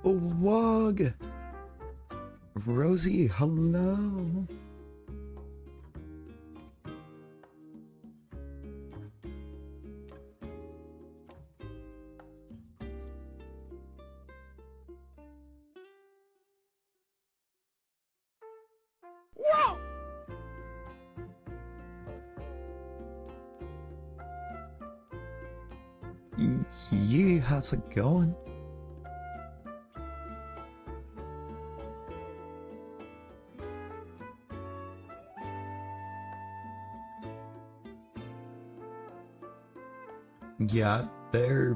Wug! Rosie, hello! Yeah, how's it going? Yeah, they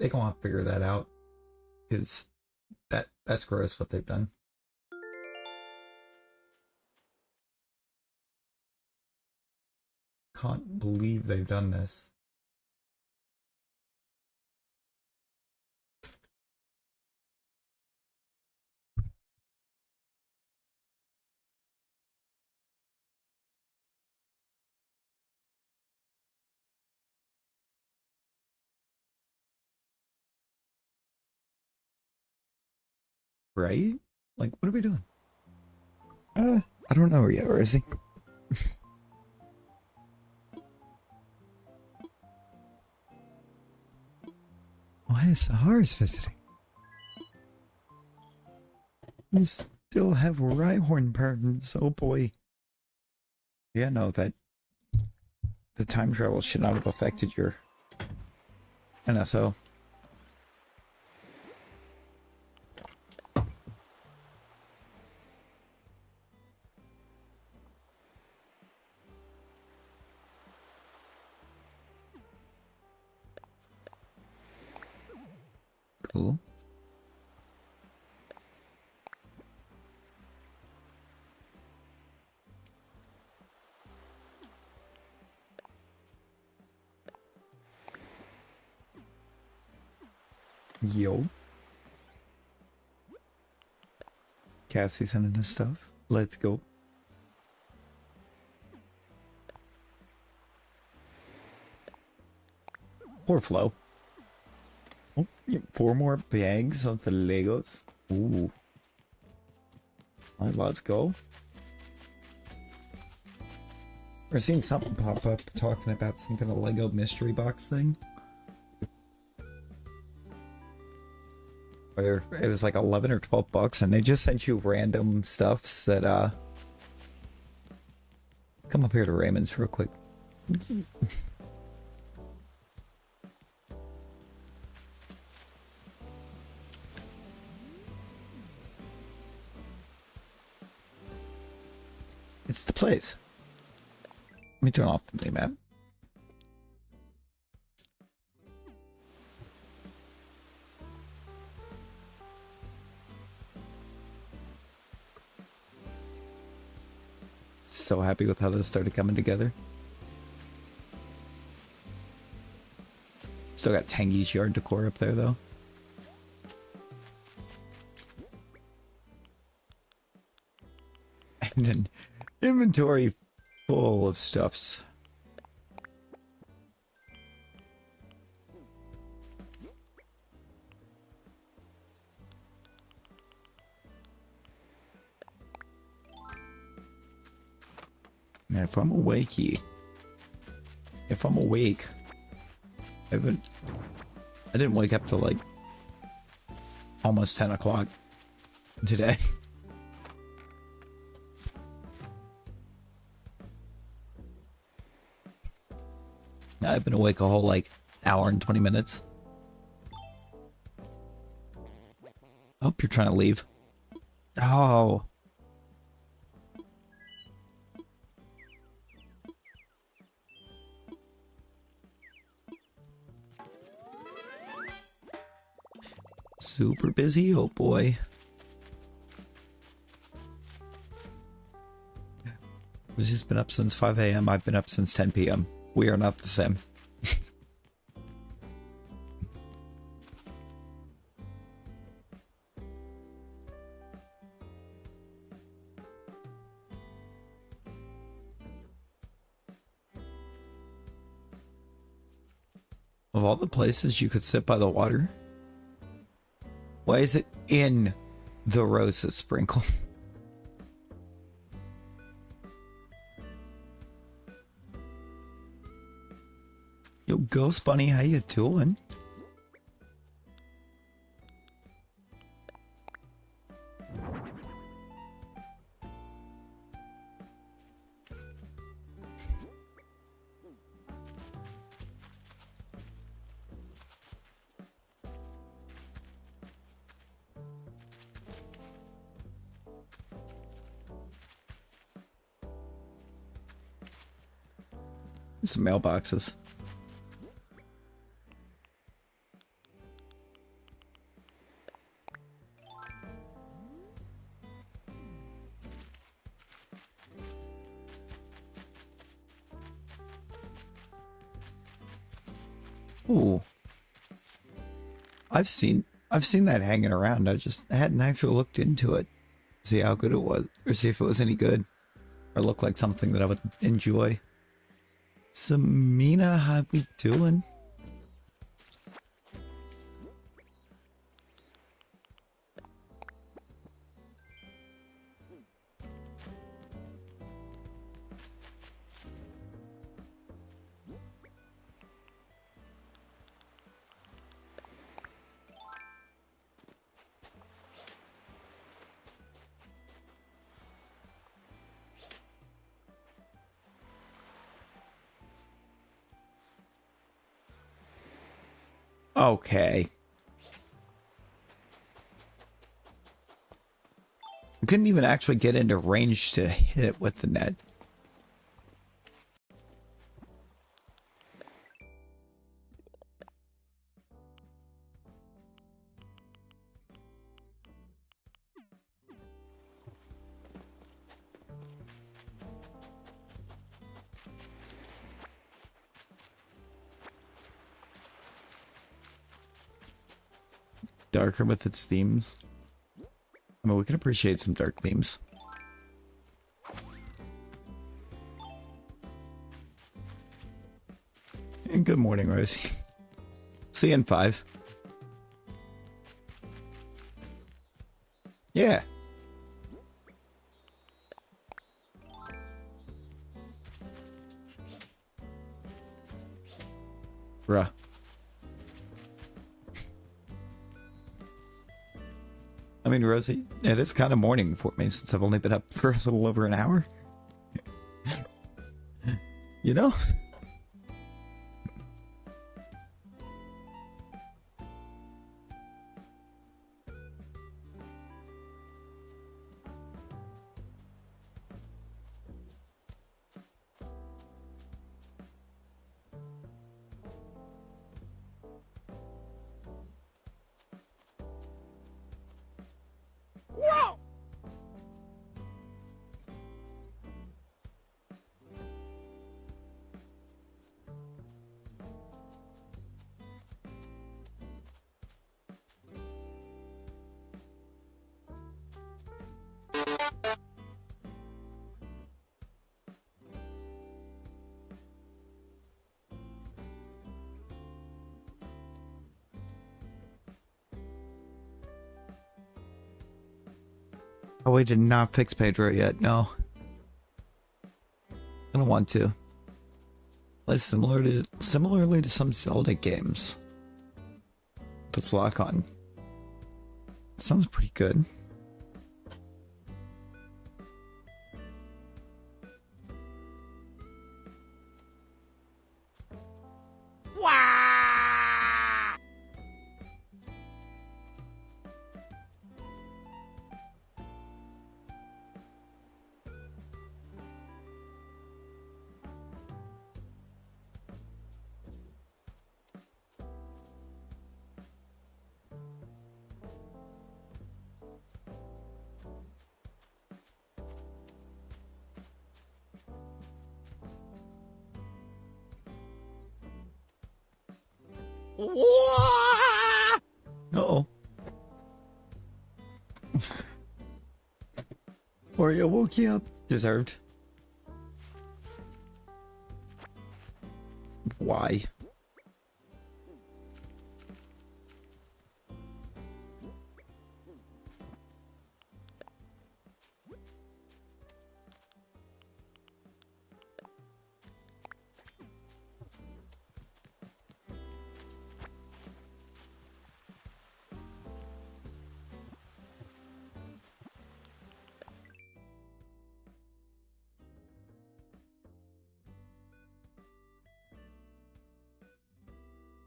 gonna figure that out, because that's gross what they've done. Can't believe they've done this. Right? Like, what are we doing? I don't know yet, Rosie. Oh, hey, Sahara's visiting. We still have Rhyhorn patterns, oh boy. Yeah, no, that the time travel should not have affected your NSO. Cool. Yo. Cassie's sending us stuff. Let's go. Poor Flo. Oh, 4 more bags of the Legos. Ooh. Alright, let's go. We're seeing something pop up talking about some kind of Lego mystery box thing. Where it was like 11 or 12 bucks, and they just sent you random stuffs that come up here to Raymond's real quick. It's the place. Let me turn off the map. So happy with how this started coming together. Still got Tangy's yard decor up there though. And then inventory full of stuffs. Man, if I'm awake, I didn't wake up till like almost 10 o'clock today. I've been awake a whole like hour and 20 minutes. Oh, you're trying to leave. Oh. Super busy, oh boy. We've just been up since 5 a.m. I've been up since 10 p.m. We are not the same. Of all the places you could sit by the water, Why is it in the roses sprinkle? Yo, Ghost Bunny, how you doing? Some mailboxes. Ooh. I've seen that hanging around. I hadn't actually looked into it. See how good it was, or see if it was any good, or looked like something that I would enjoy. Samina, how we doing? Okay. I couldn't even actually get into range to hit it with the net. Darker with its themes. I mean, we can appreciate some dark themes. And good morning, Rosie. See you in 5. Yeah. Bruh. I mean, Rosie, it is kind of morning for me since I've only been up for a little over an hour. You know? Oh, we did not fix Pedro yet, no. I don't want to. Like similarly to some Zelda games. Let's lock on. Sounds pretty good. Uh-oh. Oreo woke you up. Deserved. Why?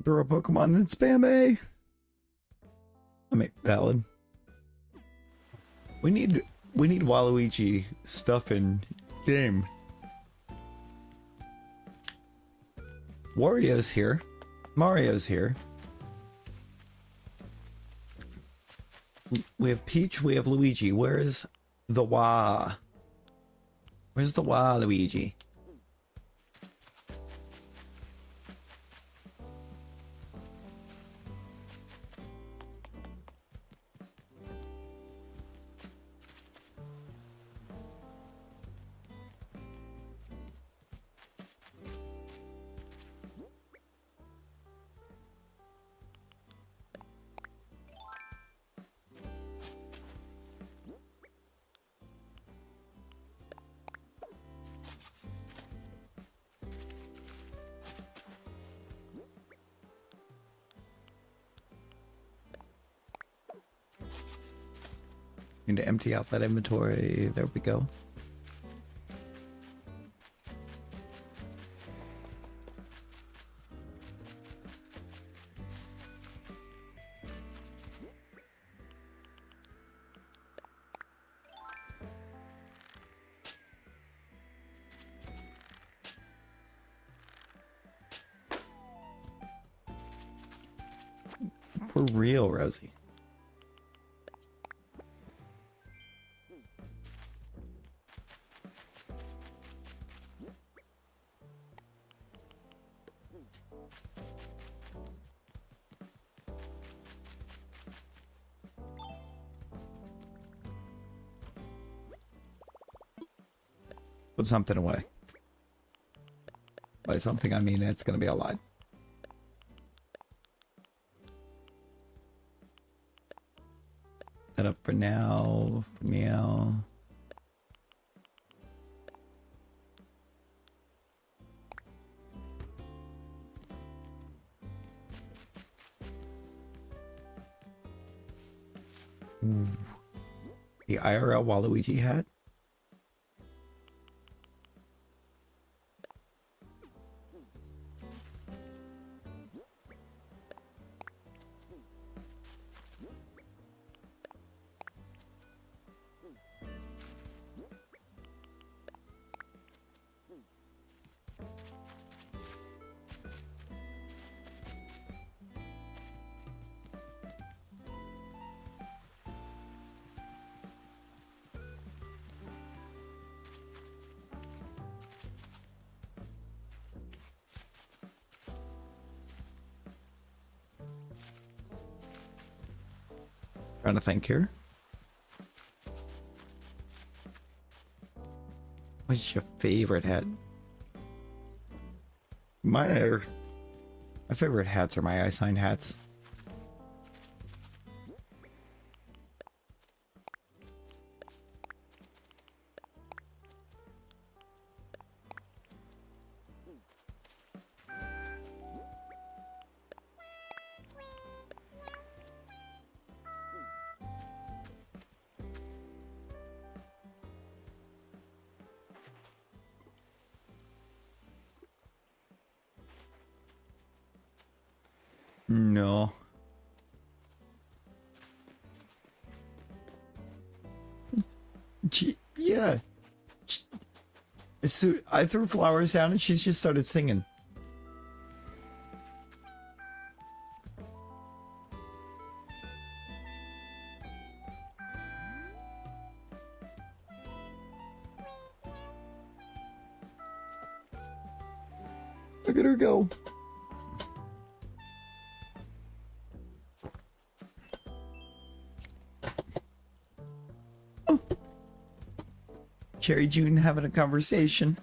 Throw a Pokemon and spam A. I mean, valid. We need Waluigi stuff in game. Wario's here. Mario's here. We have Peach, we have Luigi. Where's the Wah? Where's the Waluigi? Need to empty out that inventory. There we go. For real, Rosie. Put something away. By something, I mean it's going to be a lot. That up for now. For now. Ooh. The IRL Waluigi hat. Trying to think here. What's your favorite hat? My favorite hats are my I-sign hats. No. Yeah. So I threw flowers down and she's just started singing. Look at her go. Cherry June having a conversation.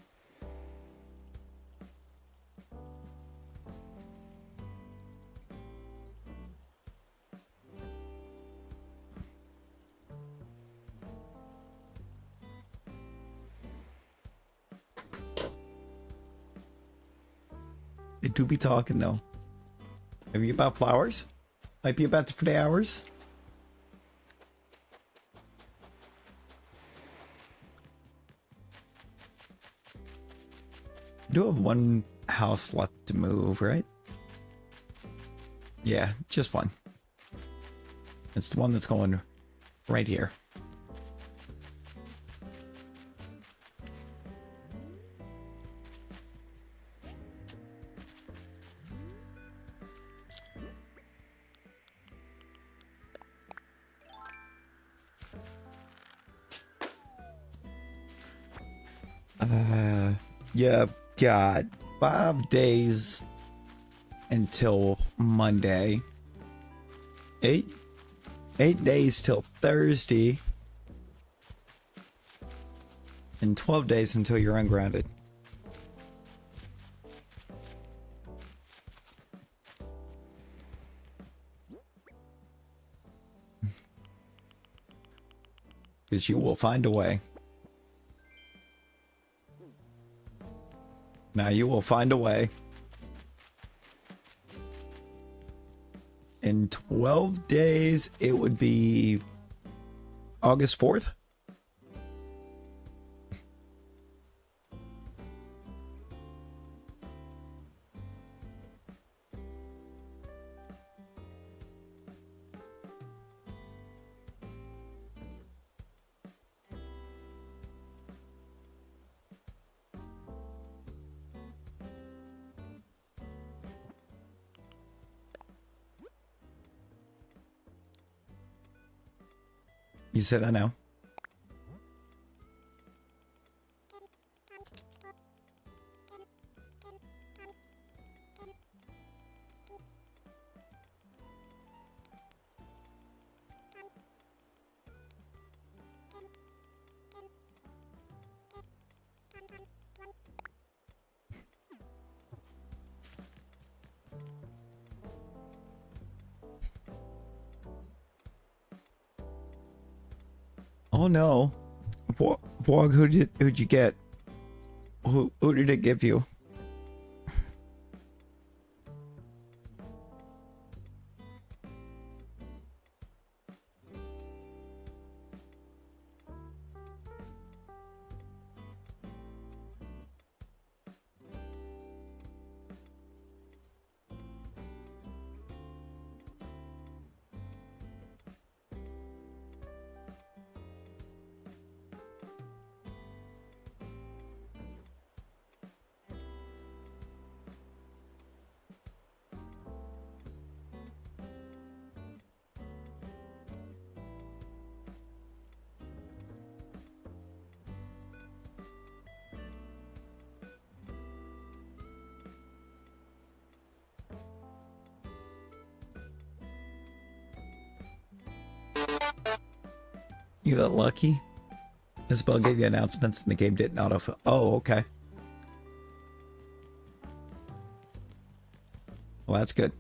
They do be talking though. Maybe about flowers? Might be about the hours. I do have one house left to move, right? Yeah, just one. It's the one that's going right here. You've got 5 days until Monday. Eight days till Thursday. And 12 days until you're ungrounded. Because you will find a way. Now you will find a way. In 12 days, it would be August 4th. You said I know. Oh no. Vlog, who'd you get? Who did it give you? You got lucky. Isabel gave you announcements and the game didn't auto. Oh, okay. Well, that's good.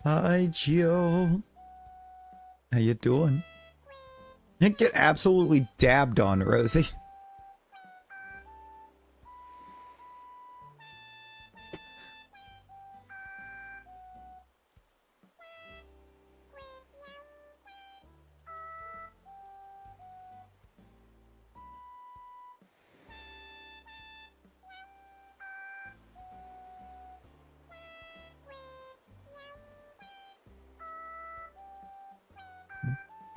Hi, Gio. How you doing? You get absolutely dabbed on, Rosie.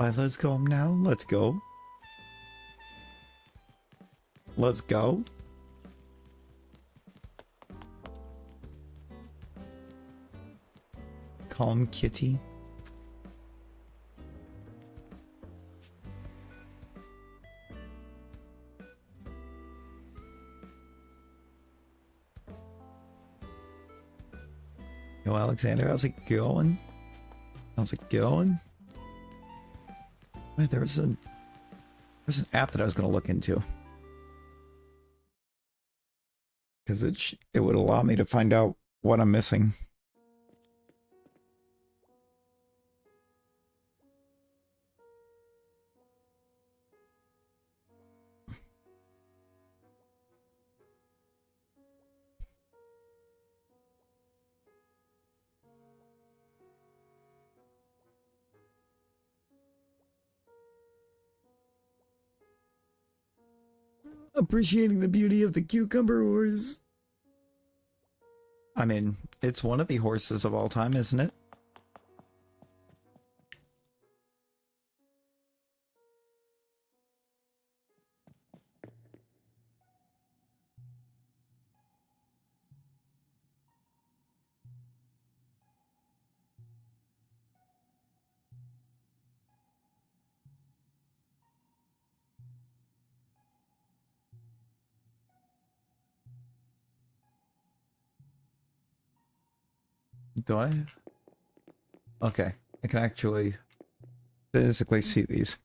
Alright, let's go now. Let's go. Let's go. Calm kitty. Yo, Alexander, how's it going? How's it going? Wait, there's an app that I was going to look into. Because it would allow me to find out what I'm missing. Appreciating the beauty of the cucumber horse. I mean, it's one of the horses of all time, isn't it? Do I? Okay, I can actually physically see these.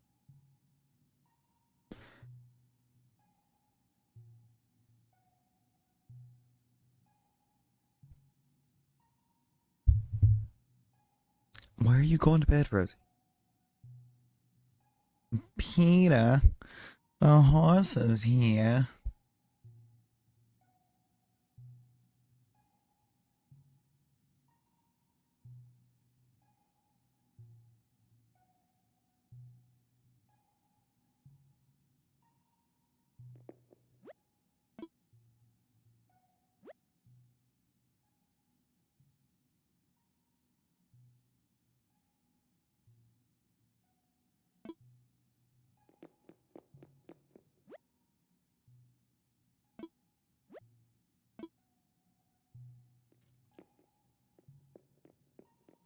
Where are you going to bed, Rosie? Peter, the horse is here.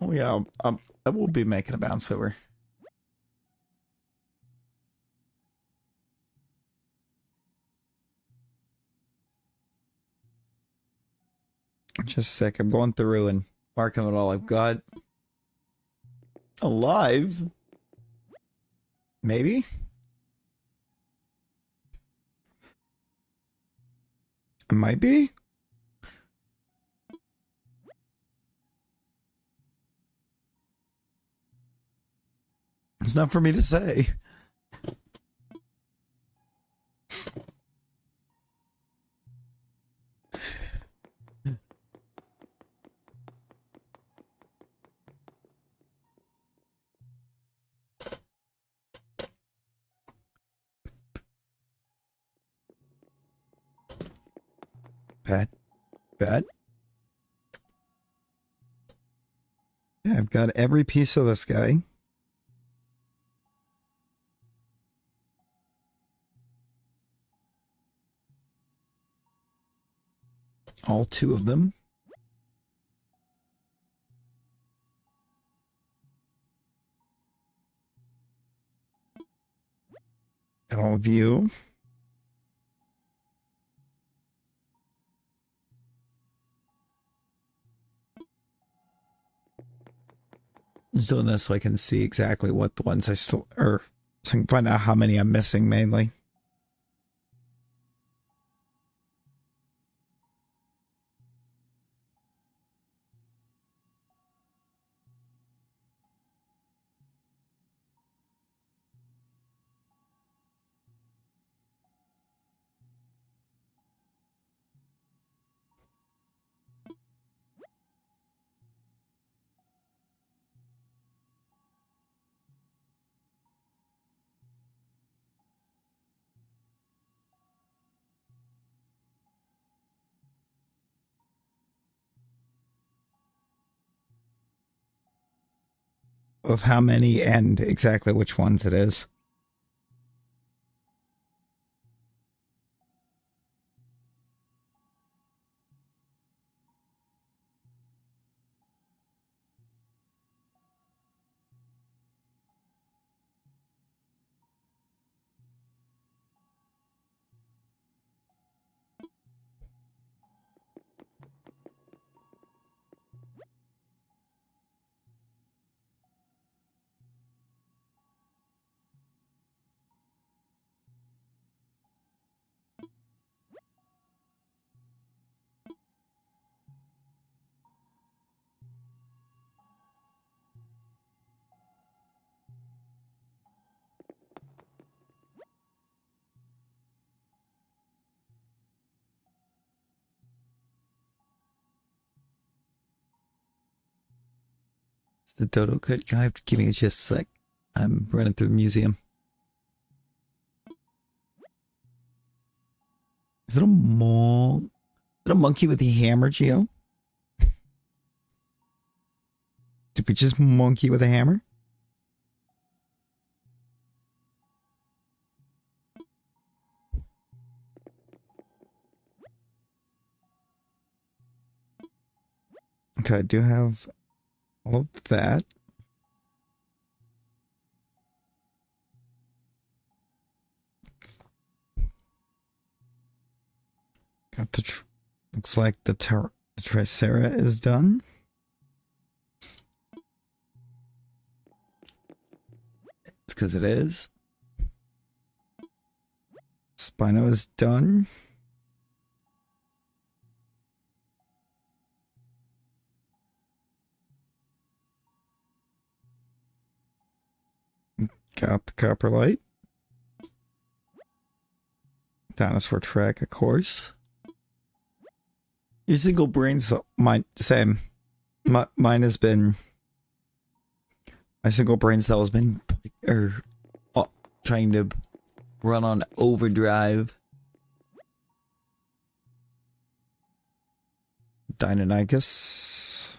Oh yeah, I will be making a bounce over. Just a sec. I'm going through and marking it all I've got. Alive? Maybe? It might be? It's not for me to say. Pat? Pat? Yeah, I've got every piece of this guy. All two of them. And all of you. Just doing this so I can see exactly what the ones I still, or so I can find out how many I'm missing mainly. Of how many and exactly which ones it is. It's the dodo cut guy. Give me just a sec. I'm running through the museum. Is it a Is it a monkey with a hammer, Geo? Did we just monkey with a hammer? Okay, I do have all of that. Got the looks like the Tricera is done. It's because it is. Spino is done. Got the Coprolite. Dinosaur track, of course. Your single brain cell, mine, same. Mine has been, my single brain cell has been trying to run on overdrive. Deinonychus.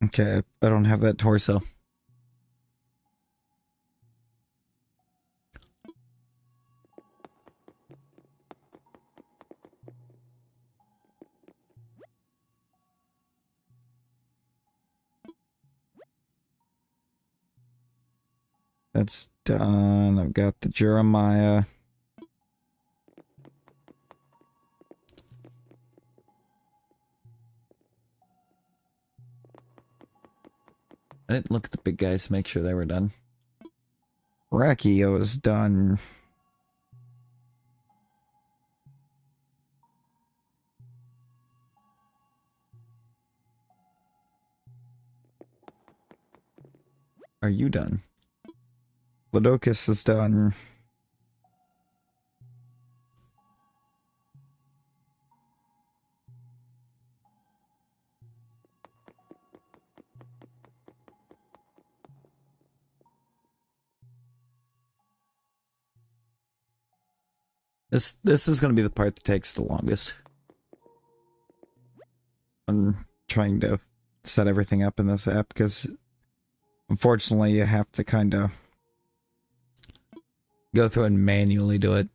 Okay, I don't have that torso. That's done. I've got the Jeremiah. I didn't look at the big guys to make sure they were done. Brachio is done. Are you done? Ladocus is done. This is going to be the part that takes the longest. I'm trying to set everything up in this app because unfortunately you have to kind of go through and manually do it.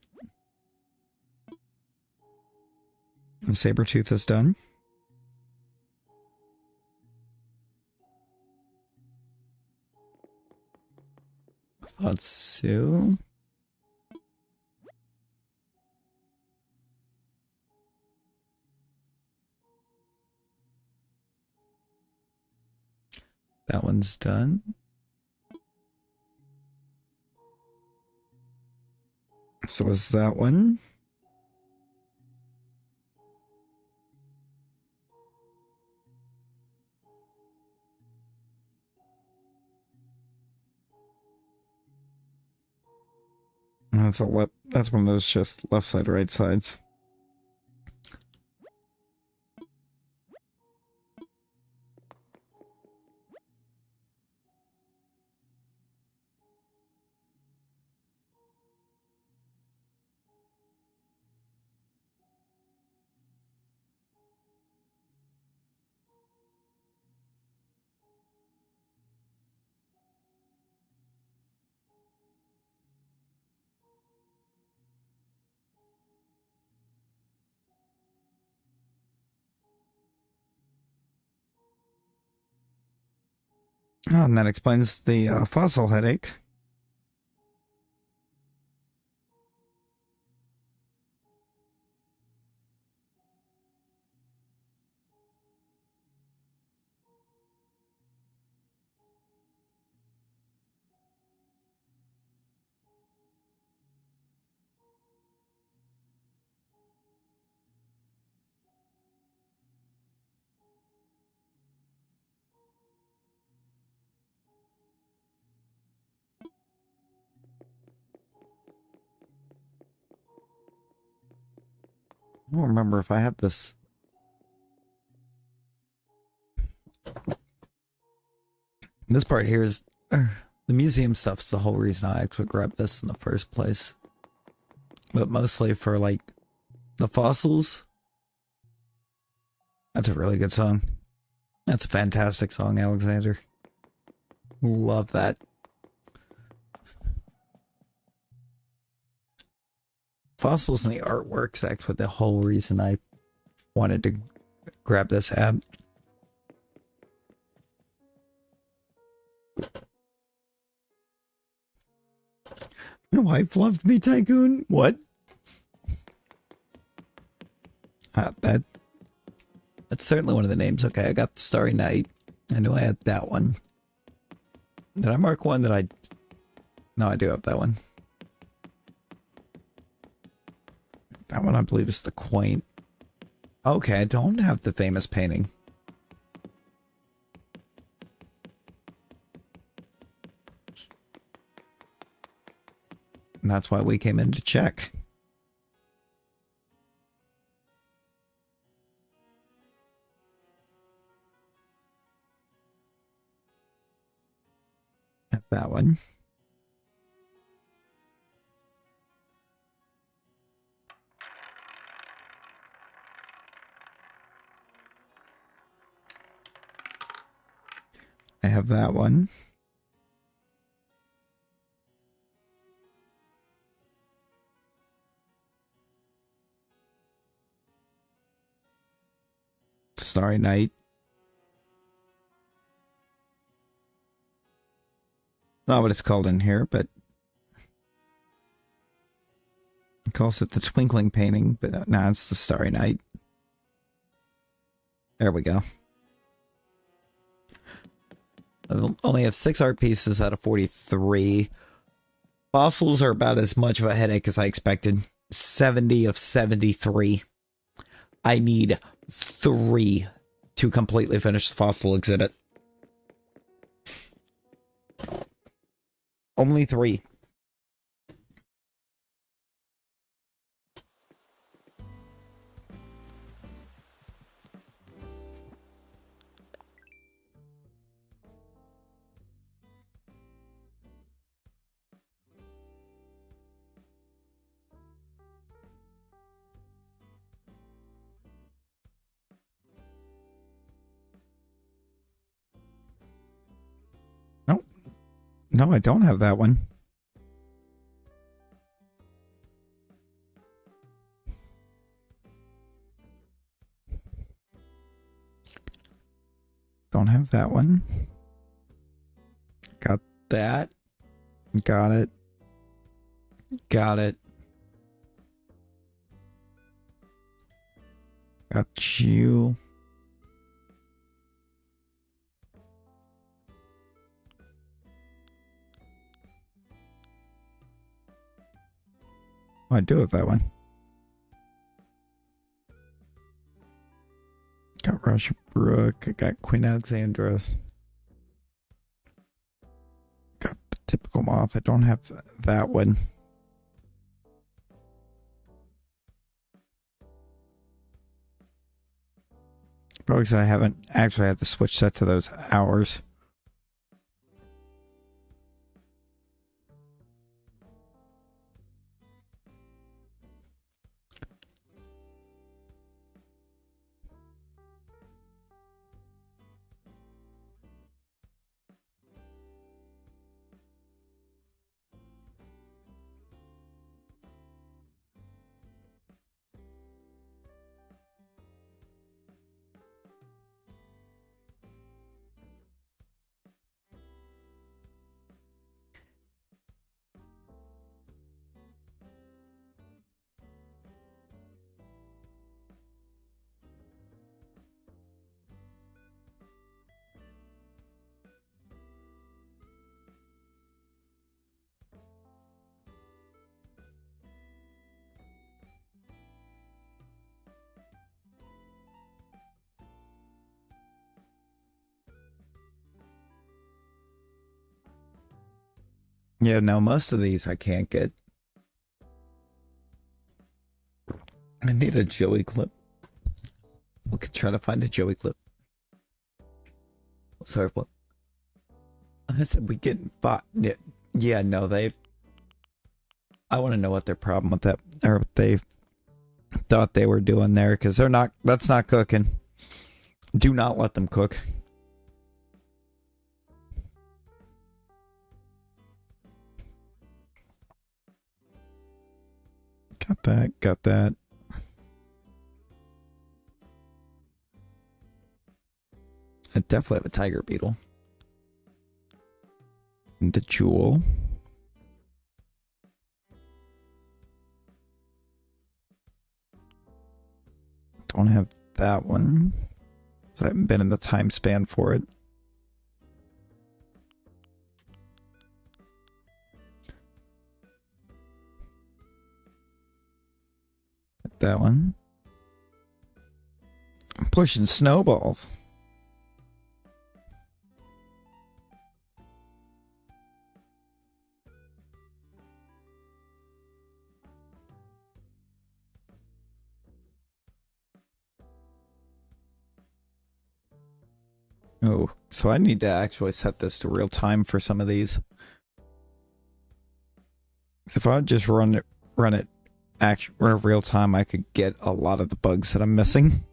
And Sabretooth is done. I thought so. That one's done. So is that one. That's that's one of those just left side, right sides. Oh, and that explains the fossil headache. I don't remember if I have this. This part here is the museum stuff's the whole reason I actually grabbed this in the first place. But mostly for like the fossils. That's a really good song. That's a fantastic song, Alexander. Love that. Fossils and the artwork's actually the whole reason I wanted to grab this app. My wife loved me, Tycoon. What? That's certainly one of the names. Okay, I got the Starry Night. I knew I had that one. Did I mark one that I... No, I do have that one. That one I believe is the Quaint. Okay, I don't have the famous painting. And that's why we came in to check. Have that one. I have that one. Starry Night. Not what it's called in here, but it calls it the Twinkling Painting, but no, it's the Starry Night. There we go. I only have 6 art pieces out of 43. Fossils are about as much of a headache as I expected. 70 of 73. I need 3 to completely finish the fossil exhibit. Only 3. No. No, I don't have that one. Don't have that one. Got that. Got it. Got it. Got you. Oh, I do have that one. Got Rushbrook. I got Queen Alexandra. Got the typical moth. I don't have that one. Probably because I haven't actually had the switch set to those hours. Yeah, no, most of these I can't get. I need a Joey clip. We could try to find a Joey clip. Sorry, what? I said we get bought. Yeah, no, they. I want to know what their problem with that, or what they thought they were doing there, because they're not. That's not cooking. Do not let them cook. Got that. Got that. I definitely have a tiger beetle. The jewel. Don't have that one. I haven't been in the time span for it. That one. I'm pushing snowballs. Oh, so I need to actually set this to real time for some of these. If I just run it real time, I could get a lot of the bugs that I'm missing.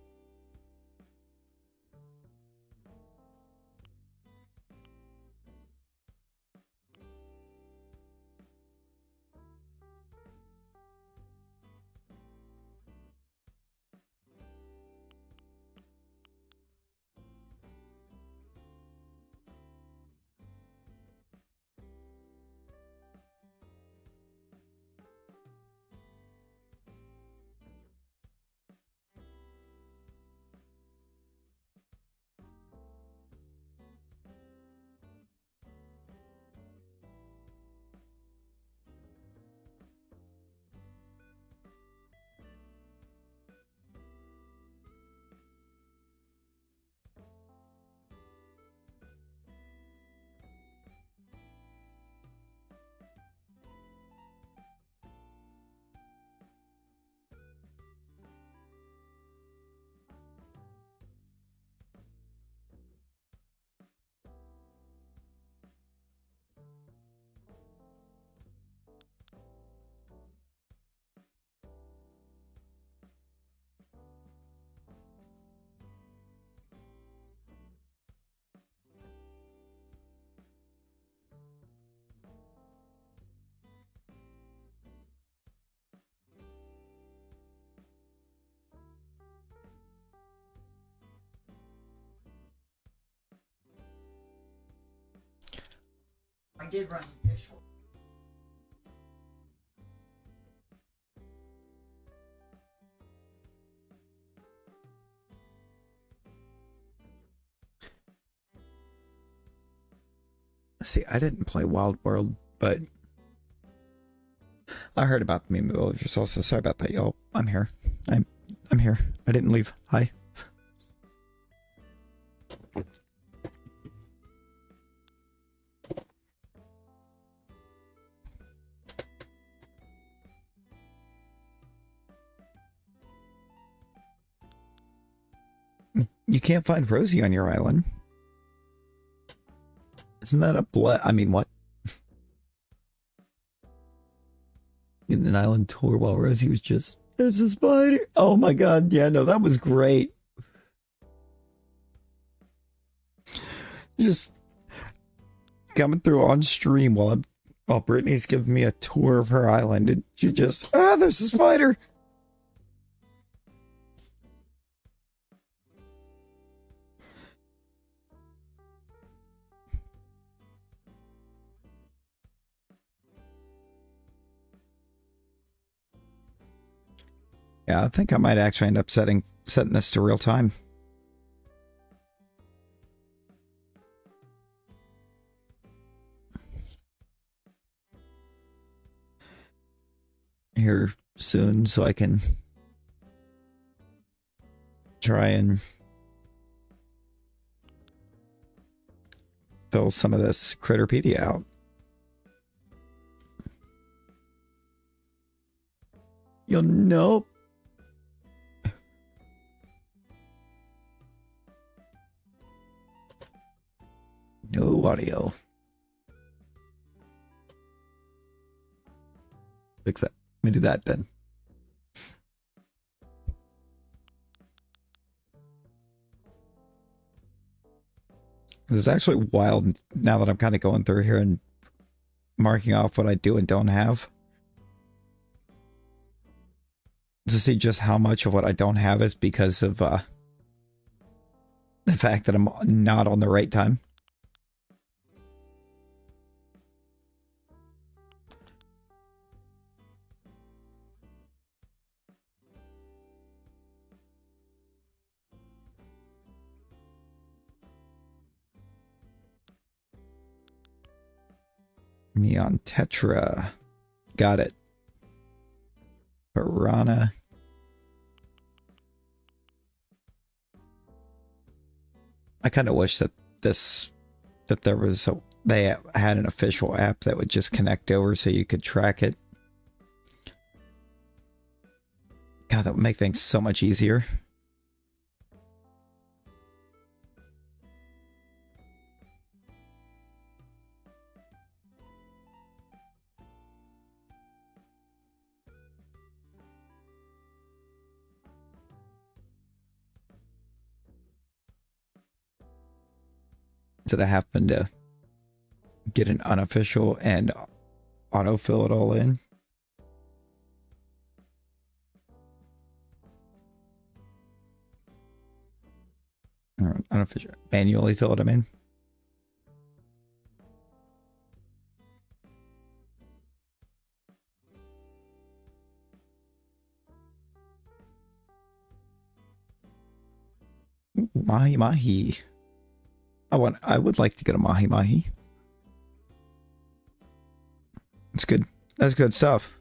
I did run the dishwasher. See, I didn't play Wild World, but I heard about the meme villagers also. Sorry about that, y'all. I'm here. I'm here. I didn't leave. Hi. You can't find Rosie on your island. Isn't that a I mean, what? Getting an island tour while Rosie was just, there's a spider. Oh my god, yeah, no, that was great. Just coming through on stream while Brittany's giving me a tour of her island, and she just, there's a spider. Yeah, I think I might actually end up setting this to real time. Here soon, so I can try and fill some of this Critterpedia out. You'll nope. No audio. Fix that. Let me do that then. It's actually wild now that I'm kind of going through here and marking off what I do and don't have, to see just how much of what I don't have is because of the fact that I'm not on the right time. Neon Tetra. Got it. Piranha. I kind of wish that there was they had an official app that would just connect over so you could track it. God, that would make things so much easier. Did I happen to get an unofficial and autofill it all in? Or unofficial, manually fill them in? Ooh, mahi mahi. I would like to get a mahi mahi. It's good. That's good stuff.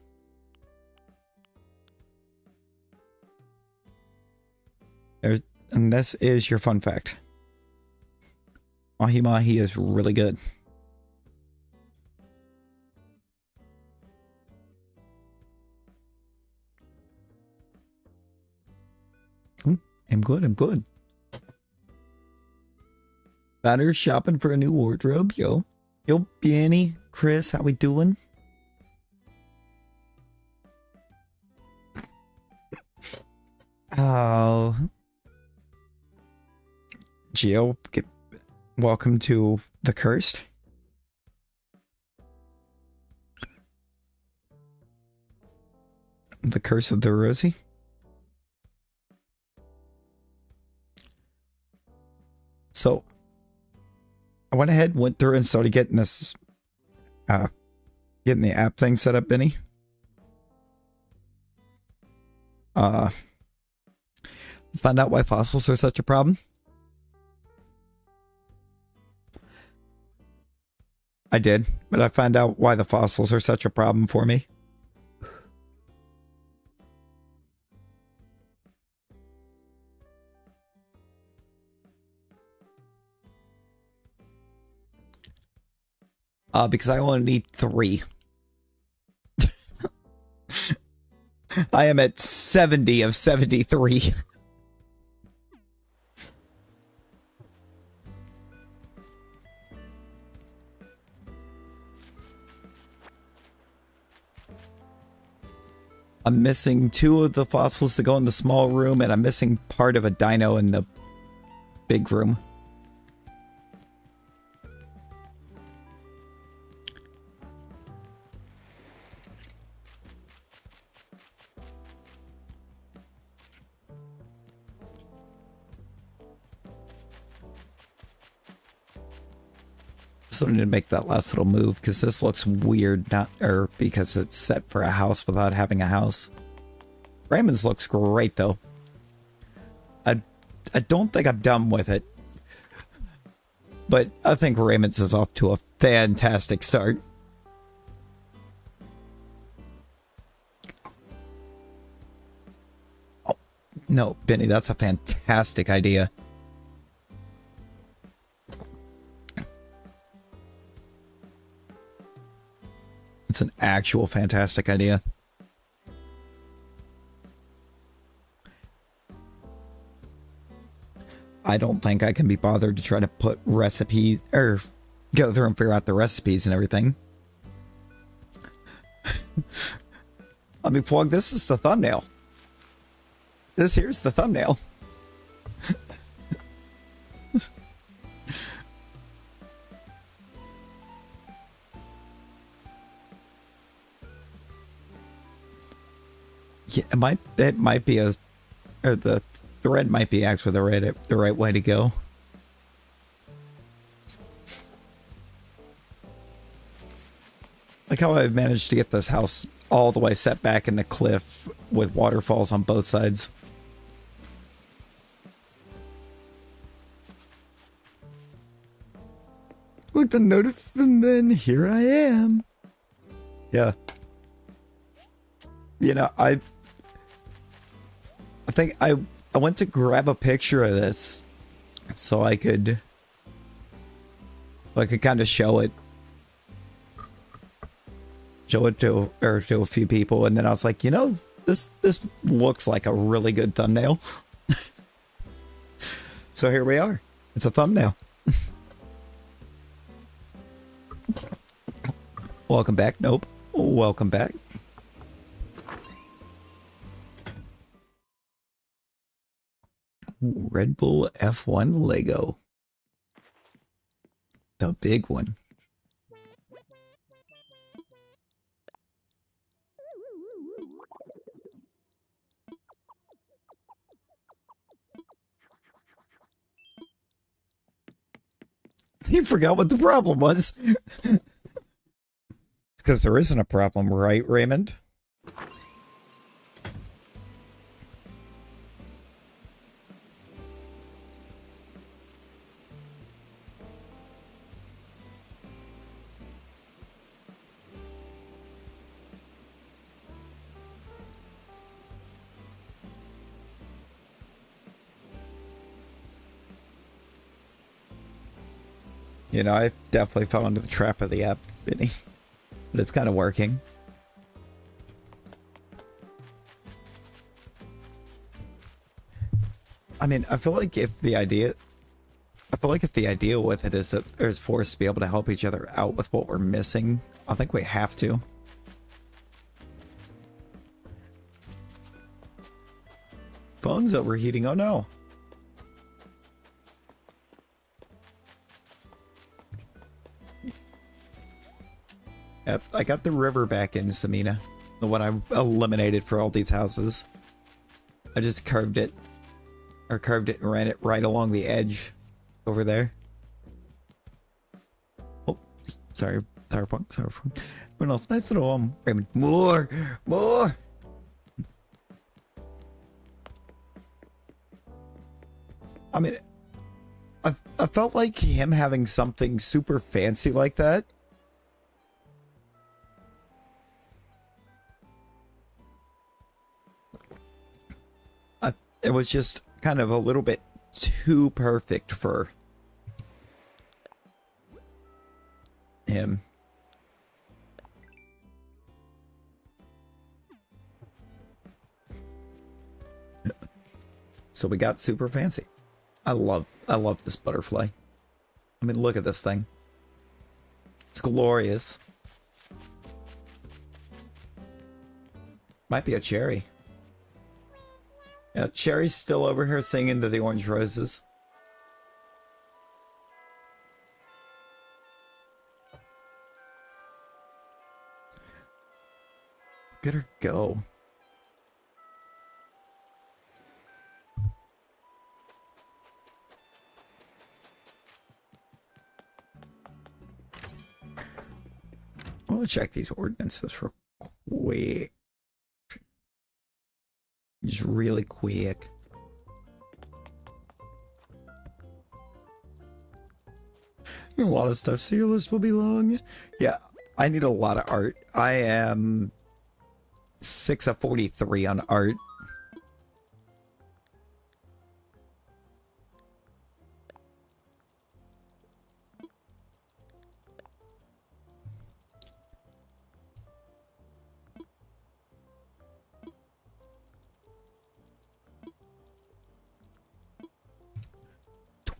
And this is your fun fact. Mahi mahi is really good. I'm good. I'm good. Batter shopping for a new wardrobe, yo. Yo, Benny, Chris, how we doing? Oh. Gio, welcome to the Cursed. The Curse of the Rosie. So, I went ahead, went through and started getting this, getting the app thing set up, Benny. Find out why fossils are such a problem. I did, but I found out why the fossils are such a problem for me. Because I only need 3. I am at 70 of 73. I'm missing 2 of the fossils to go in the small room, and I'm missing part of a dino in the big room. So I need to make that last little move because this looks weird, because it's set for a house without having a house. Raymond's looks great though. I don't think I'm done with it, but I think Raymond's is off to a fantastic start. Oh, no, Benny, that's a fantastic idea. It's an actual fantastic idea. I don't think I can be bothered to try to put recipe or go through and figure out the recipes and everything. Let me plug. This is the thumbnail. This here's the thumbnail. Yeah, it might be or the thread might be actually the right way to go. Like how I managed to get this house all the way set back in the cliff with waterfalls on both sides. Look, the notif, and then here I am. Yeah. You know, I think I went to grab a picture of this so I could kind of show it to a few people, and then I was like, you know, this looks like a really good thumbnail. So here we are. It's a thumbnail. Welcome back. Nope. Welcome back. Red Bull F1 Lego. The big one. You forgot what the problem was. It's because there isn't a problem, right, Raymond? You know, I definitely fell into the trap of the app, Vinny. But it's kind of working. I mean, I feel like if the idea with it is that there's for us to be able to help each other out with what we're missing, I think we have to. Phone's overheating, oh no. Yep, I got the river back in, Samina. The one I eliminated for all these houses. I just curved it and ran it right along the edge over there. Oh, sorry, Cyberpunk. Everyone else, nice little Raymond. More. I mean, I felt like him having something super fancy like that. It was just kind of a little bit too perfect for him. So we got super fancy. I love this butterfly. I mean, look at this thing. It's glorious. Might be a cherry. Yeah, Cherry's still over here singing to the orange roses. Get her go. We'll check these ordinances real quick. Just really quick. A lot of stuff, so your list will be long. Yeah, I need a lot of art. I am 6 of 43 on art.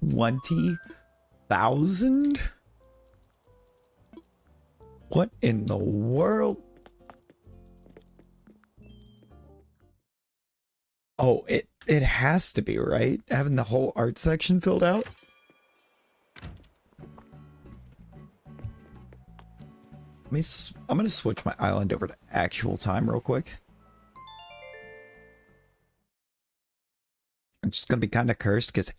$20,000? What in the world? Oh, it has to be, right? Having the whole art section filled out? I'm gonna switch my island over to actual time real quick. I'm just gonna be kind of cursed because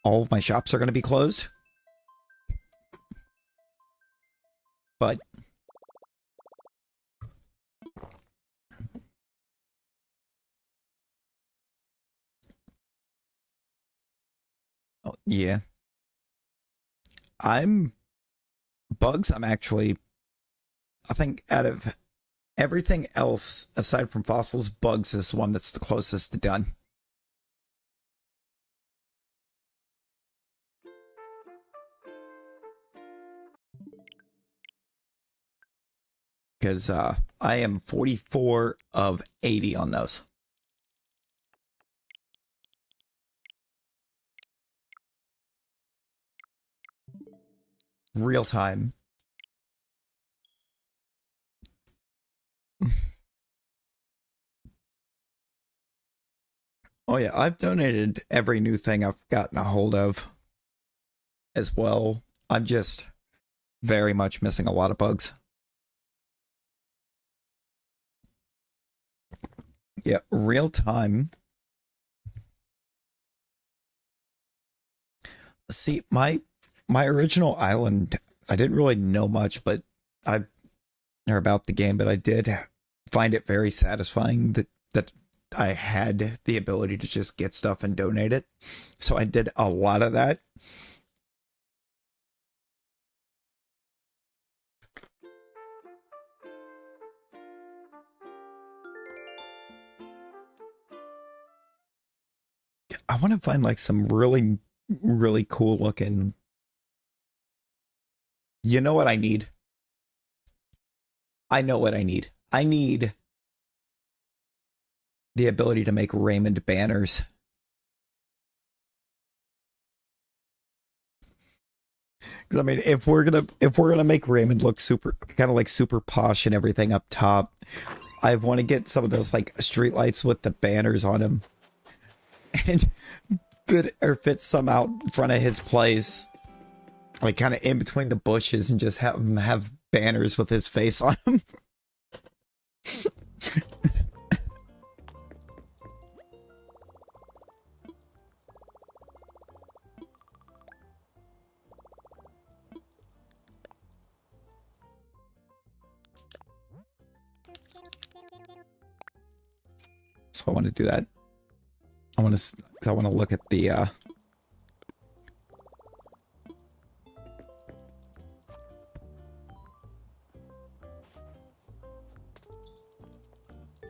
all of my shops are gonna be closed. But oh, yeah, I'm bugs. I'm actually, I think out of everything else aside from fossils, bugs is the one that's the closest to done. Because I am 44 of 80 on those. Real time. Oh yeah, I've donated every new thing I've gotten a hold of as well. I'm just very much missing a lot of bugs. Yeah, real time. See, my original island, I didn't really know much, but I or about the game, but I did find it very satisfying that I had the ability to just get stuff and donate it. So I did a lot of that. I want to find like some really, really cool looking. You know what I need? I know what I need. I need the ability to make Raymond banners. Because I mean, if we're gonna make Raymond look super kind of like super posh and everything up top, I want to get some of those like streetlights with the banners on them, and fit some out in front of his place, like kind of in between the bushes, and just have him have banners with his face on them. So I want to do that. I want to look at the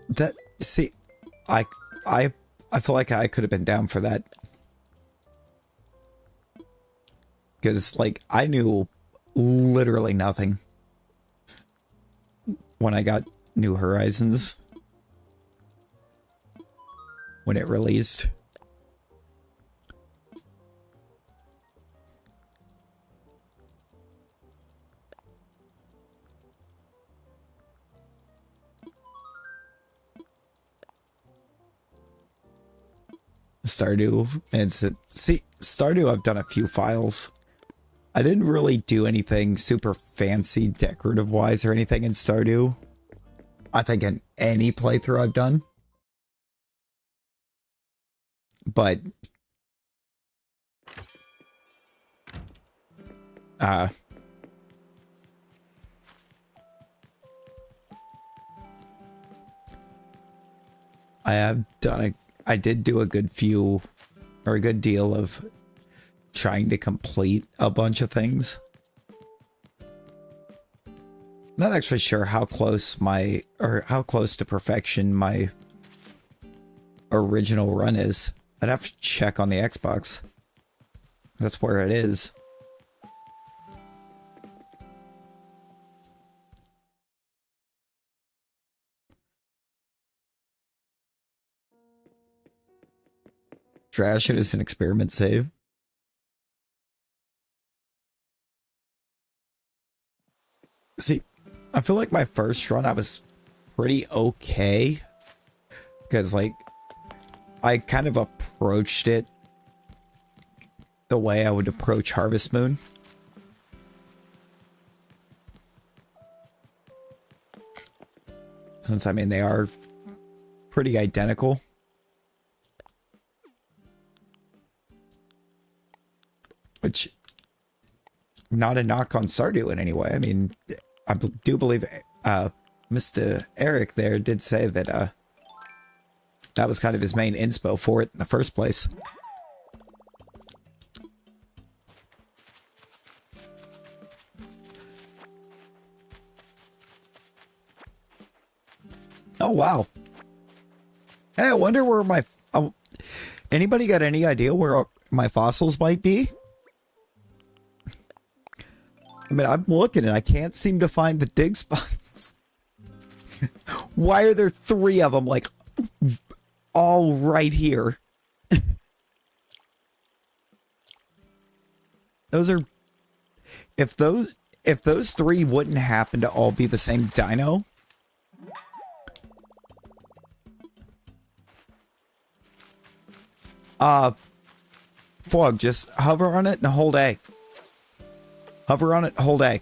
that see I I I feel like I could have been down for that. Because like I knew literally nothing when I got New Horizons when it released. Stardew, and see Stardew. I've done a few files. I didn't really do anything super fancy decorative wise or anything in Stardew. I think in any playthrough I've done. But uh I did do a good few or a good deal of trying to complete a bunch of things. Not actually sure how close to perfection my original run is. I'd have to check on the Xbox. That's where it is. Trash it as an experiment save. See, I feel like my first run I was pretty okay. Because, like, I kind of approached it the way I would approach Harvest Moon. Since, I mean, they are pretty identical. Which, not a knock on Stardew in any way. I mean, I do believe Mr. Eric there did say that that was kind of his main inspo for it in the first place. Oh, wow. Hey, I wonder where my... anybody got any idea where my fossils might be? I mean, I'm looking and I can't seem to find the dig spots. Why are there 3 of them, like, all right here? Those are... If those 3 wouldn't happen to all be the same dino... Fog, just hover on it and hold A. Hover on it, hold A.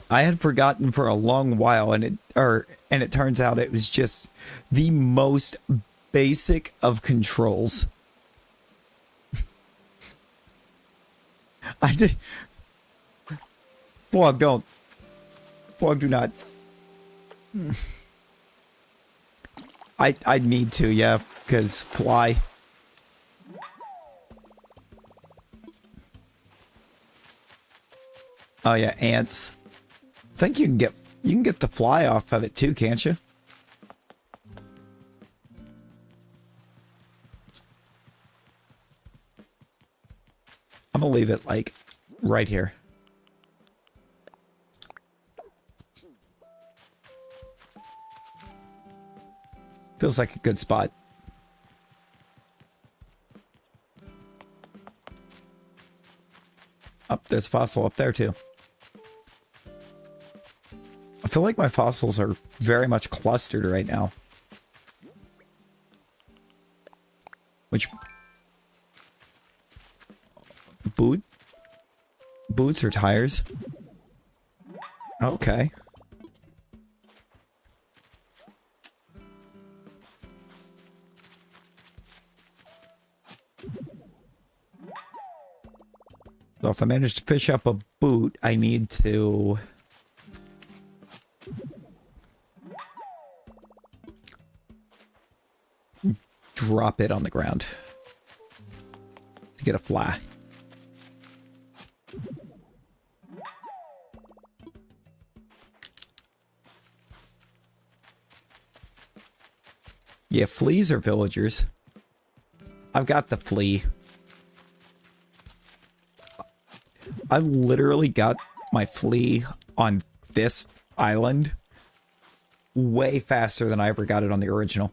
I had forgotten for a long while, and it turns out it was just the most basic of controls. I did. Fog, don't. Fog, do not. I need to, yeah, because fly. Oh yeah, ants. I think you can get the fly off of it too, can't you? I'm gonna leave it like right here. Feels like a good spot. Up, there's a fossil up there too. I feel like my fossils are very much clustered right now. Which... Boots or tires? Okay. So if I manage to fish up a boot, I need to... drop it on the ground to get a fly. Yeah, fleas are villagers. I've got the flea. I literally got my flea on this island way faster than I ever got it on the original.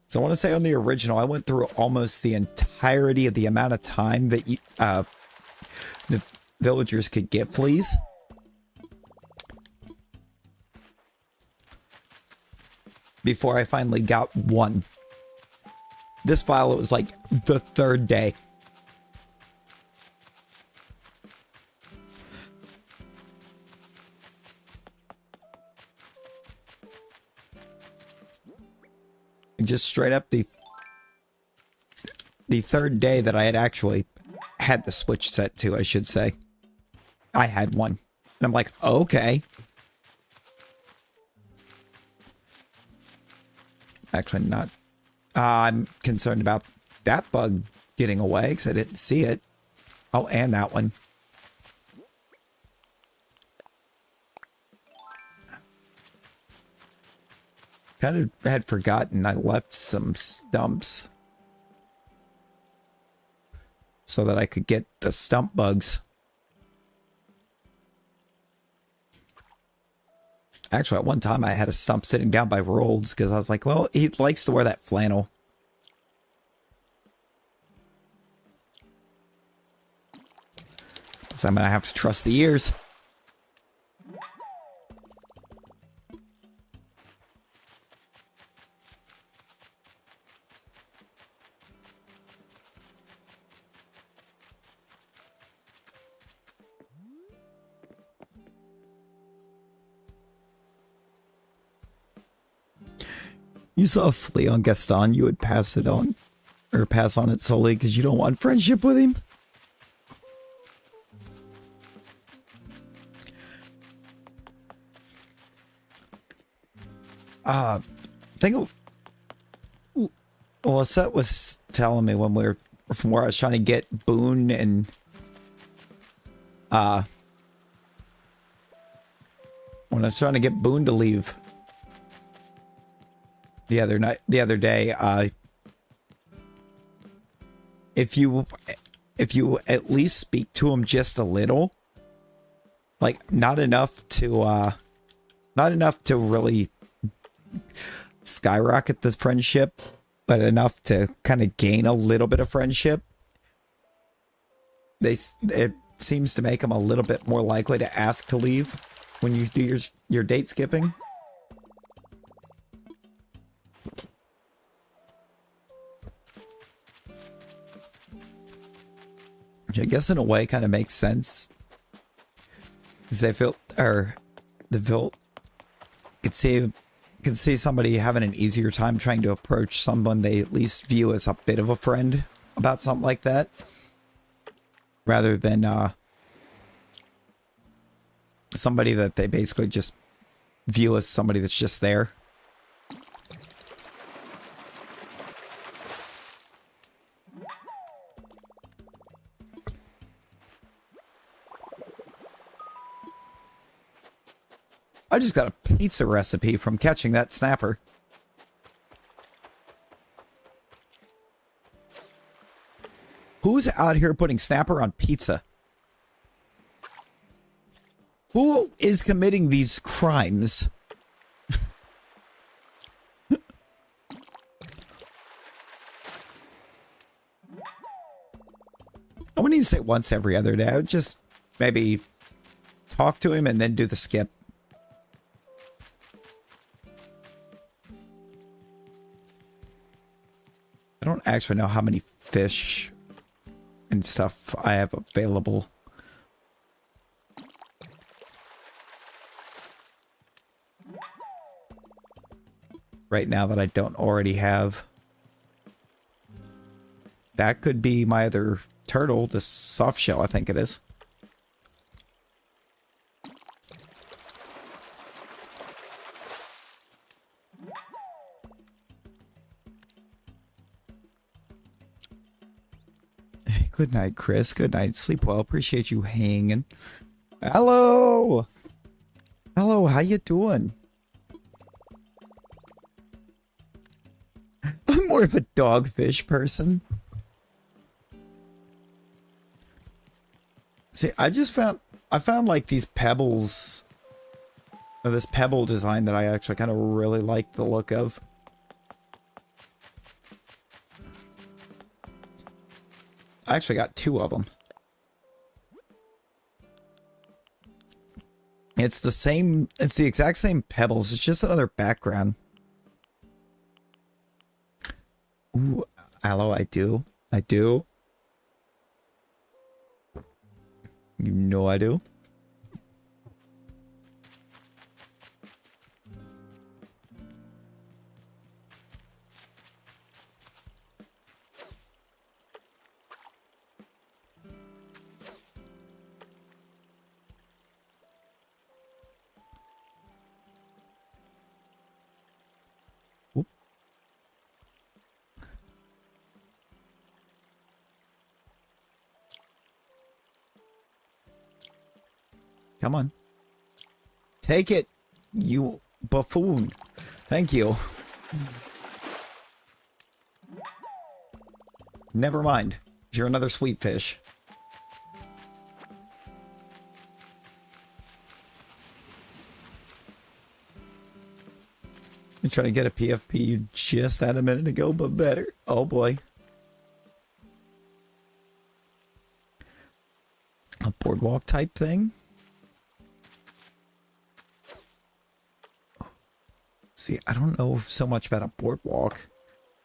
So I want to say on the original, I went through almost the entirety of the amount of time that the villagers could get fleas. Before I finally got one. This file, it was like the 3rd day. Just straight up the 3rd day that I had actually had the switch set to, I should say. I had one. And I'm like, okay. Actually not. I'm concerned about that bug getting away because I didn't see it. Oh, and that one. Kind of had forgotten I left some stumps so that I could get the stump bugs. Actually, at one time I had a stump sitting down by Rolls because I was like, well, he likes to wear that flannel. So I'm gonna have to trust the ears. You saw a flea on Gaston, you would pass it on, or pass on it solely because you don't want friendship with him? I think Lisette was telling me when we were from where I was trying to get Boone and when I was trying to get Boone to leave the other day, if you at least speak to him just a little, like not enough to really skyrocket the friendship, but enough to kind of gain a little bit of friendship, it seems to make him a little bit more likely to ask to leave when you do your date skipping. Which I guess in a way kind of makes sense, because could see somebody having an easier time trying to approach someone they at least view as a bit of a friend about something like that, rather than somebody that they basically just view as somebody that's just there. I just got a pizza recipe from catching that snapper. Who's out here putting snapper on pizza? Who is committing these crimes? I wouldn't even say once every other day. I would just maybe talk to him and then do the skip. I don't actually know how many fish and stuff I have available. Right now that I don't already have. That could be my other turtle, the soft shell, I think it is. Good night, Chris. Good night. Sleep well. Appreciate you hanging. Hello. Hello. How you doing? I'm more of a dogfish person. See, I found like these pebbles, or this pebble design that I actually kind of really like the look of. I actually got two of them. It's the exact same pebbles. It's just another background. Ooh, aloe, I do. I do. You know I do. Come on. Take it, you buffoon. Thank you. Never mind. You're another sweet fish. I'm trying to get a PFP you just had a minute ago, but better. Oh boy. A poor boardwalk type thing. See, I don't know so much about a boardwalk.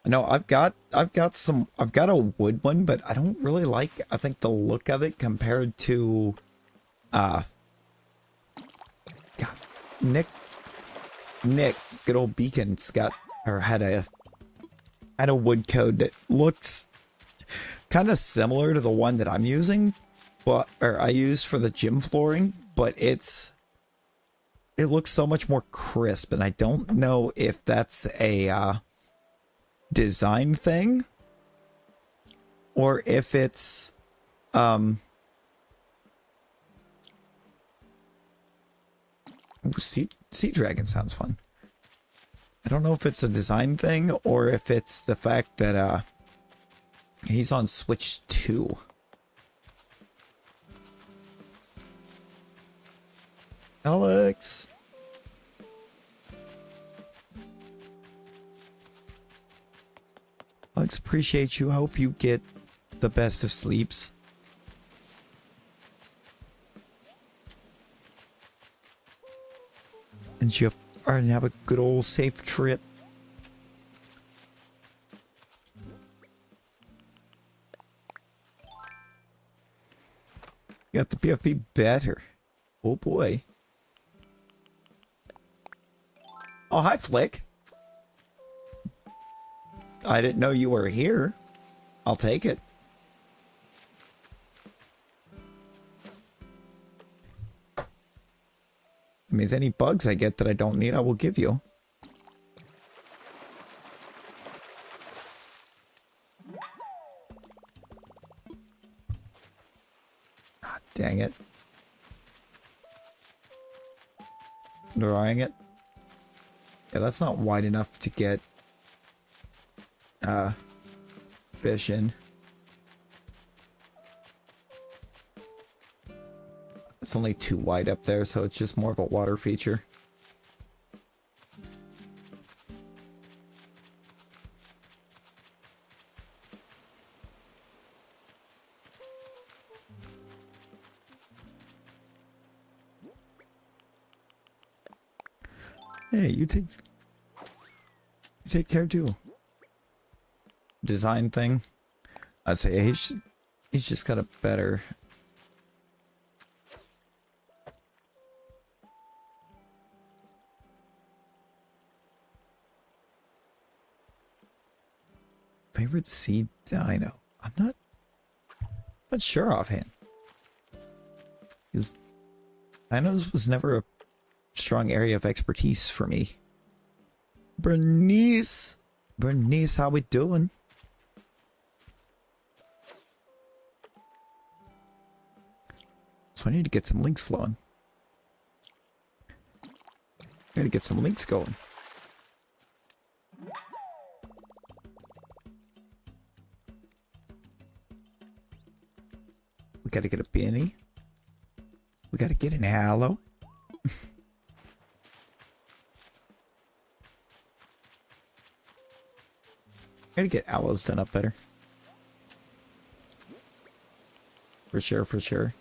I know I've got a wood one, but I don't really like, I think, the look of it compared to God, Nick, good old Beacon's got, or had a wood code that looks kind of similar to the one that I'm using, but, or I use for the gym flooring, but it looks so much more crisp, and I don't know if that's a design thing or if it's sea dragon sounds fun. I don't know if it's a design thing or if it's the fact that he's on Switch 2. Alex. Alex, appreciate you. I hope you get the best of sleeps. And you are and have a good old safe trip. You got the PFP better. Oh boy. Oh, hi, Flick. I didn't know you were here. I'll take it. That means any bugs I get that I don't need, I will give you. Ah, dang it. Drawing it. Yeah, that's not wide enough to get fish in. It's only too wide up there, so it's just more of a water feature. Hey, you take care too. Design thing. I'd say he's just got a better. Favorite sea dino? I'm not sure offhand. Because dinos was never a strong area of expertise for me. Bernice, how we doing? So I need to get some links flowing. Gotta get some links going. We gotta get a Benny. We gotta get an aloe. Gotta get aloes done up better. For sure, for sure.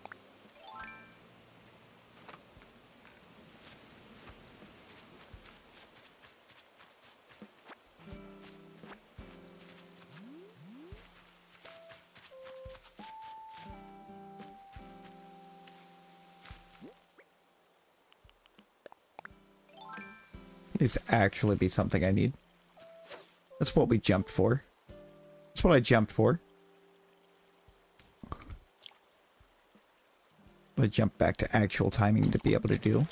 This actually be something I need. That's what we jumped for. That's what I jumped for. I'm gonna jump back to actual timing to be able to do.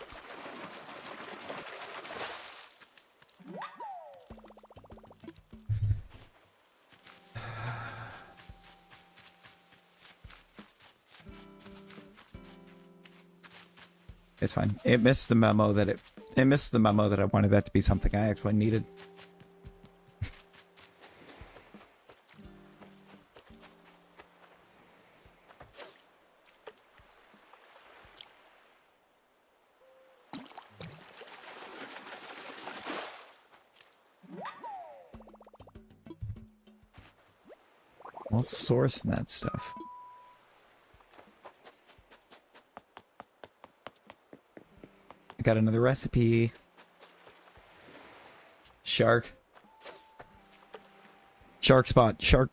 It's fine. It missed the memo that it missed the memo that I wanted that to be something I actually needed. Well, sourcing that stuff. I got another recipe. Shark. Shark spot. Shark.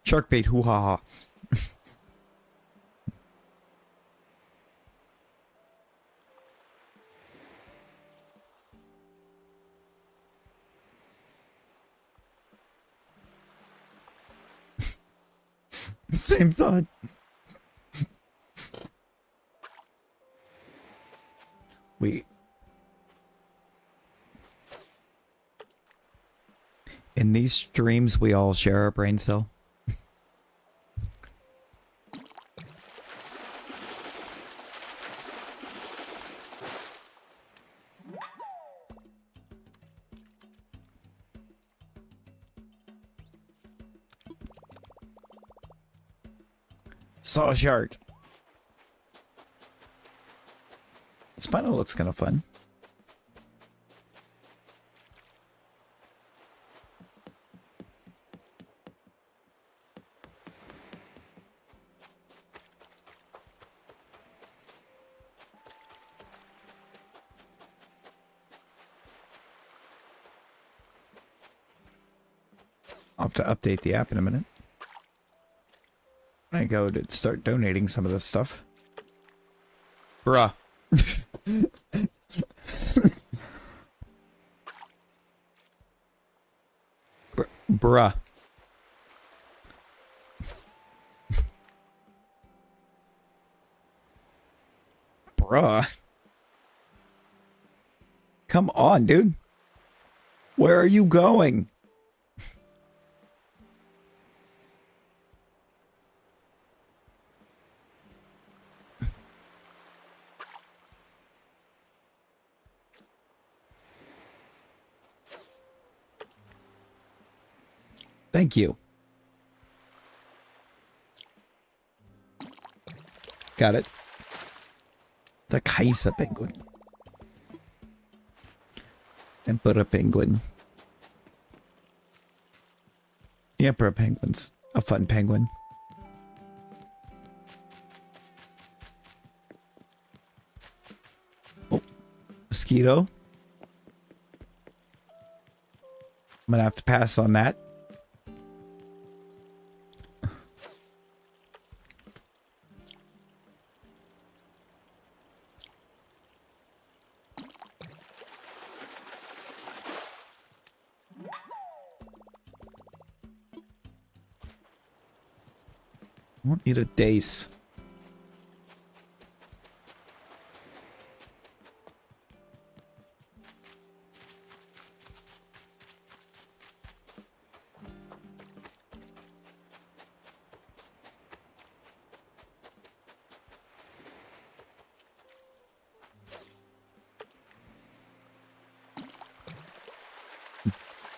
Shark bait. Hoo ha ha. Same thought. We. In these streams, we all share our brain cell. Saw a shark. Spino looks kind of fun. I'll have to update the app in a minute. I go to start donating some of this stuff. Bruh. Bruh. Bruh. Come on, dude. Where are you going? Thank you. Got it. The Kaiserpenguin. Emperor penguin. The Emperor penguin's a fun penguin. Oh, mosquito. I'm gonna have to pass on that. I won't need a dace.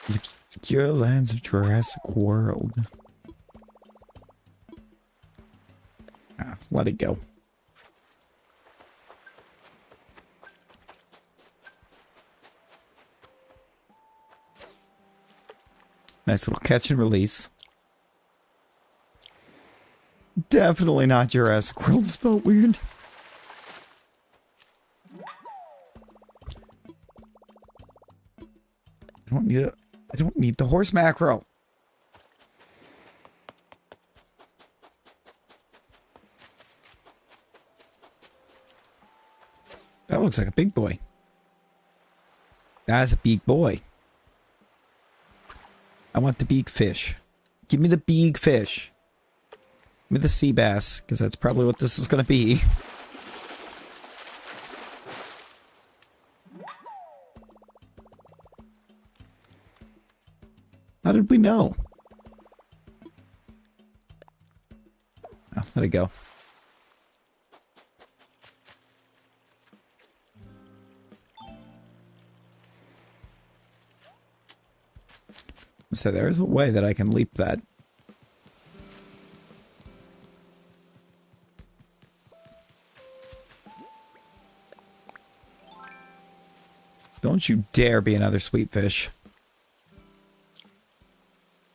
The obscure lands of Jurassic World. Let it go. Nice little catch and release. Definitely not Jurassic World, spelled weird. I don't need the horse mackerel. That looks like a big boy. That's a big boy. I want the big fish. Give me the big fish. Give me the sea bass, because that's probably what this is going to be. How did we know? Oh, let it go. So there's a way that I can leap that. Don't you dare be another sweet fish.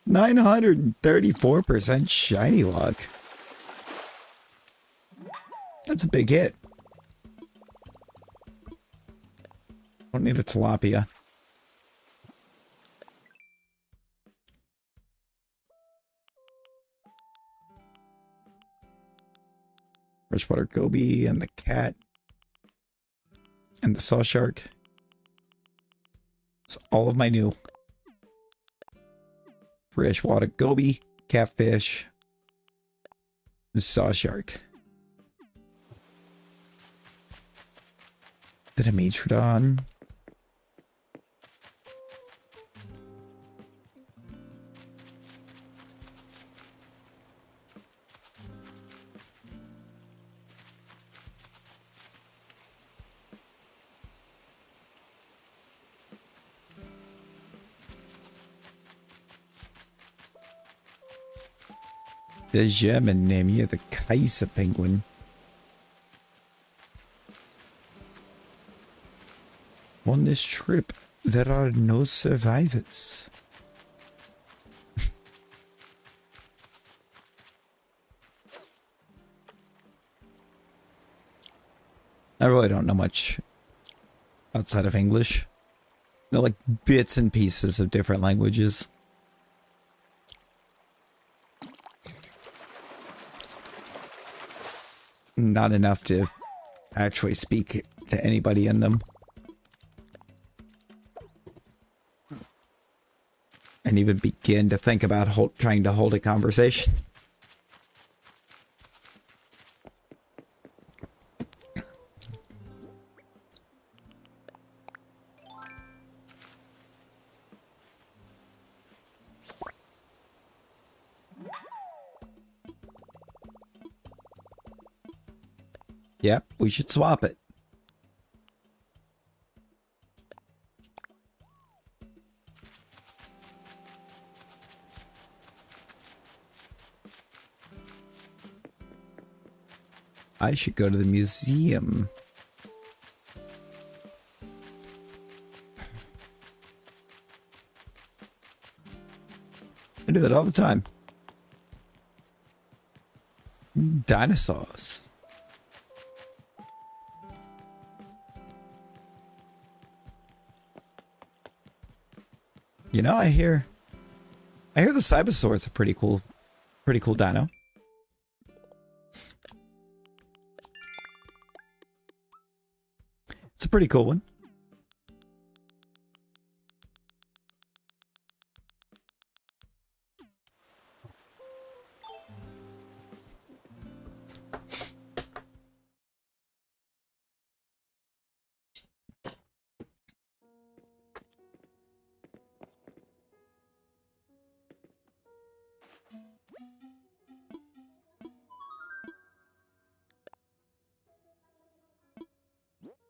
934% shiny luck. That's a big hit. Don't need a tilapia. Freshwater goby and the cat and the saw shark. It's all of my new freshwater goby, catfish, the saw shark. The Dimetrodon. The German name here, the Kaiser penguin. On this trip, there are no survivors. I really don't know much outside of English. I know like bits and pieces of different languages. Not enough to actually speak to anybody in them. And even begin to think about trying to hold a conversation. Yep, we should swap it. I should go to the museum. I do that all the time. Dinosaurs. You know, I hear the Cybersaur is a pretty cool dino. It's a pretty cool one.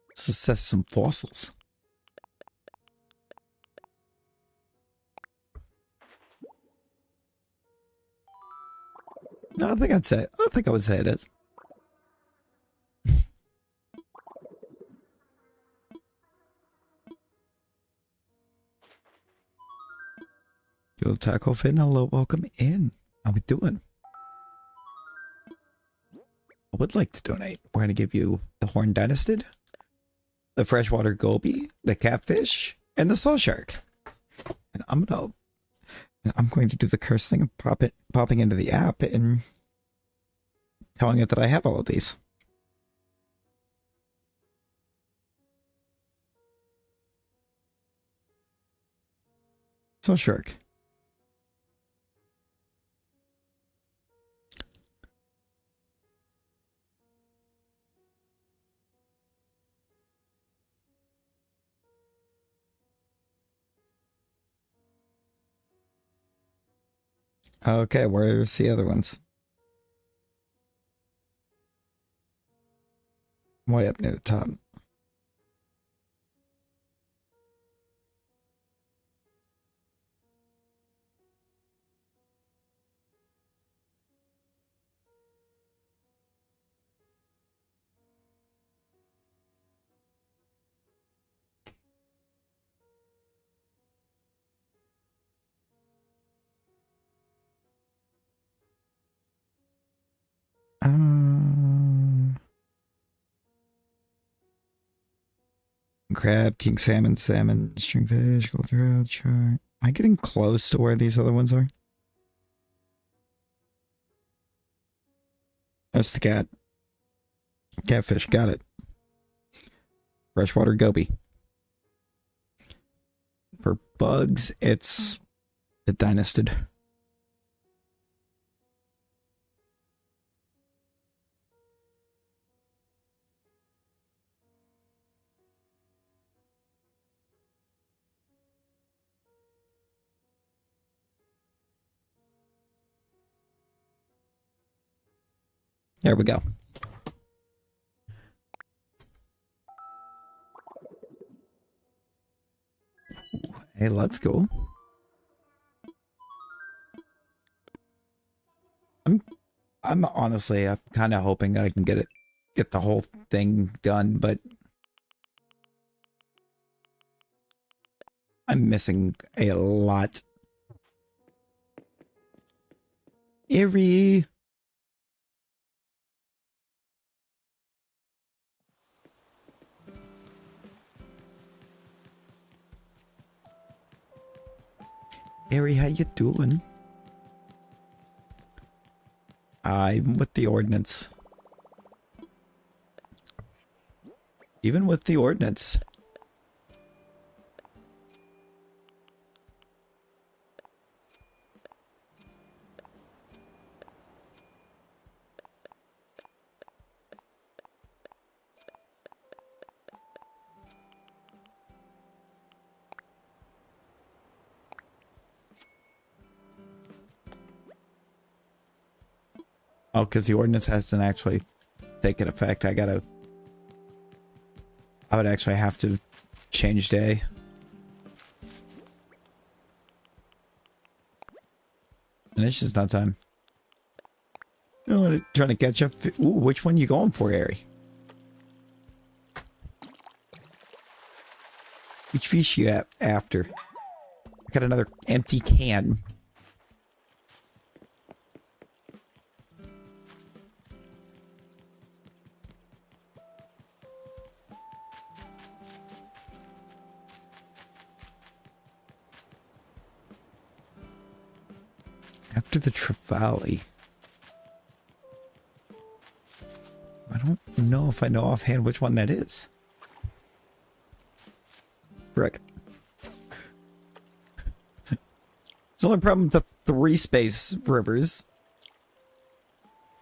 Let's assess some fossils. No, I think I'd say. I think I would say it is. Yo, Taco Fin, hello, welcome in. How we doing? I would like to donate. We're gonna give you the horned dynastid, the freshwater goby, the catfish, and the saw shark. And I'm going to do the curse thing of popping into the app and telling it that I have all of these. Saw shark. Okay, where's the other ones? Way up near the top. Um, crab, king salmon, salmon, stringfish, gold trout, shark. Am I getting close to where these other ones are? That's the cat. Catfish, got it. Freshwater goby. For bugs, it's the dynastid. There we go. Hey, let's go. I'm honestly kind of hoping that I can get the whole thing done, but I'm missing a lot. Eerie. Eerie, how you doing? I'm with the ordnance. Even with the ordnance. Oh, because the ordinance hasn't actually taken effect. I would actually have to change day. And it's just not time. I'm trying to catch up. Ooh, which one you going for, Ari? Which fish you after? I got another empty can. After the trevally. I don't know if I know offhand which one that is. Frick. It's the only problem with the 3 space rivers.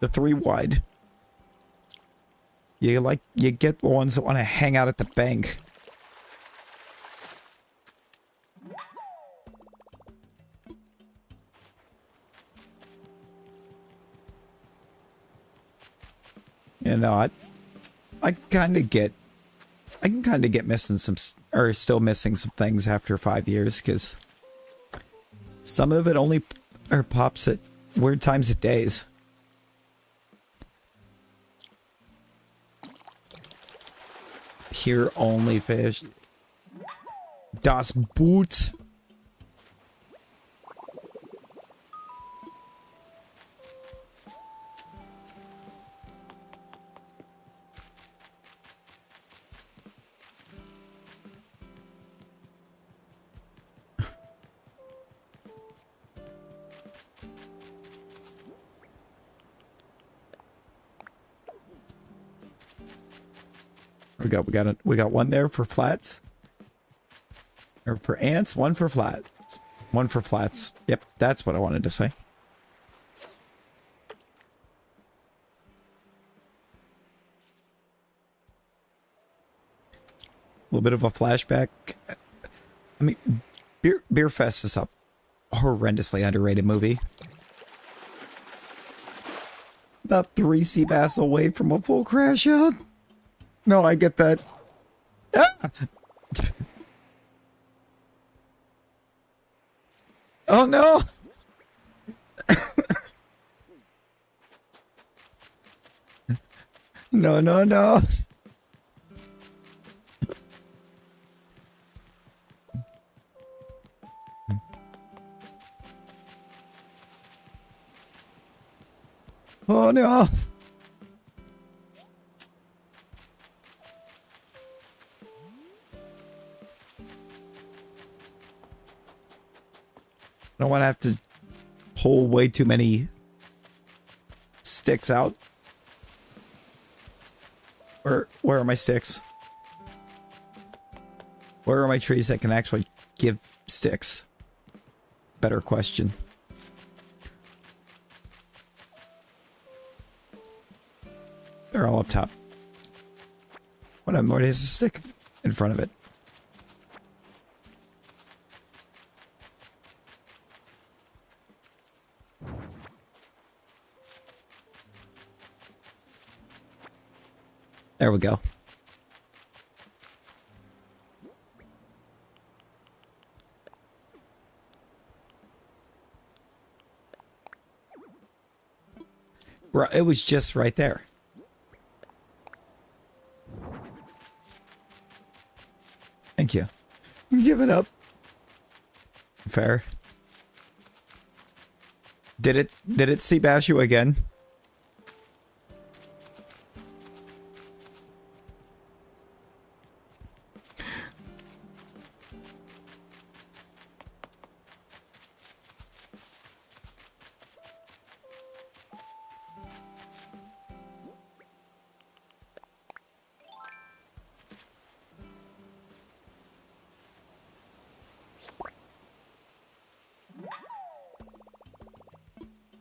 The 3 wide. You get the ones that want to hang out at the bank. You know, I can kind of get missing some, or still missing some things after 5 years, because some of it only pops at weird times of days. Here only fish. Das Boot. We got one there for flats. Or for ants, one for flats. One for flats. Yep, that's what I wanted to say. A little bit of a flashback. I mean, Beer Fest is a horrendously underrated movie. About 3 sea bass away from a full crash out. No, I get that. Ah! Oh no! No, no, no. Oh no. I don't want to have to pull way too many sticks out. Where are my sticks? Where are my trees that can actually give sticks? Better question. They're all up top. What already has a stick in front of it. There we go. Bro, it was just right there. Thank you. Give it up. Fair. Did it sea bash you again?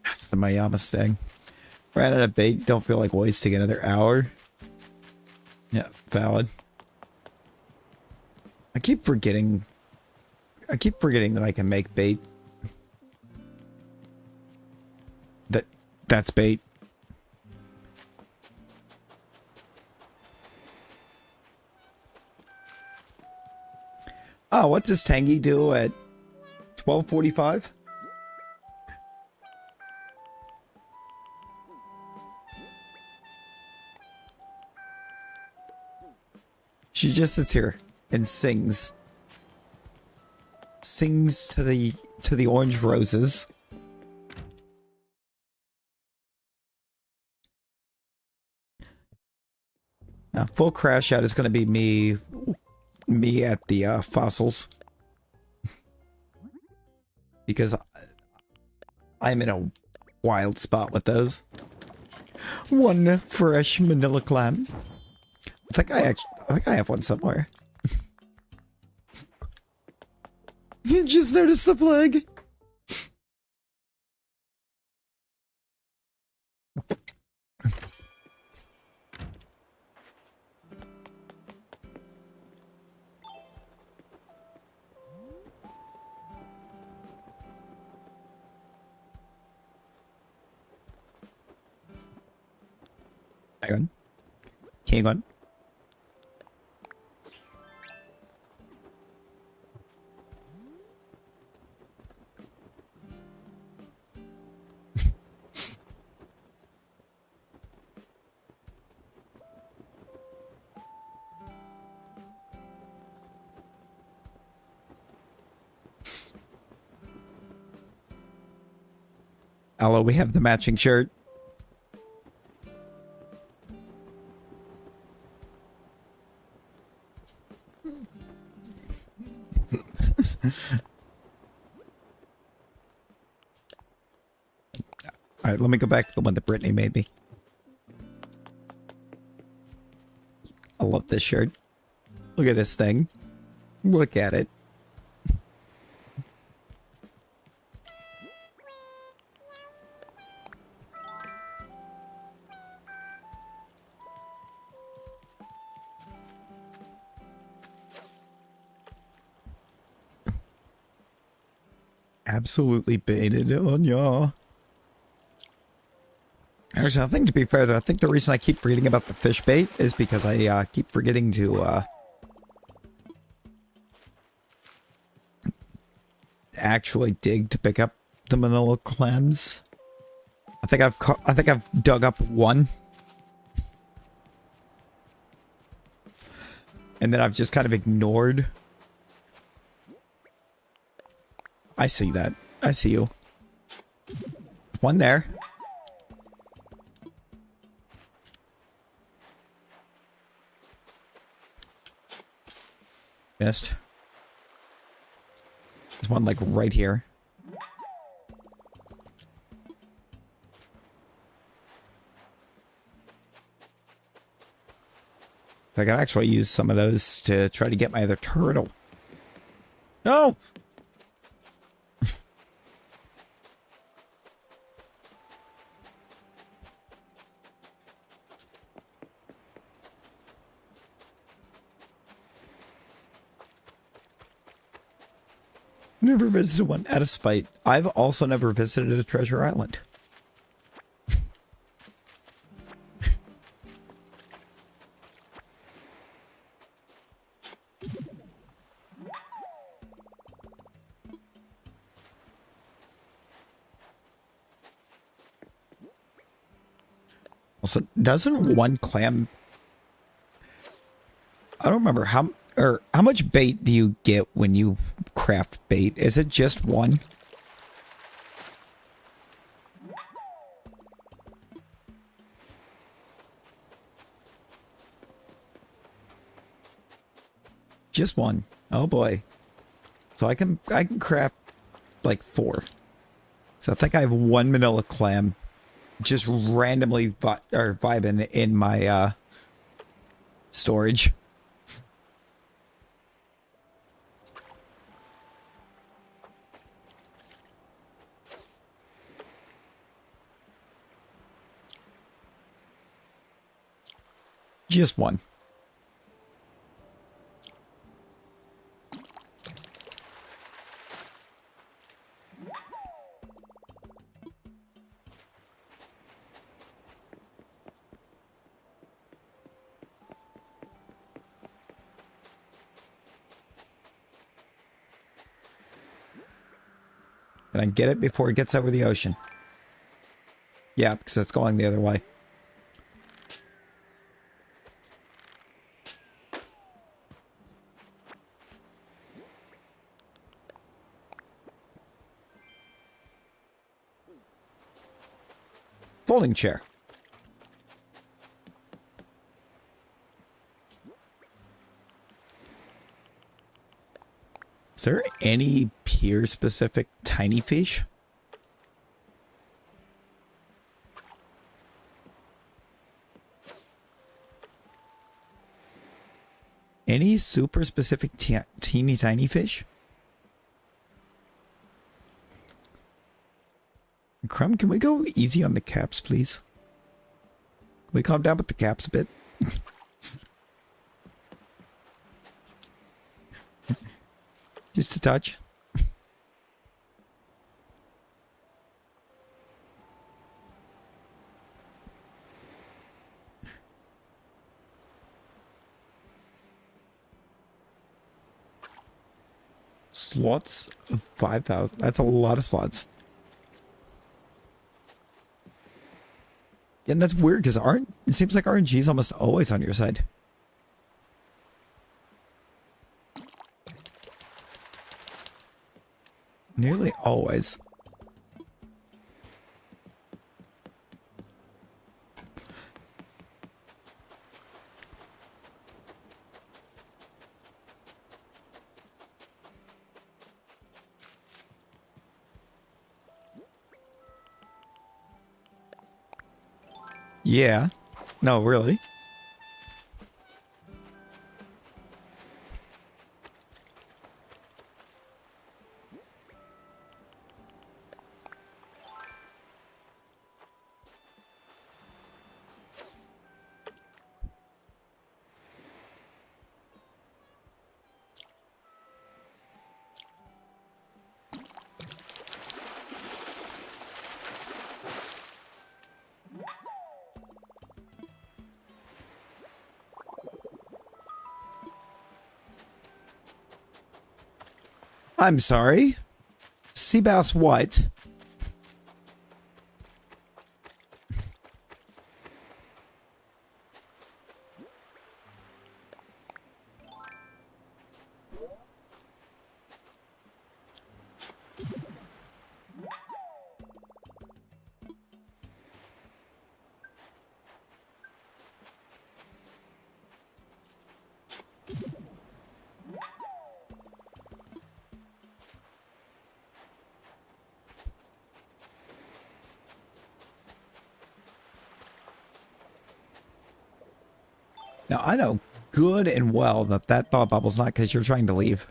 That's the Mayama thing. Ran out of bait, don't feel like wasting another hour. Yeah, valid. I keep forgetting that I can make bait. That's bait. Oh, what does Tangy do at 12:45? She just sits here and sings. Sings to the orange roses. Now, full crash out is going to be me at the fossils. Because I'm in a wild spot with those. One fresh manila clam. I think I have one somewhere. You just noticed the flag. Hang on. Hang on. Aloe, we have the matching shirt. Alright, let me go back to the one that Brittany made me. I love this shirt. Look at this thing. Look at it. Absolutely baited on y'all. Actually, I think to be fair though, I think the reason I keep forgetting about the fish bait is because I keep forgetting to actually dig to pick up the manila clams. I think I've dug up one. And then I've just kind of ignored. I see that. I see you. One there. Missed. There's one like right here. I could actually use some of those to try to get my other turtle. No! Never visited one out of spite. I've also never visited a treasure island. Also, doesn't one clam... I don't remember how much bait do you get when you craft bait? Is it just one? Just one. Oh boy. So I can craft like 4. So I think I have 1 manila clam just randomly vibing in my storage. Just one. Can I get it before it gets over the ocean? Yeah, because it's going the other way. Folding chair. Is there any pier specific tiny fish? Any super specific teeny tiny fish? Crumb, can we go easy on the caps, please? Can we calm down with the caps a bit? Just a touch. Slots of 5,000. That's a lot of slots. Yeah, and that's weird because it seems like RNG is almost always on your side. Nearly always. Yeah. No, really. I'm sorry. Sea bass what? Now, I know good and well that that thought bubble's not because you're trying to leave.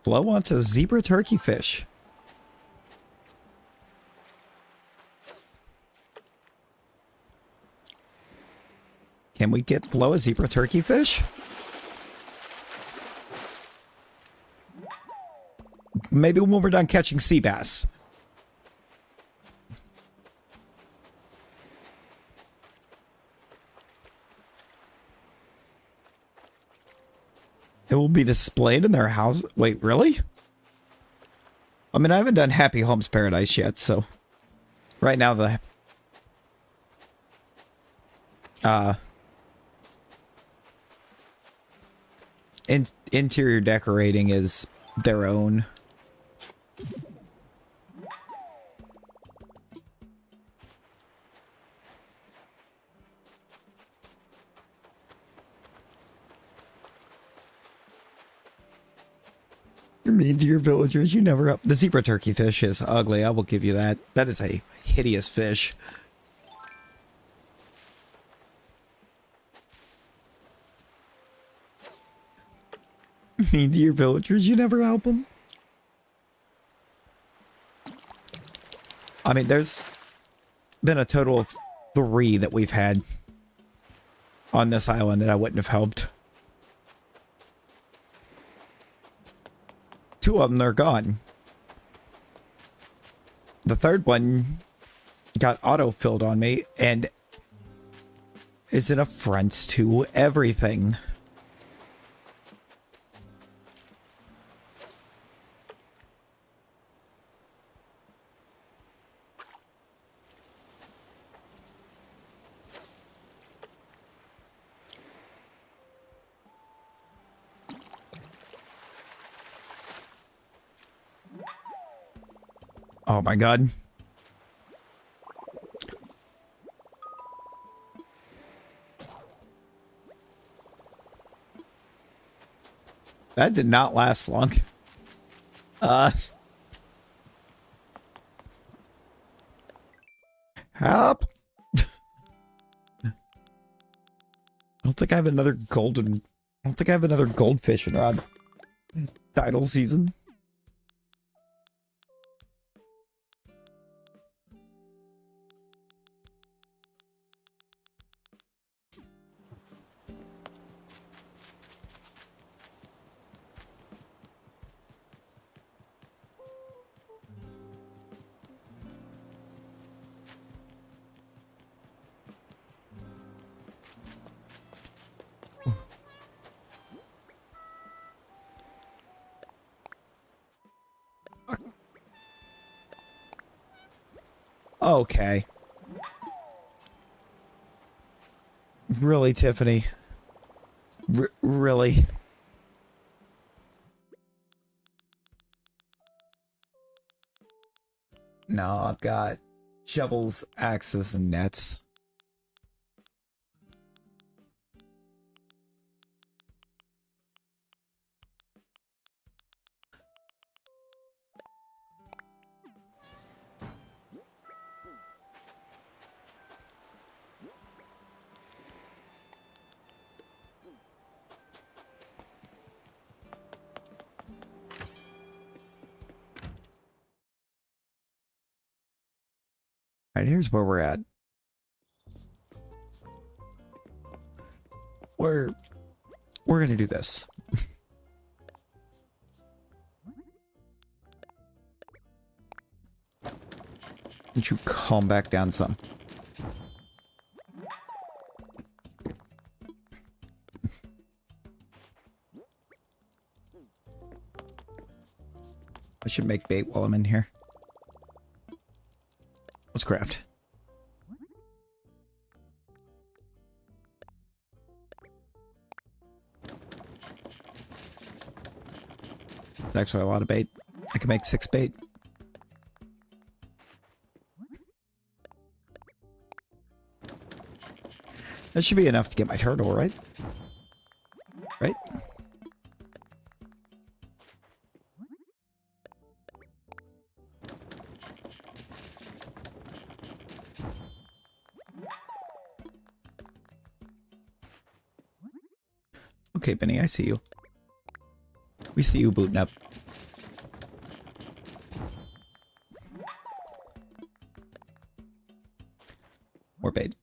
Flo wants a zebra turkey fish. Can we get Flo a zebra turkey fish? Maybe when we're done catching sea bass. It will be displayed in their house. Wait, really? I mean, I haven't done Happy Homes Paradise yet, so... Right now, the... interior decorating is their own. You're mean to your villagers. You never up. The zebra turkey fish is ugly. I will give you that. That is a hideous fish. Mean to your villagers. You never help them. I mean, there's been a total of 3 that we've had on this island that I wouldn't have helped. 2 of them, they're gone. The 3rd one got auto-filled on me and is an affront to everything. Oh my god. That did not last long. Help. I don't think I have another golden... I don't think I have another goldfish rod. Tidal season. Okay. Really, Tiffany? Really? No, I've got shovels, axes, and nets. All right, here's where we're at. We're gonna do this. Don't you calm back down some. I should make bait while I'm in here. Let's craft. There's actually a lot of bait. I can make 6 bait. That should be enough to get my turtle, right? Right? Okay, Benny, I see you. We see you booting up. More bait.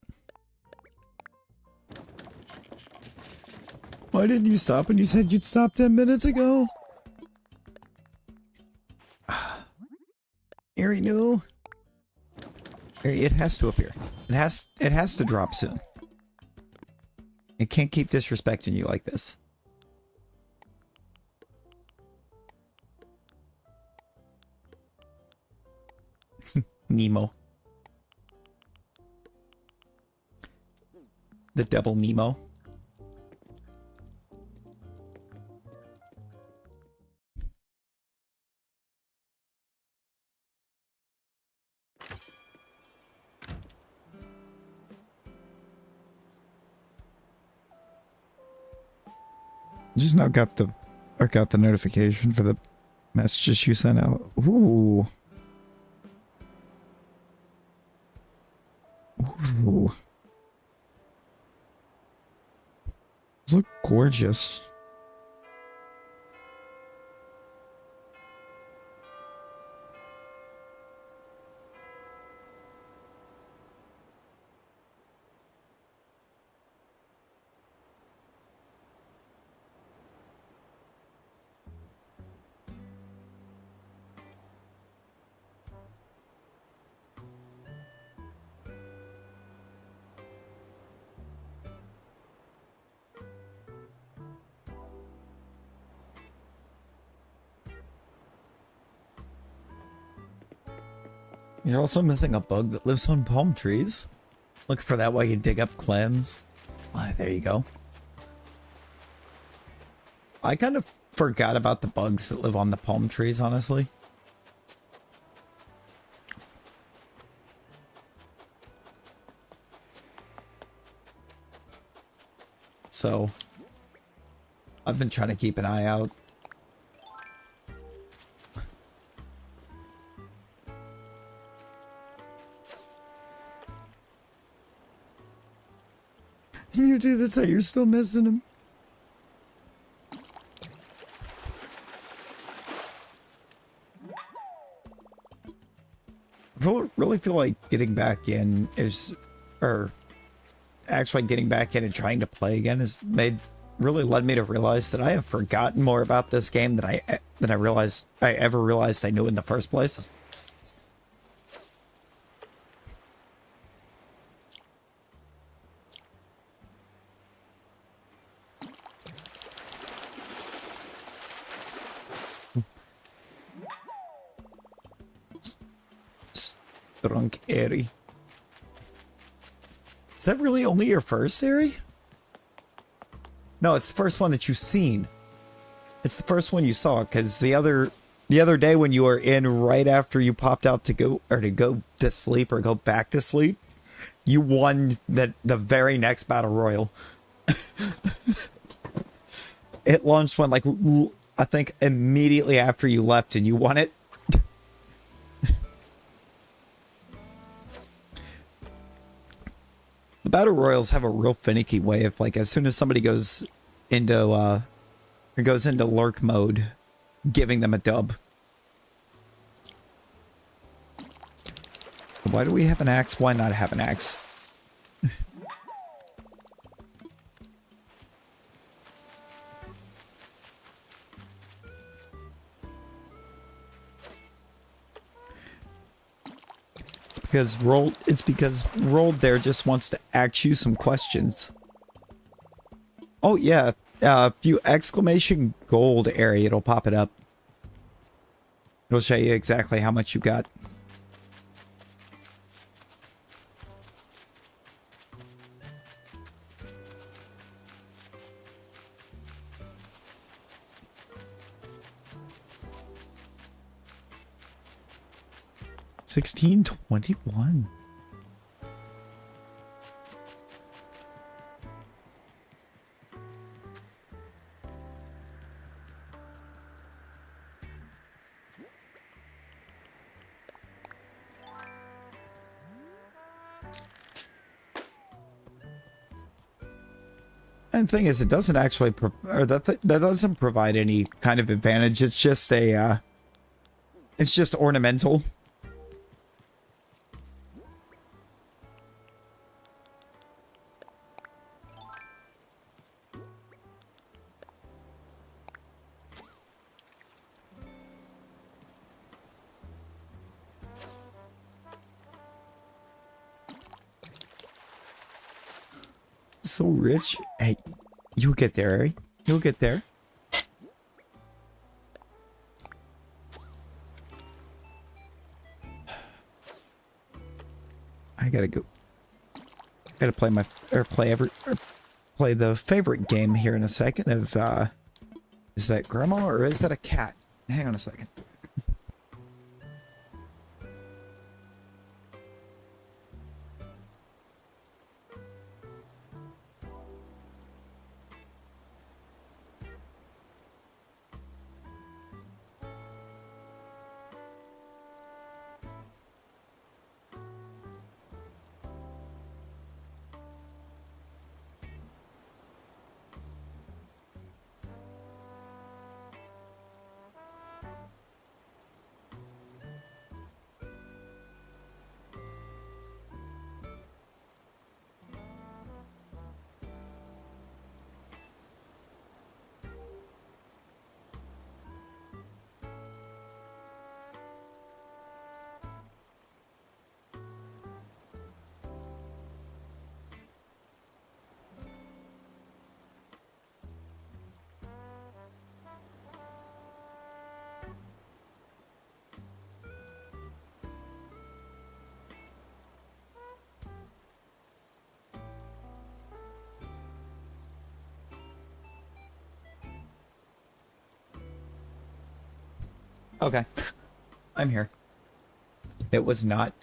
Why didn't you stop when you said you'd stop 10 minutes ago? Ari, no. Ari, it has to appear. It has to drop soon. It can't keep disrespecting you like this. Nemo. The double Nemo. Just now got the notification for the messages you sent out. Ooh. Ooh. Those look gorgeous. You're also missing a bug that lives on palm trees. Look for that while you dig up clams. Ah, there you go. I kind of forgot about the bugs that live on the palm trees, honestly. So, I've been trying to keep an eye out. You do this, you're still missing him. I really feel like getting back in is, or actually getting back in and trying to play again has really led me to realize that I have forgotten more about this game than I ever realized I knew in the first place. Drunk Airy. Is that really only your first Airy? No, it's the first one that you've seen. It's the first one you saw, because the other day when you were in right after you popped out to go to sleep or go back to sleep, you won the very next battle royal. It launched one like I think immediately after you left, and you won it. The battle royals have a real finicky way of, like, as soon as somebody goes into lurk mode, giving them a dub. Why do we have an axe? Why not have an axe? Because Rolled there just wants to ask you some questions. Oh yeah, if you exclamation gold area, it'll pop it up. It'll show you exactly how much you got. $16.21. And the thing is, it doesn't actually, that doesn't provide any kind of advantage. It's just a, it's just ornamental. So rich. Hey, you'll get there, Harry. You'll get there. I gotta go. Gotta play my play the favorite game here in a second. Of is that grandma or is that a cat? Hang on a second. Okay, I'm here. It was not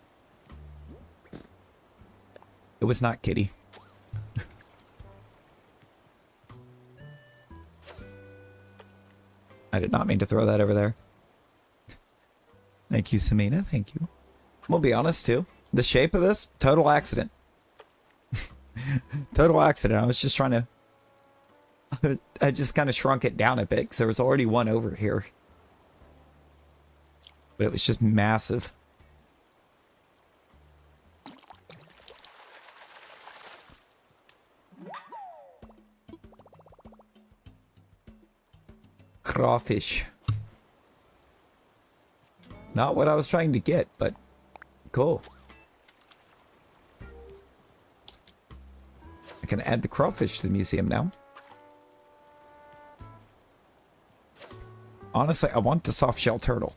Kitty. I did not mean to throw that over there. Thank you, Samina. Thank you. We'll be honest too. The shape of this, total accident. Total accident. I was just trying to I just kind of shrunk it down a bit because there was already one over here. But it was just massive. Crawfish. Not what I was trying to get, but cool. I can add the crawfish to the museum now. Honestly, I want the soft shell turtle.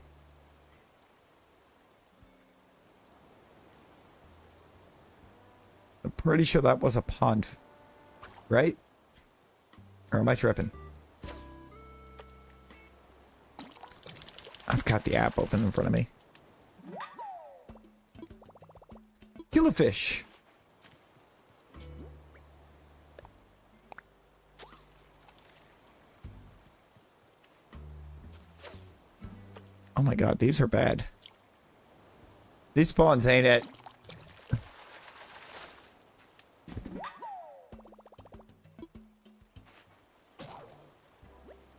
I'm pretty sure that was a pond, right? Or am I tripping? I've got the app open in front of me. Kill a fish. Oh my god, these are bad. These spawns ain't it.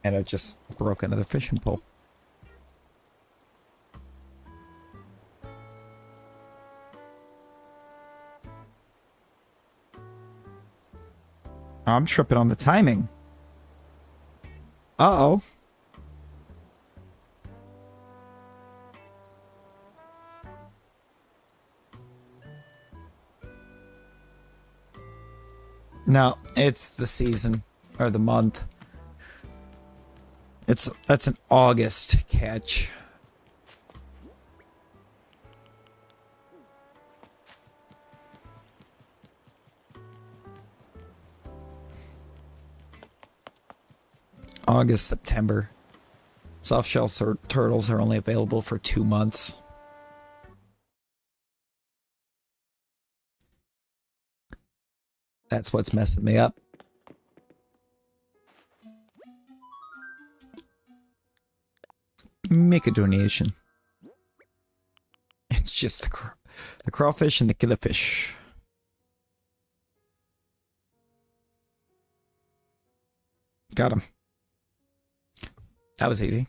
And I just broke another fishing pole. I'm tripping on the timing. Uh-oh. No, it's the season or the month. That's an August catch. August, September. Soft shell turtles are only available for 2 months. That's what's messing me up. Make a donation. It's just the crawfish and the killifish. Got him. That was easy.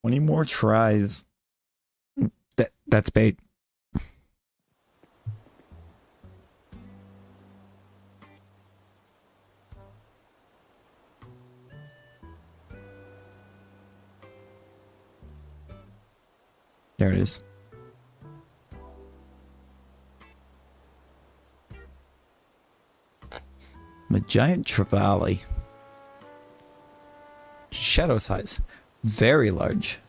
Any more tries? That's bait. There it is. The giant trevally. Shadow size. Very large.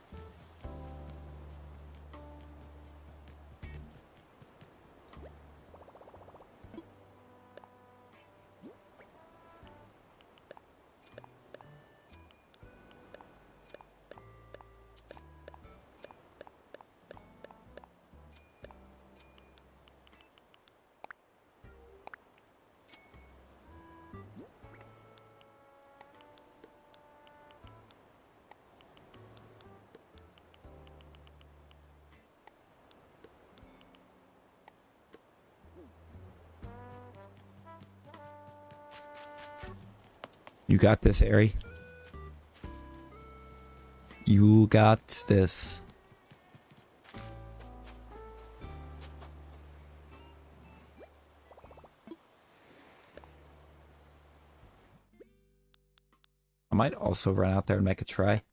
You got this, Ari. You got this. I might also run out there and make a try.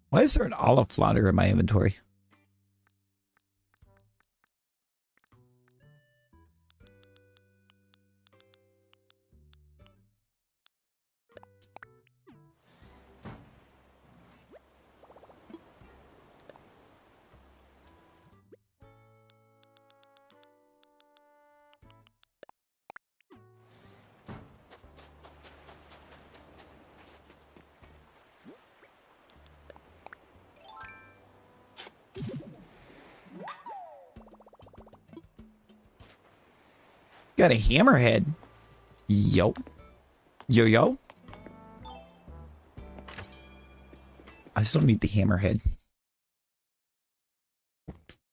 Why is there an olive flounder in my inventory? Got a hammerhead. Yo. Yo, yo. I still need the hammerhead.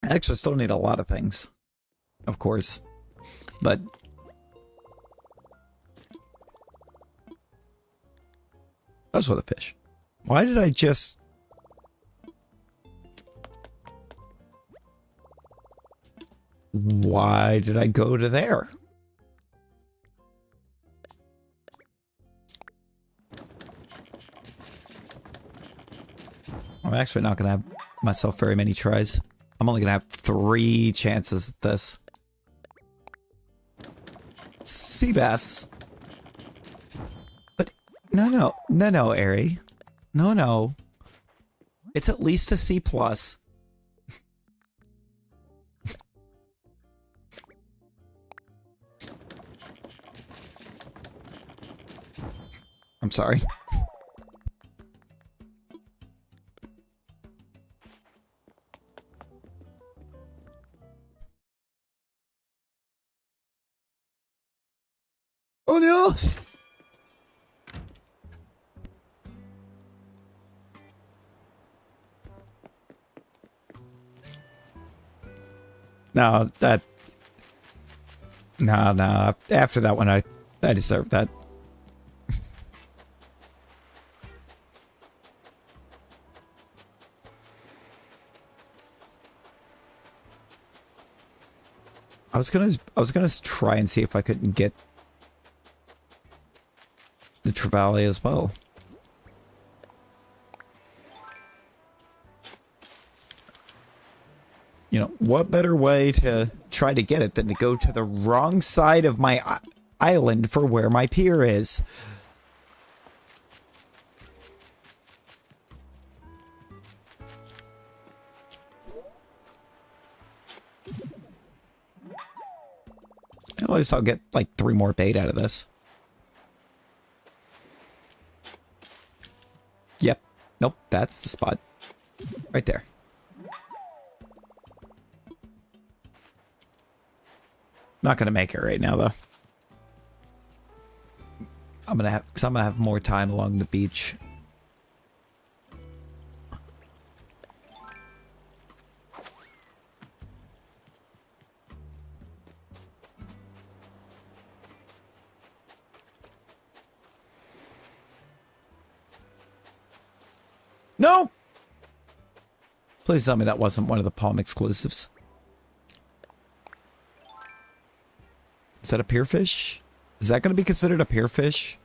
I actually still need a lot of things. Of course. But... that's with a fish. Why did I just... why did I go to there? I'm actually not going to have myself very many tries. I'm only going to have 3 chances at this. Sea bass. But, no, Ari. No. It's at least a C+. I'm sorry. Oh no! No, that... No. After that one, I deserve that. I was gonna try and see if I couldn't get the trevally as well. You know, what better way to try to get it than to go to the wrong side of my island for where my pier is? At least I'll get like 3 more bait out of this. Yep. Nope, that's the spot. Right there. Not gonna make it right now, though. I'm gonna have more time along the beach. No! Please tell me that wasn't one of the Palm exclusives. Is that a pier fish? Is that going to be considered a pier fish?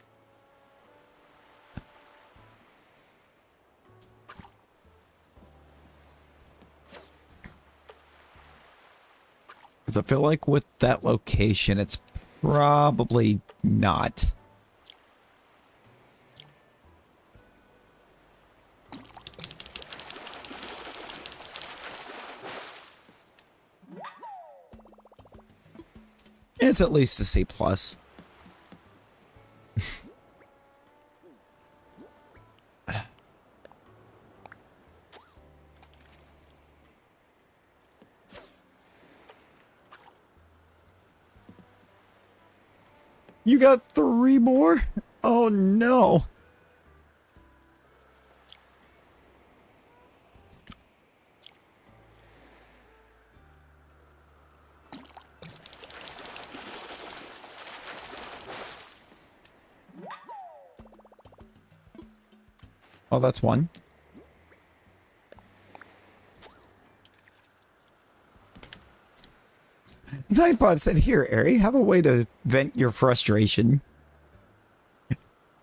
Because I feel like with that location, it's probably not. It's at least a C plus. You got 3 more? Oh no. Oh, that's one. Nightbot said, here, Ari, have a way to vent your frustration.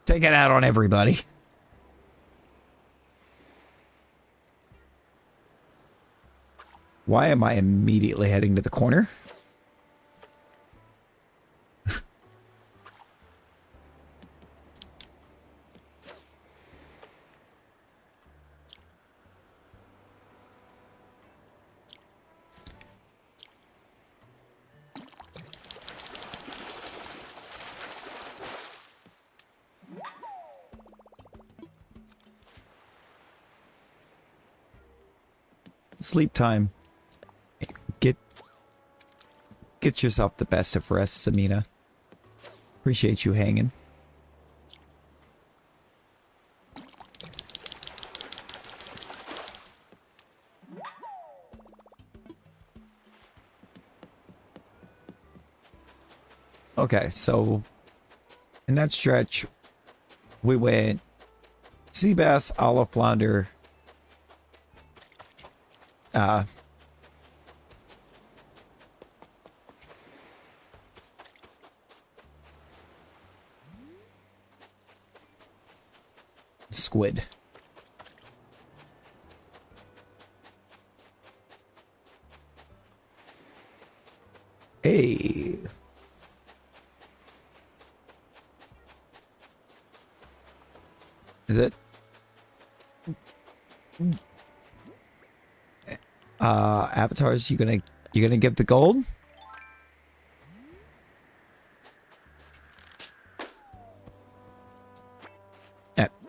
Take it out on everybody. Why am I immediately heading to the corner? Sleep time. Get yourself the best of rest, Samina. Appreciate you hanging. Okay, so in that stretch, we went sea bass, olive flounder, squid. Hey. Is it? Avatars, you gonna give the gold?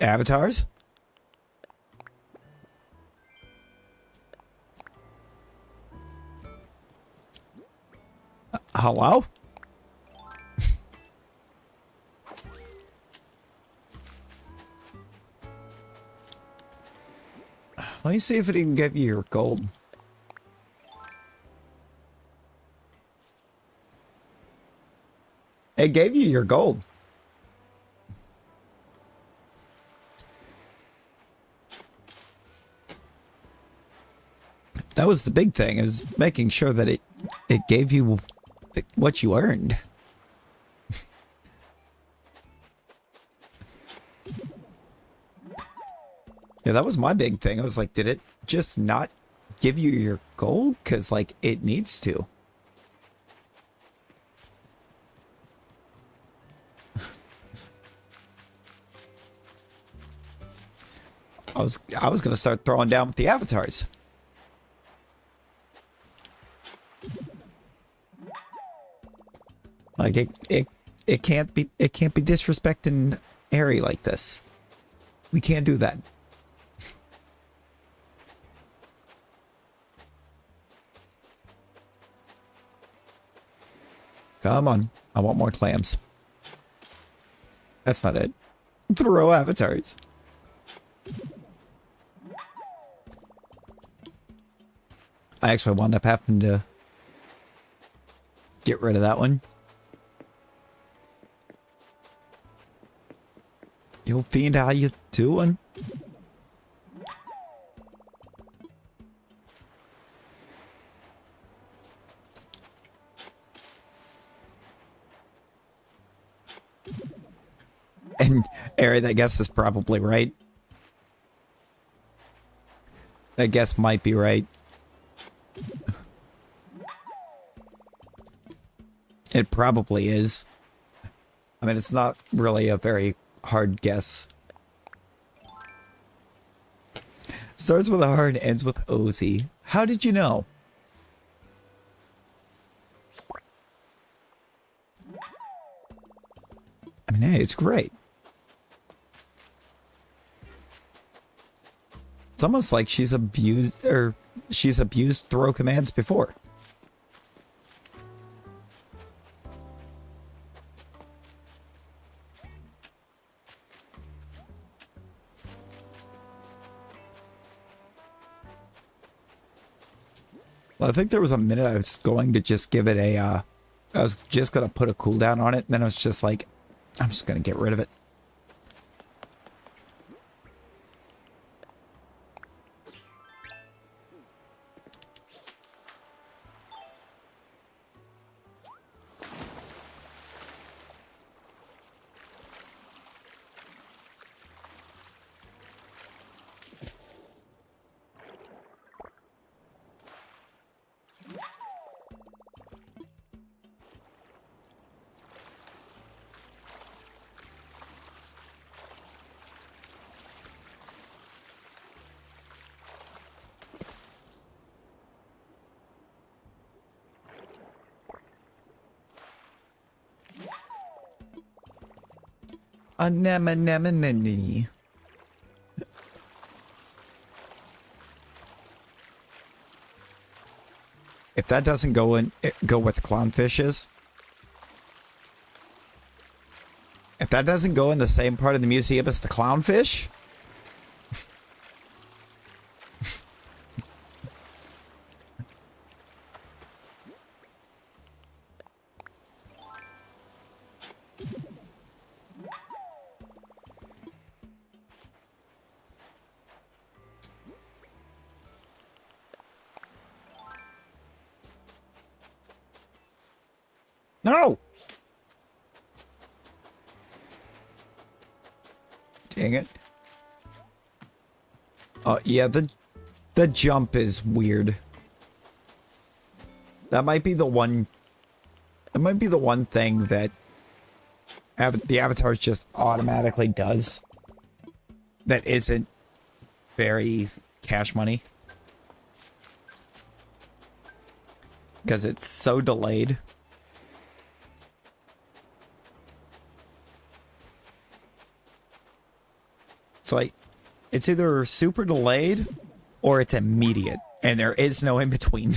Avatars? Hello? Let me see if it can give you your gold. It gave you your gold. That was the big thing, is making sure that it gave you what you earned. Yeah, that was my big thing. I was like, did it just not give you your gold? Because, like, it needs to. I was going to start throwing down with the avatars. Like, it can't be disrespecting Ari like this. We can't do that. Come on. I want more clams. That's not it. Throw avatars. I actually wound up having to get rid of that one. Yo, Fiend, how you doing? And Aaron, that guess is probably right. That guess might be right. It probably is. I mean, it's not really a very hard guess. Starts with a R and ends with OZ. How did you know? I mean, hey, it's great. It's almost like she's abused throw commands before. Well, I think there was a minute I was going to just give it a, I was just going to put a cooldown on it, and then I was just like, I'm just going to get rid of it. Anemone. If that doesn't go in, go with the clownfishes. If that doesn't go in the same part of the museum as the clownfish. No! Dang it. Oh, yeah, the jump is weird. That might be the one thing that the avatar just automatically does that isn't very cash money. Because it's so delayed. It's like, it's either super delayed or it's immediate, and there is no in between.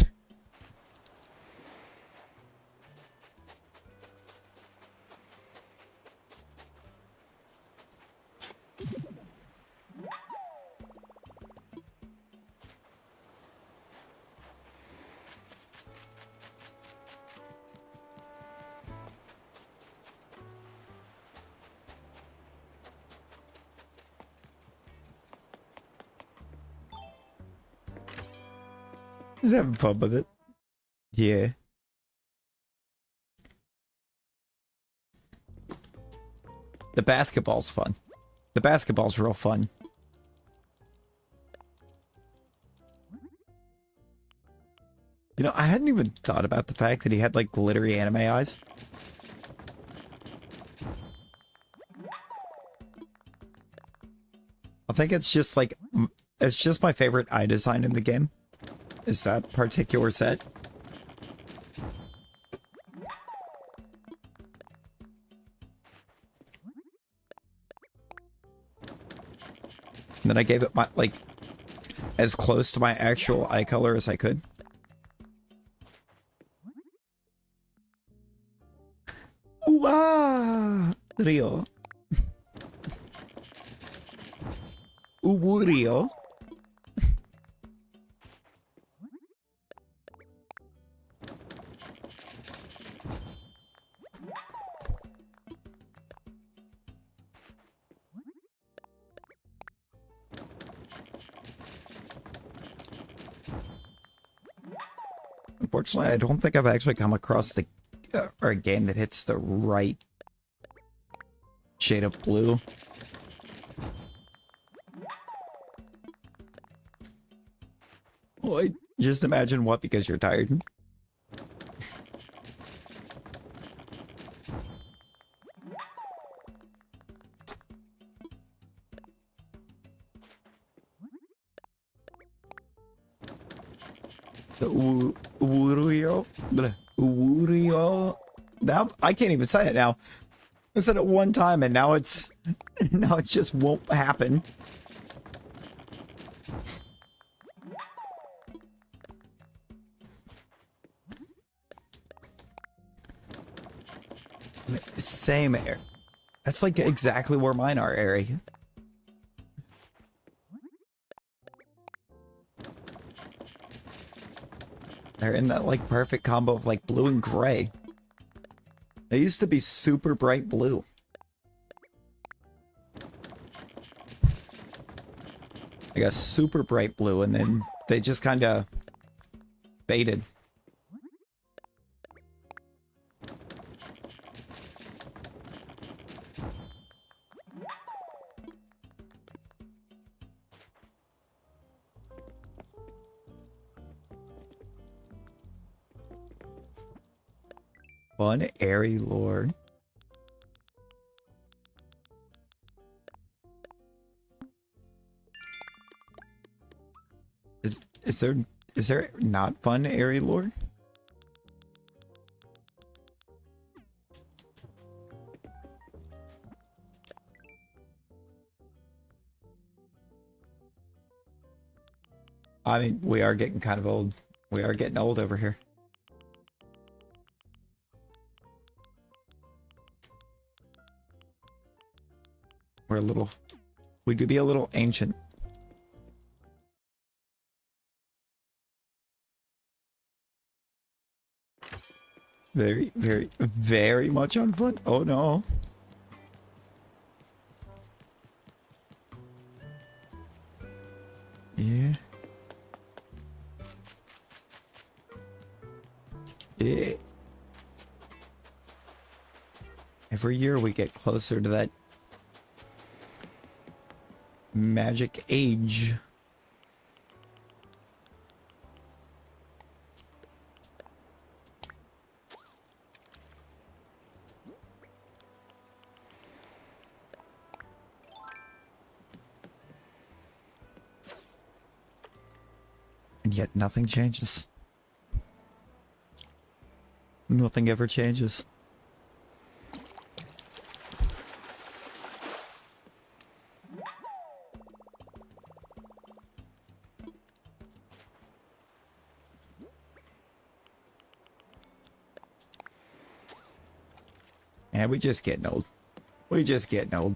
Just having fun with it. Yeah. The basketball's fun. The basketball's real fun. You know, I hadn't even thought about the fact that he had, like, glittery anime eyes. I think it's just, like, it's just my favorite eye design in the game. Is that particular set. And then I gave it my, like, as close to my actual eye color as I could. Ooh, ah! Rio. Uwurio. Unfortunately, I don't think I've actually come across the or a game that hits the right shade of blue. Well, just imagine what, because you're tired. The Uwurio? Uwurio? Now, I can't even say it now. I said it one time and now it just won't happen. Same air. That's like exactly where mine are, Ari. They're in that like perfect combo of like blue and gray. They used to be super bright blue. I got super bright blue and then they just kind of faded. Fun, airy lore. Is there not fun, airy lore? I mean, we are getting kind of old. We are getting old over here. We're a little... We do be a little ancient. Very, very, very much on foot. Oh no. Yeah. Yeah. Every year we get closer to that magic age. And yet nothing changes. Nothing ever changes. And we just getting old. We just getting old.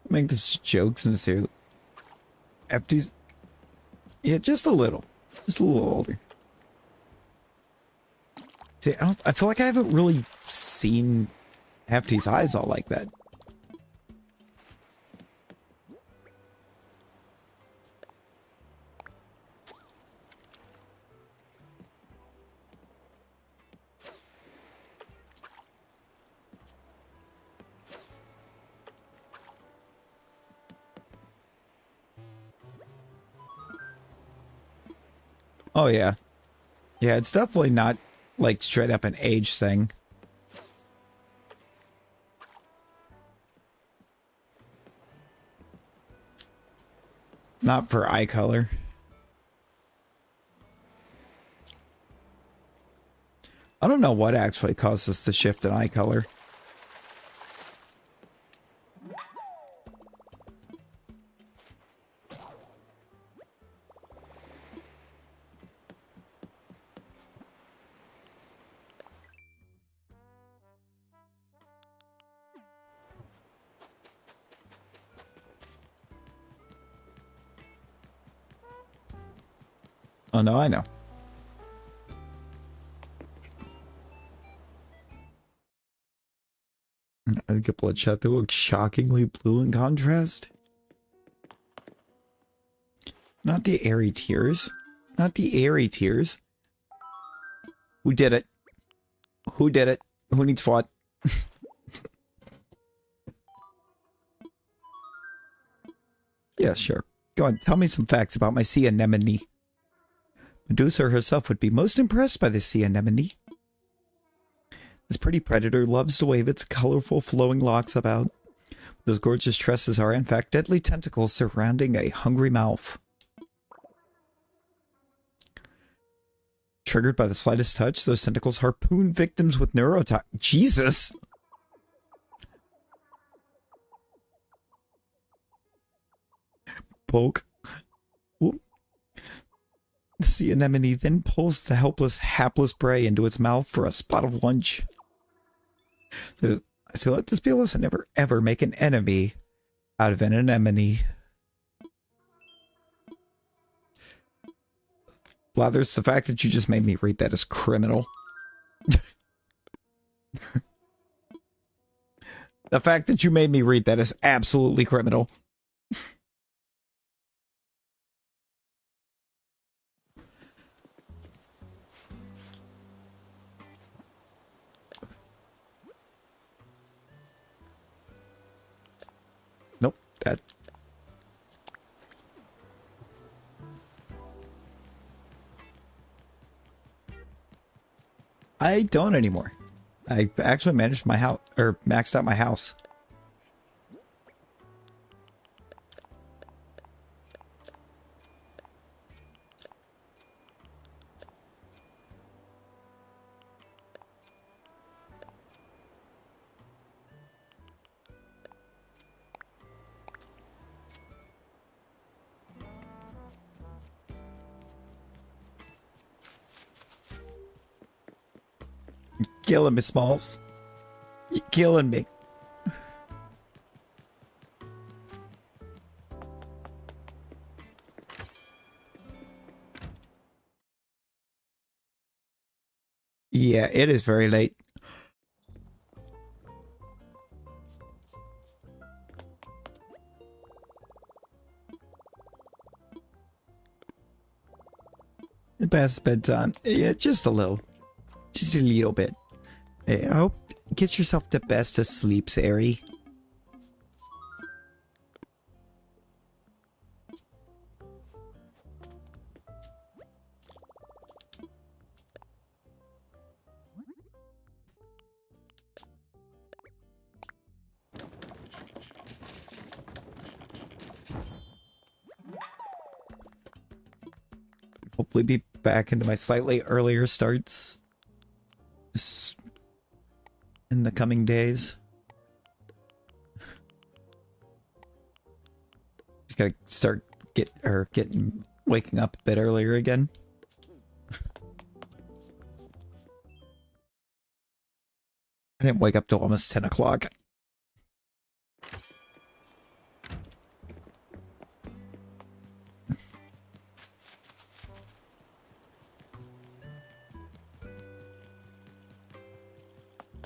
Make this joke sincerely. FT's... Yeah, just a little. Just a little older. See, I feel like I haven't really seen FT's eyes all like that. Oh, yeah. Yeah, it's definitely not, like, straight up an age thing. Not for eye color. I don't know what actually causes the shift in eye color. Oh, no, I know. I get bloodshot. They look shockingly blue in contrast. Not the airy tears. Not the airy tears. Who did it? Who did it? Who needs fought? Yeah, sure. Go on, tell me some facts about my sea anemone. Medusa herself would be most impressed by the sea anemone. This pretty predator loves to wave its colorful flowing locks about. Those gorgeous tresses are in fact deadly tentacles surrounding a hungry mouth. Triggered by the slightest touch, those tentacles harpoon victims with neurotoxin. Jesus! Poke. Oop. The sea anemone then pulls the helpless, hapless prey into its mouth for a spot of lunch. So let this be a lesson: never ever make an enemy out of an anemone. Blathers, the fact that you just made me read that is criminal. The fact that you made me read that is absolutely criminal. Nope, that... I don't anymore. I actually managed my house, or maxed out my house. Killing me, Smalls. You're killing me. Yeah, it is very late. Past bedtime. Yeah, just a little. Just a little bit. Hey, I hope get yourself the best of sleep, Sari. Hopefully be back into my slightly earlier starts in the coming days. Just gotta start getting waking up a bit earlier again. I didn't wake up till almost 10 o'clock.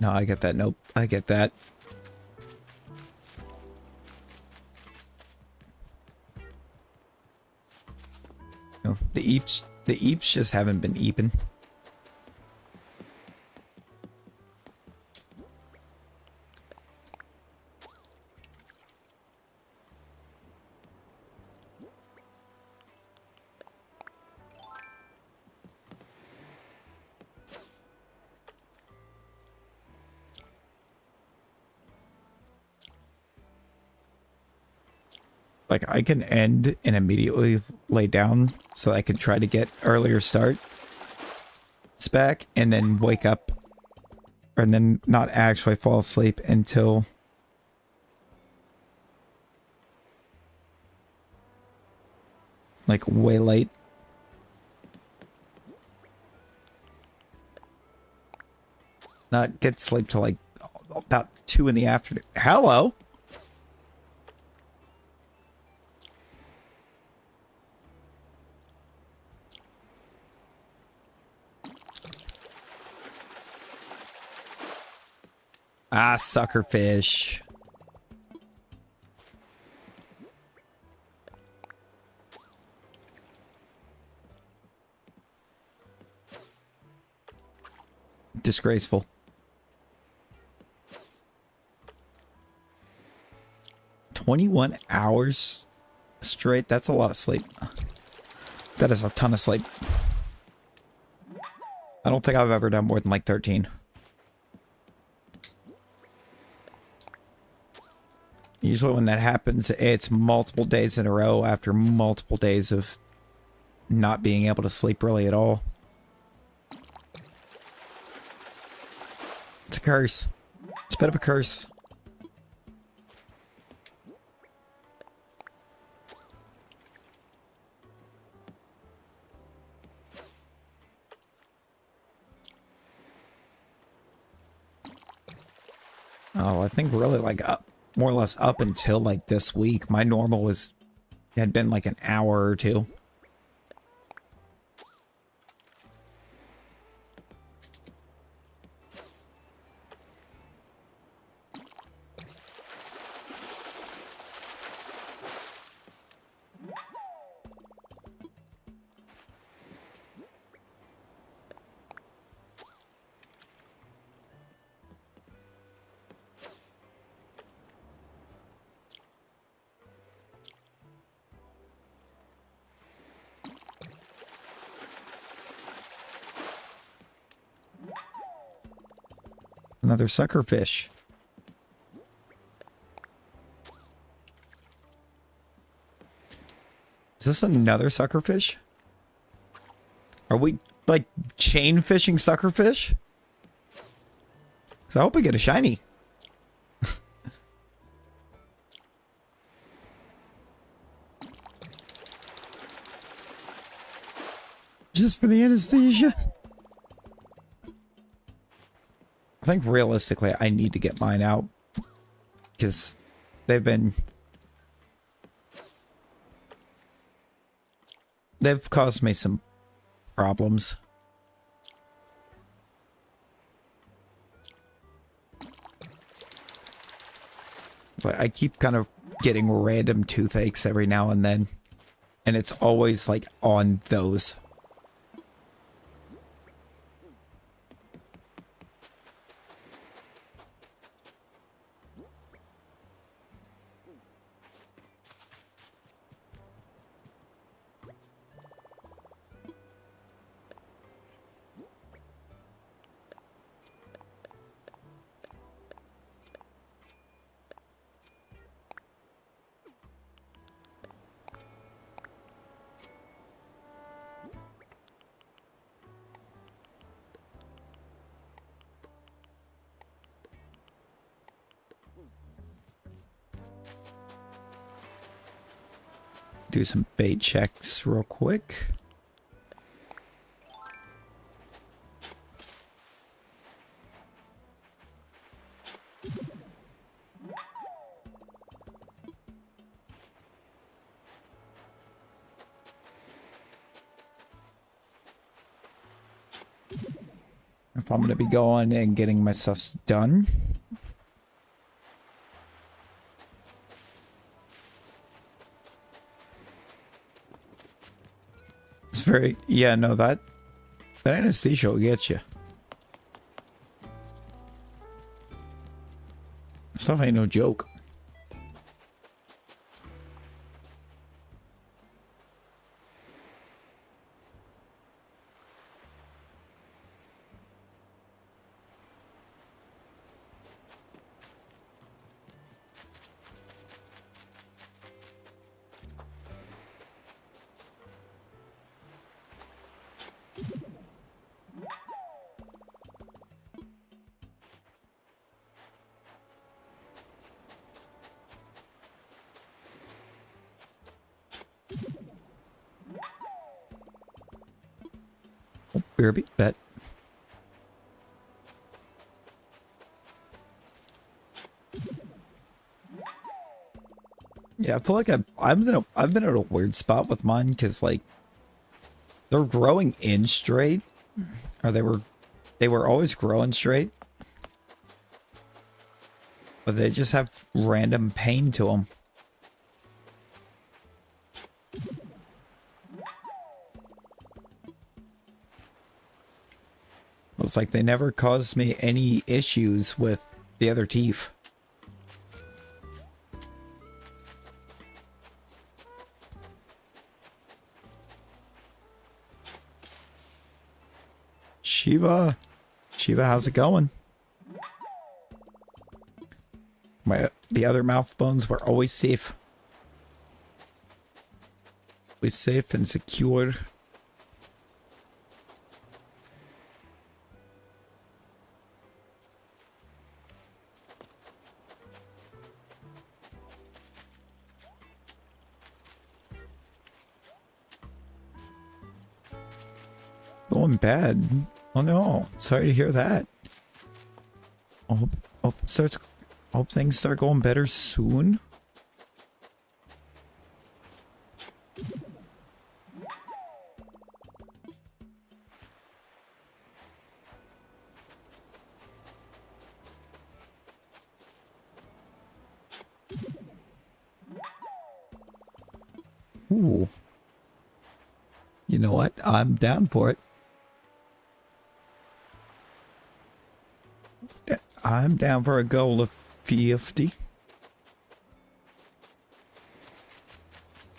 No, I get that. Nope, I get that. No, the eeps just haven't been eeping. Like, I can end and immediately lay down so I can try to get earlier start. It's back and then wake up and then not actually fall asleep until like way late. Not get sleep till like about 2 in the afternoon. Hello? Ah, sucker fish. Disgraceful. $21 straight. That's a lot of sleep. That is a ton of sleep. I don't think I've ever done more than like 13. Usually when that happens, it's multiple days in a row after multiple days of not being able to sleep really at all. It's a curse. It's a bit of a curse. Oh, I think really like more or less up until like this week, my normal had been like an hour or two. Another sucker fish. Is this another sucker fish? Are we like chain fishing sucker fish? So I hope we get a shiny. Just for the anesthesia. I think realistically I need to get mine out because they've caused me some problems. But I keep kind of getting random toothaches every now and then, and it's always like on those. Do some bait checks real quick. If I'm going to be going and getting my stuff done. It's very, yeah, no, that anesthesia will get you. Stuff ain't no joke. Beer bet. Yeah, I feel like I've been at a weird spot with mine because like they're growing in straight, or they were always growing straight, But they just have random pain to them. It's like they never caused me any issues with the other teeth. Shiva, how's it going? The other mouth bones were always safe. Always safe and secure. Going bad. Oh no. Sorry to hear that. Hope things start going better soon. Ooh. You know what? I'm down for it. I'm down for a goal of 50.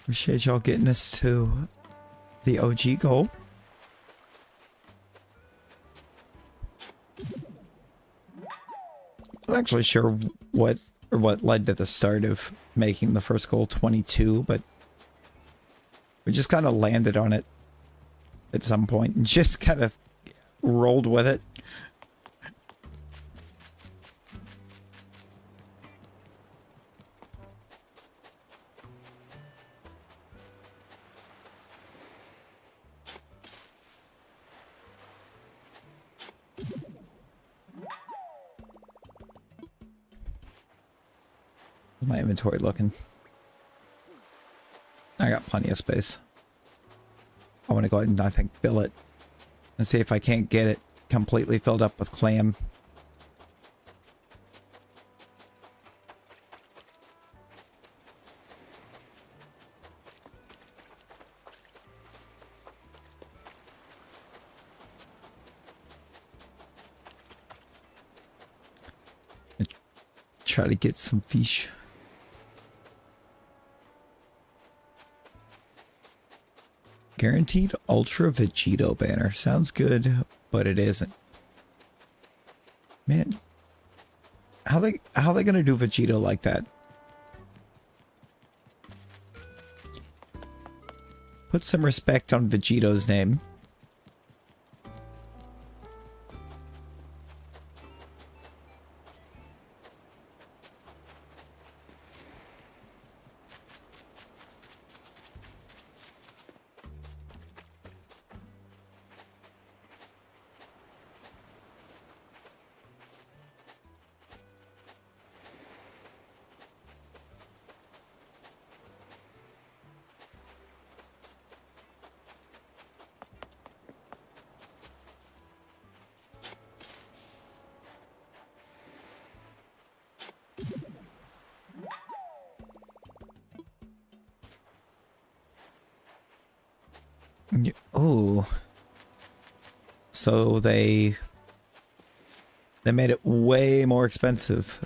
Appreciate y'all getting us to the OG goal. I'm not actually sure what led to the start of making the first goal 22, but we just kind of landed on it at some point and just kind of rolled with it. How's my inventory looking? I got plenty of space. I want to go ahead and I think fill it and see if I can't get it completely filled up with clam. Try to get some fish. Guaranteed Ultra Vegito banner. Sounds good, but it isn't. Man, how they gonna do Vegito like that? Put some respect on Vegito's name. Oh, so they made it way more expensive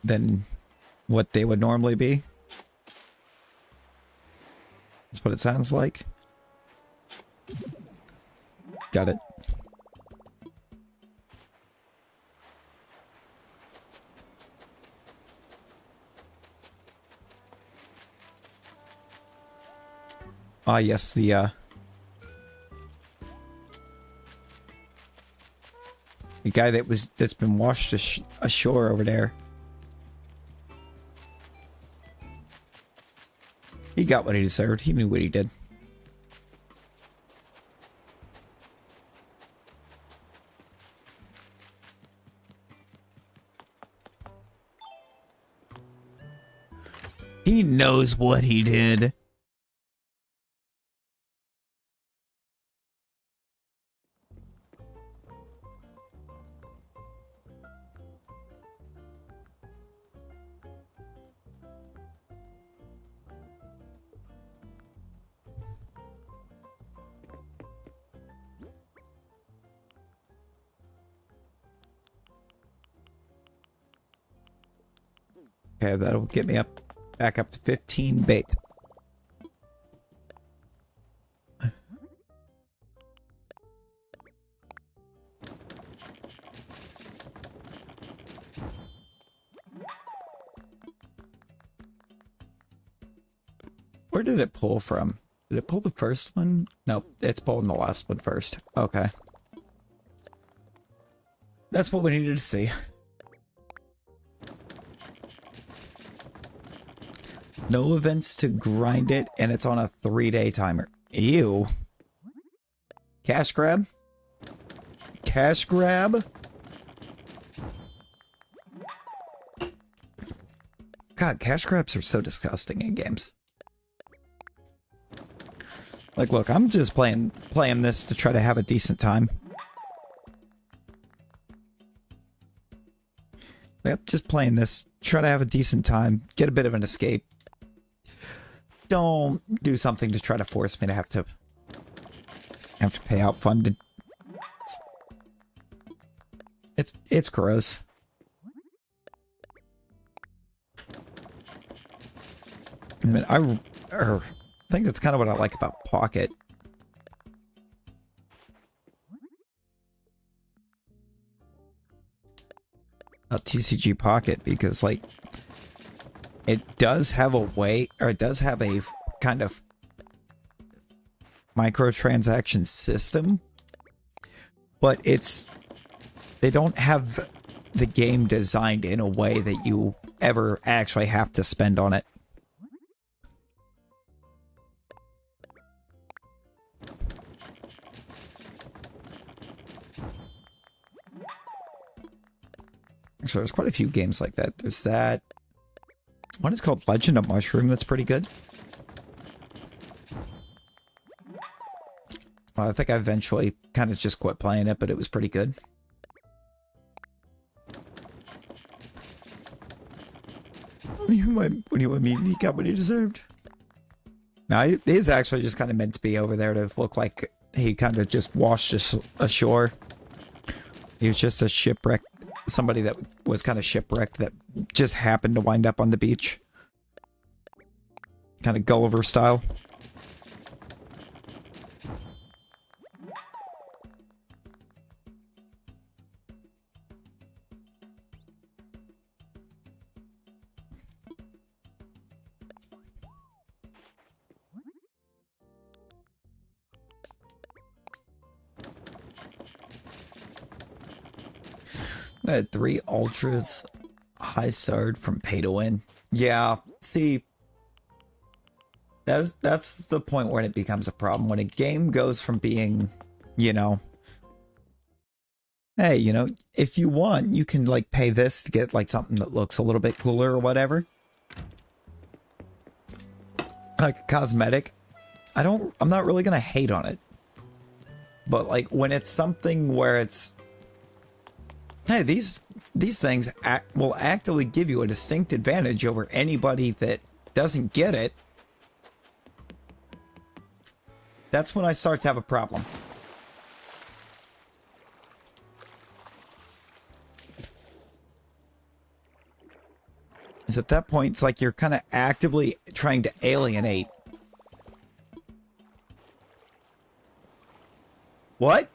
than what they would normally be. That's what it sounds like. Got it. Ah, yes, the guy that's been washed ashore over there. He got what he deserved. He knew what he did. He knows what he did. Okay, that'll get me back up to 15 bait. Where did it pull from? Did it pull the first one? Nope, it's pulling the last one first. Okay. That's what we needed to see. No events to grind it, and it's on a 3-day timer. Ew. Cash grab? Cash grab? God, cash grabs are so disgusting in games. Like, look, I'm just playing this to try to have a decent time. Yep, just playing this, try to have a decent time, get a bit of an escape. Don't do something to try to force me to have to pay out funded. It's gross. I mean, I think that's kind of what I like about Pocket. TCG Pocket, because like it does have a way, or it does have a kind of microtransaction system, but they don't have the game designed in a way that you ever actually have to spend on it. Actually, there's quite a few games like that. There's that. One is called Legend of Mushroom that's pretty good. Well, I think I eventually kind of just quit playing it, but it was pretty good. What do you mean he got what he deserved? No, he's actually just kind of meant to be over there to look like he kind of just washed ashore. He was just a shipwreck. Somebody that was kind of shipwrecked that just happened to wind up on the beach. Kind of Gulliver style. I had 3 ultras high starred from pay to win. Yeah, see, that's the point where it becomes a problem. When a game goes from being, you know, hey, you know, if you want, you can like pay this to get like something that looks a little bit cooler or whatever. Like cosmetic. I'm not really gonna hate on it. But like when it's something where it's, hey, these things will actively give you a distinct advantage over anybody that doesn't get it. That's when I start to have a problem. Is at that point, it's like you're kind of actively trying to alienate. What?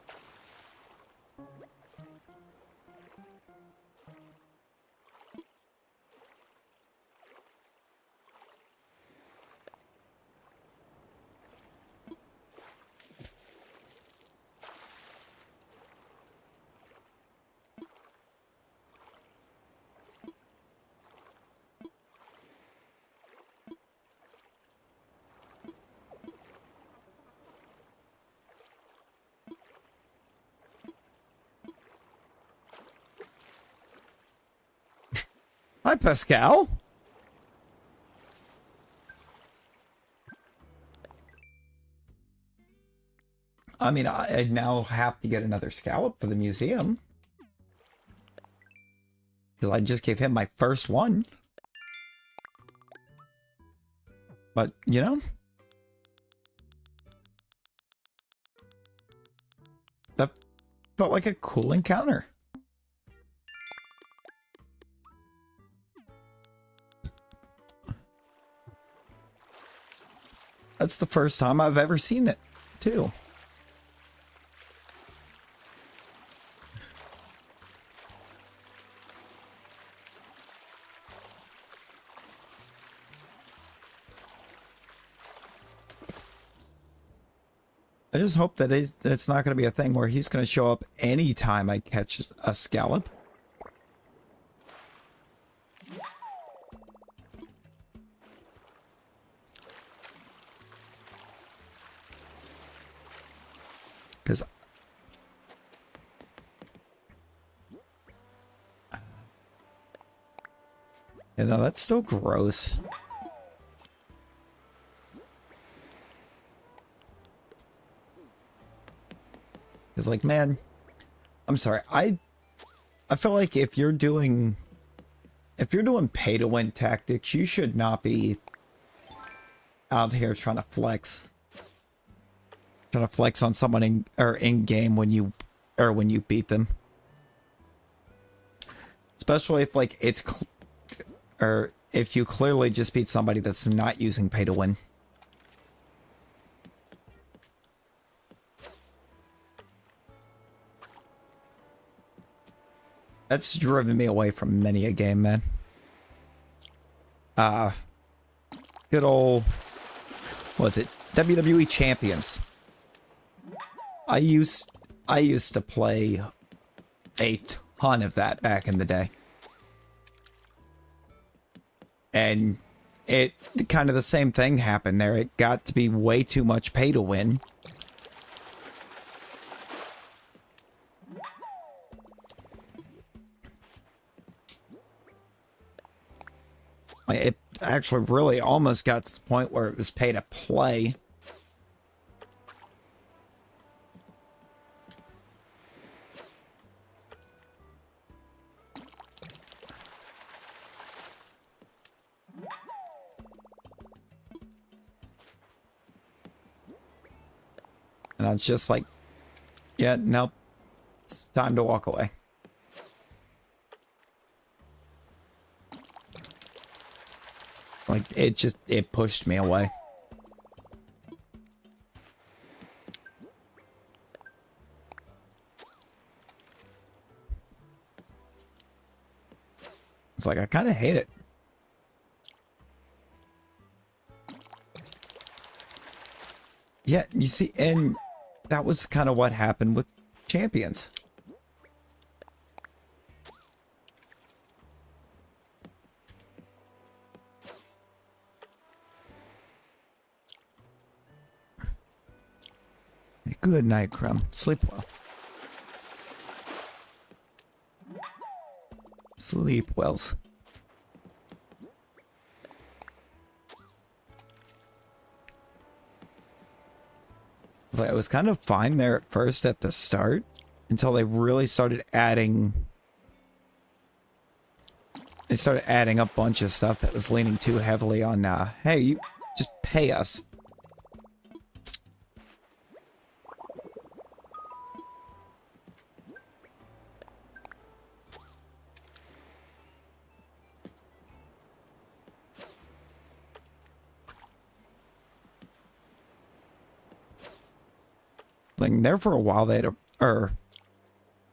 Hi, Pascal. I mean, I now have to get another scallop for the museum. Because I just gave him my first one. But, you know, that felt like a cool encounter. That's the first time I've ever seen it, too. I just hope that it's not going to be a thing where he's going to show up anytime I catch a scallop. Because you know, that's still gross. It's like, man, I'm sorry. I feel like if you're doing pay to win tactics, you should not be out here trying to flex. Trying to flex on someone in game when you beat them. Especially if like or if you clearly just beat somebody that's not using pay to win. That's driven me away from many a game, man. Good old, was it WWE Champions? I used to play a ton of that back in the day. And it kind of the same thing happened there. It got to be way too much pay to win. It actually really almost got to the point where it was pay to play. And I was just like, yeah, nope. It's time to walk away. Like, it pushed me away. It's like, I kind of hate it. Yeah, you see, and that was kind of what happened with Champions. Good night, Crumb. Sleep well. Sleep wells. Like, I was kind of fine there at first at the start until they really started adding. They started adding a bunch of stuff that was leaning too heavily on, hey, you just pay us. Like, there for a while they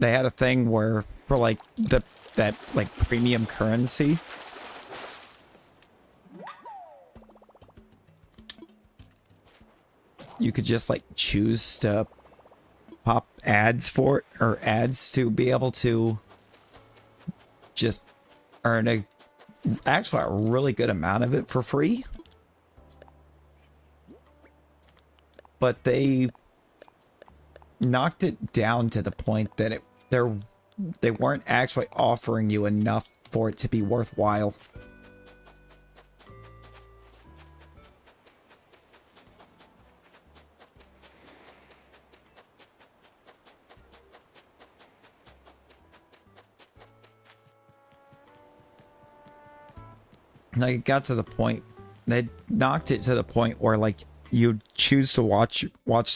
had a thing where for like that like premium currency, you could just like choose to pop ads for it, or ads to be able to just earn actually a really good amount of it for free. But they knocked it down to the point that they weren't actually offering you enough for it to be worthwhile. Like, it got to the point, they knocked it to the point where like you choose to watch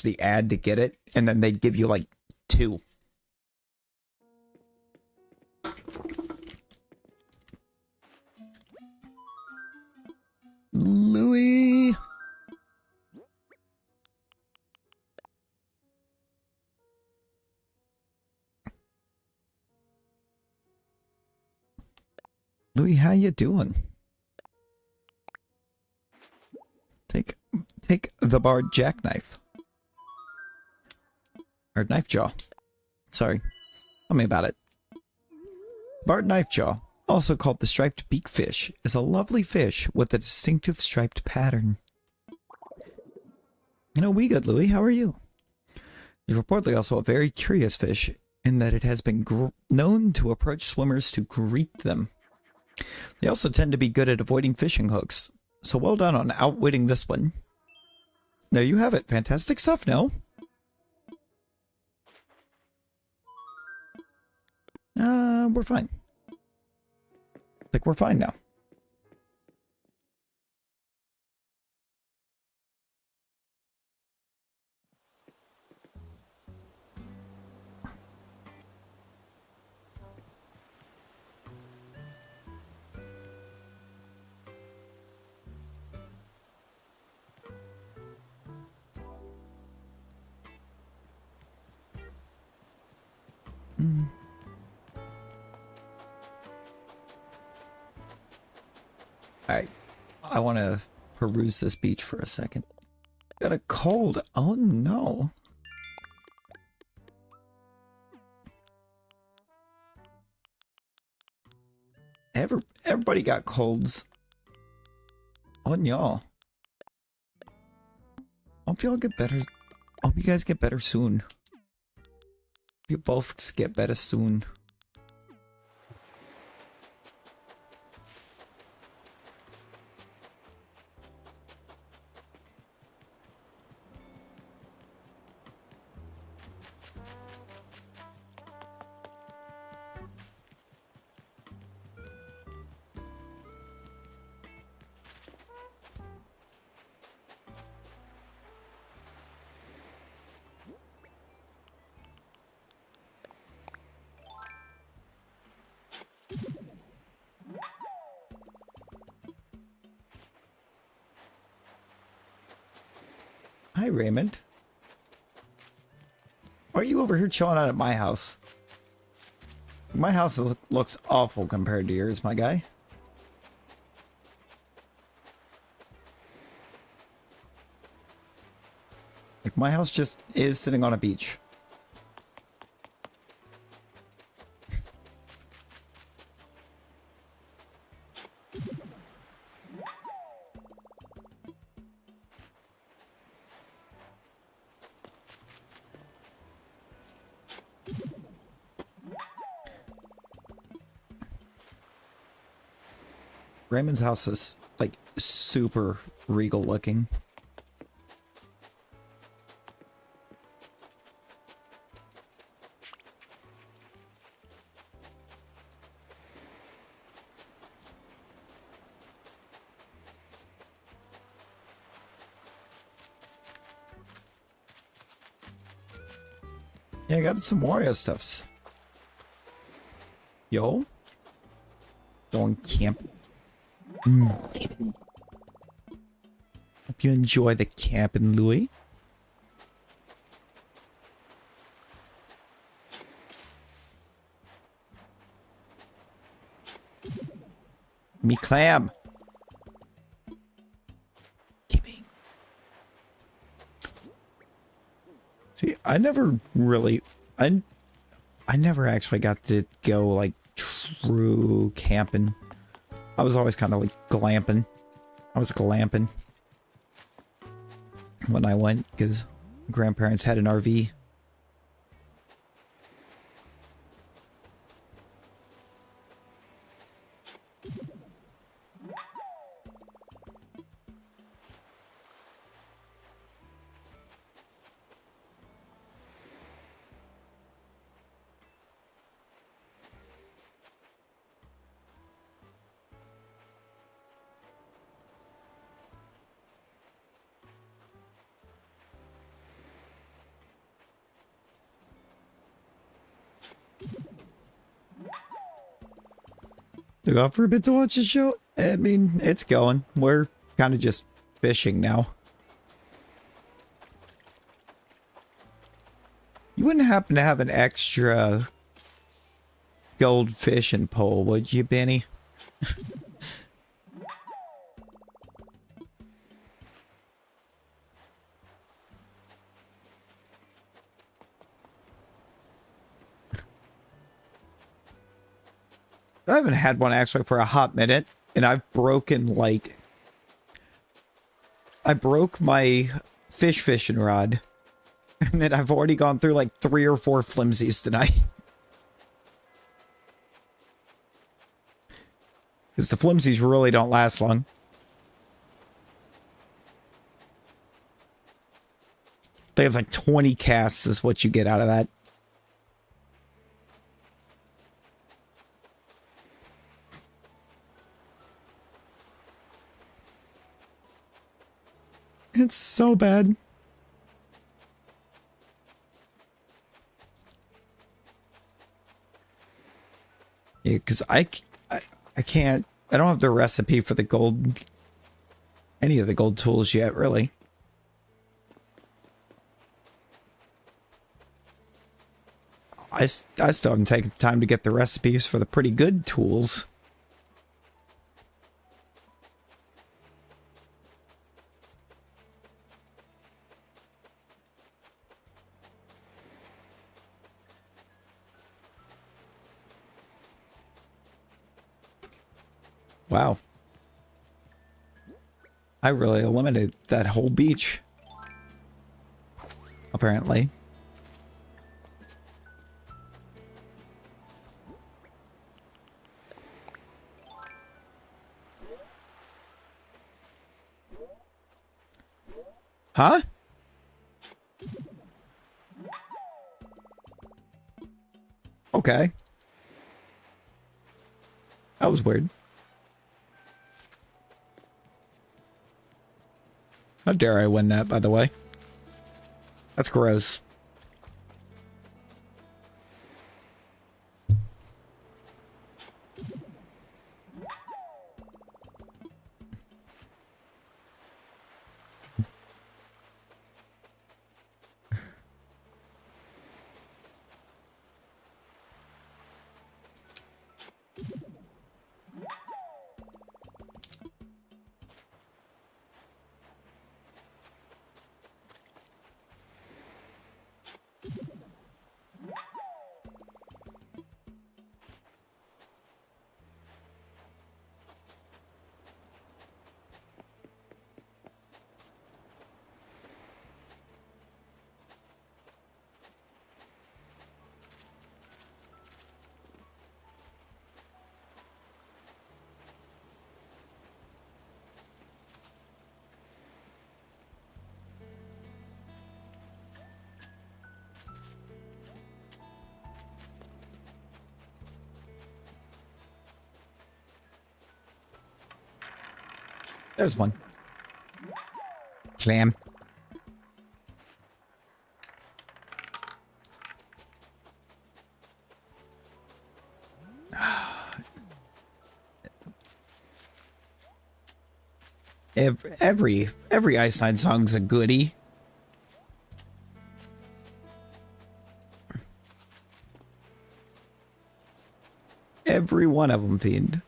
the ad to get it, and then they'd give you like 2. Louis. Louis, how you doing? Take the barred jackknife. Or knife jaw. Sorry. Tell me about it. Barred knife jaw, also called the striped beakfish, is a lovely fish with a distinctive striped pattern. We good, Louis. How are you? It's reportedly also a very curious fish in that it has been known to approach swimmers to greet them. They also tend to be good at avoiding fishing hooks, so well done on outwitting this one. There you have it. Fantastic stuff, no? We're fine. Like, we're fine now. Alright, I want to peruse this beach for a second. Got a cold. Oh no. Everybody got colds. Oh no. Hope y'all get better. Hope you guys get better soon. You both get better soon. Hi, Raymond. Why are you over here chilling out at my house? My house looks awful compared to yours, my guy. Like, my house just is sitting on a beach. Raymond's house is, like, super regal looking. Yeah, I got some Wario stuffs. Yo? Going camping. Hope you enjoy the camping, Louis. Me clam. Giving. See, I never really, I never actually got to go like true camping. I was always kind of like glamping. I was glamping when I went because grandparents had an RV. To go out for a bit to watch the show? I mean, it's going. We're kind of just fishing now. You wouldn't happen to have an extra gold fishing pole, would you, Benny? I haven't had one actually for a hot minute, and I've broken like... I broke my fishing rod, and then I've already gone through like 3 or 4 flimsies tonight. Because the flimsies really don't last long. I think it's like 20 casts is what you get out of that. It's so bad. Yeah, because I can't, I don't have the recipe for the gold, any of the gold tools yet, really. I still haven't taken the time to get the recipes for the pretty good tools. Wow. I really eliminated that whole beach. Apparently. Huh? Okay. That was weird. How dare I win that, by the way? That's gross. There's one. Clam. Every Ice Nine song's a goodie. Every one of them, Fiend.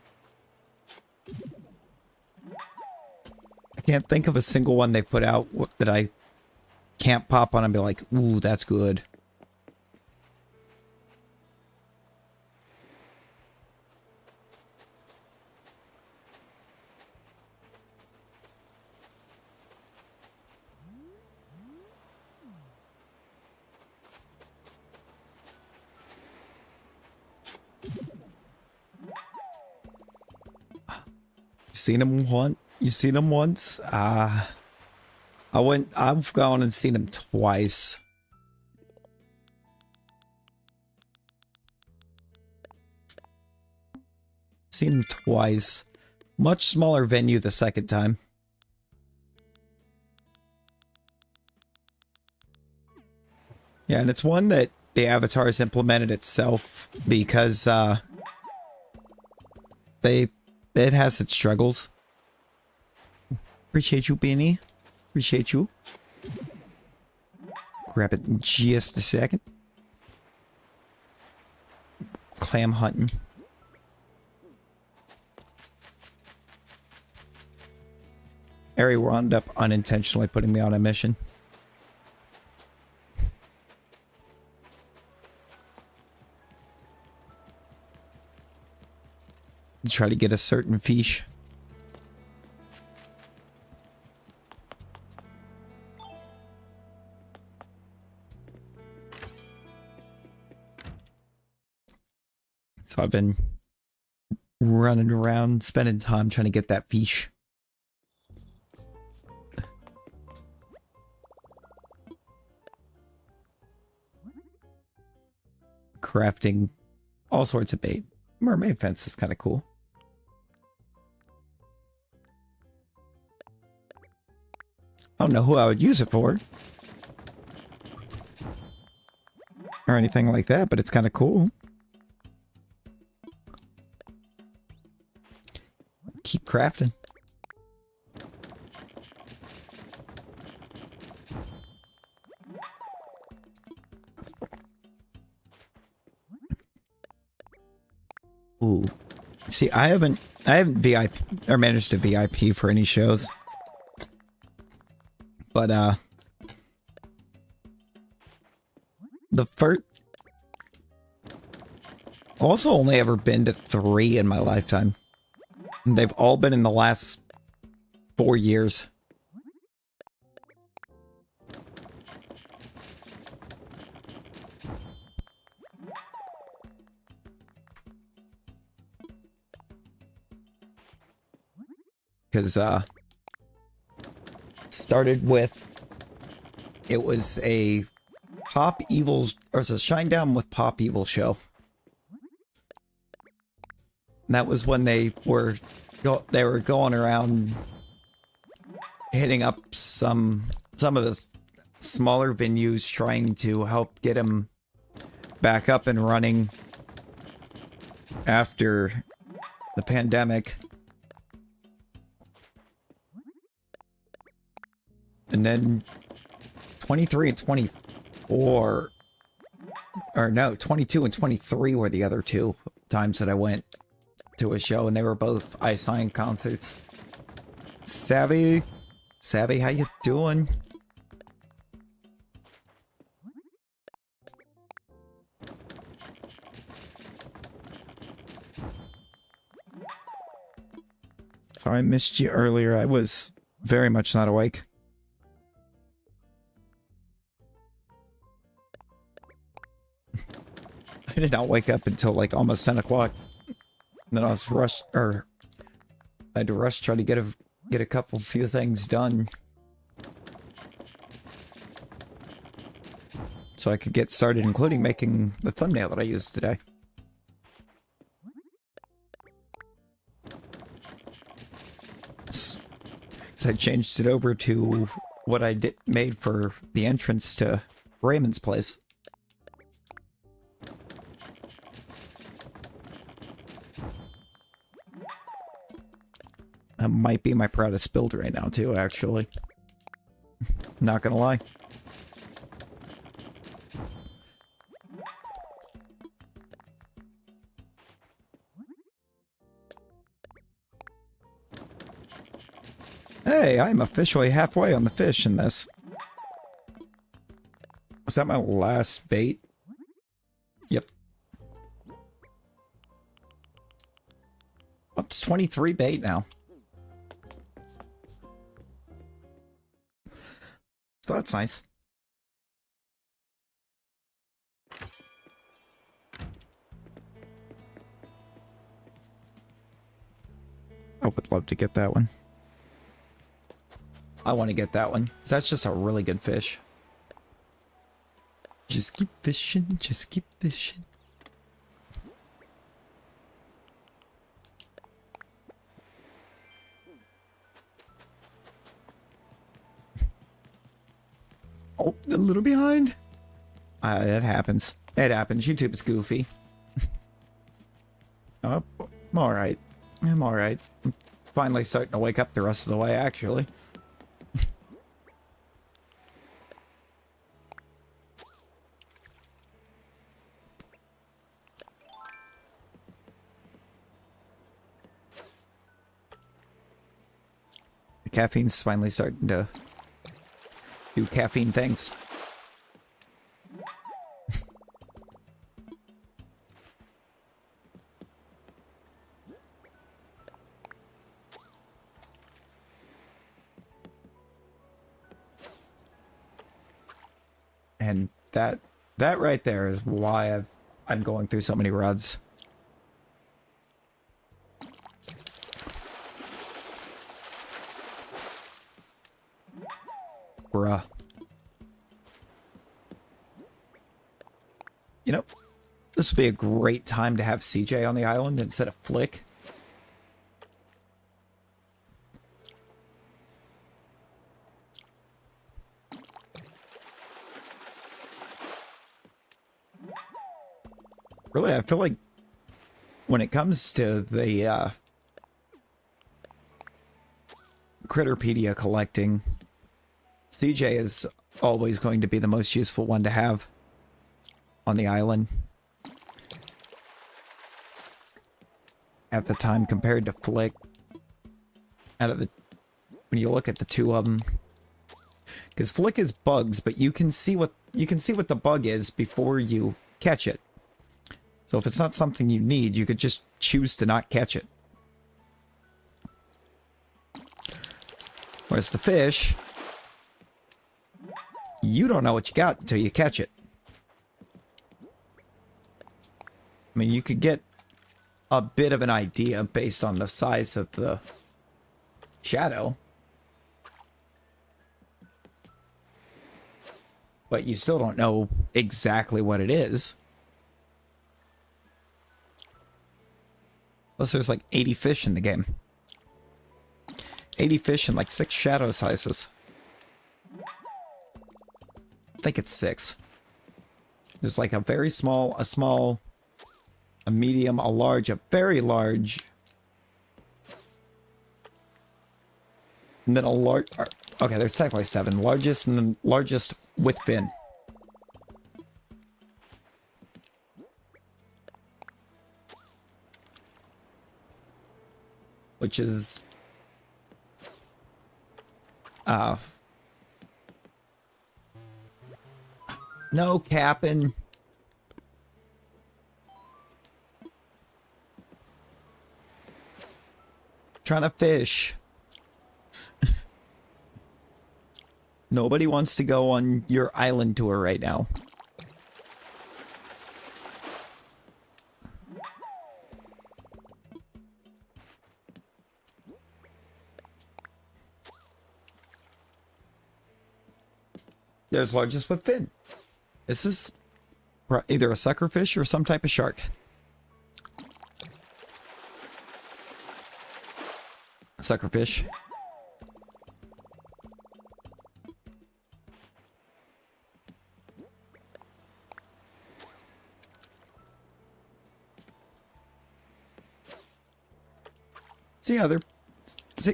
I can't think of a single one they put out that I can't pop on and be like, ooh, that's good. Seen him once? You seen him once? I've gone and seen him twice. Seen him twice. Much smaller venue the second time. Yeah, and it's one that the Avatar has implemented itself because it has its struggles. Appreciate you, Beanie. Appreciate you. Grab it in just a second. Clam hunting. Ari wound up unintentionally putting me on a mission. To try to get a certain fish. So I've been running around, spending time trying to get that fish. Crafting all sorts of bait. Mermaid fence is kind of cool. I don't know who I would use it for. Or anything like that, but it's kind of cool. Keep crafting. Ooh. See, I haven't VIP or managed to VIP for any shows. But the first also only ever been to 3 in my lifetime. And they've all been in the last 4 years. Because started with, it was a Pop Evils, or it was a Shine Down with Pop Evil show. And that was when they were going around hitting up some of the smaller venues, trying to help get them back up and running after the pandemic. And then 23 and 24, or no, 22 and 23 were the other 2 times that I went to a show, and they were both iSign concerts. Savvy, how you doing? Sorry I missed you earlier. I was very much not awake. I did not wake up until like almost 10 o'clock. And then I was rushed, or I had to rush try to get a few things done, so I could get started, including making the thumbnail that I used today. So I changed it over to what I made for the entrance to Raymond's place. That might be my proudest build right now, too, actually. Not gonna lie. Hey, I'm officially halfway on the fish in this. Was that my last bait? Yep. Up to 23 bait now. So that's nice. I would love to get that one. I want to get that one. That's just a really good fish. Just keep fishing, just keep fishing. Oh, a little behind. It happens. It happens. YouTube's goofy. Oh, I'm alright. I'm alright. I'm finally starting to wake up the rest of the way, actually. caffeine's finally starting to do caffeine things. And that right there is why I'm going through so many rods. Bruh. You know, this would be a great time to have CJ on the island instead of Flick. Really, I feel like when it comes to the Critterpedia collecting, CJ is always going to be the most useful one to have on the island at the time compared to Flick. When you look at the two of them, because Flick is bugs, but you can see what the bug is before you catch it. So if it's not something you need, you could just choose to not catch it. Whereas the fish, you don't know what you got until you catch it. I mean, you could get a bit of an idea based on the size of the shadow. But you still don't know exactly what it is. Unless there's like 80 fish in the game. 80 fish and like 6 shadow sizes. I think it's 6. There's like a very small, a small, a medium, a large, a very large, and then a large. Okay, there's technically 7. Largest and then largest with fin. Which is no capping. Trying to fish. Nobody wants to go on your island tour right now. There's largest with fin. This is either a sucker fish or some type of shark. Sucker fish.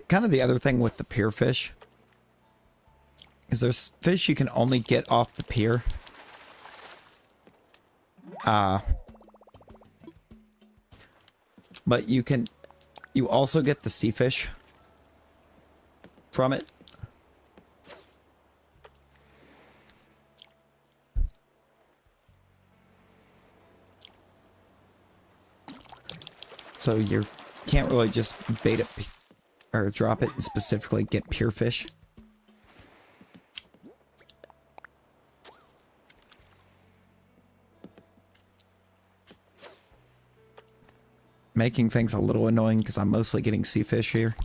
Kind of the other thing with the pier fish is there's fish you can only get off the pier. But you also get the sea fish from it. So you can't really just bait it or drop it and specifically get pure fish. Making things a little annoying because I'm mostly getting sea fish here.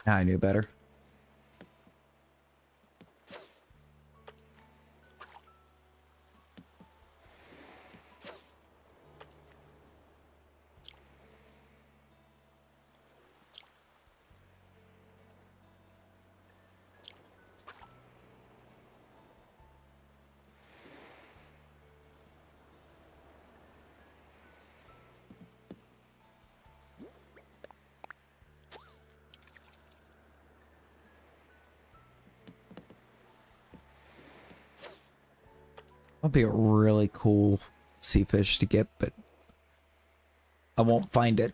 I knew better. That'll be a really cool sea fish to get, but I won't find it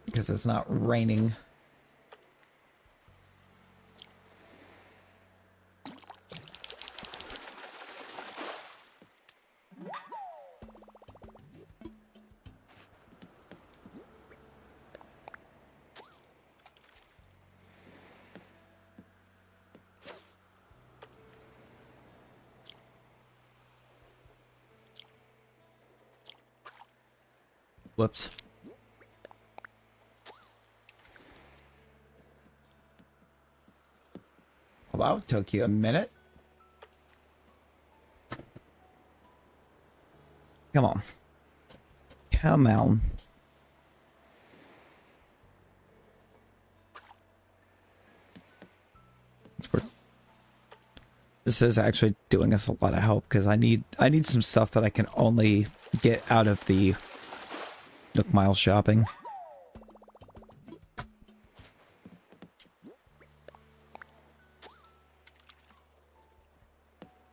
because it's not raining. Whoops. Well, that took you a minute. Come on. Come on. This is actually doing us a lot of help because I need some stuff that I can only get out of the Nook Mile shopping.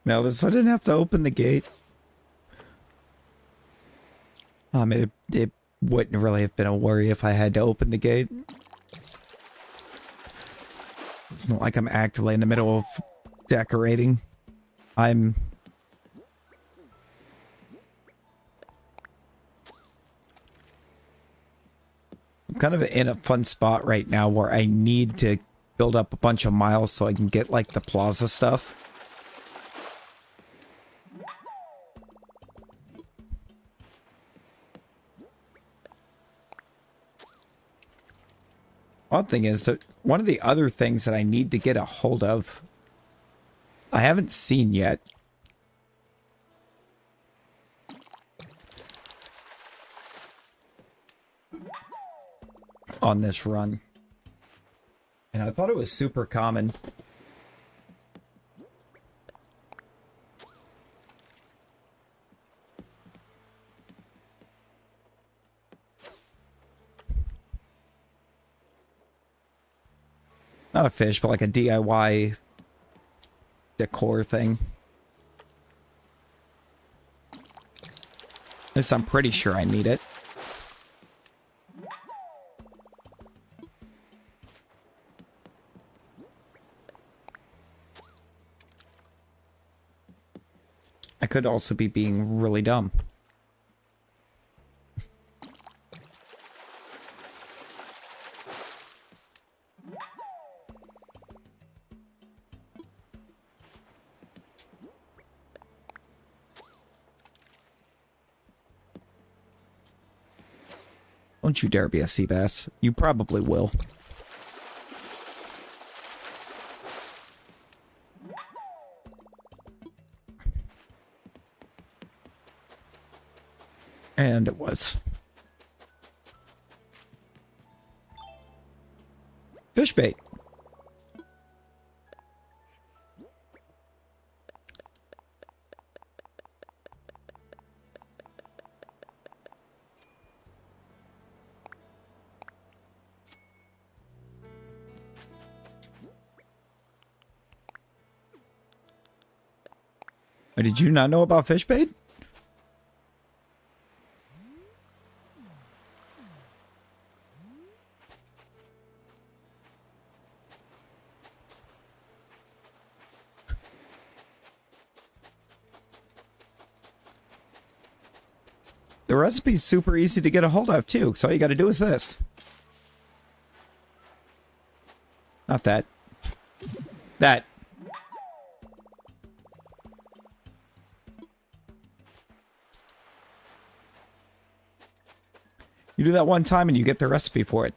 Meldis, I didn't have to open the gate. I mean, it wouldn't really have been a worry if I had to open the gate. It's not like I'm actively in the middle of decorating. I'm kind of in a fun spot right now where I need to build up a bunch of miles so I can get like the plaza stuff. One thing is that one of the other things that I need to get a hold of, I haven't seen yet. On this run. And I thought it was super common. Not a fish, but like a DIY decor thing. At least I'm pretty sure I need it. I could also be being really dumb. Don't you dare be a sea bass. You probably will. And it was. Fish bait. Did you not know about fish bait? The recipe's super easy to get a hold of too, so all you gotta do is this. Not that. That. You do that one time and you get the recipe for it.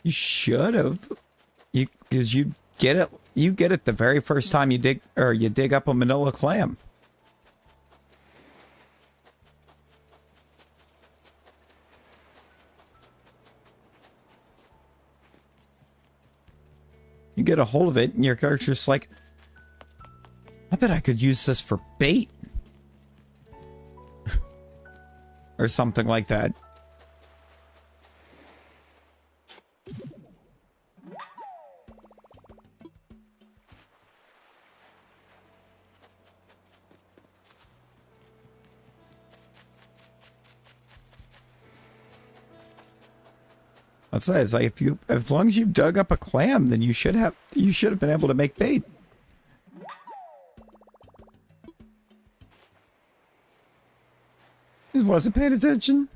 You should have. Because you get it. You get it the very first time you dig up a manila clam. You get a hold of it and your character's like, I bet I could use this for bait. Or something like that. Let's say it's like as long as you've dug up a clam, then you should have been able to make bait. Just wasn't paying attention.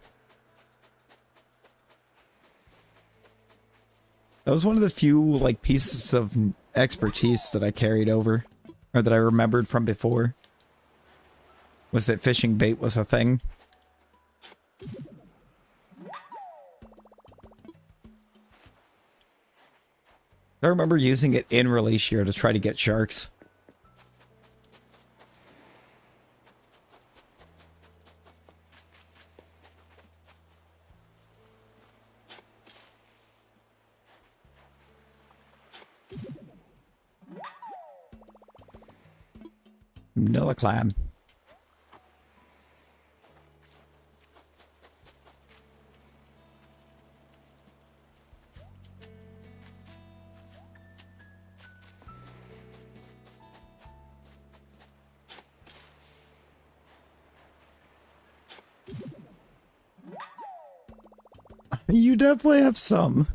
That was one of the few like pieces of expertise that I carried over, or that I remembered from before. Was that fishing bait was a thing. I remember using it in release year to try to get sharks. Vanilla clam. You definitely have some.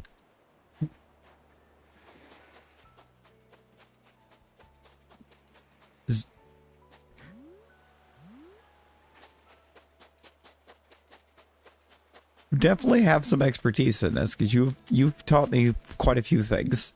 You definitely have some expertise in this because you've taught me quite a few things.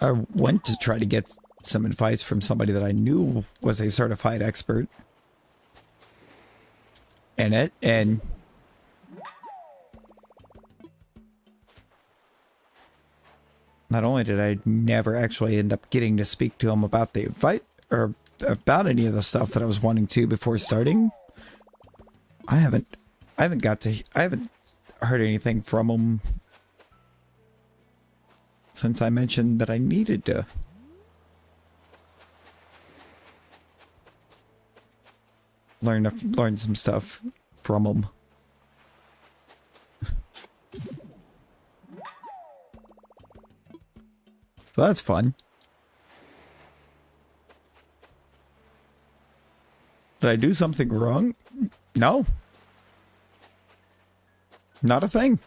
I went to try to get some advice from somebody that I knew was a certified expert in it, and not only did I never actually end up getting to speak to him about the advice or about any of the stuff that I was wanting to before starting, I haven't heard anything from him since I mentioned that I needed to learn some stuff from him. So that's fun. Did I do something wrong? No. Not a thing.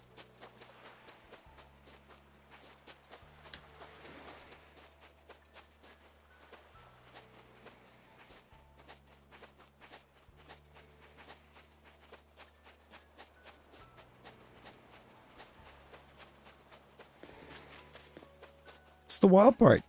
It's the wild part.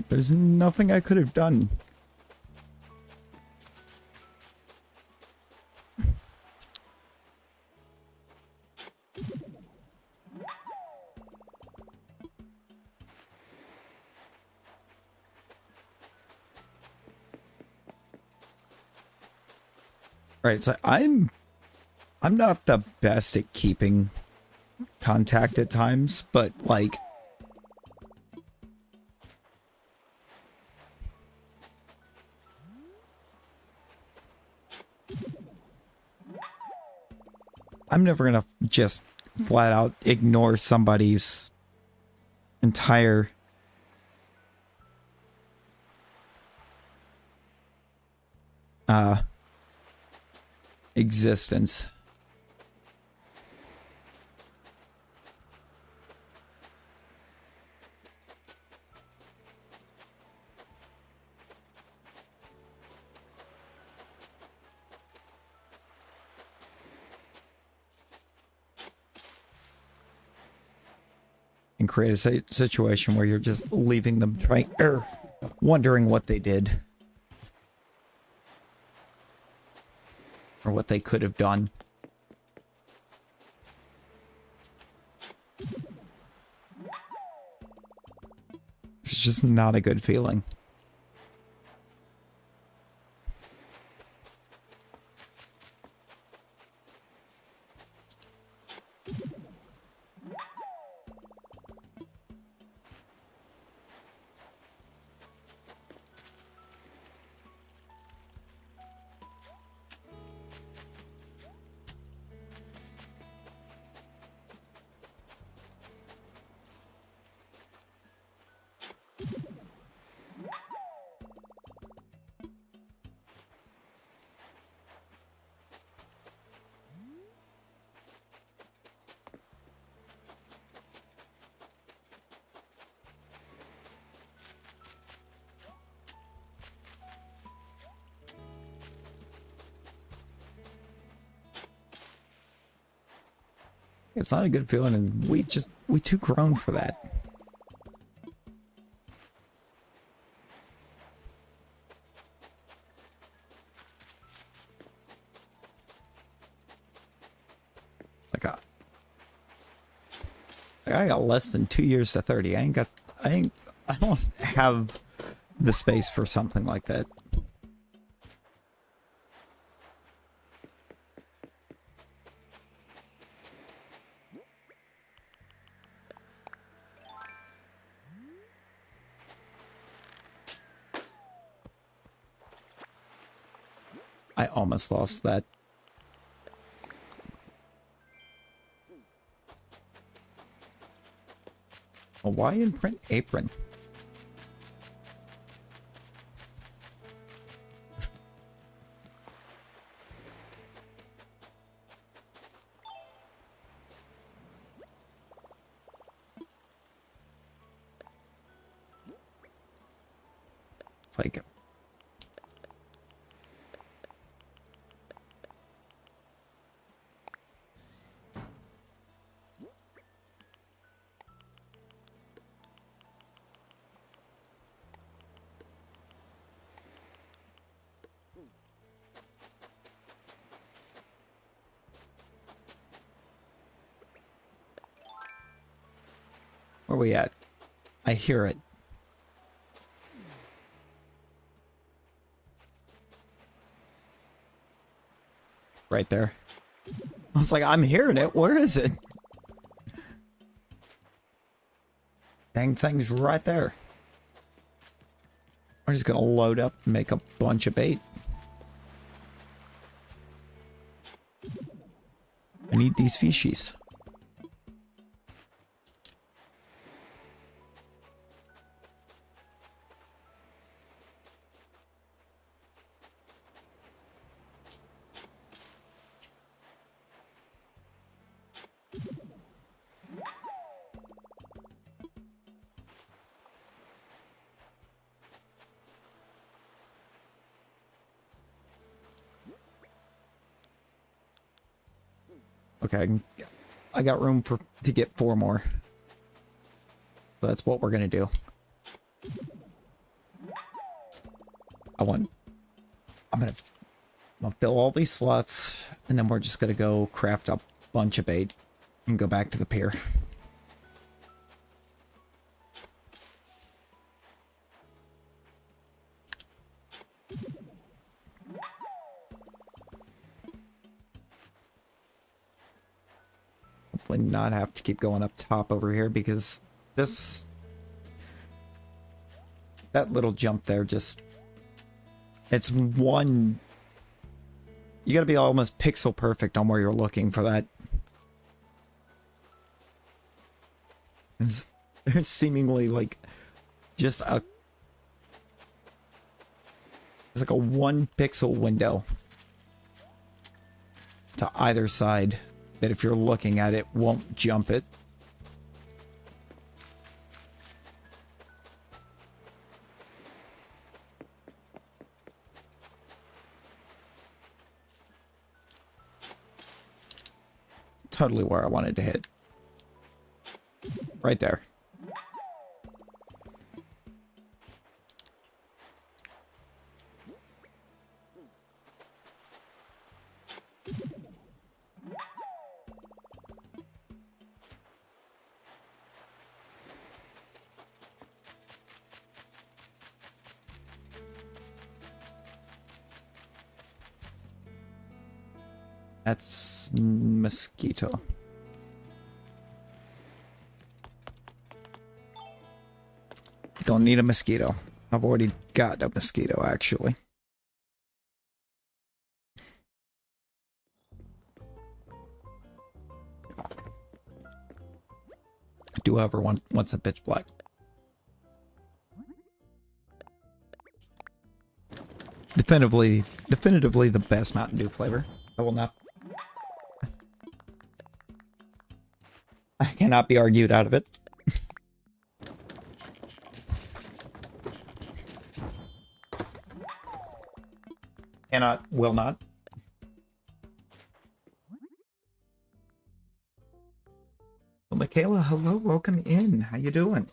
There's nothing I could have done. Right, so I'm not the best at keeping contact at times, but like I'm never gonna just flat out ignore somebody's entire existence. And create a situation where you're just leaving them trying, wondering what they did. Or what they could have done. It's just not a good feeling. It's not a good feeling, and we too grown for that. I got less than 2 years to 30. I don't have the space for something like that. I almost lost that. Hawaiian print apron. It's like where we at? I hear it. Right there. I was like, I'm hearing it. Where is it? Dang thing's right there. We're just gonna load up and make a bunch of bait. I need these fishies. Okay, I got room to get 4 more. So that's what we're gonna do. I'm gonna fill all these slots, and then we're just gonna go craft a bunch of bait and go back to the pier. Hopefully not have to keep going up top over here, because that little jump there just, it's one, you gotta be almost pixel perfect on where you're looking for that. There's seemingly like just There's like a 1 pixel window to either side that if you're looking at it, won't jump it. Totally where I wanted to hit. Right there. That's mosquito. Don't need a mosquito. I've already got a mosquito, actually. Do however wants a pitch black. Definitively the best Mountain Dew flavor. I will not. I cannot be argued out of it. Cannot, will not. Well, Michaela, hello, welcome in. How you doing?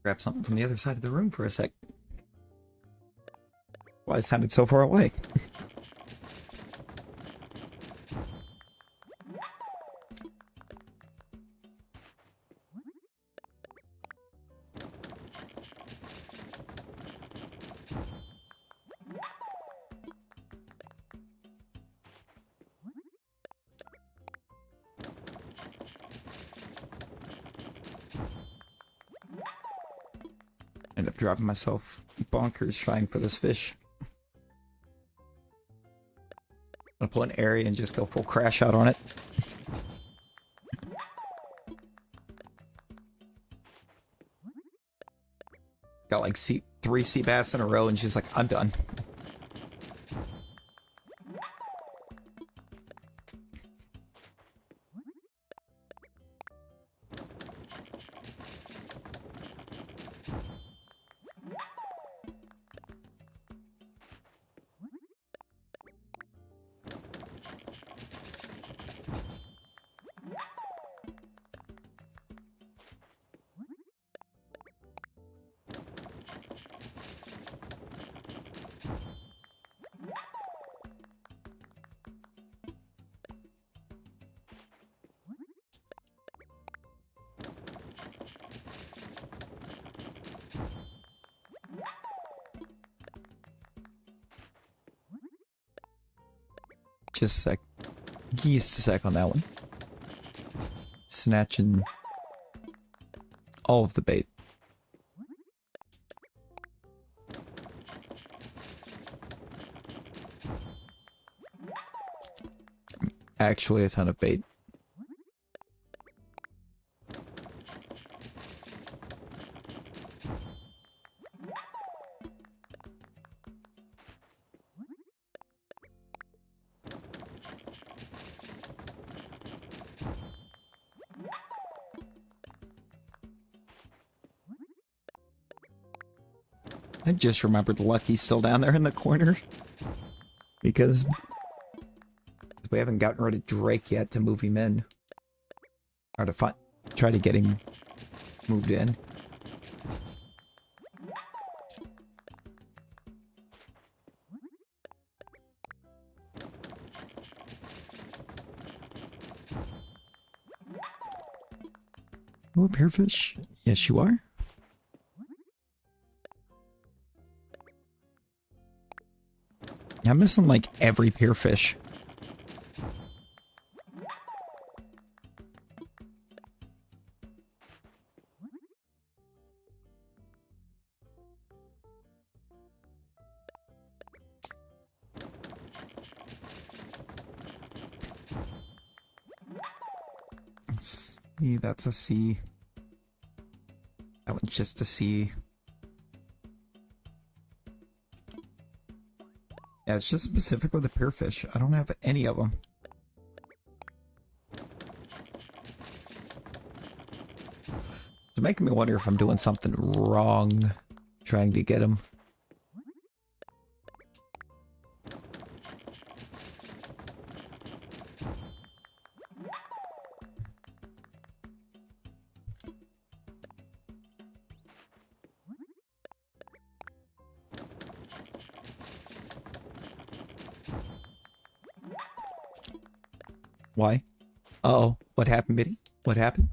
Grab something from the other side of the room for a sec. Why it sounded so far away? End up dropping myself bonkers trying for this fish. I'm gonna pull an area and just go full crash out on it. Got like 3 sea bass in a row and she's like, I'm done. Just a sec. Just a sec on that one. Snatching all of the bait. Actually a ton of bait. I just remembered Lucky's still down there in the corner. Because we haven't gotten rid of Drake yet to move him in. Or to try to get him moved in. Oh, pearfish. Yes, you are. I'm missing like every pearfish. Let's see, that's a C. just to see. Yeah, it's just specific with the pier fish. I don't have any of them. It's making me wonder if I'm doing something wrong trying to get them. Why? Uh-oh. What happened, Biddy? What happened?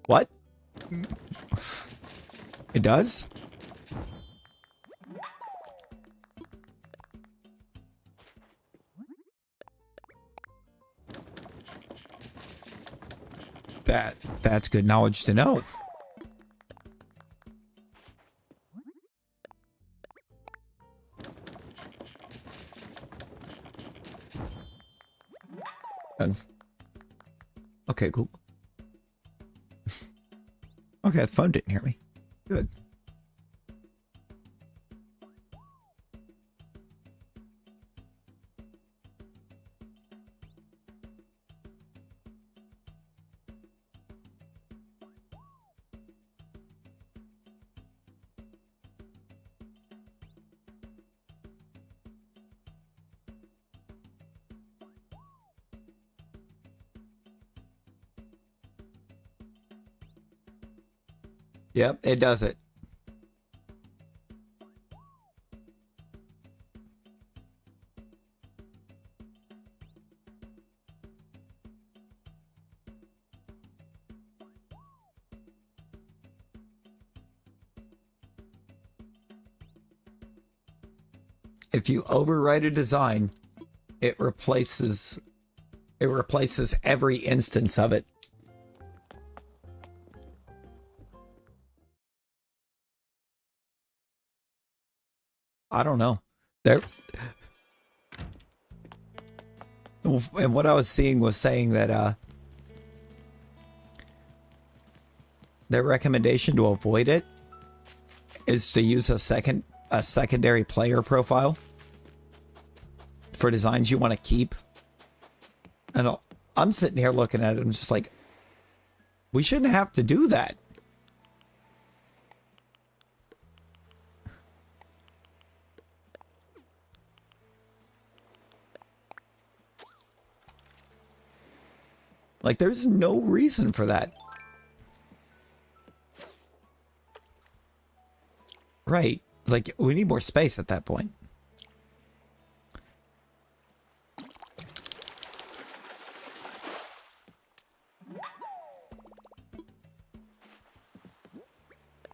What? It does? That's good knowledge to know. Done. Okay, cool. Okay, the phone didn't hear me. Good. Yep, it does it. If you overwrite a design, it replaces every instance of it. I don't know. There, and what I was seeing was saying that their recommendation to avoid it is to use a secondary player profile for designs you want to keep. And I'm sitting here looking at it, I'm just like, we shouldn't have to do that. Like, there's no reason for that. Right. It's like, we need more space at that point.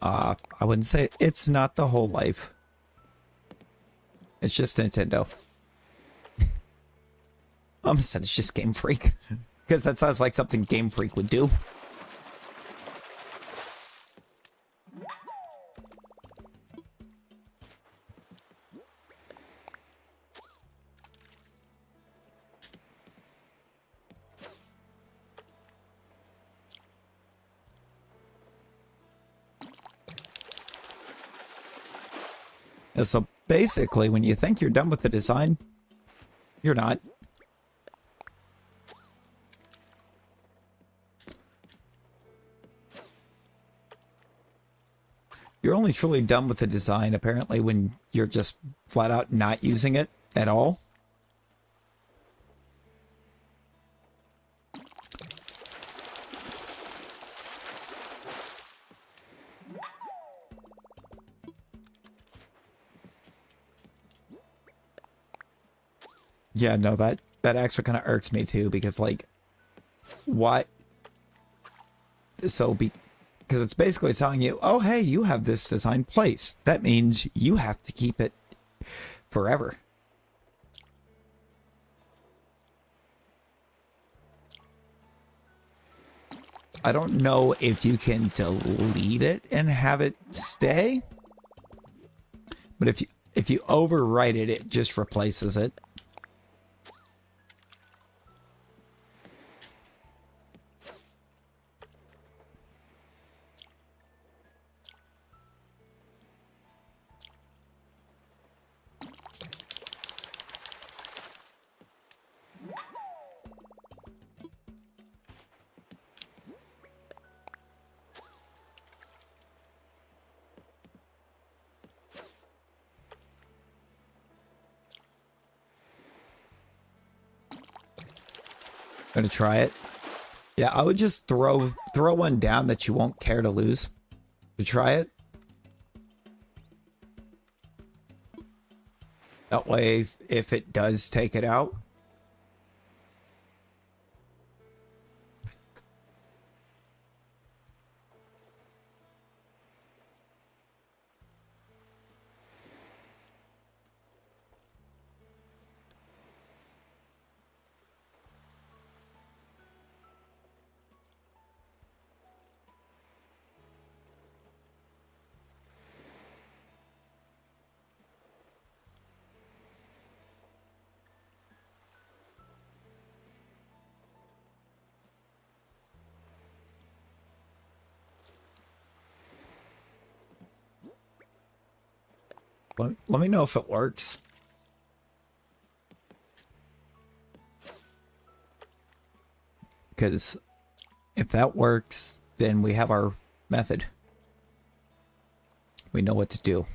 I wouldn't say it's not the whole life. It's just Nintendo. I almost said it's just Game Freak. Because that sounds like something Game Freak would do. And so basically, when you think you're done with the design, you're not. You're only truly done with the design, apparently, when you're just flat out not using it at all. Yeah, no, that actually kind of irks me too, because, like, why? So, because Because it's basically telling you, oh, hey, you have this design placed. That means you have to keep it forever. I don't know if you can delete it and have it stay. But if you overwrite it, it just replaces it. Gonna try it. Yeah, I would just throw one down that you won't care to lose. To try it. That way, if it does take it out. Let me know if it works. Because if that works, then we have our method. We know what to do.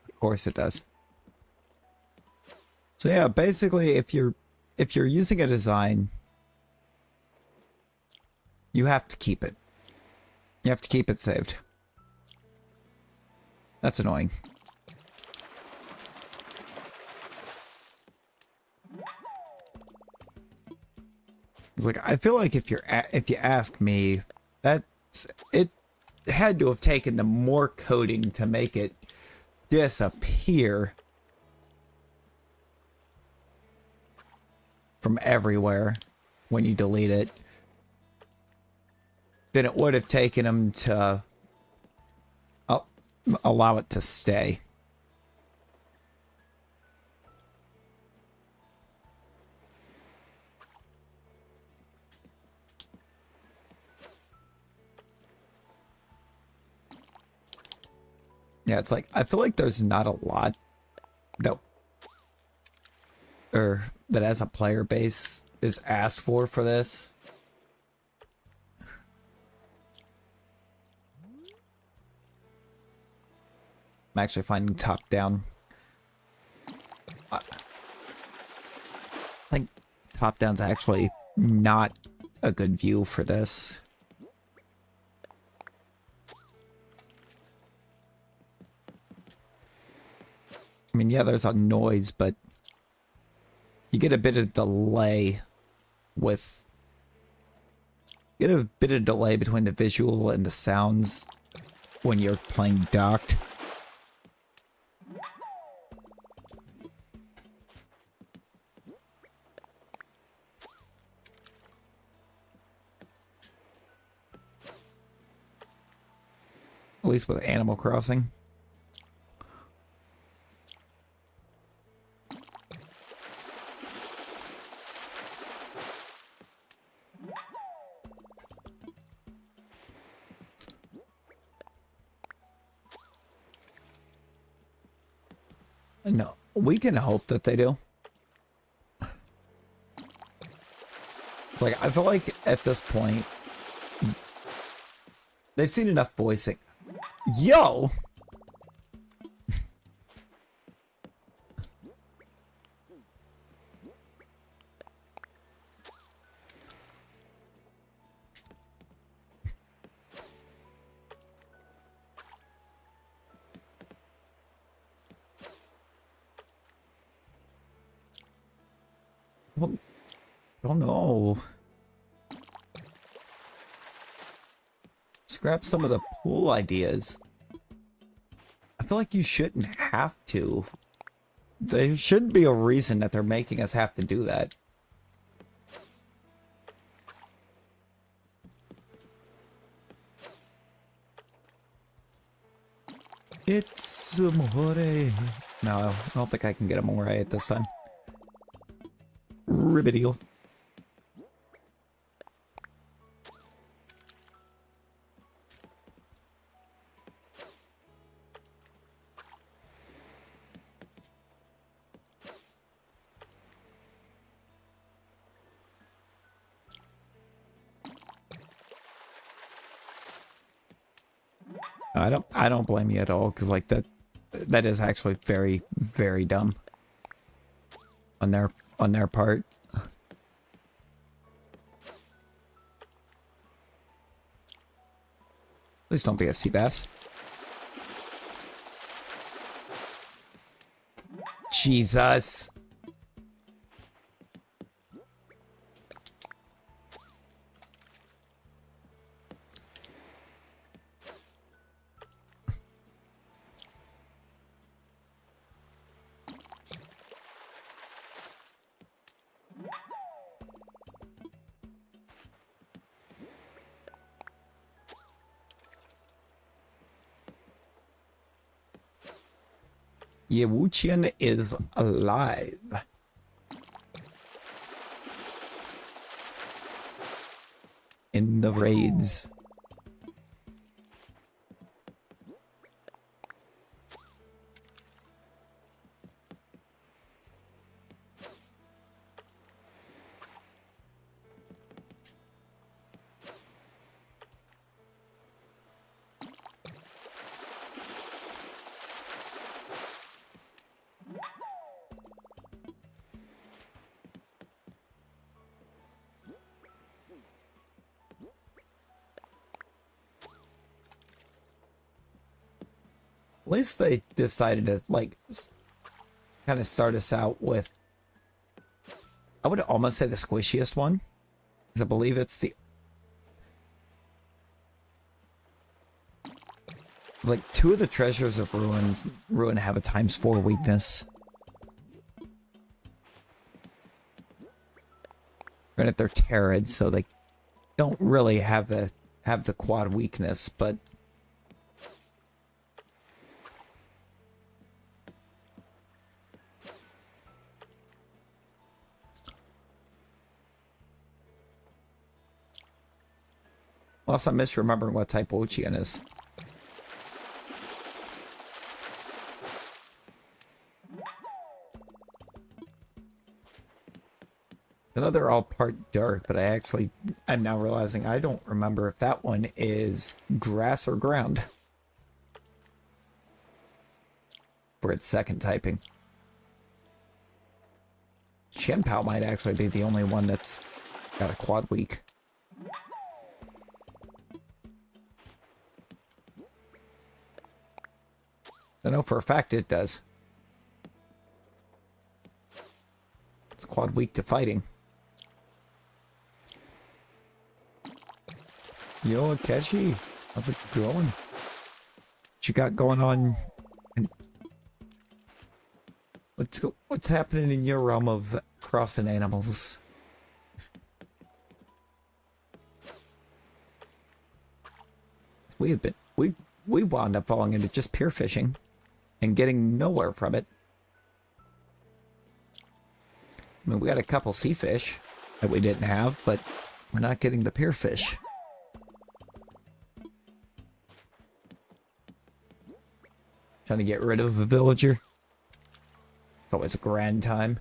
Of course it does. So yeah, basically if you're using a design, you have to keep it. You have to keep it saved. That's annoying. It's like, I feel like if you ask me, it had to have taken the more coding to make it disappear from everywhere when you delete it than it would have taken them to allow it to stay. Yeah, it's like, I feel like there's not a lot that as a player base is asked for this. I'm actually finding top down. I think top down's actually not a good view for this. I mean, yeah, there's a noise, but you get a bit of delay with... You get a bit of delay between the visual and the sounds when you're playing docked. At least with Animal Crossing. No, we can hope that they do. It's like, I feel like at this point, they've seen enough voicing. Yo! Oh no. Scrap some of the pool ideas. I feel like you shouldn't have to. There shouldn't be a reason that they're making us have to do that. It's amore. No, I don't think I can get amore at this time. Ribbit-eel. I don't blame you at all, because like that is actually very, very dumb on their part. Please don't be a sea bass. Jesus. Yewuchian is alive. In the raids. At least they decided to, like, kind of start us out with, I would almost say the squishiest one. Because I believe it's the... Like, 2 of the treasures of Ruin have a ×4 weakness. Granted, they're Terrans, so they don't really have the quad weakness, but... Unless I'm misremembering what type Ochian is. I know they're all part dark, but I'm now realizing I don't remember if that one is grass or ground. For its second typing. Shenpao might actually be the only one that's got a quad weak. I know for a fact it does. It's quad weak to fighting. Yo, Akechi, how's it going? What you got going on? What's happening in your realm of crossing animals? We we wound up falling into just pier fishing and getting nowhere from it. I mean, we got a couple sea fish that we didn't have, but we're not getting the pier fish. Trying to get rid of a villager. It's always a grand time.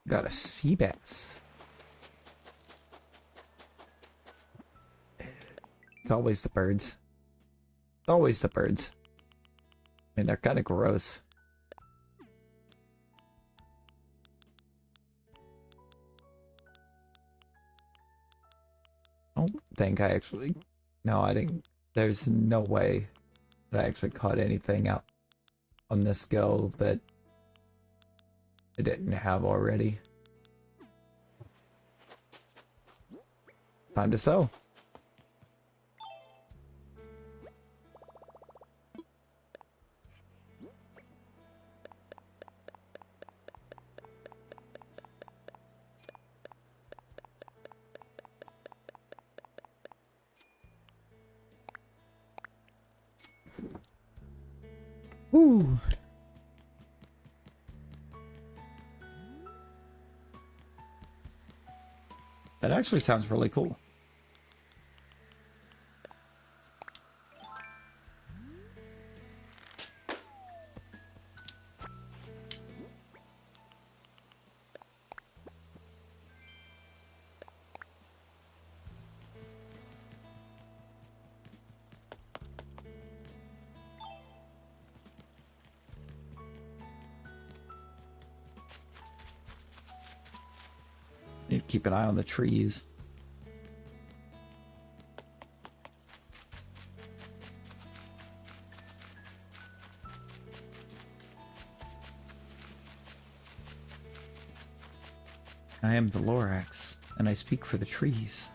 Got a sea bass. It's always the birds. It's always the birds. I mean, they're kind of gross. I don't think I actually... No, I didn't. There's no way that I actually caught anything out on this go that I didn't have already. Time to sell. Woo. That actually sounds really cool. Need to keep an eye on the trees. I am the Lorax, and I speak for the trees.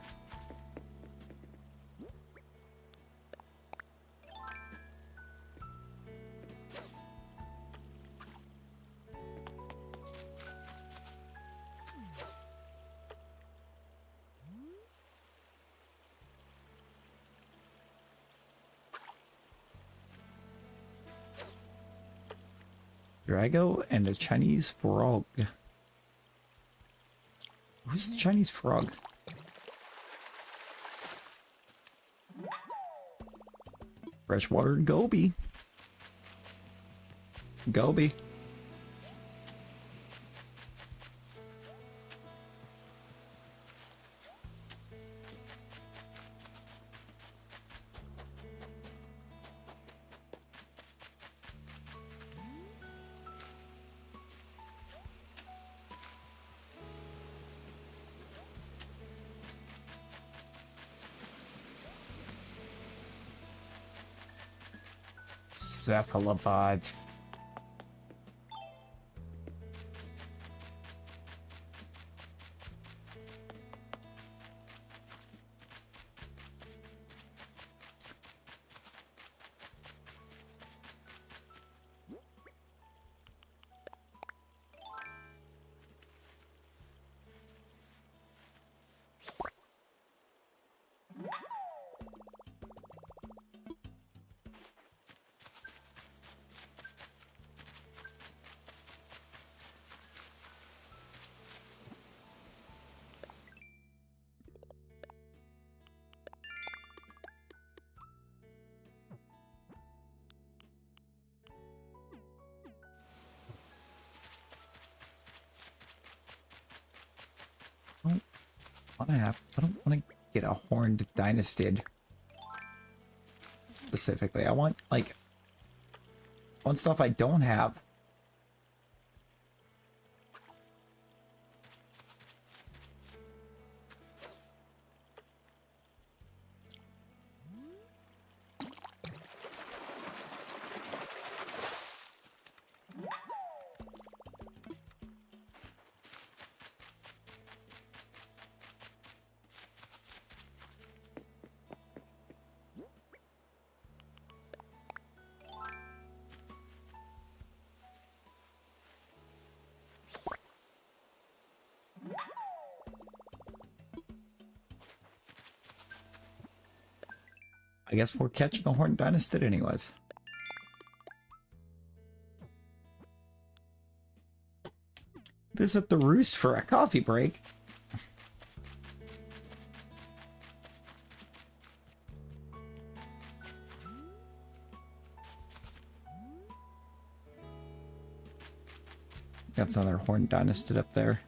Drago and a Chinese frog. Who's the Chinese frog? Freshwater goby. Goby. Cephalopod. I don't want to get a horned dynastid specifically. I want stuff I don't have. I guess we're catching a horned dynastid anyways. Visit the roost for a coffee break. Got another horned dynastid up there.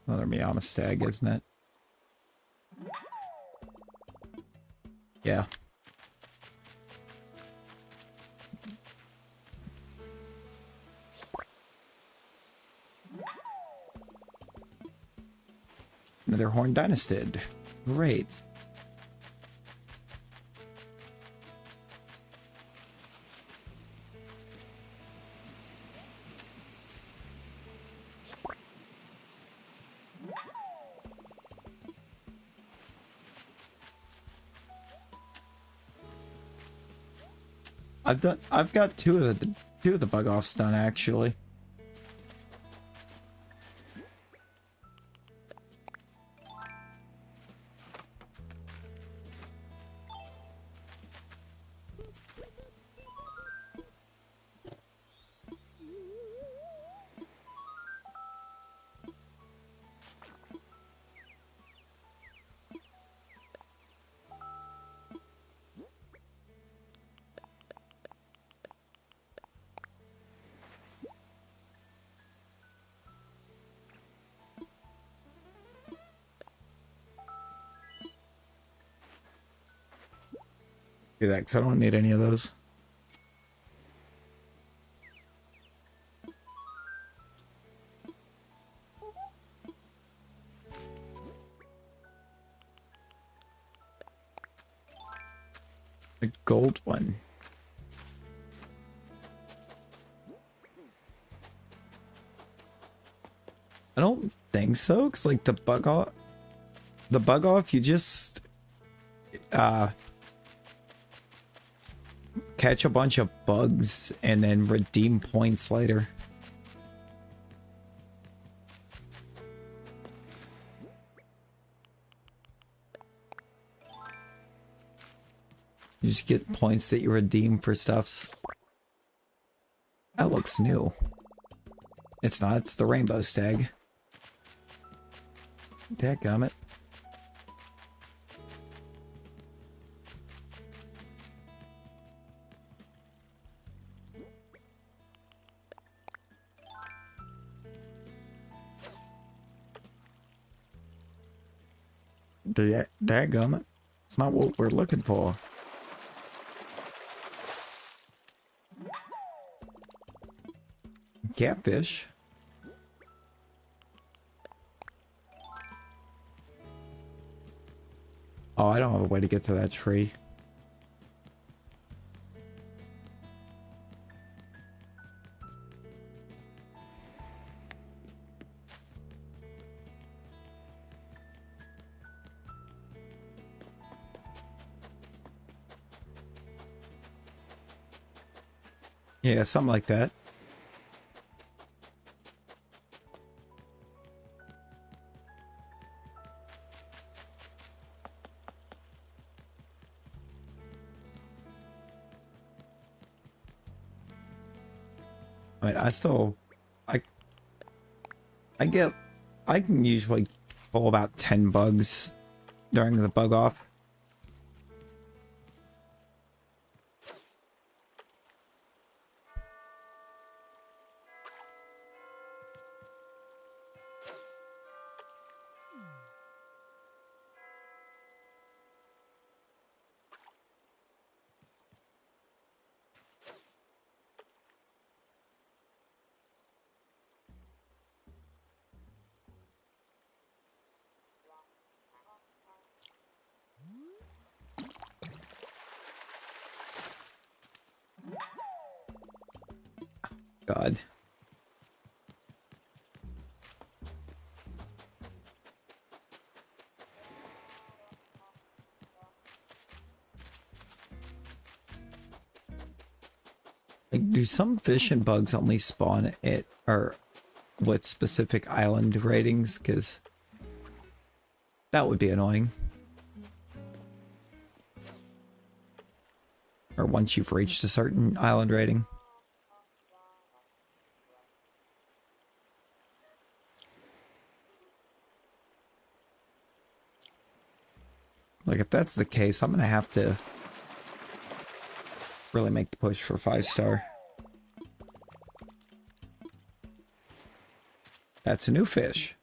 Another Miyama stag, isn't it? Yeah. Another horned dynastid. Great. I've got two of the bug offs done actually. Do that because I don't need any of those. The gold one. I don't think so, because like the bug off, you just catch a bunch of bugs and then redeem points later. You just get points that you redeem for stuffs. That looks new. It's not, it's the rainbow stag. Dadgummit. Dadgummit. It's not what we're looking for. Catfish. Oh, I don't have a way to get to that tree. Yeah, something like that. But I can usually pull about 10 bugs during the bug off. God. Like, do some fish and bugs only spawn at or with specific island ratings? Because that would be annoying. Or once you've reached a certain island rating. Like, if that's the case, I'm going to have to really make the push for 5-star. That's a new fish.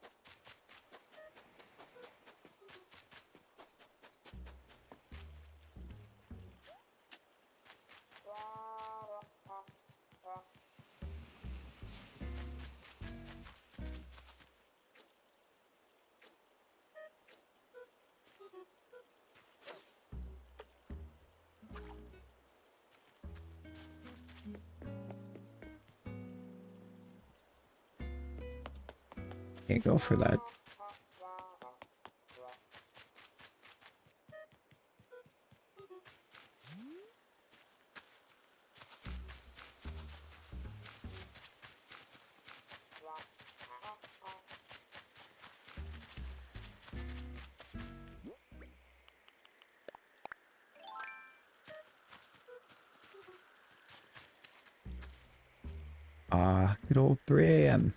Can't go for that. Ah, good old 3 a.m.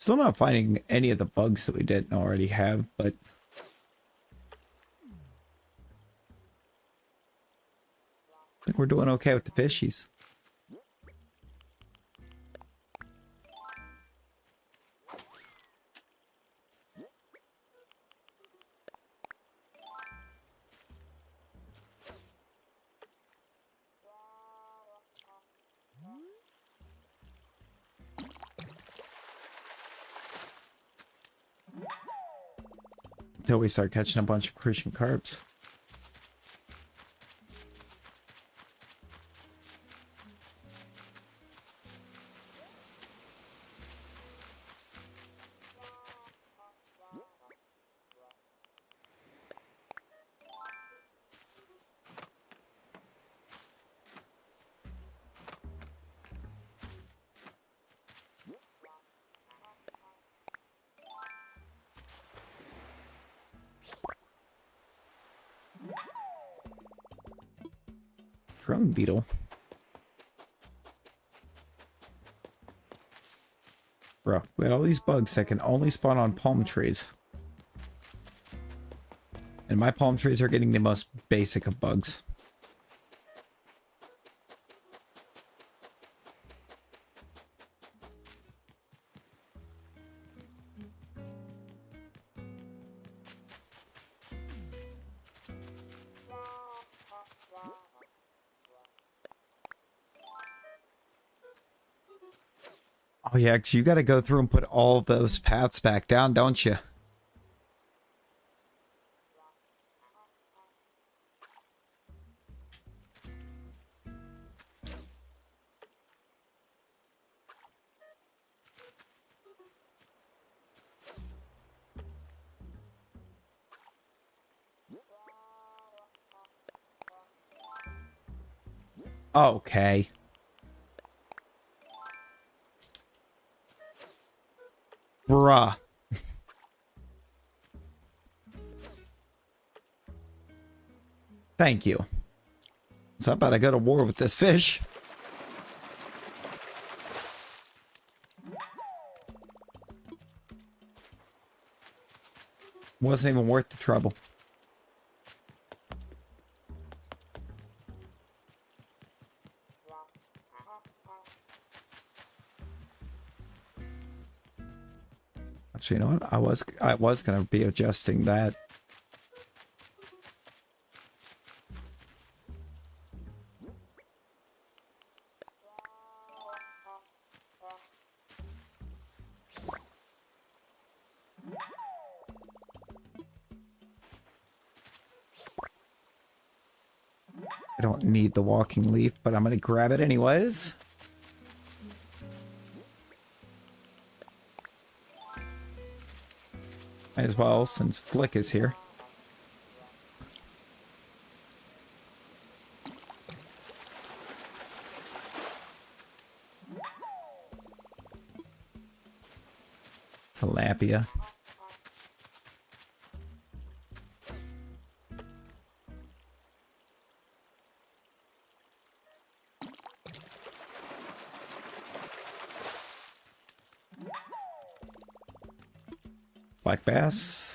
Still not finding any of the bugs that we didn't already have, but I think we're doing okay with the fishies. Until we start catching a bunch of Christian carps. Drone beetle. Bro, we had all these bugs that can only spawn on palm trees. And my palm trees are getting the most basic of bugs. Oh yeah, because you got to go through and put all those paths back down, don't you? Okay. Bruh. Thank you. So how about I go to war with this fish? Wasn't even worth the trouble. Actually, you know what? I was gonna be adjusting that. I don't need the walking leaf, but I'm gonna grab it anyways. Might as well, since Flick is here. Tilapia. Black bass.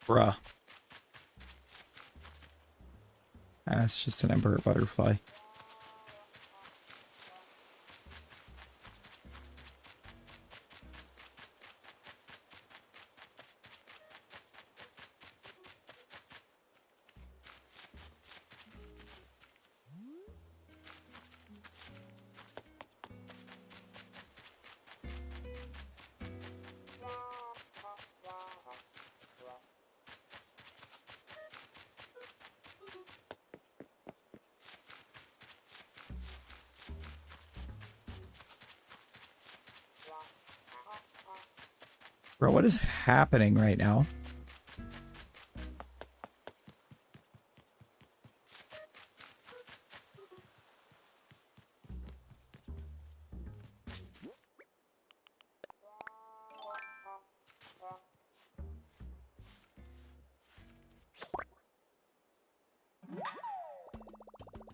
Bruh. That's just an emperor butterfly. Bro, what is happening right now?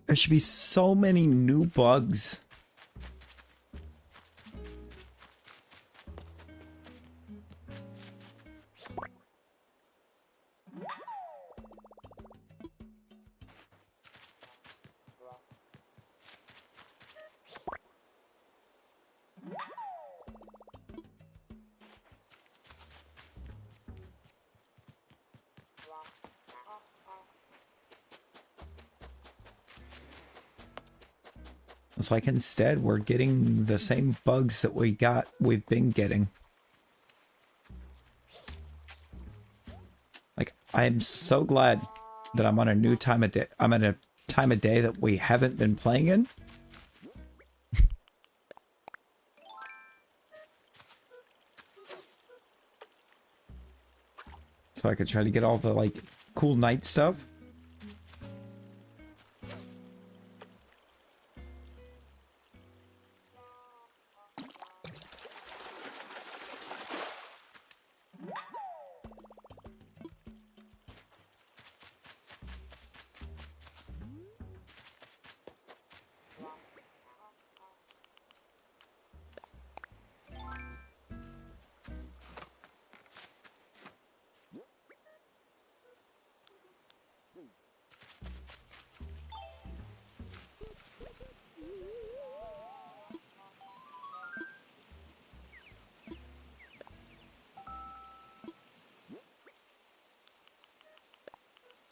There should be so many new bugs. It's like instead we're getting the same bugs that we've been getting. Like, I'm so glad that I'm on a new time of day. I'm at a time of day that we haven't been playing in. So I could try to get all the like cool night stuff.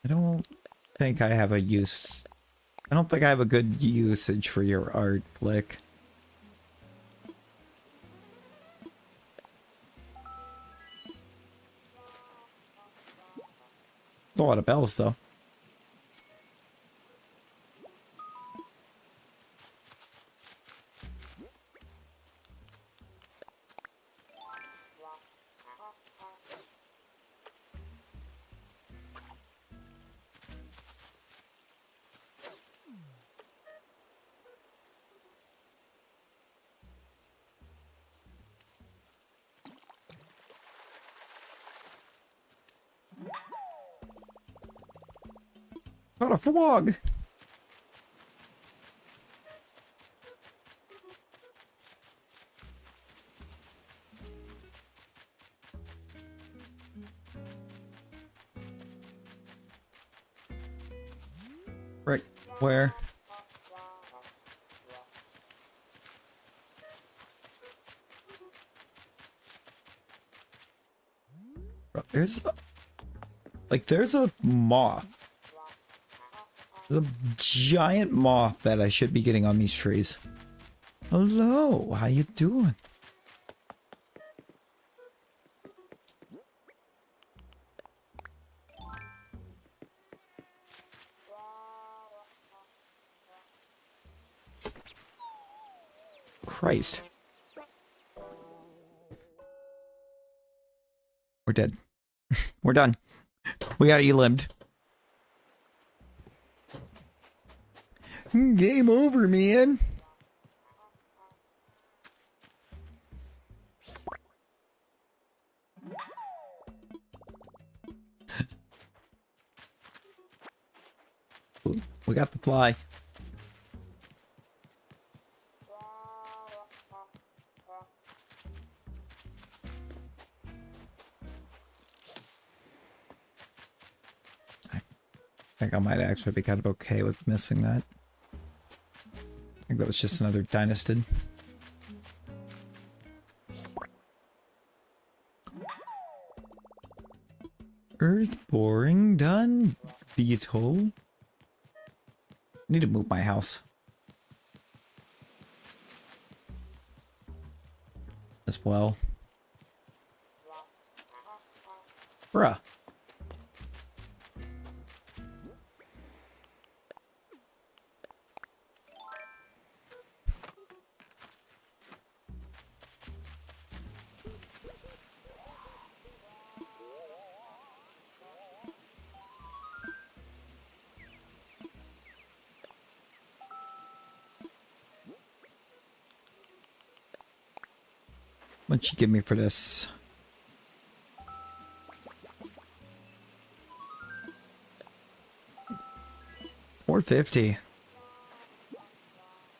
I don't think I have a use. I don't think I have a good usage for your art, Flick. There's a lot of bells, though. Caught a frog. Right where? There's a moth. There's a giant moth that I should be getting on these trees. Hello, how you doing? Christ. We're dead. We're done. We got elimed. Game over, man. We got the fly. I think I might actually be kind of okay with missing that. I think that was just another dynastid. Earth boring done, beetle. Need to move my house. As well. Bruh. What'd you give me for this? $450.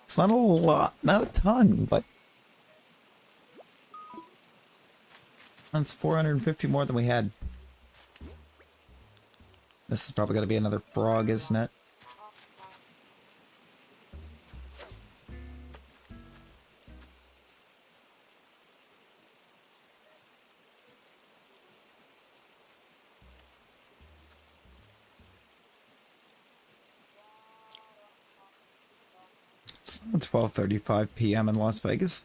It's not a lot, not a ton, but that's 450 more than we had. This is probably going to be another frog, isn't it? It's 12:35 p.m. in Las Vegas.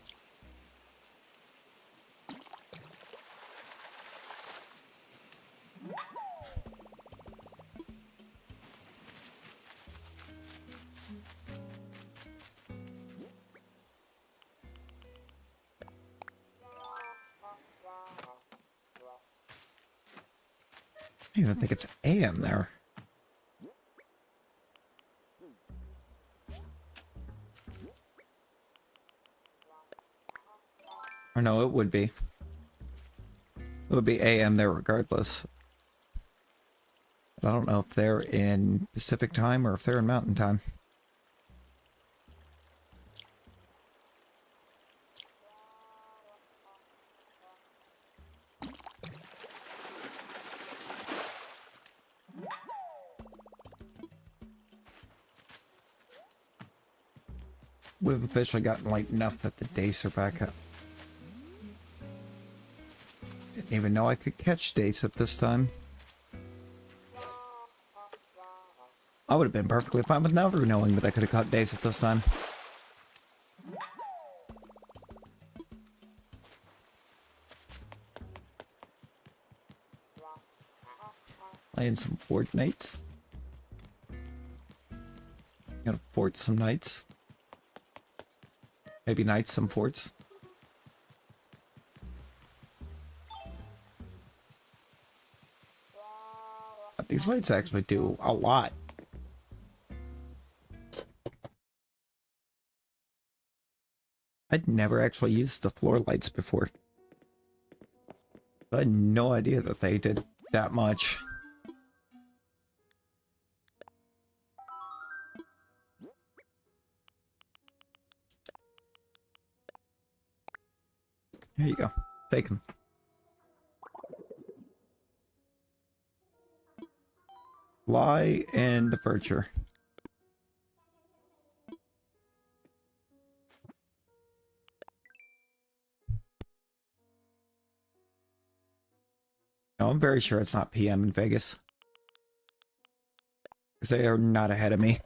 I don't even think it's AM there. Or no, it would be. It would be AM there regardless. But I don't know if they're in Pacific time or if they're in Mountain time. We've officially gotten light enough that the days are back up. Didn't even know I could catch dace at this time. I would have been perfectly fine with never knowing that I could have caught dace at this time. Playing some Fortnites. Gonna fort some nights. Maybe nights, some forts. But these lights actually do a lot. I'd never actually used the floor lights before. I had no idea that they did that much. Here you go. Take them. Fly and the furniture. No, I'm very sure it's not PM in Vegas. Because they are not ahead of me.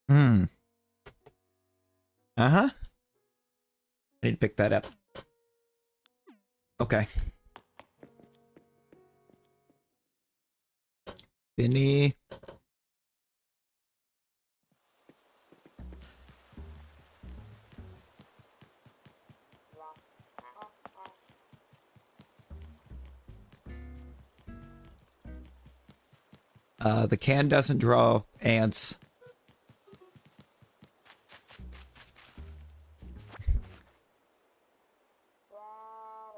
Hmm. Uh-huh. I need to pick that up. Okay. Vinny. The can doesn't draw ants.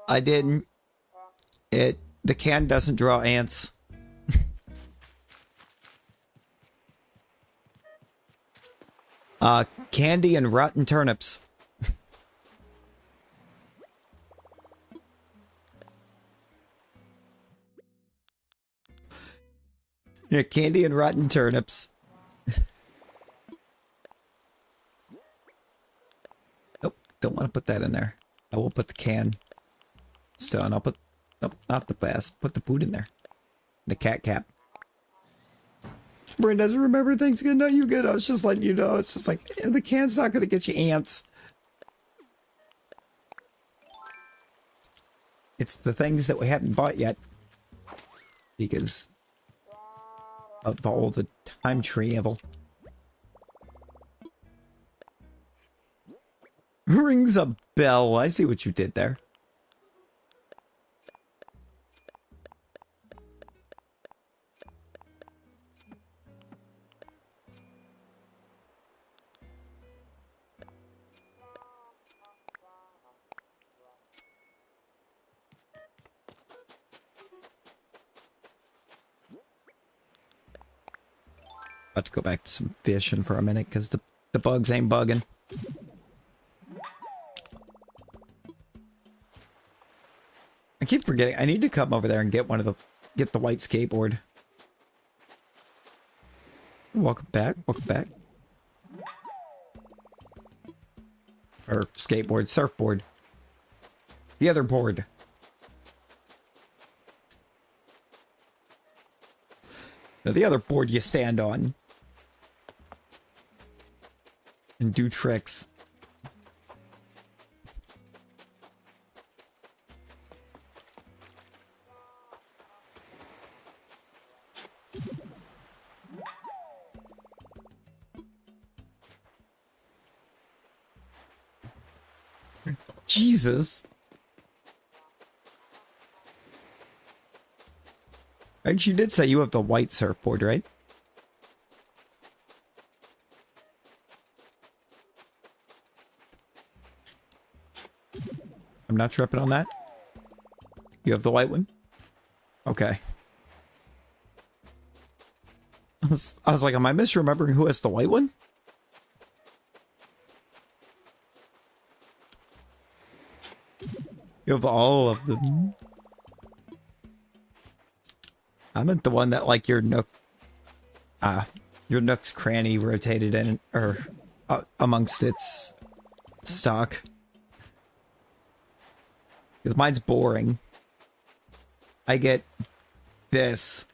I didn't. The can doesn't draw ants. Candy and rotten turnips. Yeah, candy and rotten turnips. Nope, don't want to put that in there. I will put the can. Still, and I'll put... Nope, not the glass. Put the food in there. The cat cap. Bryn doesn't remember things good. No, you good. I was just letting you know. It's just like, the can's not going to get you ants. It's the things that we haven't bought yet. Because of all the time travel. Rings a bell. I see what you did there. About to go back to some fishing for a minute because the bugs ain't bugging. I keep forgetting. I need to come over there and get get the white skateboard. Welcome back. Welcome back. Or skateboard, surfboard. The other board. Now the other board you stand on. And do tricks. Jesus. Actually, you did say you have the white surfboard, right? I'm not tripping on that. You have the white one? Okay. I was like, am I misremembering who has the white one? You have all of them. I meant the one that like your Nook's cranny rotated in, or amongst its stock. Because mine's boring. I get this.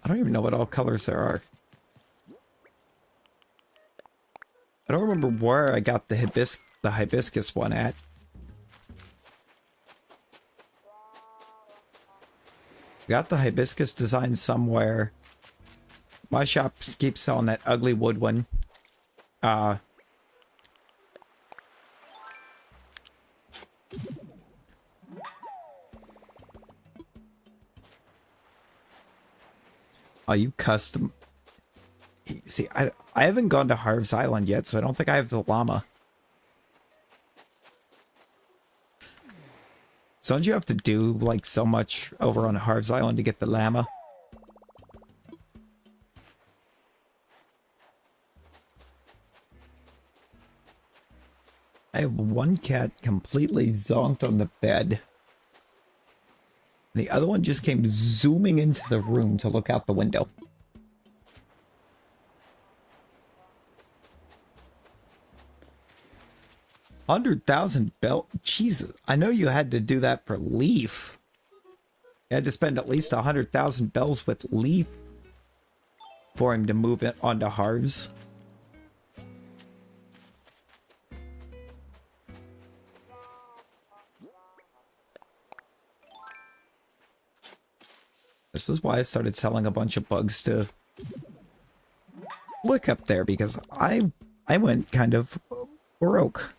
I don't even know what all colors there are. I don't remember where I got the hibiscus one at. Got the hibiscus design somewhere. My shop keeps selling that ugly wood one. Oh, you custom. See, I haven't gone to Harv's Island yet, so I don't think I have the llama. So don't you have to do like so much over on Harv's Island to get the llama? I have one cat completely zonked on the bed. The other one just came zooming into the room to look out the window. $100,000 Jesus, I know you had to do that for Leaf. You had to spend at least 100,000 bells with Leaf for him to move it onto Harv's. This is why I started selling a bunch of bugs to look up there, because I went kind of broke.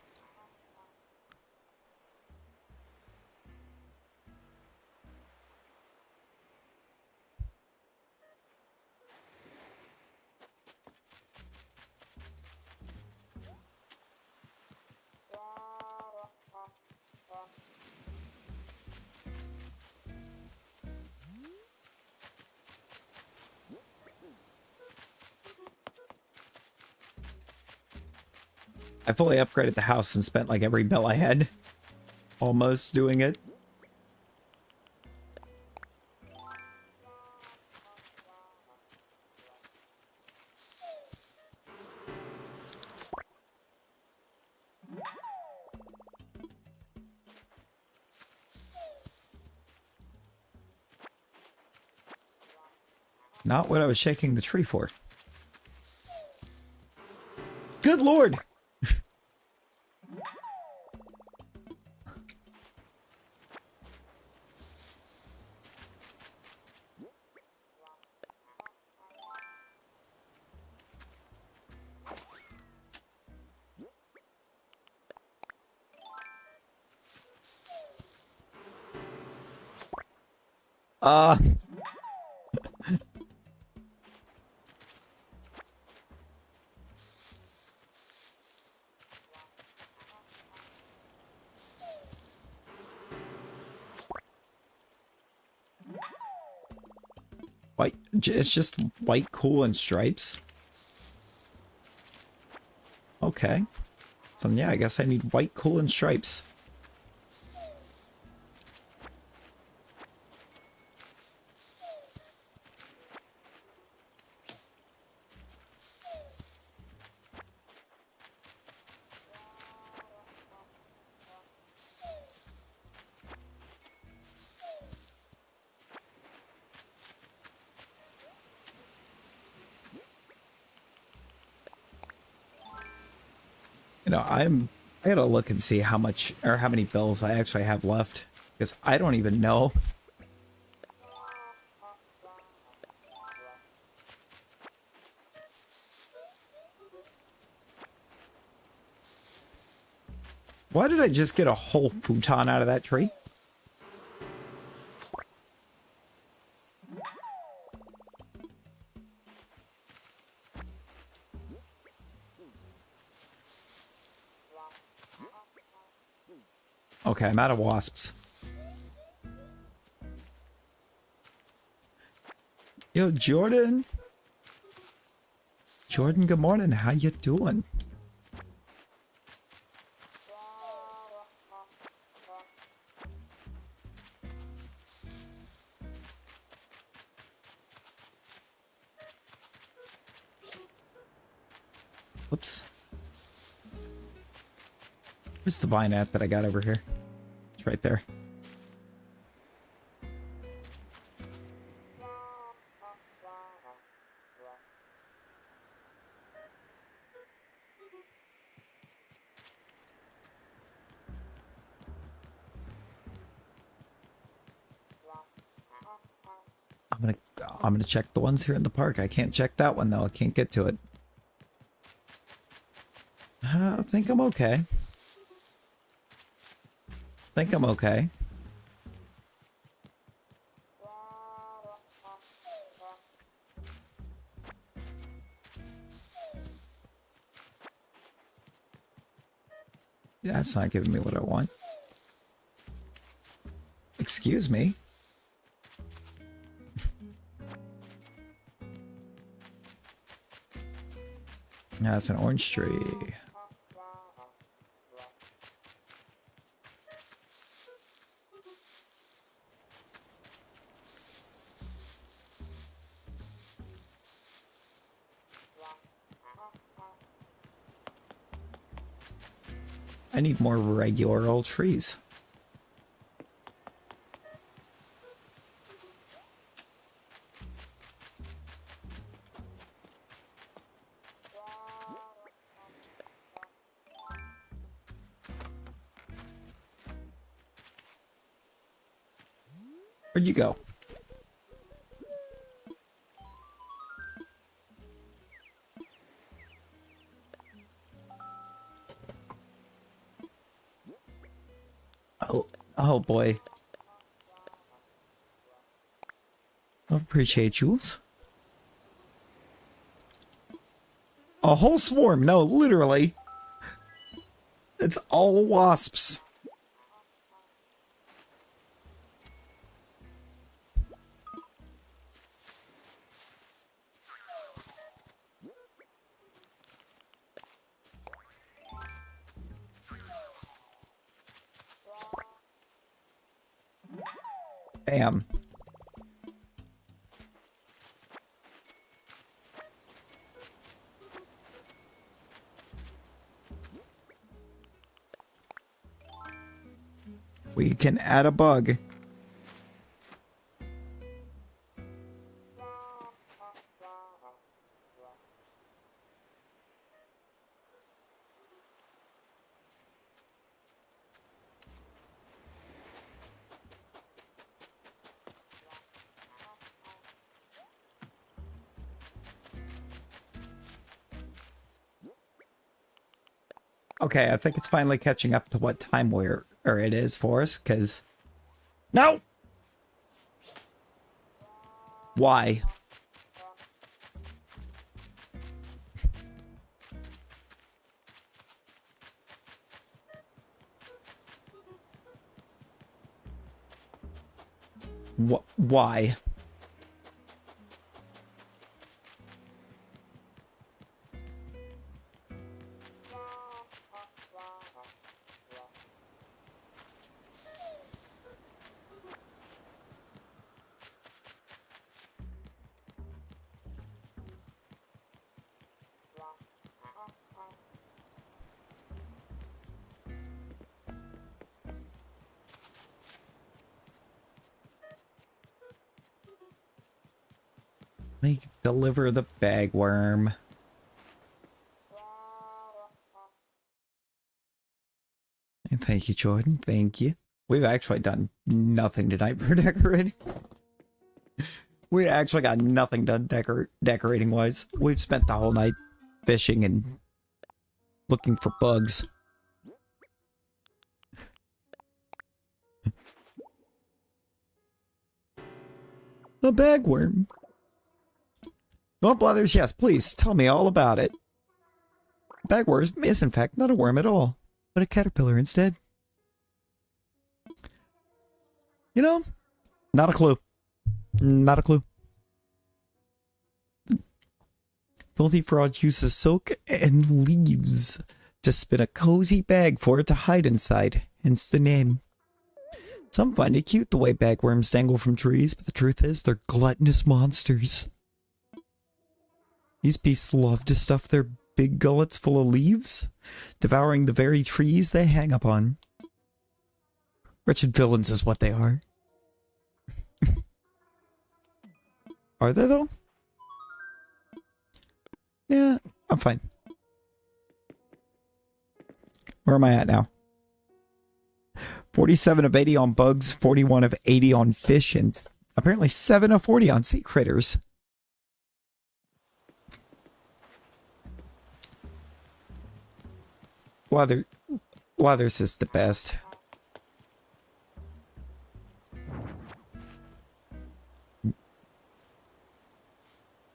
I fully upgraded the house and spent like every bell I had almost doing it. Not what I was shaking the tree for. Good Lord! Uh... White, it's just white, cool, and stripes. Okay. So yeah, I guess I need white, cool, and stripes. You know, I gotta look and see how much or how many bells I actually have left, because I don't even know. Why did I just get a whole futon out of that tree? Okay, I'm out of wasps. Yo, Jordan. Jordan, good morning. How you doing? Whoops. Where's the vine at that I got over here? It's right there. I'm gonna check the ones here in the park. I can't check that one though. I can't get to it. I think I'm okay. Think I'm okay. Yeah, it's not giving me what I want. Excuse me. That's an orange tree. I need more regular old trees. Where'd you go? Oh boy. I appreciate you. A whole swarm. No, literally. It's all wasps. Bam. We can add a bug. Okay, I think it's finally catching up to what time it is for us, because... No! Why? Why? Let me deliver the bagworm. And thank you, Jordan. Thank you. We've actually done nothing tonight for decorating. We actually got nothing done decorating wise. We've spent the whole night fishing and looking for bugs. A bagworm. No blathers, yes, please tell me all about it. Bagworm is in fact not a worm at all, but a caterpillar instead. You know, not a clue. Not a clue. Filthy Frog uses silk and leaves to spin a cozy bag for it to hide inside, hence the name. Some find it cute the way bagworms dangle from trees, but the truth is they're gluttonous monsters. These beasts love to stuff their big gullets full of leaves, devouring the very trees they hang upon. Wretched villains is what they are. Are they, though? Yeah, I'm fine. Where am I at now? 47 of 80 on bugs, 41 of 80 on fish, and Apparently 7 of 40 on sea critters. Leather's is the best.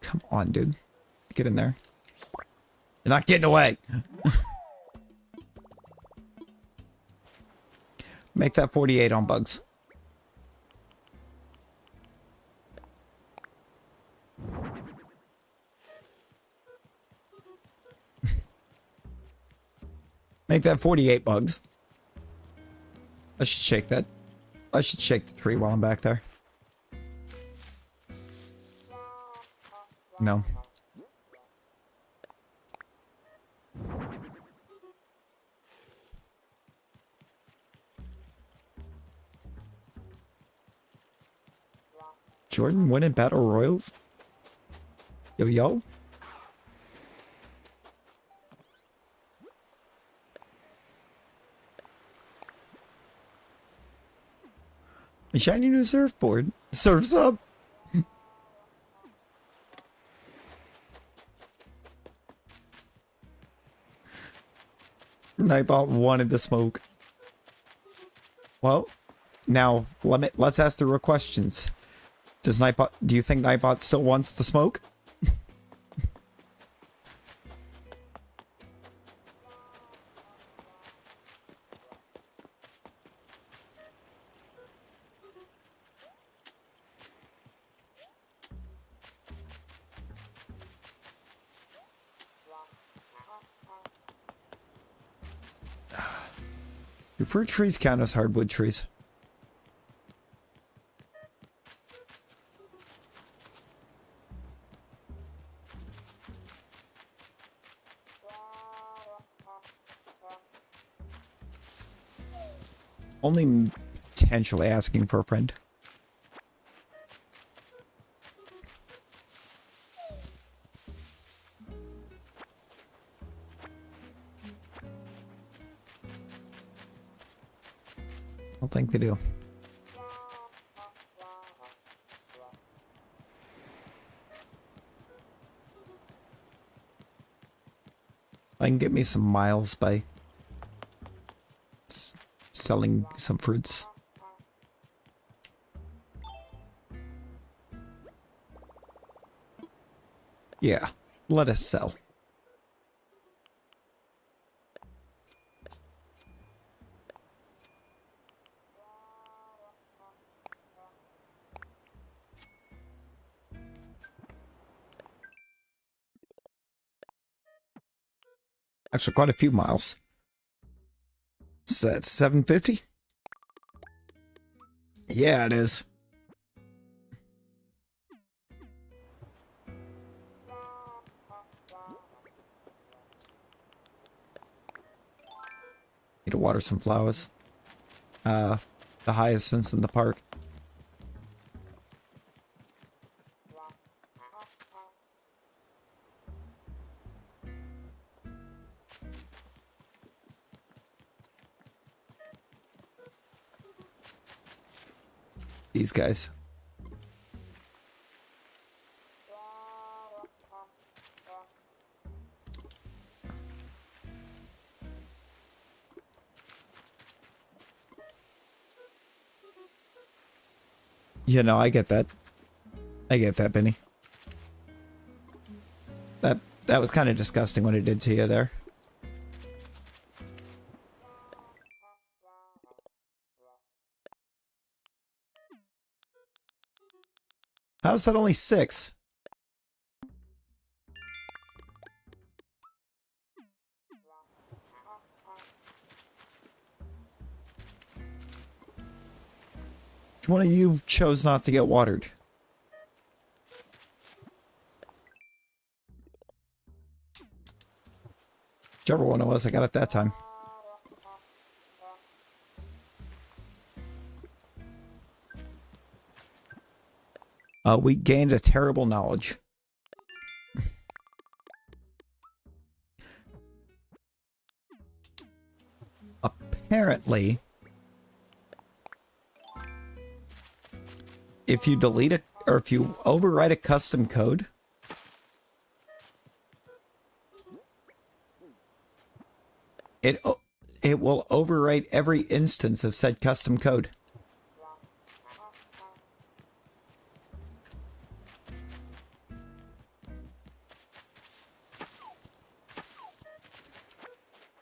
Come on, dude. Get in there. You're not getting away. Make that 48 on bugs. Make that 48 bugs. I should shake that. I should shake the tree while I'm back there. No. Jordan winning battle royals? Yo, yo. A shiny new surfboard. Surf's up. Nightbot wanted the smoke. Well, now let's ask the real questions. Does Nightbot? Do you think Nightbot still wants the smoke? Do fruit trees count as hardwood trees? Only potentially asking for a friend. I don't think they do. I can get me some miles by selling some fruits. Yeah, let us sell. Actually, quite a few miles. So that's 750? Yeah, it is. Need to water some flowers. The hyacinths in the park. These guys. You know, I get that. I get that, Benny. That was kind of disgusting what it did to you there. How's that only 6? Which one of you chose not to get watered? Whichever one it was, I got it that time. We gained a terrible knowledge. Apparently, if you delete it or if you overwrite a custom code, it will overwrite every instance of said custom code.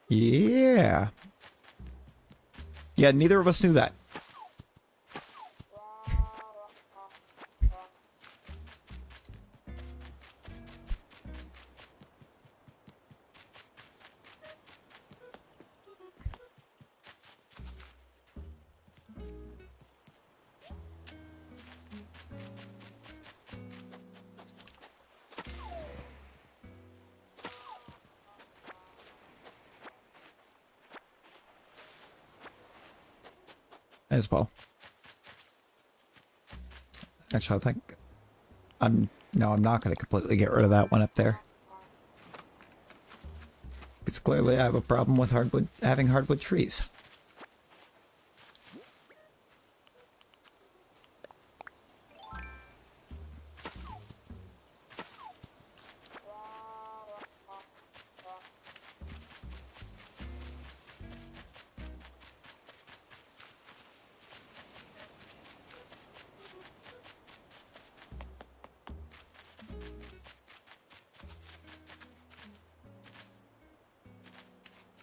Yeah. Yeah, neither of us knew that. As well. Actually, I think I'm not going to completely get rid of that one up there. Because clearly I have a problem with having hardwood trees.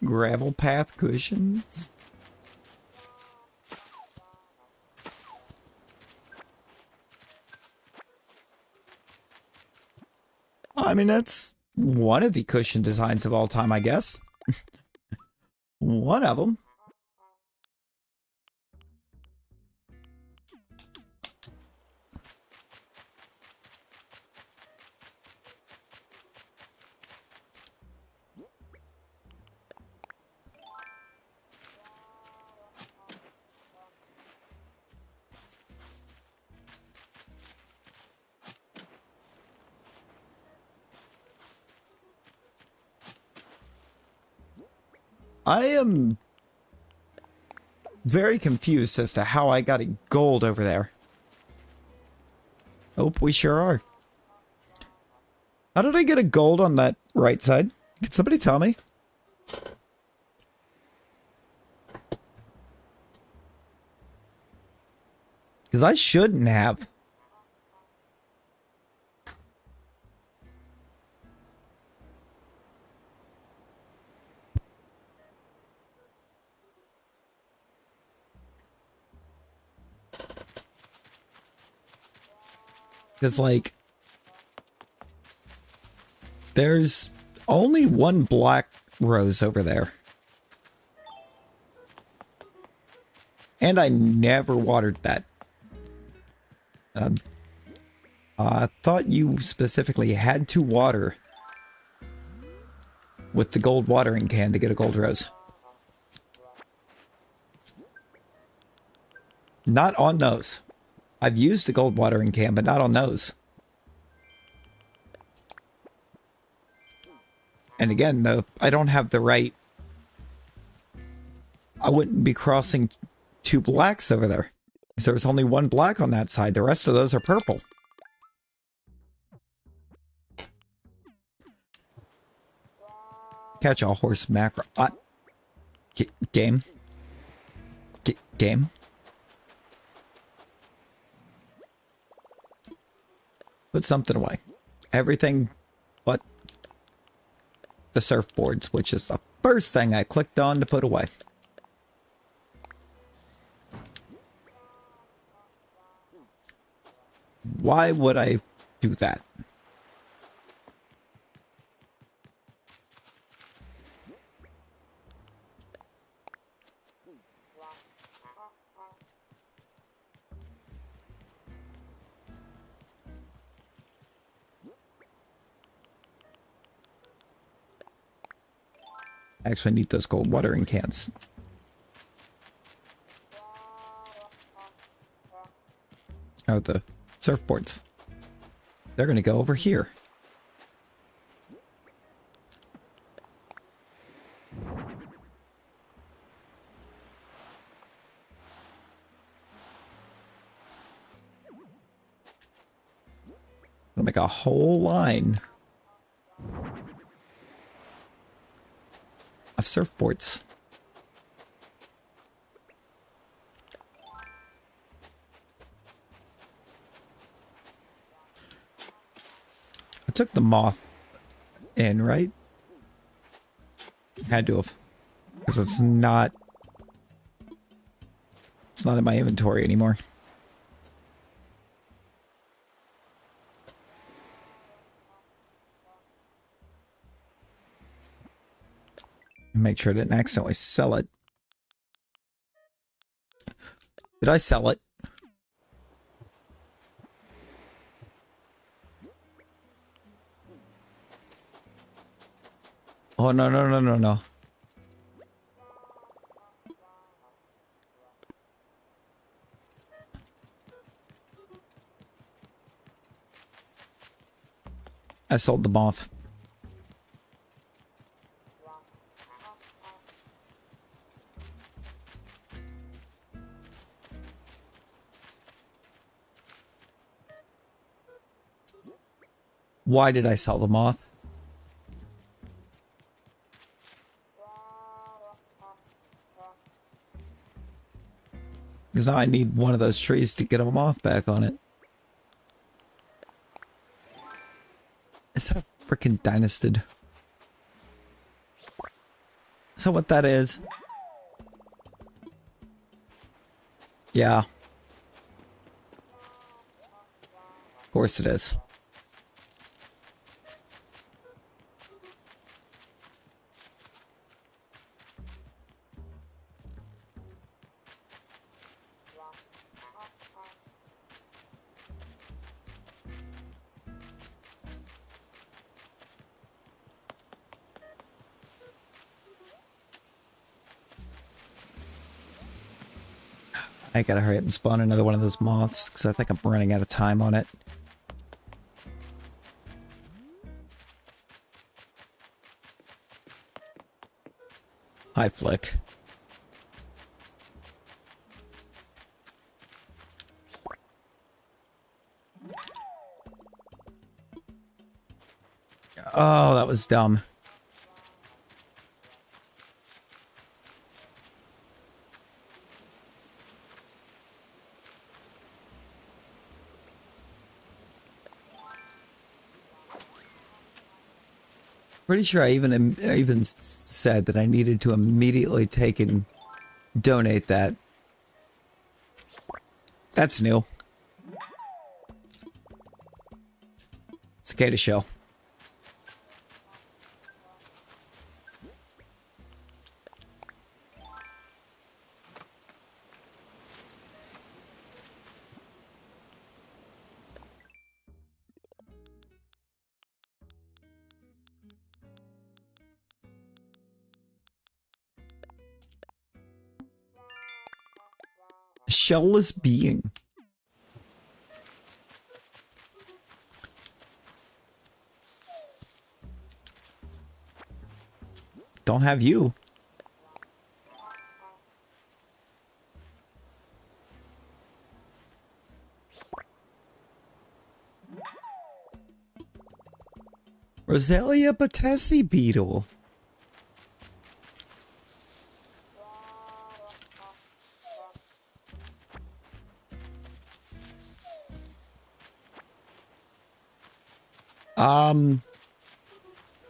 Gravel path cushions. I mean, that's one of the cushion designs of all time, I guess. One of them. I am very confused as to how I got a gold over there. Oh, we sure are. How did I get a gold on that right side? Can somebody tell me? Because I shouldn't have. Because, like, there's only one black rose over there. And I never watered that. I thought you specifically had to water with the gold watering can to get a gold rose. Not on those. I've used the gold watering can, but not on those. And again, I don't have the right... I wouldn't be crossing two blacks over there. Because there's only one black on that side. The rest of those are purple. Catch all horse mackerel. Game. Game. Put something away. Everything but the surfboards, which is the first thing I clicked on to put away. Why would I do that? I actually need those gold watering cans. Oh, the surfboards. They're going to go over here. I'll make a whole line of surfboards. I took the moth in, right? Had to have. Because it's not in my inventory anymore. Make sure I didn't accidentally sell it. Did I sell it? Oh, no, no, no, no, no. I sold the moth. Why did I sell the moth? Because now I need one of those trees to get a moth back on it. Is that a freaking dynastid? Is that what that is? Yeah. Of course it is. I gotta hurry up and spawn another one of those moths, because I think I'm running out of time on it. Hi, Flick. Oh, that was dumb. Pretty sure I even said that I needed to immediately take and donate that. That's new. Cicada shell. Shellless being. Don't have you. Roselia Batesi beetle.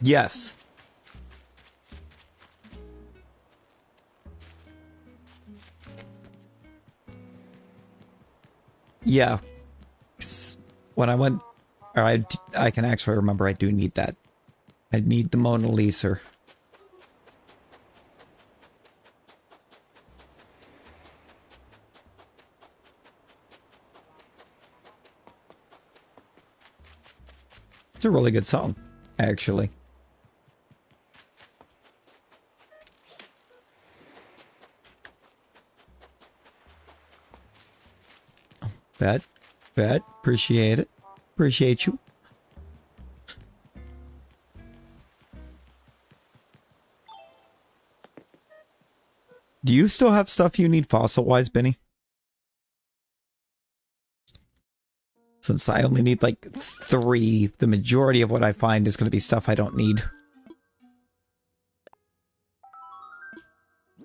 Yes. Yeah. When I went, or I can actually remember I do need that. I need the Mona Lisa. It's a really good song, actually. Bet. Appreciate it. Appreciate you. Do you still have stuff you need fossil-wise, Benny? Since I only need like 3, the majority of what I find is going to be stuff I don't need.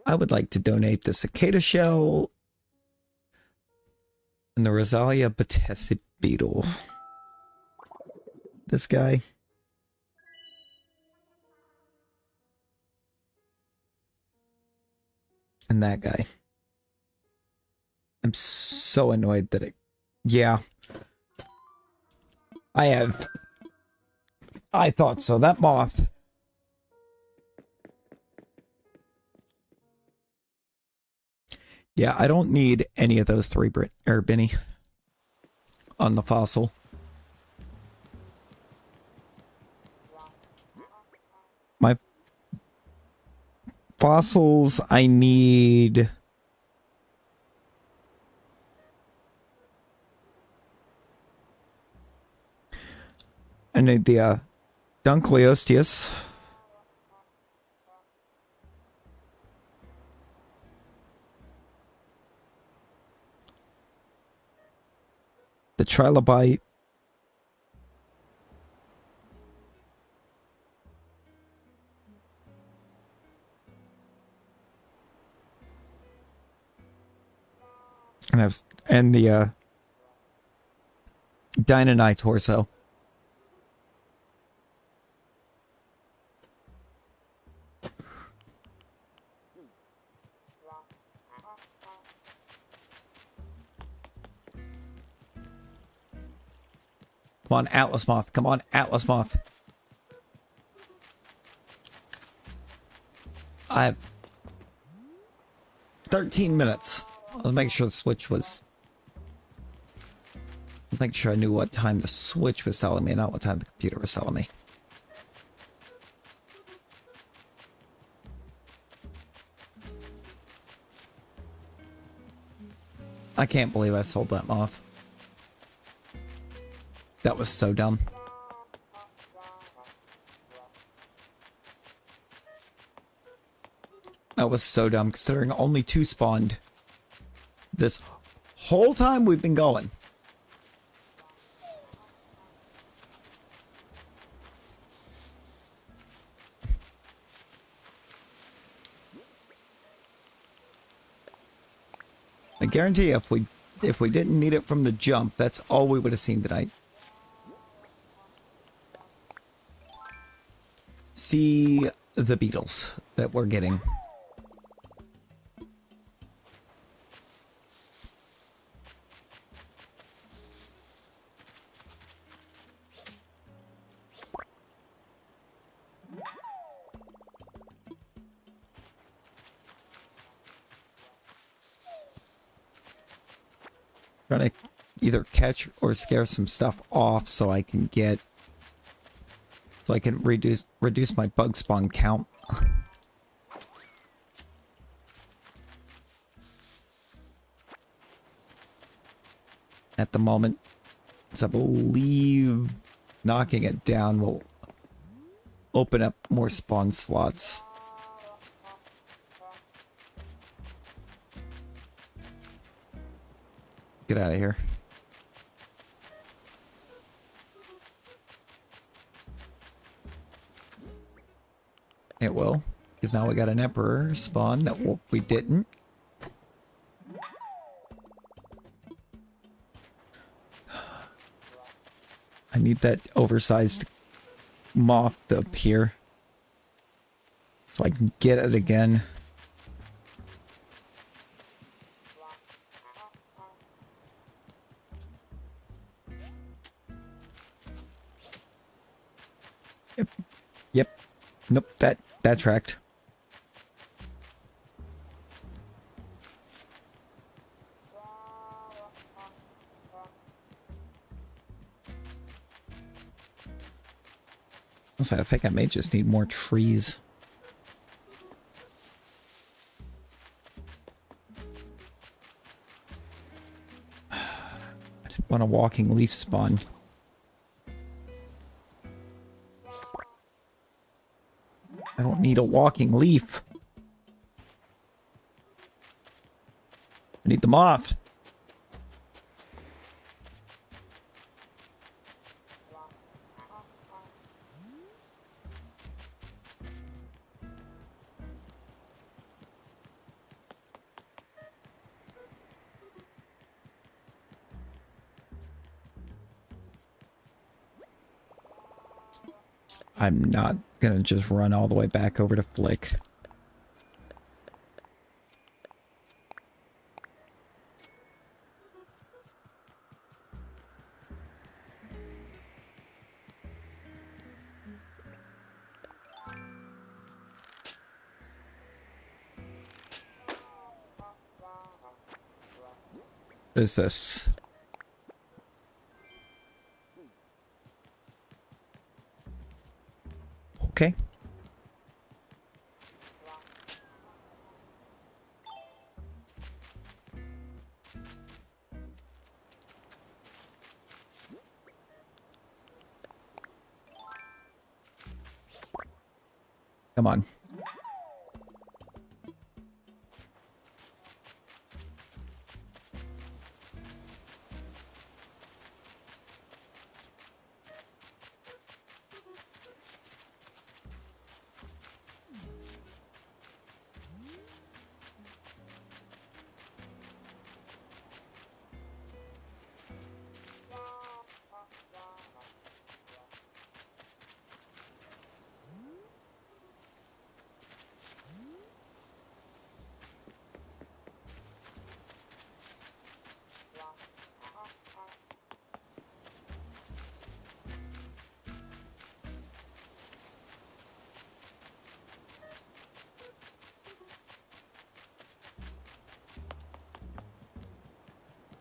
I would like to donate the cicada shell and the Rosalia batesi beetle. This guy. And that guy. I'm so annoyed that it... Yeah. I thought so. That moth. Yeah, I don't need any of those 3, Benny, on the fossil. My fossils, I need... I need the Dunkleosteus. The trilobite. And the Dynamite torso. Come on, Atlas Moth. Come on, Atlas Moth. I have 13 minutes. I'll make sure the switch was... Make sure I knew what time the switch was telling me, not what time the computer was telling me. I can't believe I sold that moth. That was so dumb. That was so dumb, considering only 2 spawned this whole time we've been going. I guarantee if we didn't need it from the jump, that's all we would have seen tonight. See the beetles that we're getting. Trying to either catch or scare some stuff off so I can get... So I can reduce my bug spawn count. At the moment. So I believe knocking it down will open up more spawn slots. Get out of here. It will, because now we got an emperor spawn that we didn't. I need that oversized moth up here so I can get it again. Yep. Nope, that tracked. Also, I think I may just need more trees. I didn't want a walking leaf spawn. I don't need a walking leaf. I need the moth. I'm not gonna just run all the way back over to Flick. What is this? Okay. Come on.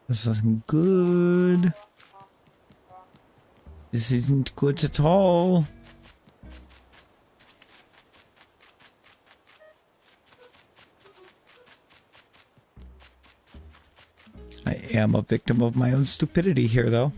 This isn't good. This isn't good at all. I am a victim of my own stupidity here, though.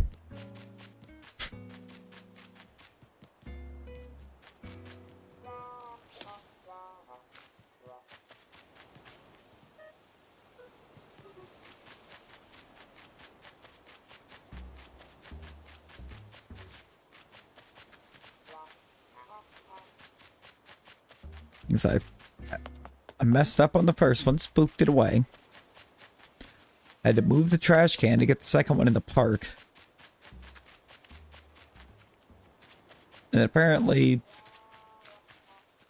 Because I messed up on the first one, spooked it away. I had to move the trash can to get the second one in the park. And apparently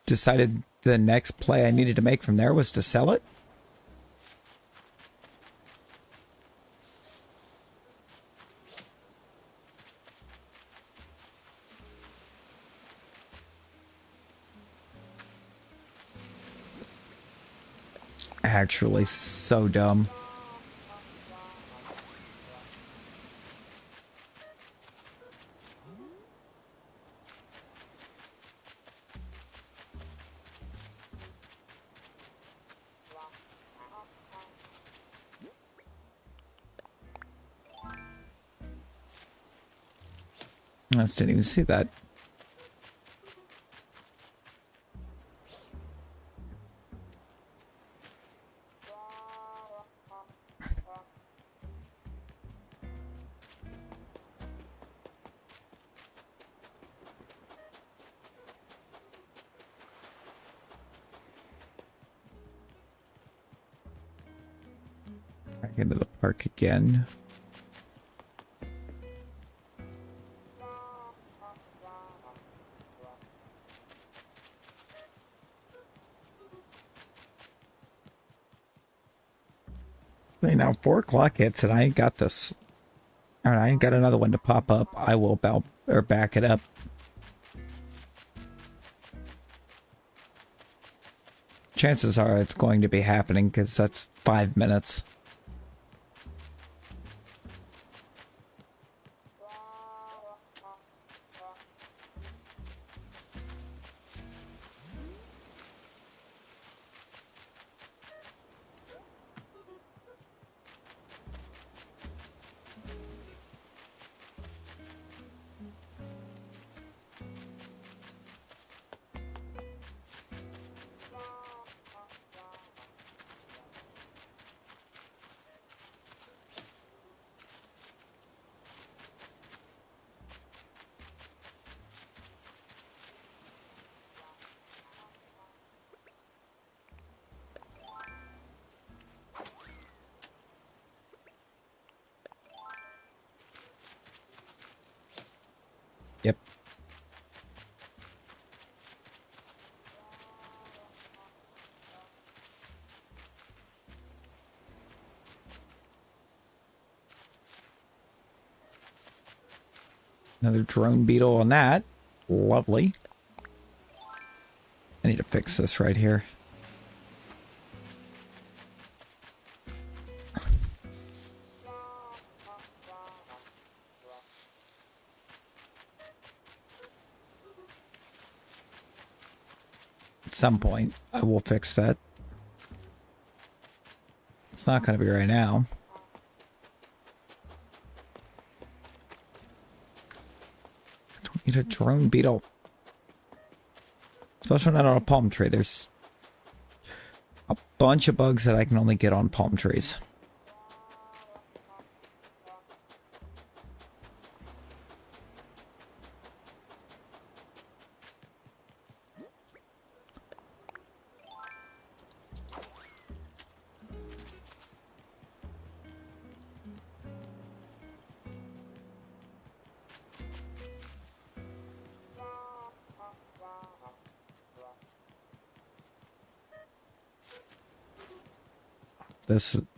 decided the next play I needed to make from there was to sell it. Actually, so dumb. I just didn't even see that. Back into the park again. Hey, now 4 o'clock hits and I ain't got this. Alright, I ain't got another one to pop up. I will back it up. Chances are it's going to be happening because that's 5 minutes. Another drone beetle on that. Lovely. I need to fix this right here. At some point, I will fix that. It's not going to be right now. I don't need a drone beetle. Especially not on a palm tree. There's a bunch of bugs that I can only get on palm trees.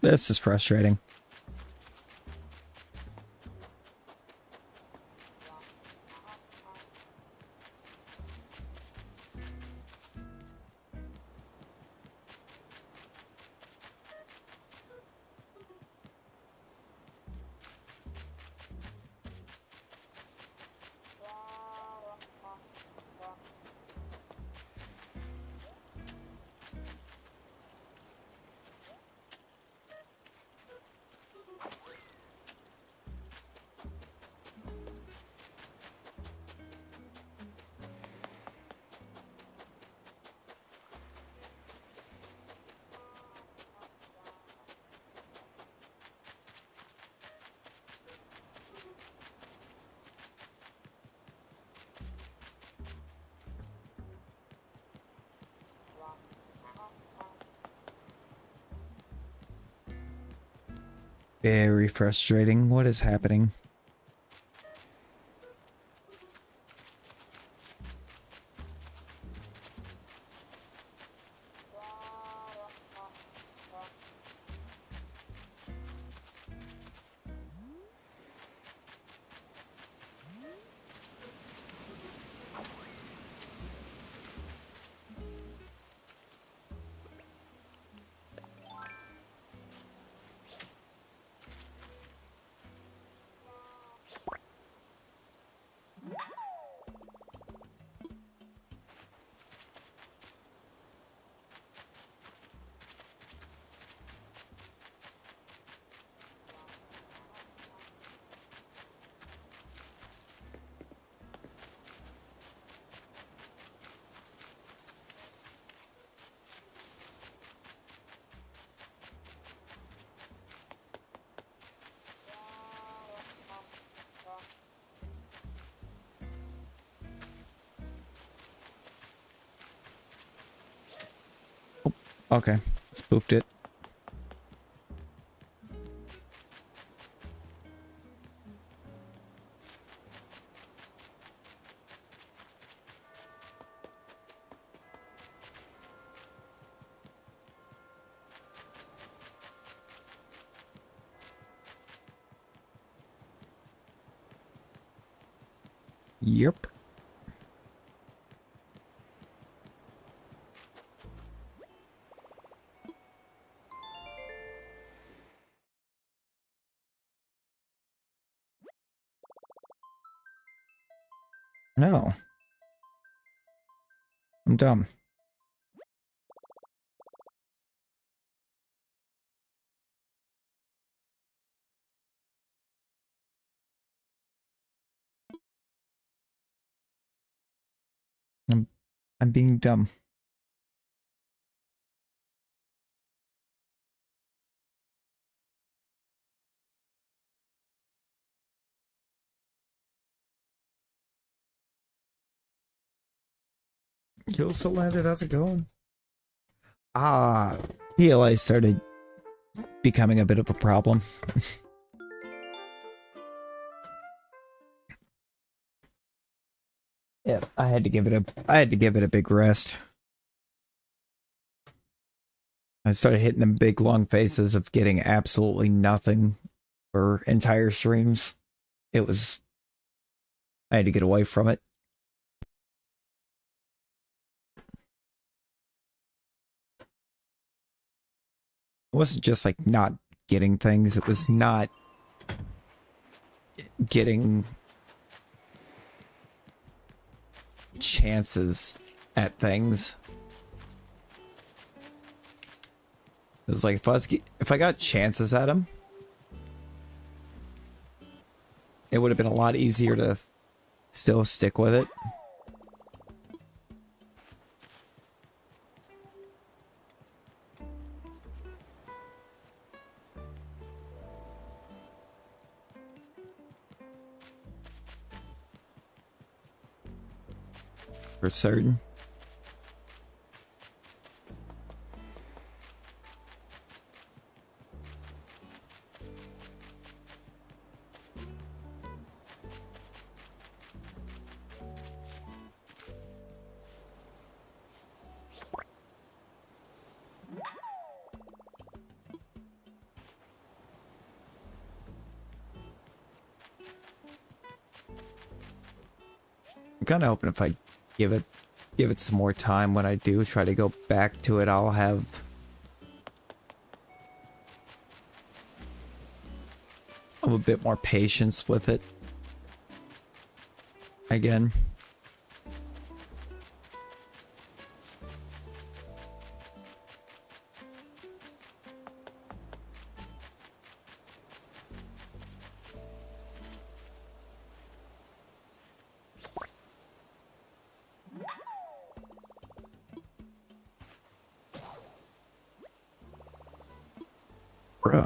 This is frustrating. Very frustrating. What is happening? Okay, spooked it. Yep. No. I'm dumb. I'm I'm being dumb. Kill still landed. How's it going? Ah, PLA started becoming a bit of a problem. Yeah, I had to give it a big rest. I started hitting them big long faces of getting absolutely nothing for entire streams. It was I had to get away from it. It wasn't just like not getting things, it was not getting chances at things. It's like if I got chances at them, it would have been a lot easier to still stick with it. For certain. I'm kind of hoping if I give it some more time, when I do try to go back to it, I'll have a bit more patience with it again. Bruh.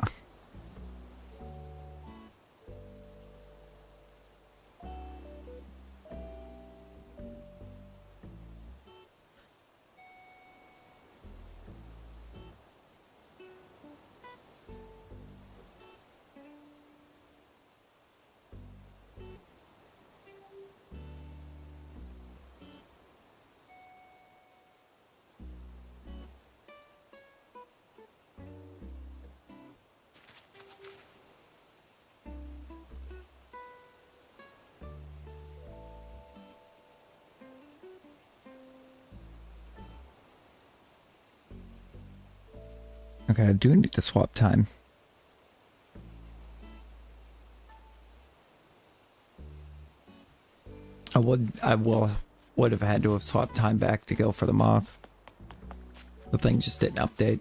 Okay, I do need to swap time. I would have had to have swapped time back to go for the moth. The thing just didn't update.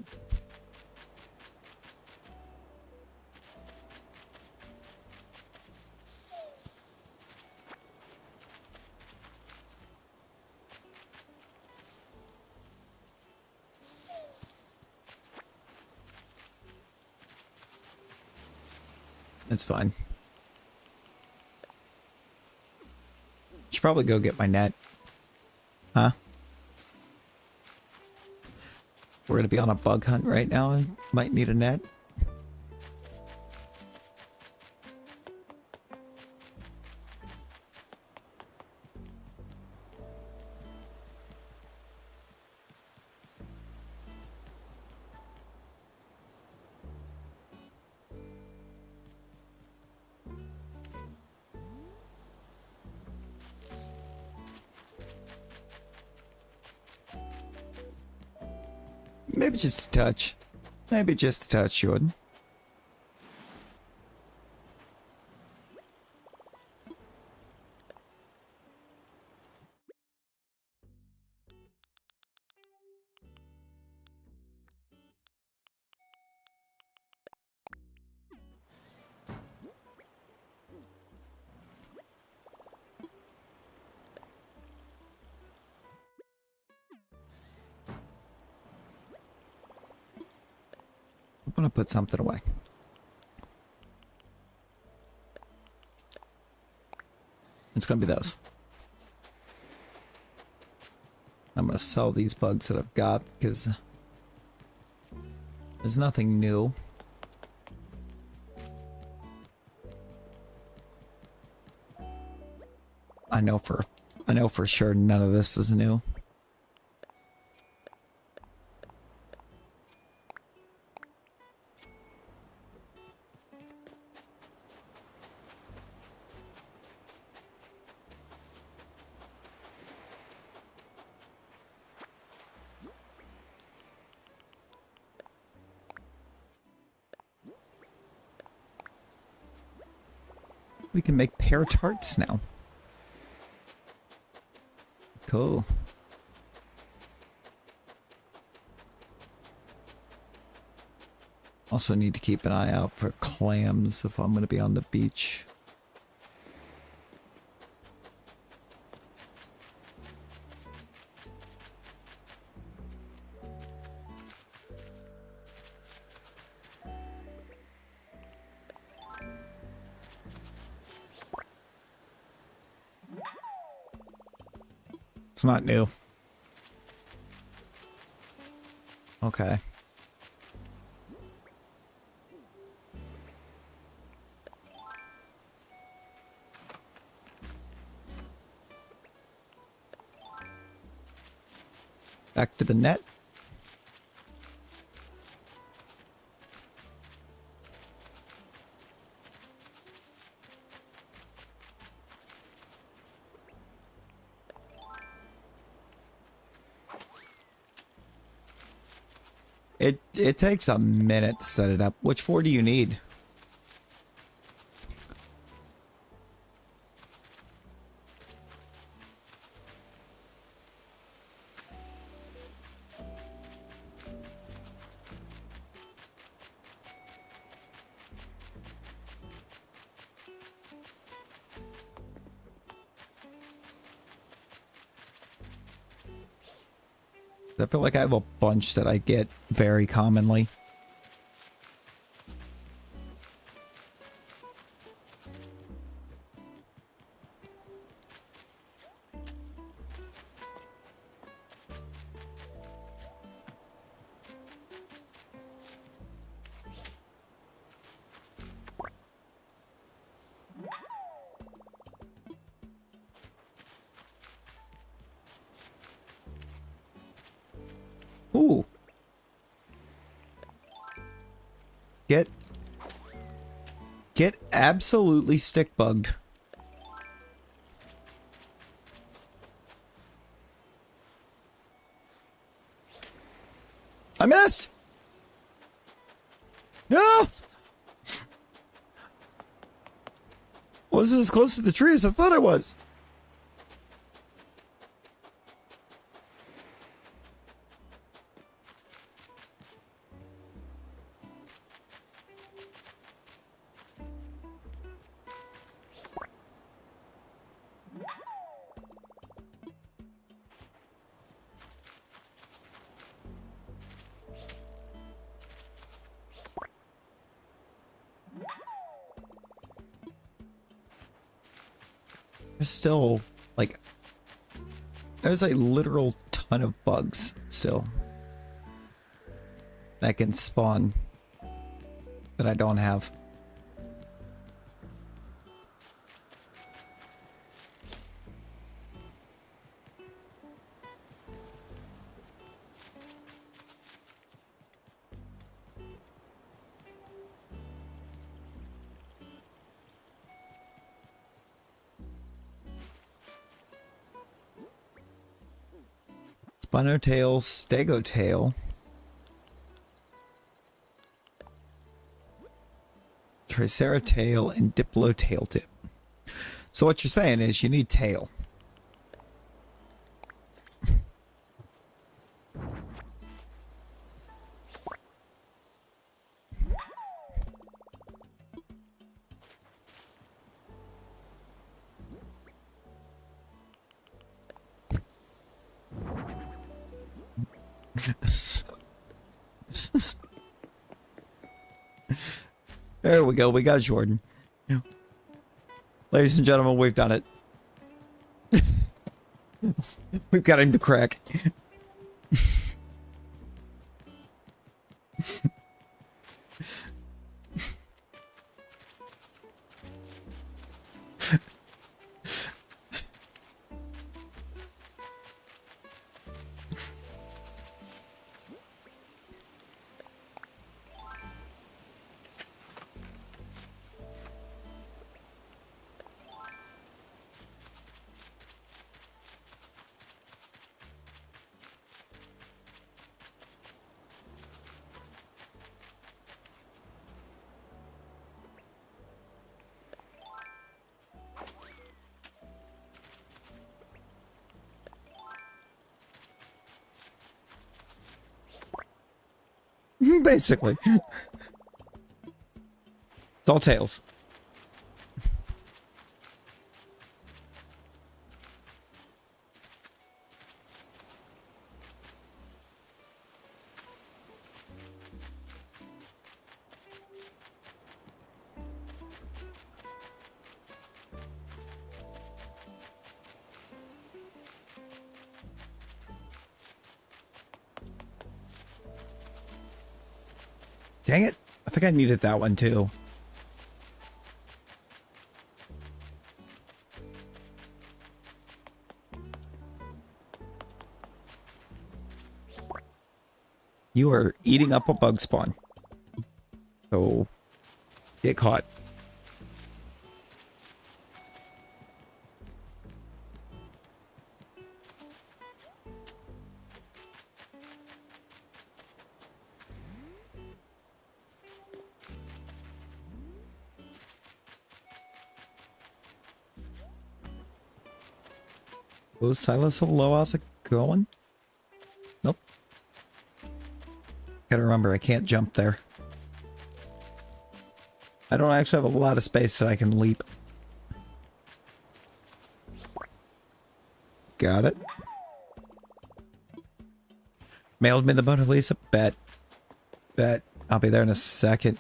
It's fine. Should probably go get my net. Huh? We're gonna be on a bug hunt right now. I might need a net. Maybe just a touch. Maybe just a touch, Jordan. I'm gonna put something away. It's gonna be those. I'm gonna sell these bugs that I've got because there's nothing new. I know for sure none of this is new. We can make pear tarts now. Cool. Also need to keep an eye out for clams if I'm going to be on the beach. It's not new. Okay. Back to the net. It takes a minute to set it up. Which four do you need? I feel like I have a bunch that I get very commonly. Ooh. Get absolutely stick bugged. I missed. No. Wasn't as close to the tree as I thought I was. There's still, like, there's a literal ton of bugs still that can spawn that I don't have. Spinotail, Stegotail, Triceratail, and Diplotail tip. So what you're saying is you need tail. There we go. We got Jordan. Ladies and gentlemen, we've done it. We've got him to crack. Basically. It's all tails. Dang it. I think I needed that one too. You are eating up a bug spawn. So, get caught. Oh, Silas, hello, how's it going? Nope. Gotta remember, I can't jump there. I don't actually have a lot of space that I can leap. Got it. Mailed me the Mona Lisa. Bet. I'll be there in a second.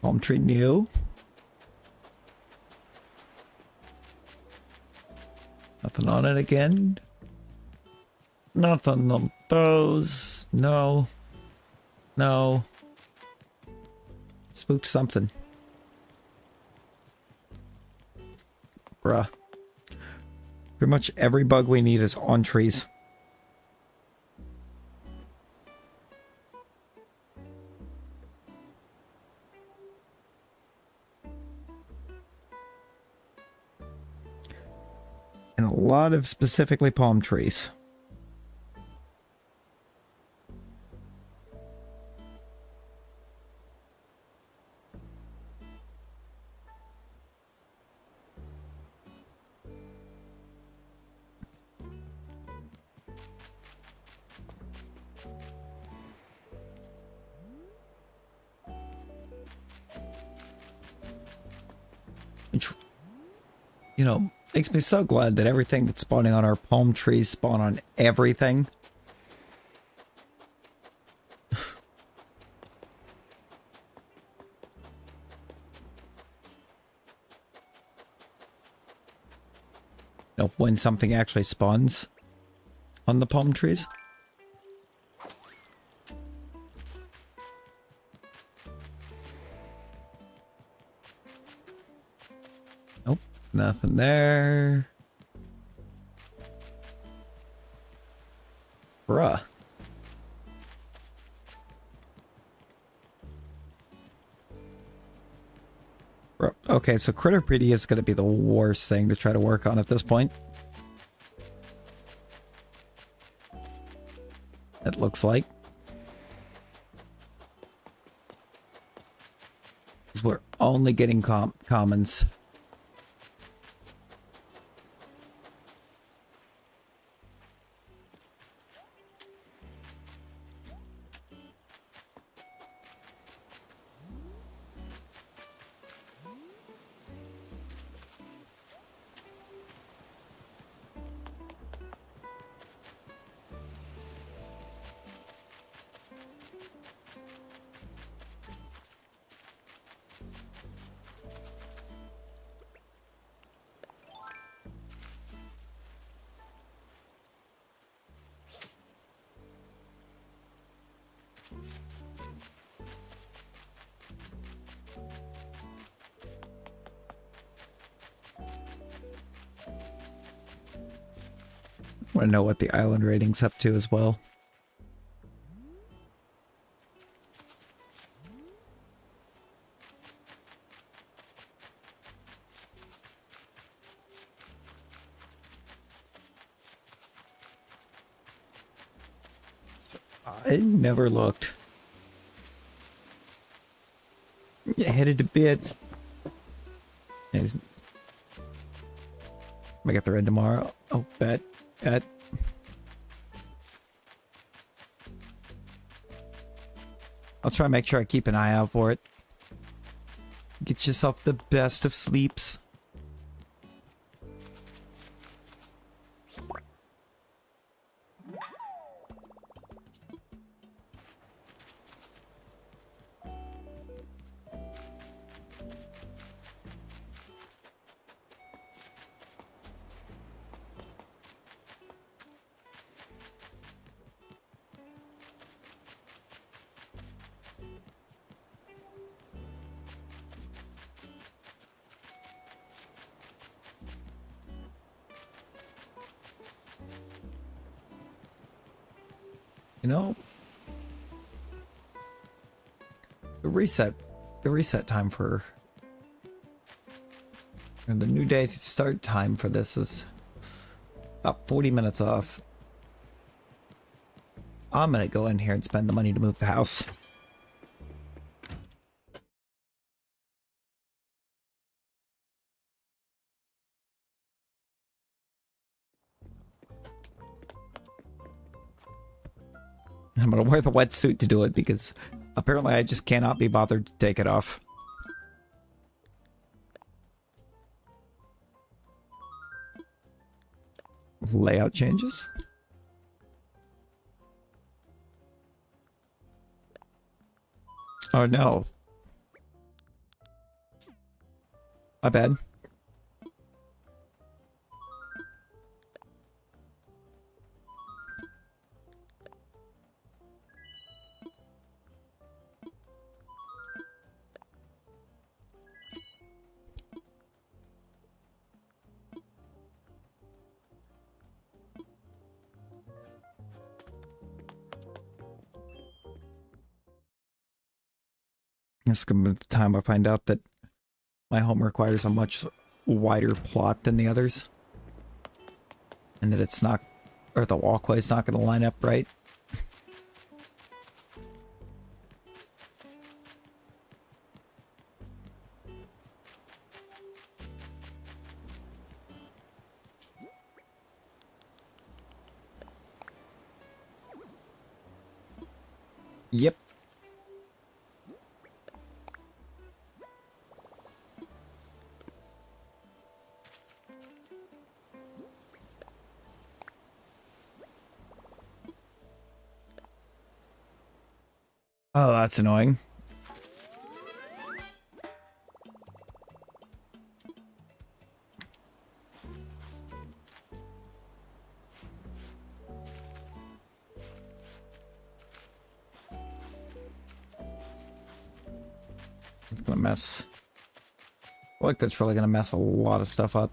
Palm tree new. Nothing on it again. Nothing on those. No. No. Spooked something. Bruh. Pretty much every bug we need is on trees. And a lot of specifically palm trees. You know, makes me so glad that everything that's spawning on our palm trees spawn on everything. You know, when something actually spawns on the palm trees. Nope, nothing there. Bruh. Okay, so Critterpedia is going to be the worst thing to try to work on at this point. It looks like. We're only getting commons. Want to know what the island rating's up to as well. I never looked. Headed to bits. I get the red tomorrow. Oh, bet. I'll try and make sure I keep an eye out for it. Get yourself the best of sleeps. You know, the reset time for, and the new day to start time for this is about 40 minutes off. I'm gonna go in here and spend the money to move the house. I'm gonna wear the wetsuit to do it because apparently I just cannot be bothered to take it off. Layout changes? Oh no. My bad. This is going to be the time I find out that my home requires a much wider plot than the others. And that it's not, or the walkway's not going to line up right. Yep. Oh, that's annoying. It's gonna mess. I feel like that's really gonna mess a lot of stuff up.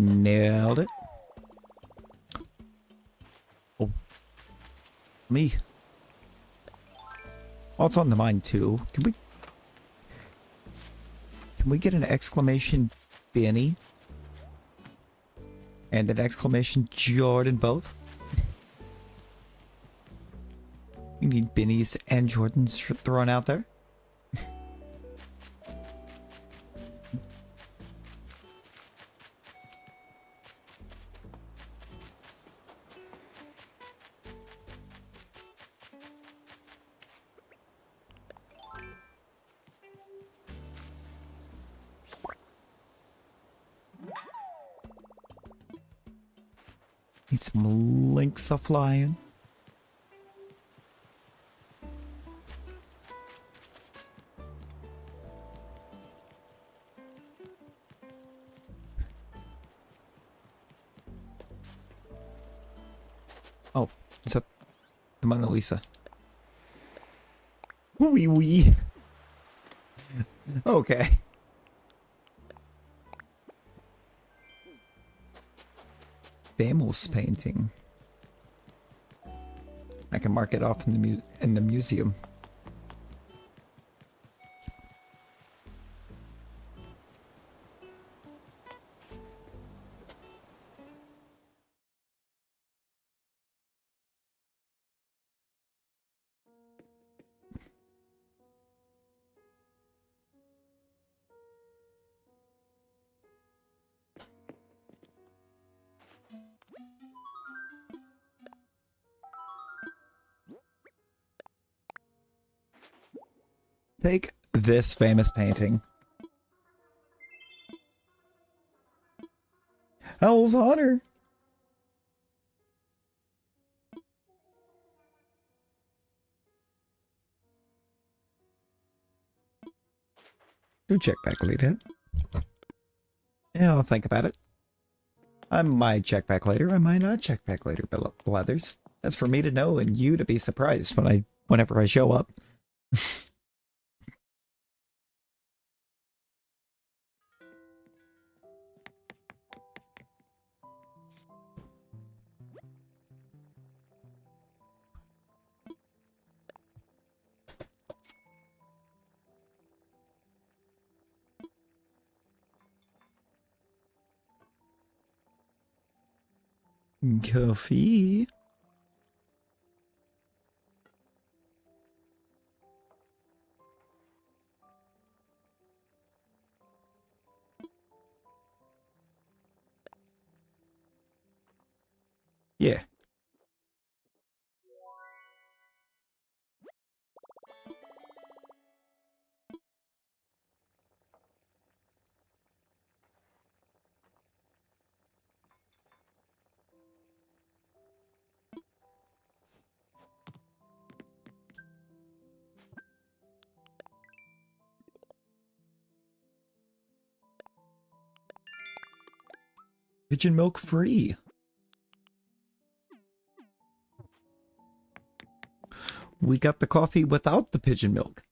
Nailed it. Oh. Me. Oh, it's on the mind too. Can we get an exclamation Benny? And an exclamation Jordan both? You need Bennies and Jordans thrown out there? Need some links a flying. Oh, it's up the Mona Lisa. Wee wee. Okay. Famous painting. I can mark it off in the museum. Take this famous painting. Owl's honor. Do check back later. Yeah, I'll think about it. I might check back later. I might not check back later, Blathers. That's for me to know and you to be surprised whenever I show up. Coffee. Yeah. Pigeon milk free. We got the coffee without the pigeon milk.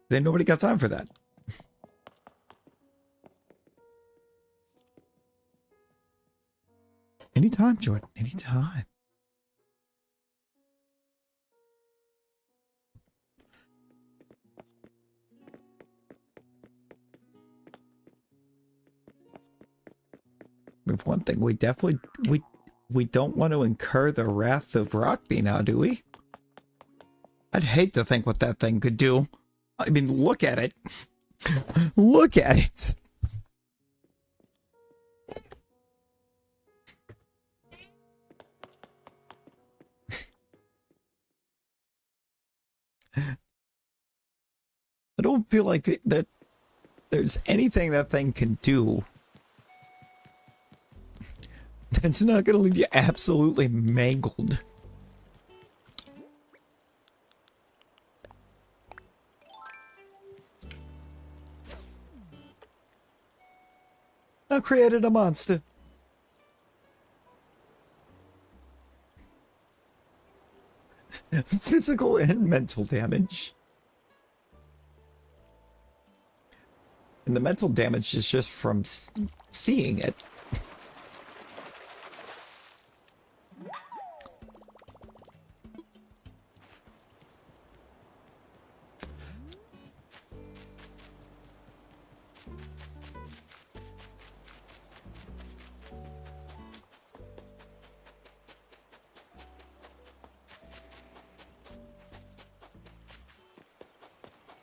Then nobody got time for that. Anytime, Jordan. Anytime. With one thing, we definitely we don't want to incur the wrath of Rockby now, do we? I'd hate to think what that thing could do. I mean, look at it. Look at it. I don't feel like that there's anything that thing can do that's not going to leave you absolutely mangled. I created a monster. Physical and mental damage. And the mental damage is just from seeing it.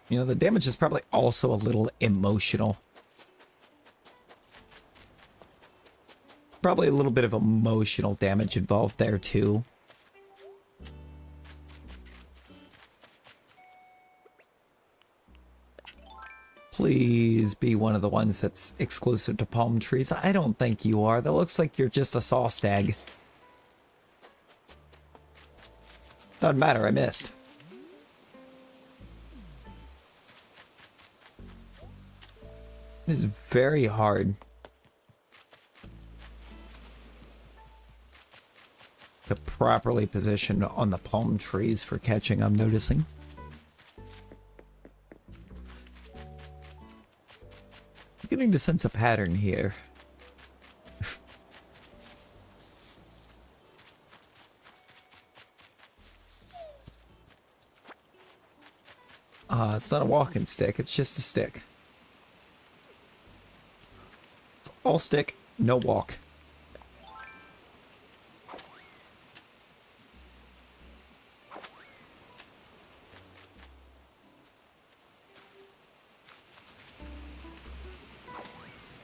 You know, the damage is probably also a little emotional. Probably a little bit of emotional damage involved there, too. Please be one of the ones that's exclusive to palm trees. I don't think you are. That looks like you're just a saw stag. Doesn't matter, I missed. It is very hard to properly position on the palm trees for catching, I'm noticing. I'm getting to sense a pattern here. It's not a walking stick, it's just a stick. It's all stick, no walk.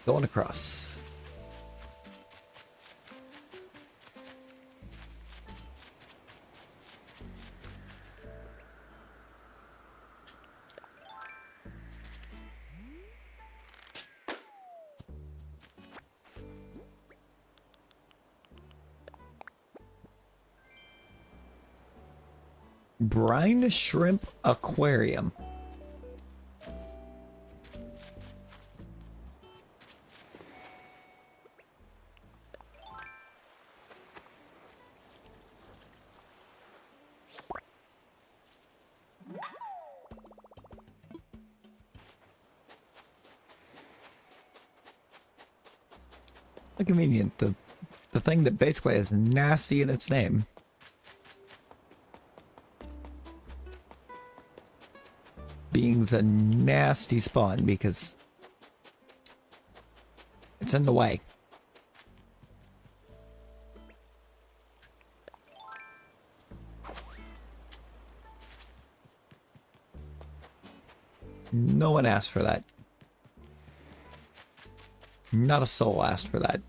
Going across. Brine Shrimp Aquarium. How convenient. The thing that basically is nasty in its name. Being the nasty spawn because it's in the way. No one asked for that. Not a soul asked for that.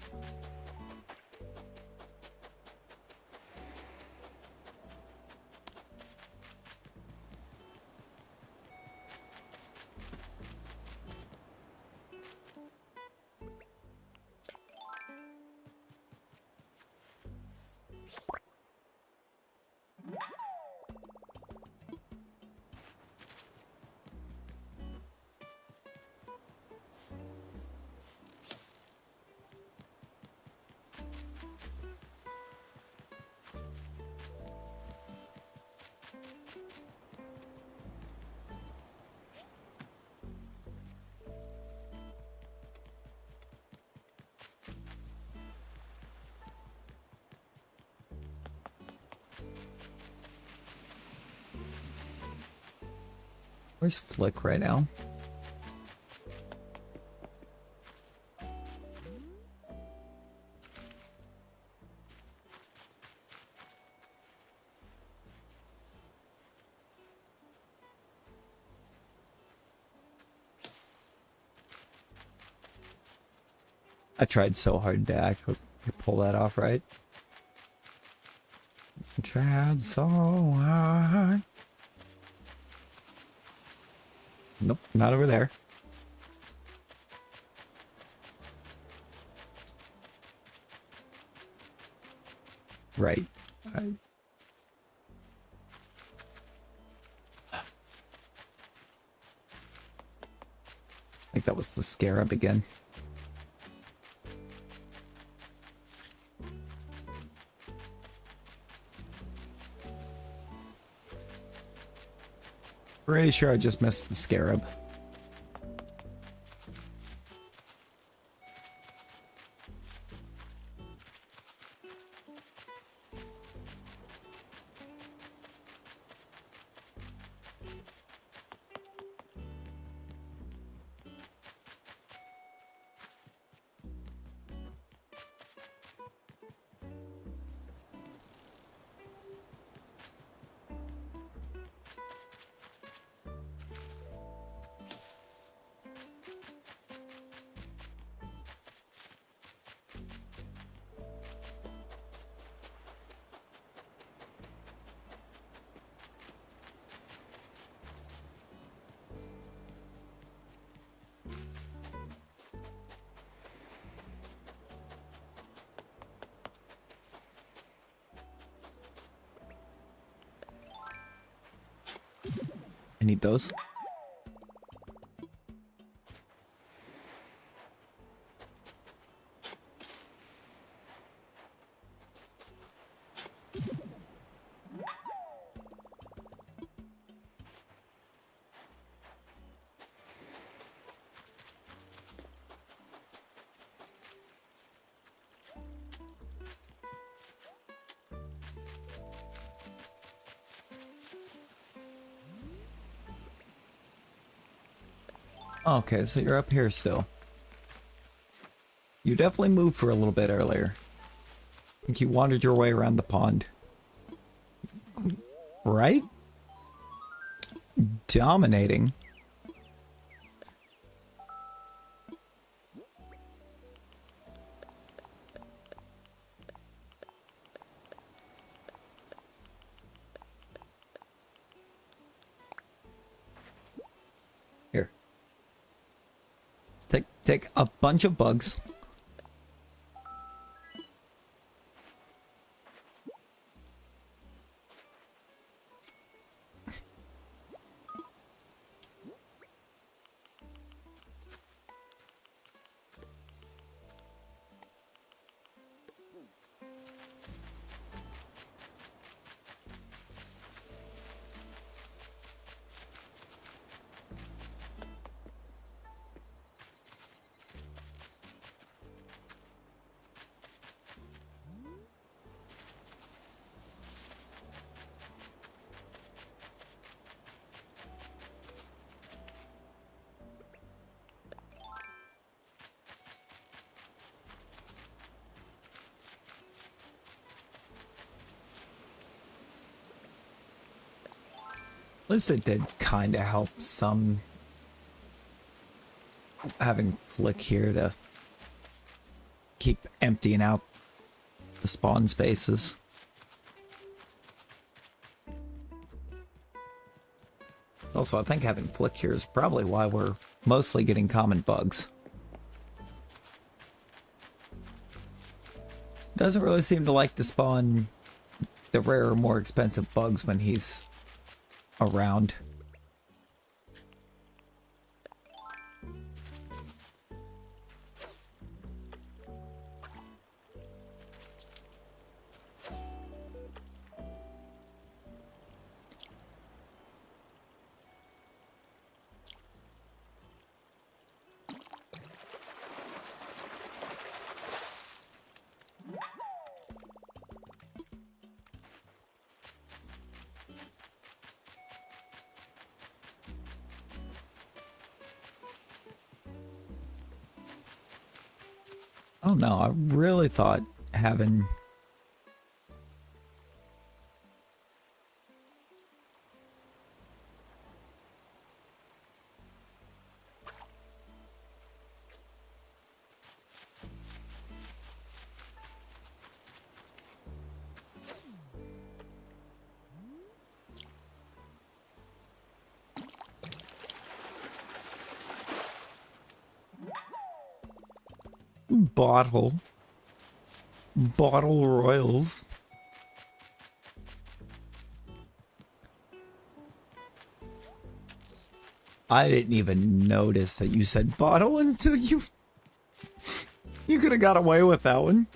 Where's Flick right now? I tried so hard to actually pull that off, right? I tried so hard. Nope, not over there. Right. I think that was the scarab again. Pretty sure I just missed the scarab. I need those. Okay, so you're up here still. You definitely moved for a little bit earlier. I think you wandered your way around the pond. Right? Dominating. Here. Take a bunch of bugs. At least it did kind of help some having Flick here to keep emptying out the spawn spaces. Also, I think having Flick here is probably why we're mostly getting common bugs. Doesn't really seem to like to spawn the rarer, more expensive bugs when he's around. Oh no, I really thought having bottle royals. I didn't even notice that you said bottle until you could have got away with that one.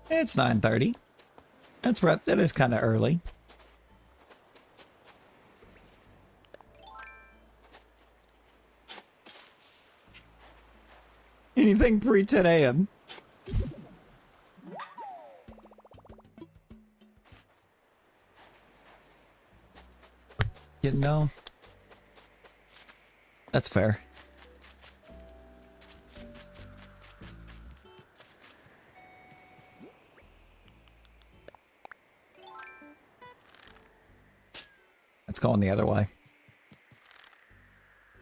It's 9:30. That's right. That is kind of early. Anything pre 10 a.m. You know, that's fair. It's going the other way.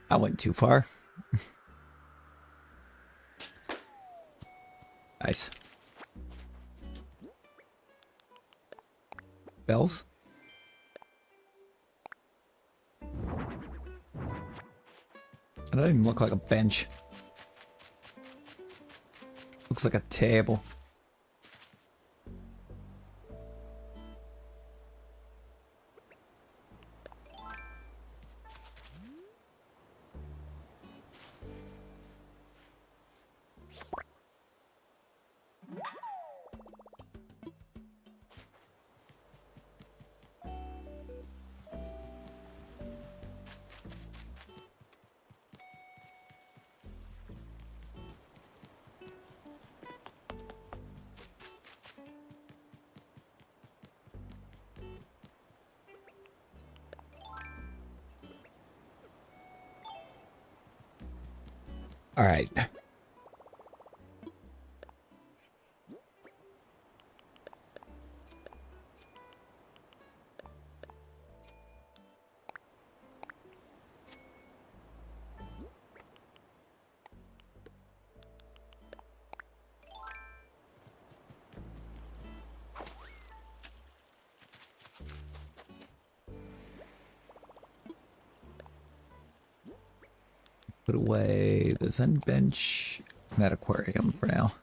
I went too far. Nice. Bells? It doesn't even look like a bench. Looks like a table. All right. Put away the Zen bench and that aquarium for now.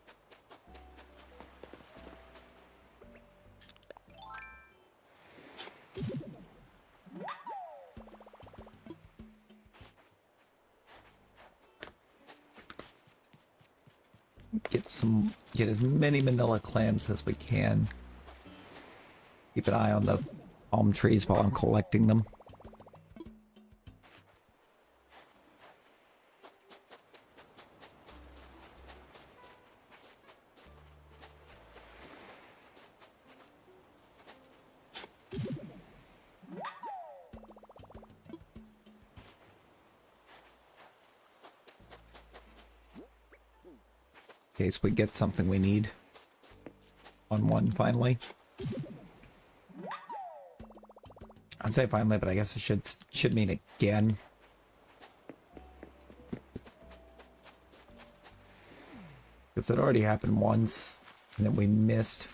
Get as many manila clams as we can. Keep an eye on the palm trees while I'm collecting them. case we get something we need on one finally. I'd say finally, but I guess it should mean again. Because it already happened once, and then we missed.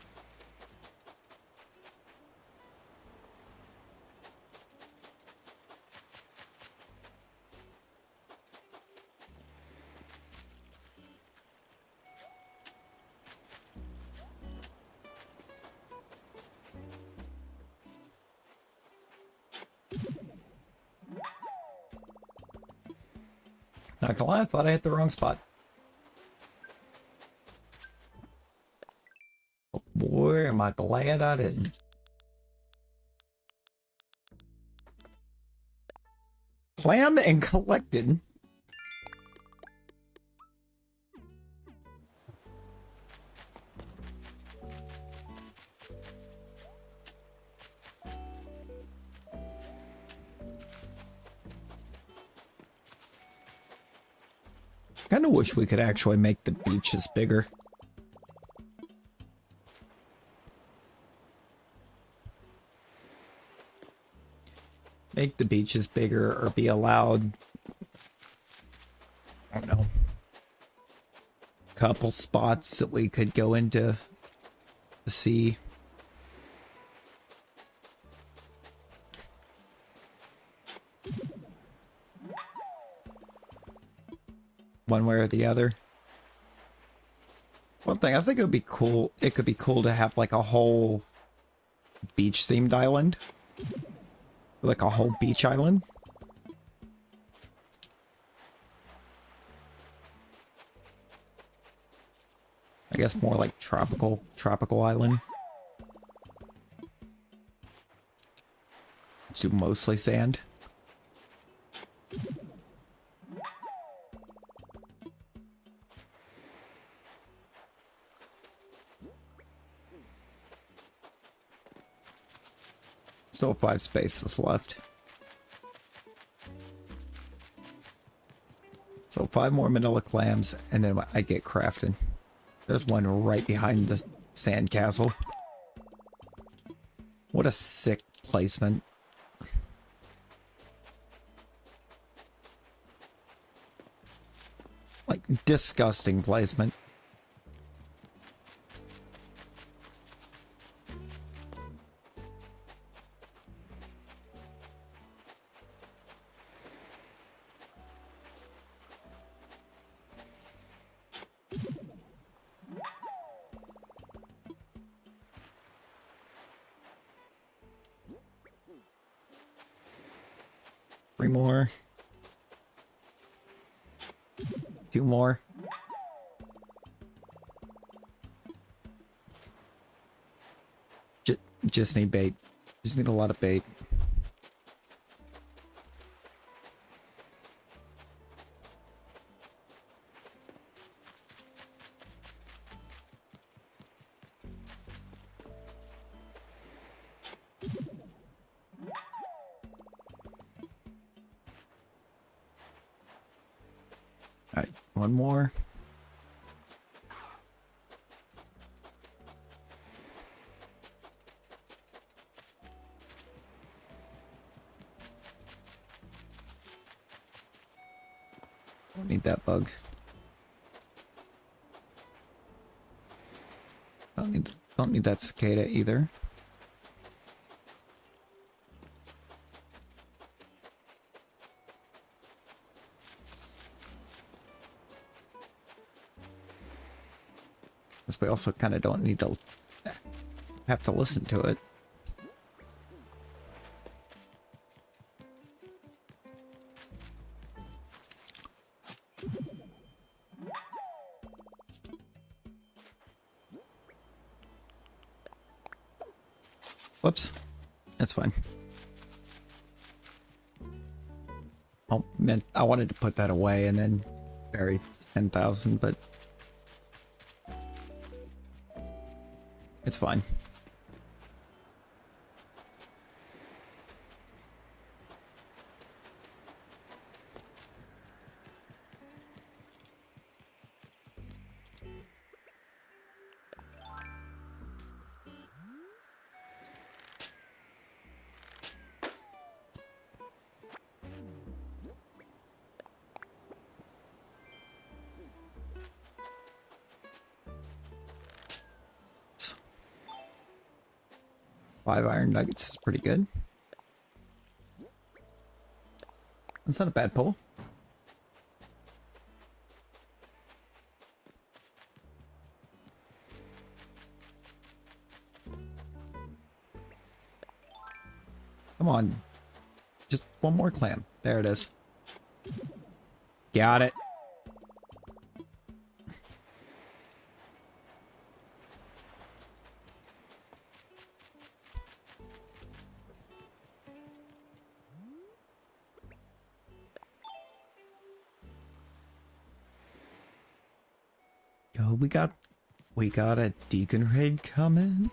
Not gonna lie, I thought I hit the wrong spot. Oh boy, am I glad I didn't. Clam and collected. Kind of wish we could actually make the beaches bigger. Make the beaches bigger or be allowed, I don't know, couple spots that we could go into the sea. One way or the other. One thing, I think it would be cool, it could be cool to have like a whole beach themed island. Like a whole beach island. I guess more like tropical island. Let's do mostly sand. Still 5 spaces left. So 5 more manila clams, and then I get crafted. There's one right behind the sand castle. What a sick placement. Like, disgusting placement. Three more. 2 more. Just need bait. Just need a lot of bait. Alright, one more. Don't need that bug. Don't need that cicada either. Because we also kind of don't need to have to listen to it. Whoops. That's fine. Oh, man, I wanted to put that away and then bury 10,000, but it's fine. 5 iron nuggets is pretty good. That's not a bad pull. Come on. Just one more clam. There it is. Got it. Yo, we got a deacon raid coming.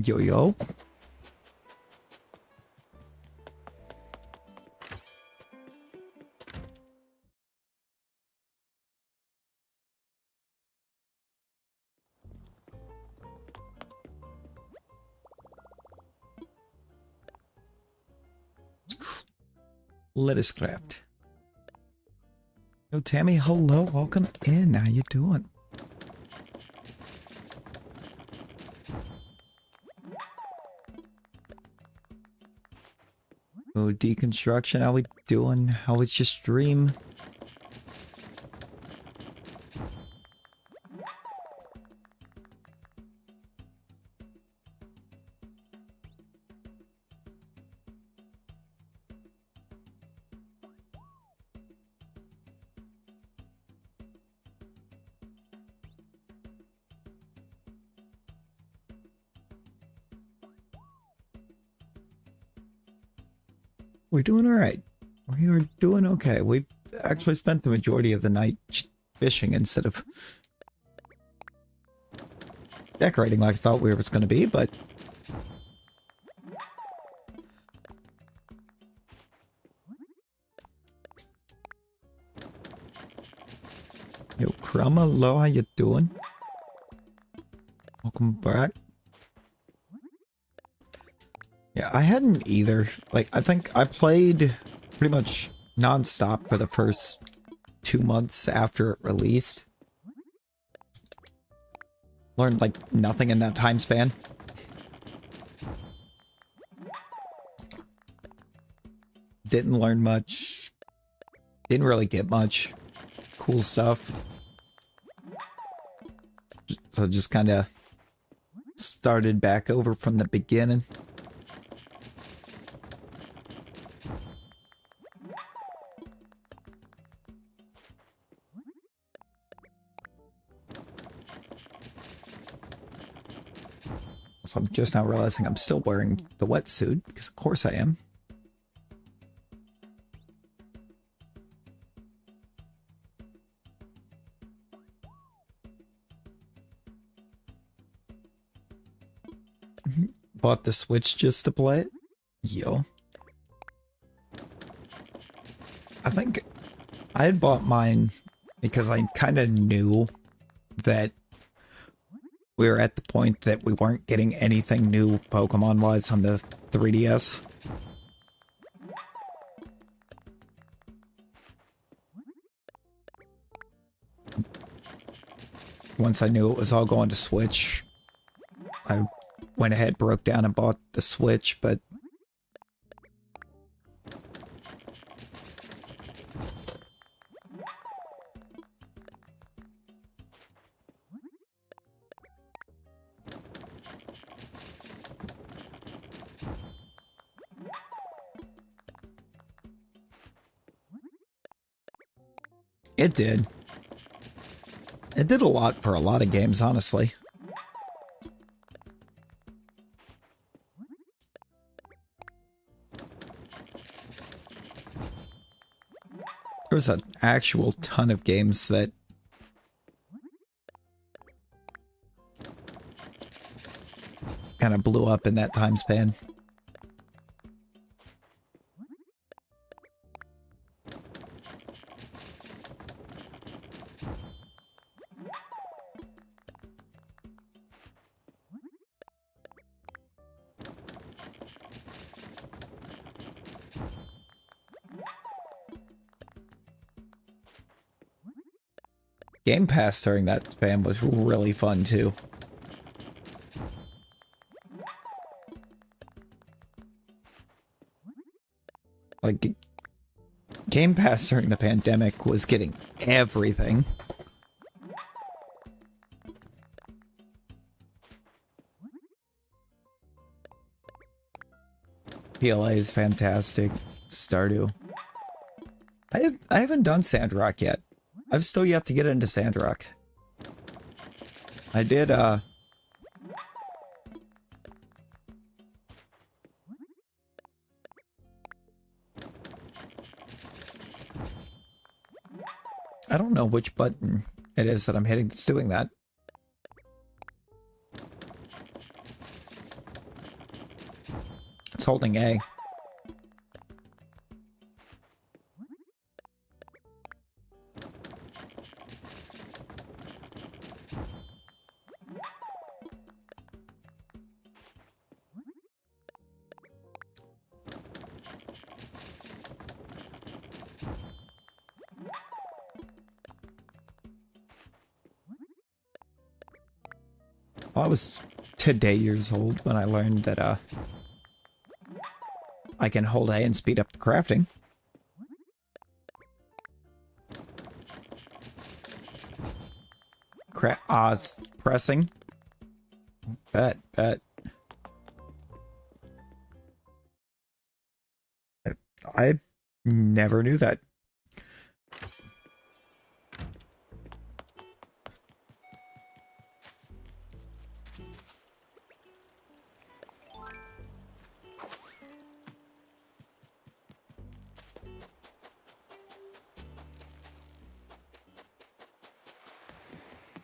Yo. Lettuce craft. Yo, Tammy, hello, welcome in. How you doing? Oh, deconstruction, how we doing? How was your stream? We're doing all right. We are doing okay. We actually spent the majority of the night fishing instead of decorating like I thought we were going to be, but yo, Crumb, hello, how you doing? Welcome back. Yeah, I hadn't either. Like, I think I played pretty much non-stop for the first 2 months after it released. Learned, like, nothing in that time span. Didn't learn much. Didn't really get much cool stuff. So just kind of started back over from the beginning. So I'm just now realizing I'm still wearing the wetsuit, because of course I am. Bought the Switch just to play it? Yo. I think I had bought mine because I kind of knew that we were at the point that we weren't getting anything new Pokemon-wise on the 3DS. Once I knew it was all going to Switch, I went ahead, broke down, and bought the Switch, but it did. It did a lot for a lot of games, honestly. There was an actual ton of games that kind of blew up in that time span. Game Pass during that span was really fun too. Like, Game Pass during the pandemic was getting everything. PLA is fantastic. Stardew. I haven't done Sandrock yet. I've still yet to get into Sandrock. I did I don't know which button it is that I'm hitting that's doing that. It's holding A. I was today years old when I learned that I can hold A and speed up the crafting. Pressing. Bet. I never knew that.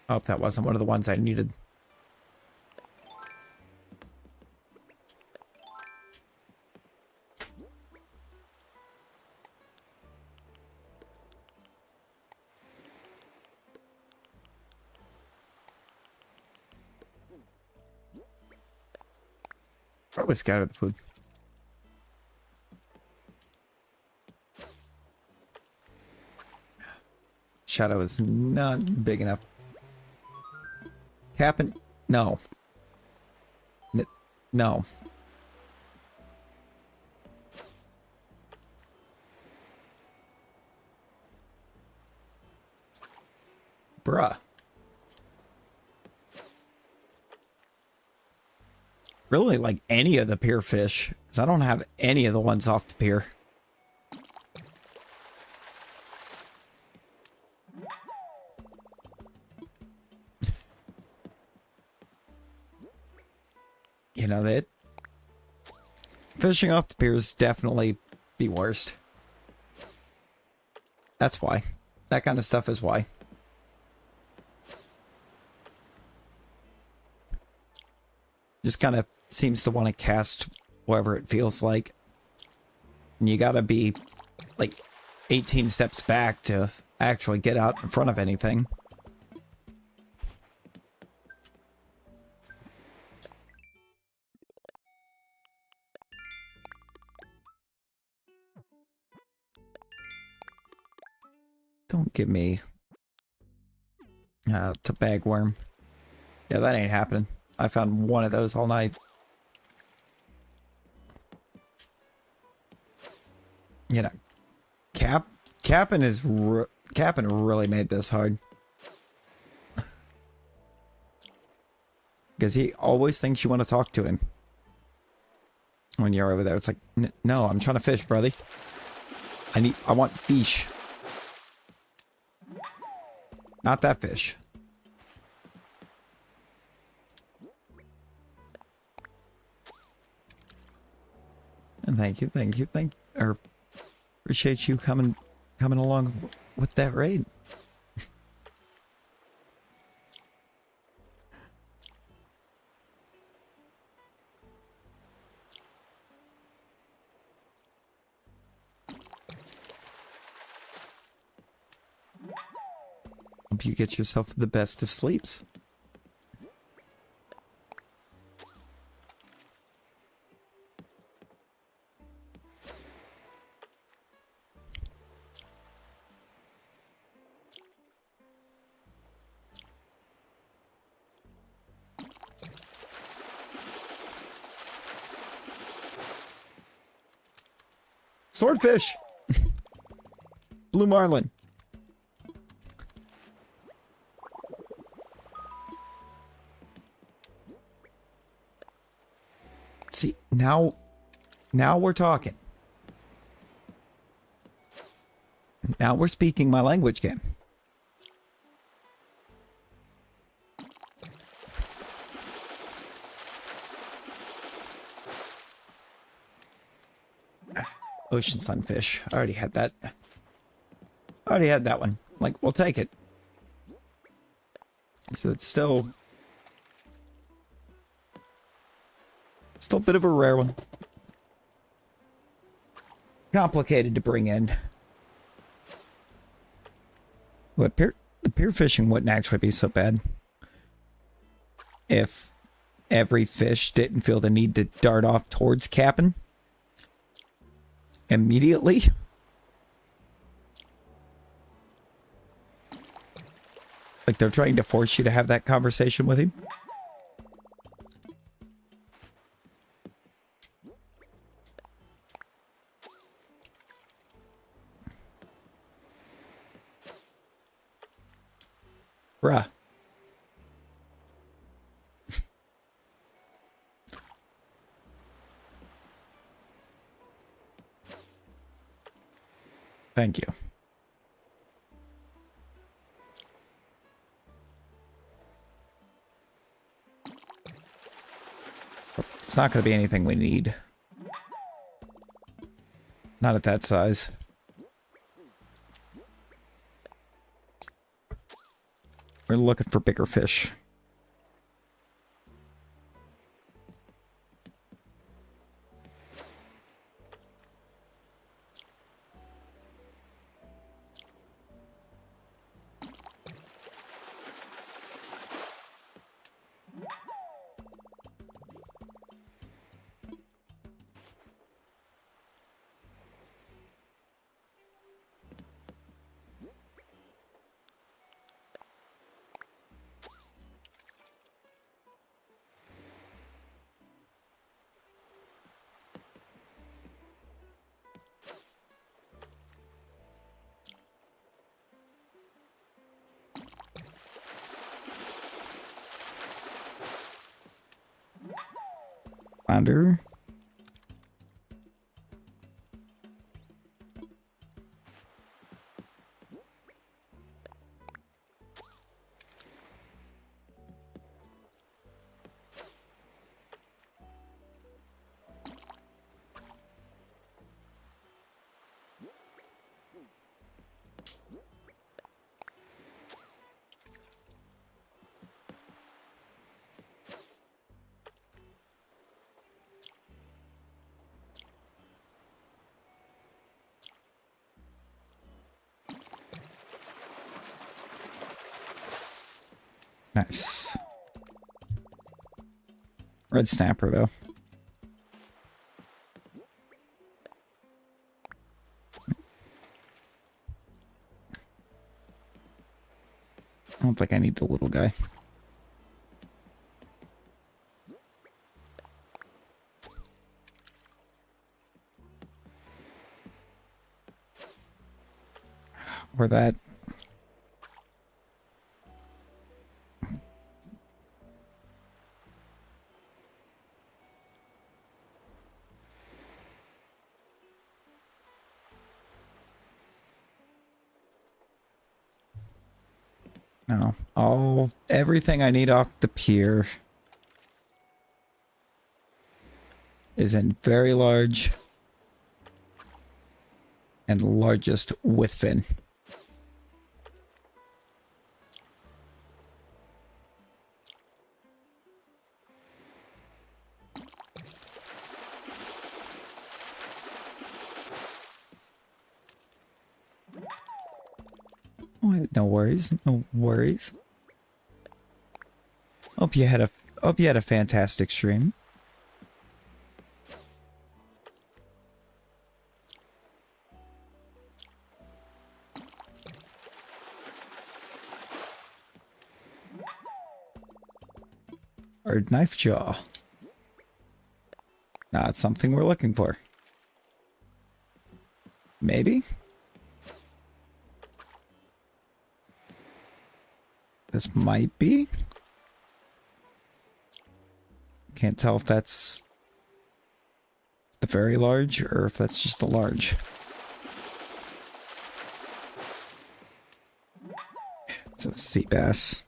Oh, that wasn't one of the ones I needed. Probably scattered the food. Shadow is not big enough. Tapping? No. No. Bruh. Really like any of the pier fish, because I don't have any of the ones off the pier. You know, that fishing off the pier is definitely the worst. That's why. That kind of stuff is why. Just kind of seems to want to cast wherever it feels like. And you gotta be like 18 steps back to actually get out in front of anything. Don't give me to bagworm. Yeah, that ain't happening. I found one of those all night. You know, Cap'n really made this hard. Because he always thinks you want to talk to him. When you're over there, it's like, no, I'm trying to fish, brother. I want fish. Not that fish. And thank you. Appreciate you coming along with that raid. Hope you get yourself the best of sleeps. Swordfish! Blue marlin. See, now we're talking. Now we're speaking my language game. Ocean sunfish. I already had that. I already had that one. Like, we'll take it. So it's still a bit of a rare one. Complicated to bring in. But the pier fishing wouldn't actually be so bad if every fish didn't feel the need to dart off towards Cap'n immediately. Like they're trying to force you to have that conversation with him. Bruh. Thank you. It's not going to be anything we need. Not at that size. We're looking for bigger fish. Flounder. Nice. Red snapper, though. I don't think I need the little guy. Or that. No. Everything I need off the pier is in very large and largest with fin. No worries, no worries. Hope you had a fantastic stream. Or knife jaw. Not something we're looking for. Maybe? This might be? Can't tell if that's the very large or if that's just a large. It's a sea bass.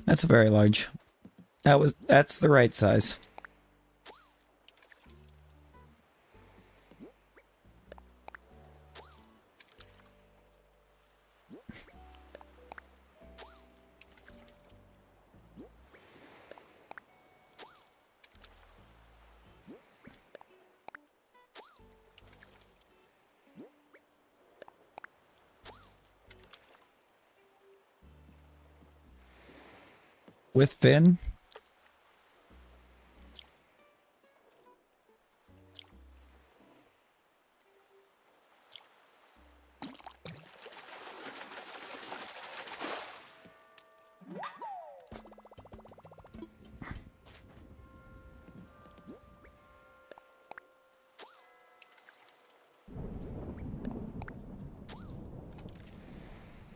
That's a very large. That's the right size. With fin?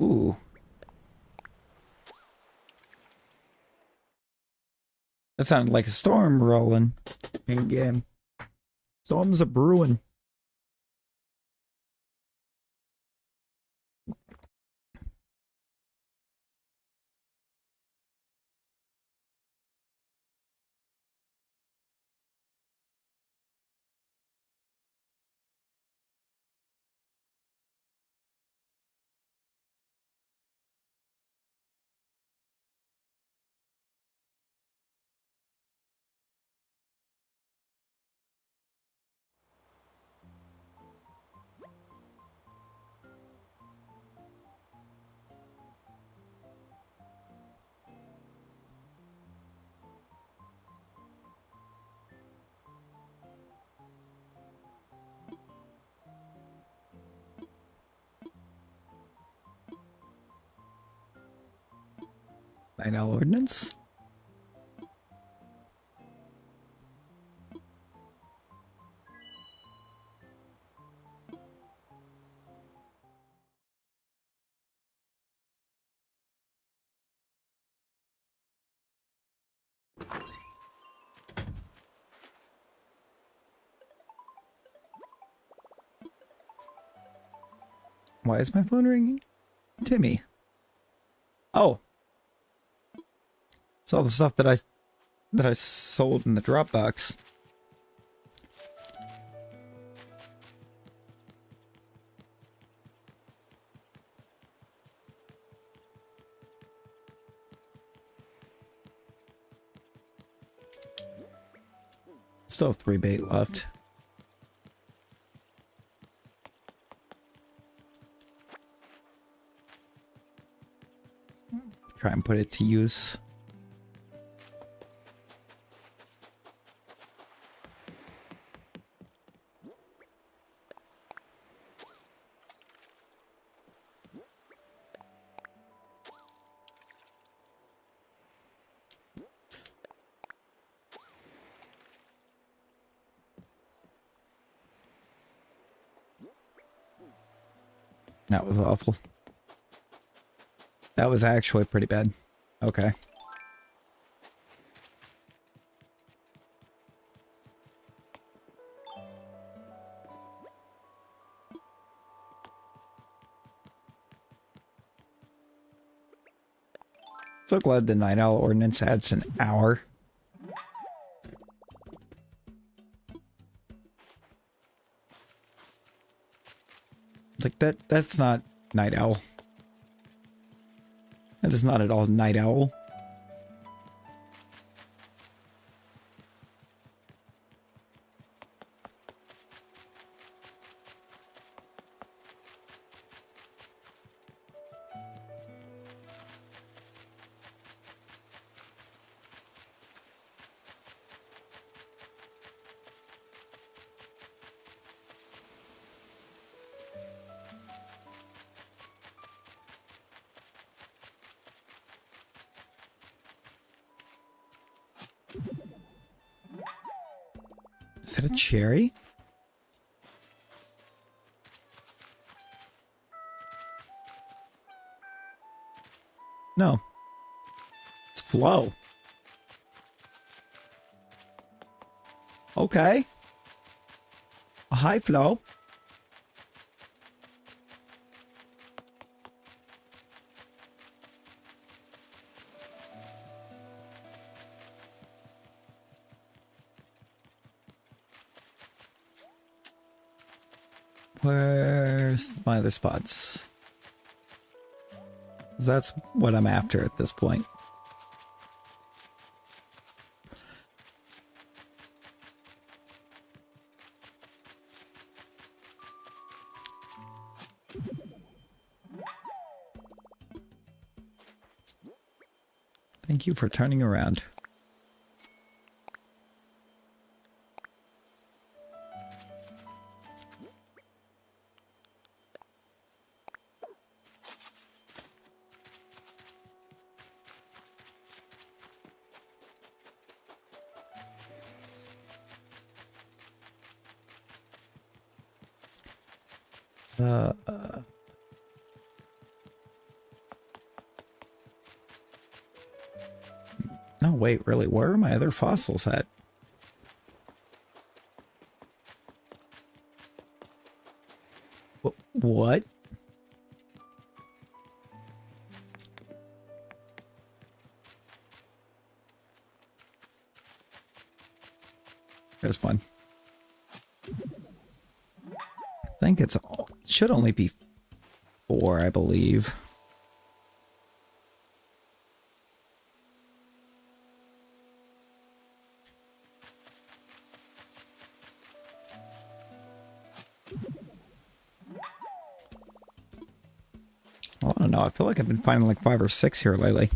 Ooh. That sounded like a storm rolling in game. Storms are brewing. Night Owl Ordinance? Why is my phone ringing? Timmy. Oh. It's all the stuff that I sold in the Dropbox. Still have 3 bait left. Try and put it to use. That was awful. That was actually pretty bad. Okay. So glad the Night Owl Ordinance adds an hour. Like that's not Night Owl. That is not at all Night Owl. Is that a cherry? No. It's flow. Okay. A high flow. Where's my other spots? That's what I'm after at this point. Thank you for turning around. No, wait, really? Where are my other fossils at? What? There's one. I think it's should only be 4, I believe. Well, I don't know. I feel like I've been finding like 5 or 6 here lately.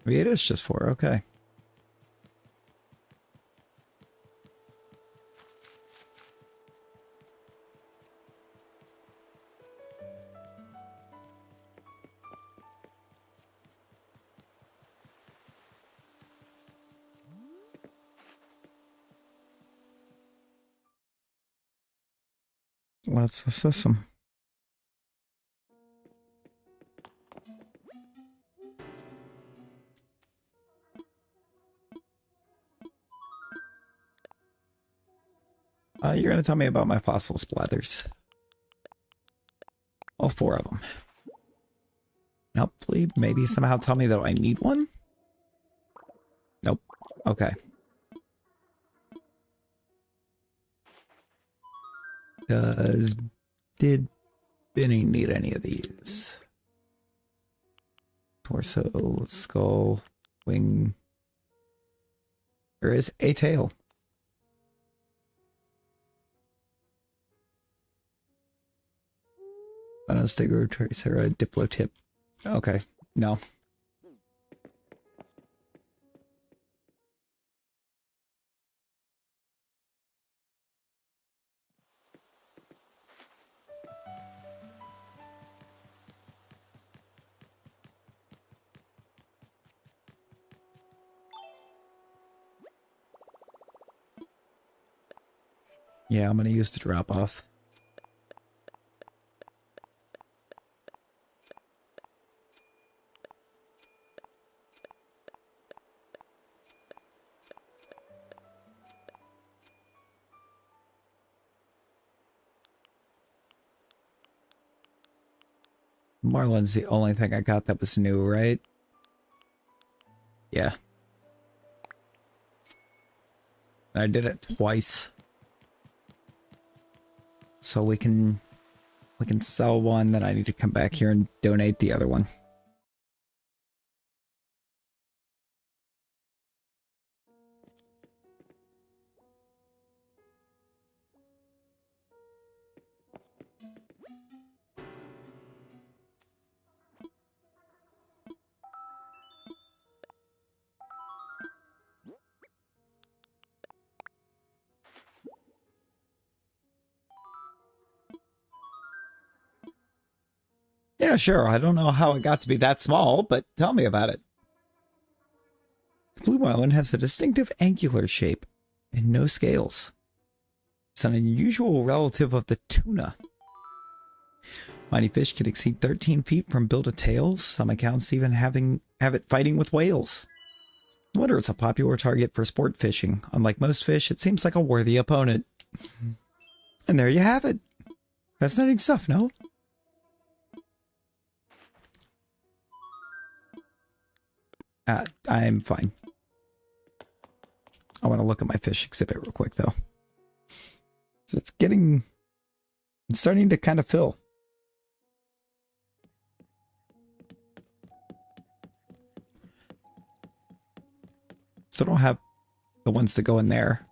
Maybe it is just 4. Okay. What's the system? You're going to tell me about my fossil splatters. All 4 of them. Hopefully, maybe somehow tell me that I need one? Nope. Okay. Did Benny need any of these? Torso, skull, wing. There is a tail. Stego, Tricera, Diplo tip. Okay, no. Yeah, I'm gonna use the drop off. Marlin's the only thing I got that was new, right? Yeah. And I did it twice. So we can We can sell one, then I need to come back here and donate the other one. Yeah, sure. I don't know how it got to be that small, but tell me about it. The blue marlin has a distinctive angular shape and no scales. It's an unusual relative of the tuna. Mighty fish can exceed 13 feet from bill to tails. Some accounts even have it fighting with whales. No wonder it's a popular target for sport fishing. Unlike most fish, it seems like a worthy opponent. And there you have it. Fascinating stuff, no? I'm fine. I want to look at my fish exhibit real quick, though. So it's starting to kind of fill. So I don't have the ones that go in there.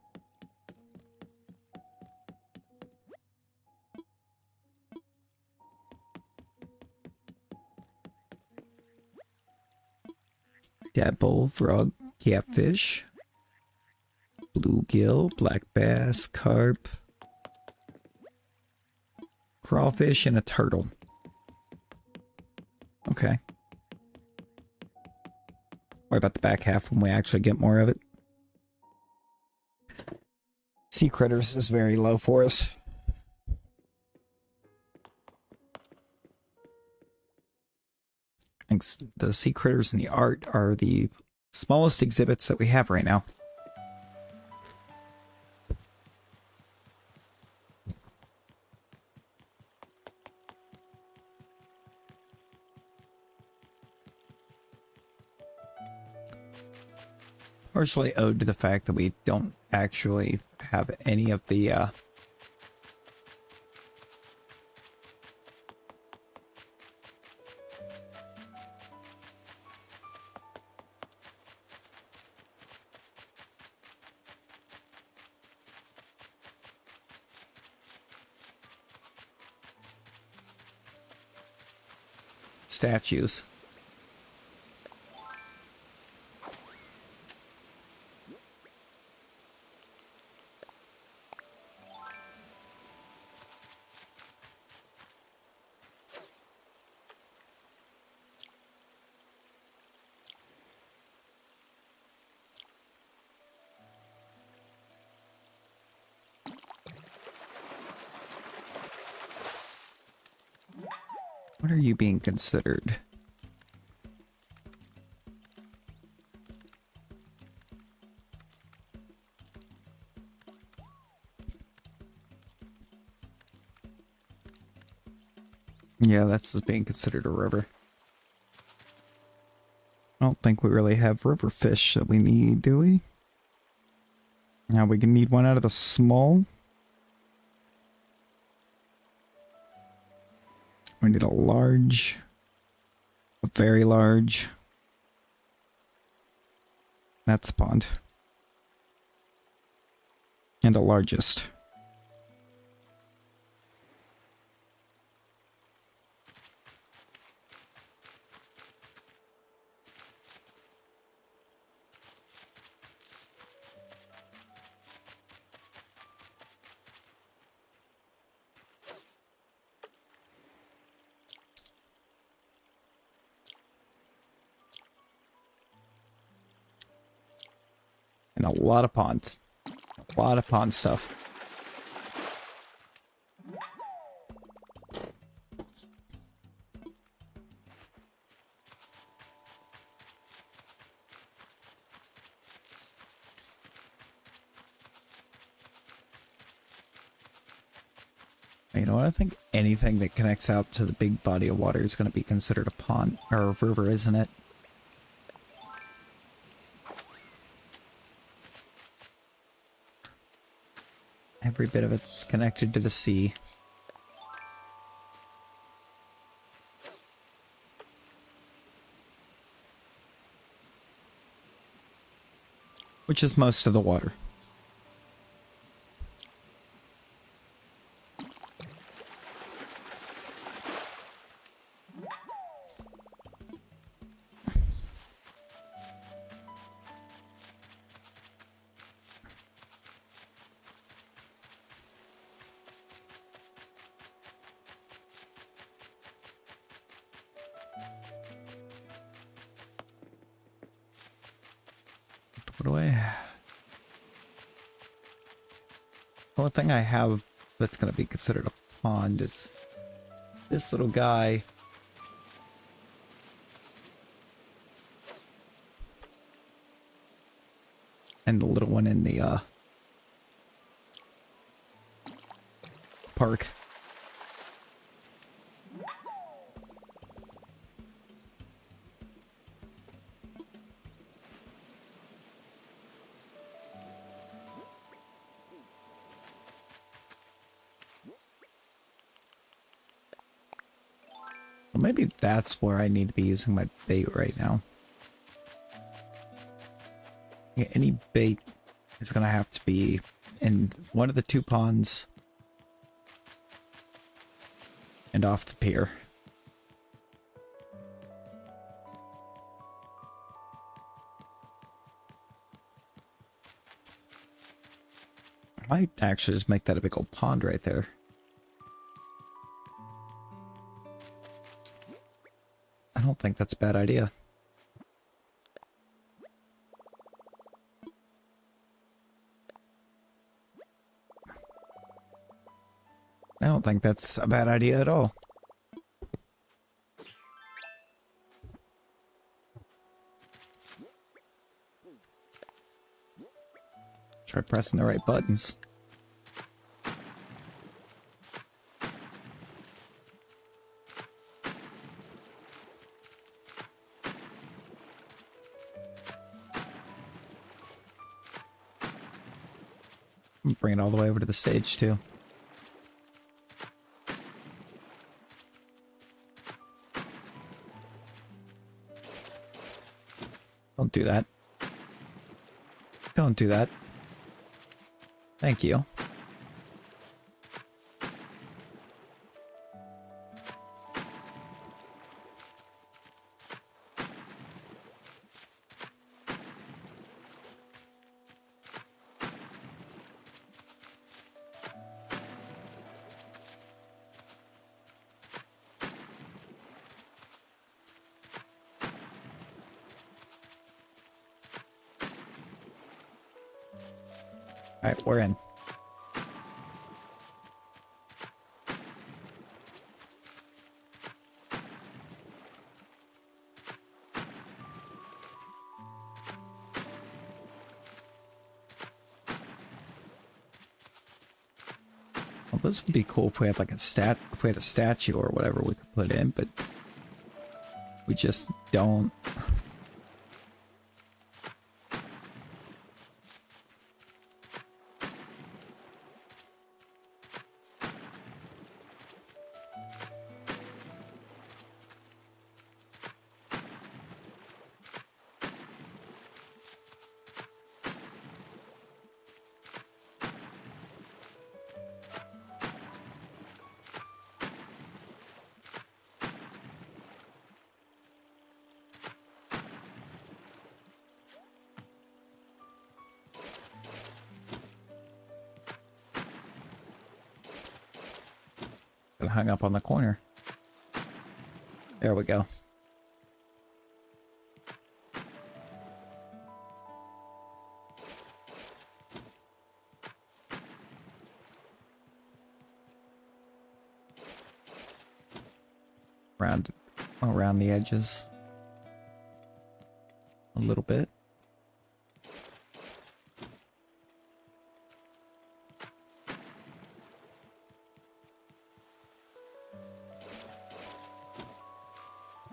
Tadpole, frog, catfish, bluegill, black bass, carp, crawfish, and a turtle. Okay. Worry about the back half when we actually get more of it. Sea critters is very low for us. Thanks. The sea critters and the art are the smallest exhibits that we have right now. Partially owed to the fact that we don't actually have any of the statues. What are you being considered? Yeah, that's being considered a river. I don't think we really have river fish that we need, do we? Now we can need one out of the small. We need a large, a very large. That's a pond. And a largest. And a lot of ponds. A lot of pond stuff. You know what? I think anything that connects out to the big body of water is going to be considered a pond or a river, isn't it? Every bit of it's connected to the sea. which is most of the water. What do I have? The only thing I have that's going to be considered a pond is this little guy. And the little one in the park. Well, maybe that's where I need to be using my bait right now. Yeah, any bait is going to have to be in one of the two ponds and off the pier. I might actually just make that a big old pond right there. I don't think that's a bad idea. I don't think that's a bad idea at all. Try pressing the right buttons. Bring it all the way over to the stage too. Don't do that. Don't do that. Thank you. Alright, we're in. Well, this would be cool if we had like if we had a statue or whatever we could put in, but we just don't. Got hung up on the corner. There we go. Around the edges a little bit.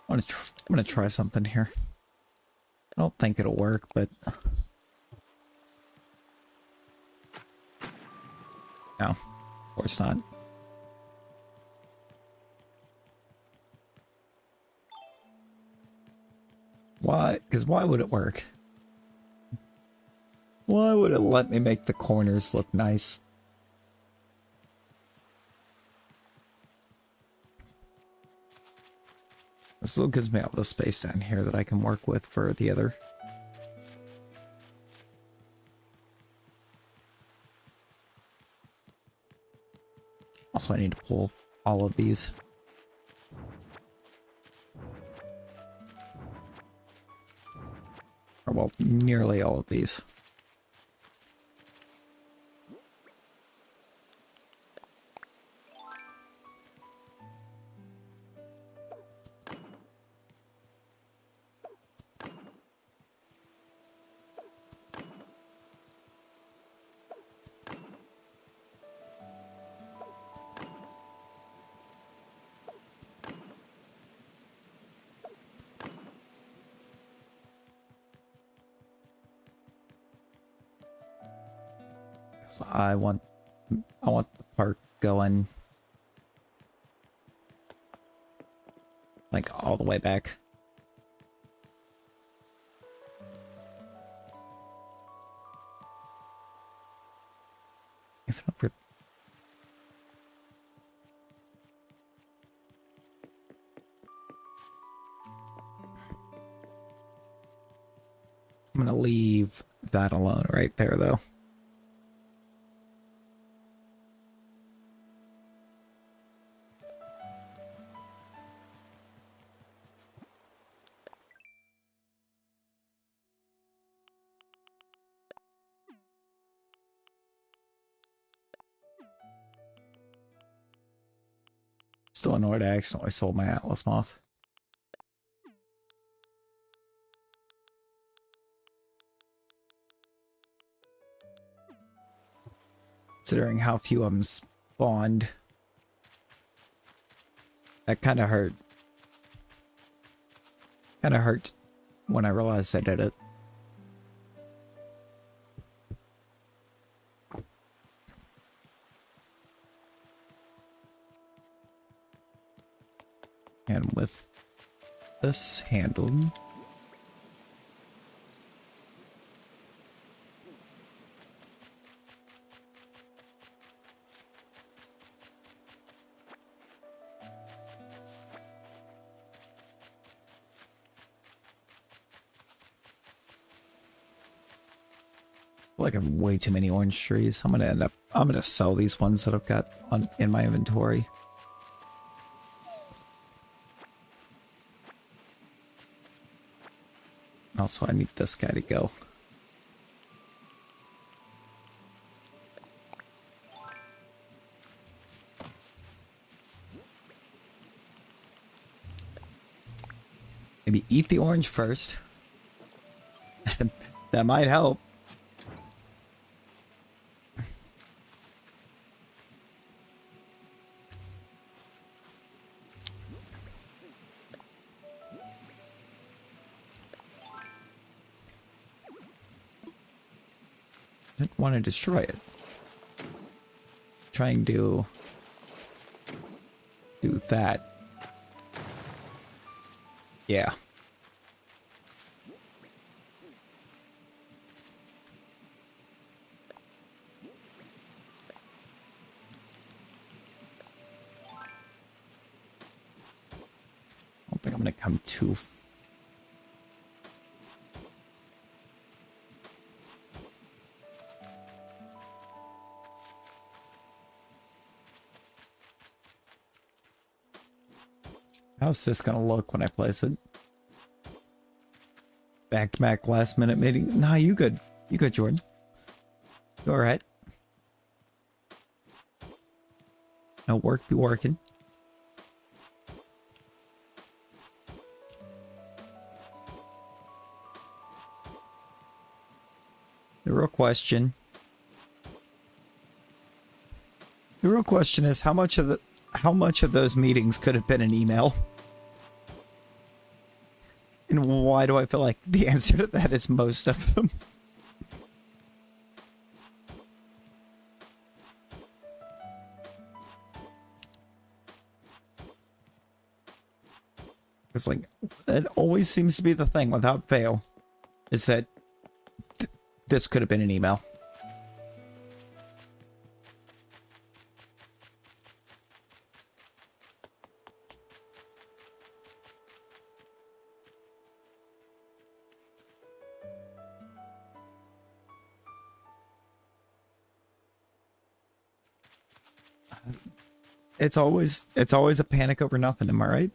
I'm gonna try something here. I don't think it'll work, but no, of course not. Why? Because why would it work? Why would it let me make the corners look nice? This still gives me all the space down here that I can work with for the other. Also, I need to pull all of these. Or, well, nearly all of these. So I want the park going like all the way back. Even over. I'm gonna leave that alone right there though. Still annoyed I accidentally sold my Atlas Moth. Considering how few of them spawned. That kind of hurt. Kind of hurt when I realized I did it. And with this handled, like I have way too many orange trees. I'm gonna sell these ones that I've got in my inventory. Also, I need this guy to go. Maybe eat the orange first. That might help. Didn't want to destroy it. Trying to do that. Yeah. I don't think I'm gonna come too How's this gonna look when I place it? Back-to-back last-minute meeting. Nah, you good. You good, Jordan. You alright? No work be working. The real question is how much of those meetings could have been an email? And why do I feel like the answer to that is most of them? It's like, it always seems to be the thing without fail, is that This could have been an email. It's always a panic over nothing, am I right?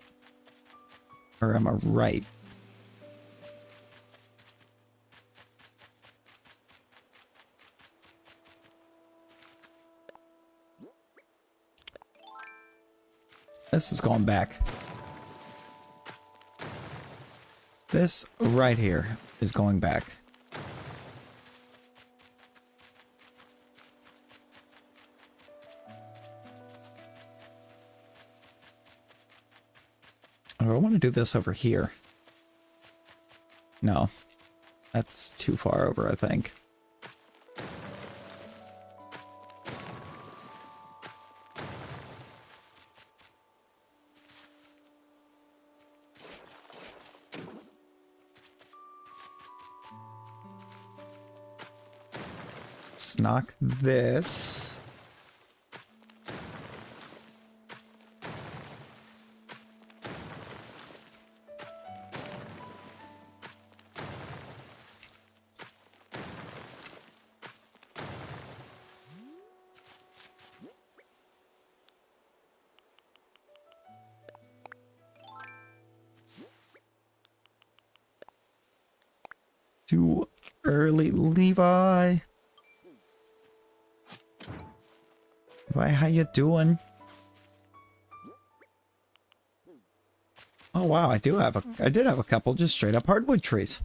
Or am I right? This is going back. This right here is going back. I want to do this over here. No, that's too far over, I think. Let's knock this. Too early, Levi. Levi, how you doing? Oh wow, I did have a couple just straight up hardwood trees.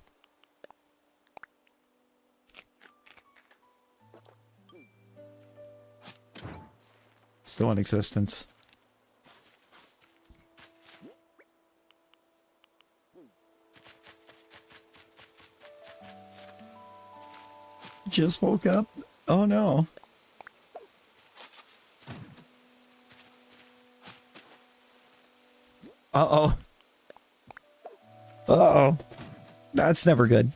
Still in existence. Just woke up. Oh no. Uh-oh. Uh-oh. That's never good.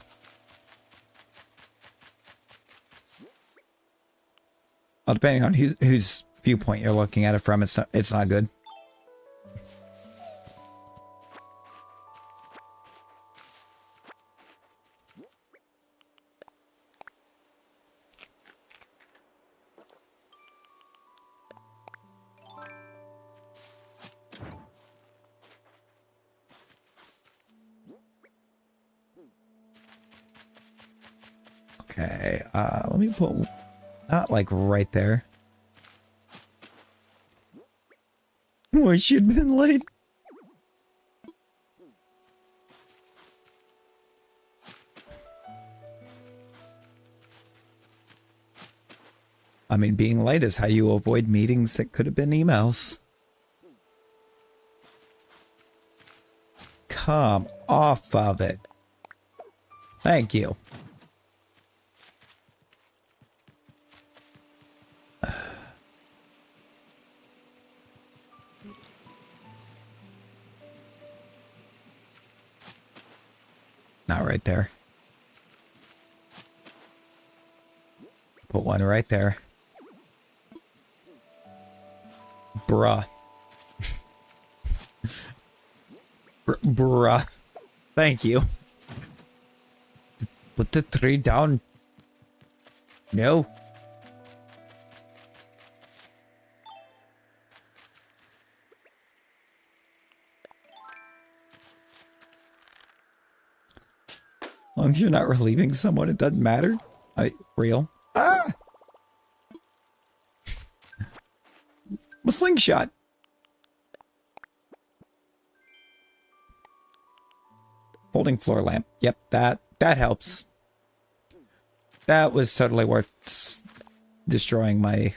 Well, depending on whose viewpoint you're looking at it from, it's not good. Okay, let me put, not like right there. Oh, I should have been late. I mean, being late is how you avoid meetings that could have been emails. Come off of it. Thank you. Not right there. Put one right there. Bruh. Bruh. Thank you. Put the tree down. No. As long as you're not relieving someone, it doesn't matter. Real. Ah! A slingshot. Folding floor lamp. Yep, that helps. That was totally worth destroying my...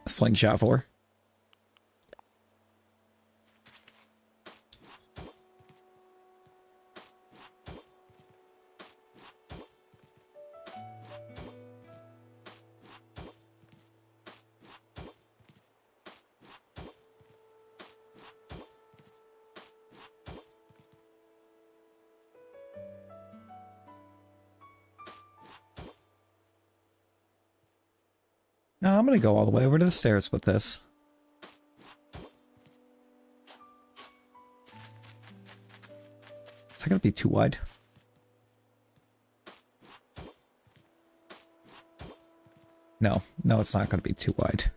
slingshot for. I'm gonna go all the way over to the stairs with this. Is that gonna be too wide? No, it's not gonna be too wide.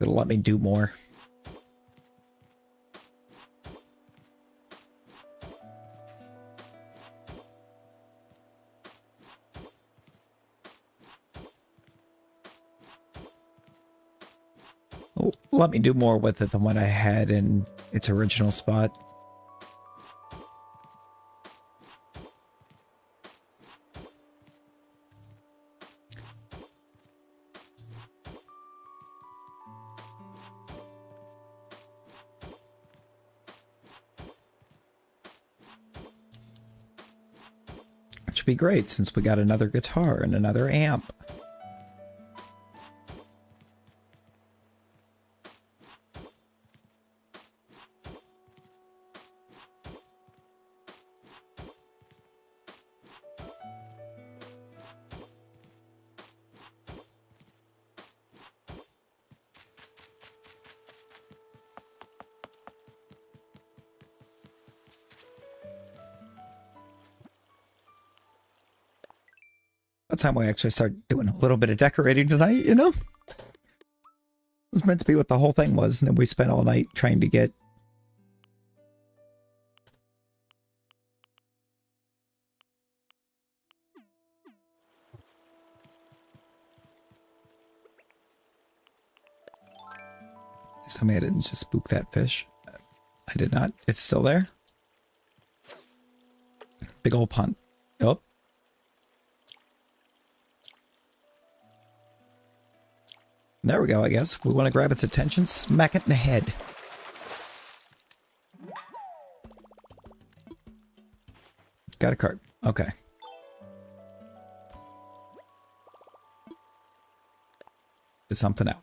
It'll let me do more. Let me do more with it than what I had in its original spot. Which would be great since we got another guitar and another amp. That's time we actually start doing a little bit of decorating tonight, you know? It was meant to be what the whole thing was, and then we spent all night trying to get... Please tell me I didn't just spook that fish. I did not. It's still there. Big old pond. Oh. There we go, I guess. We want to grab its attention, smack it in the head. Got a card. Okay. Get something out.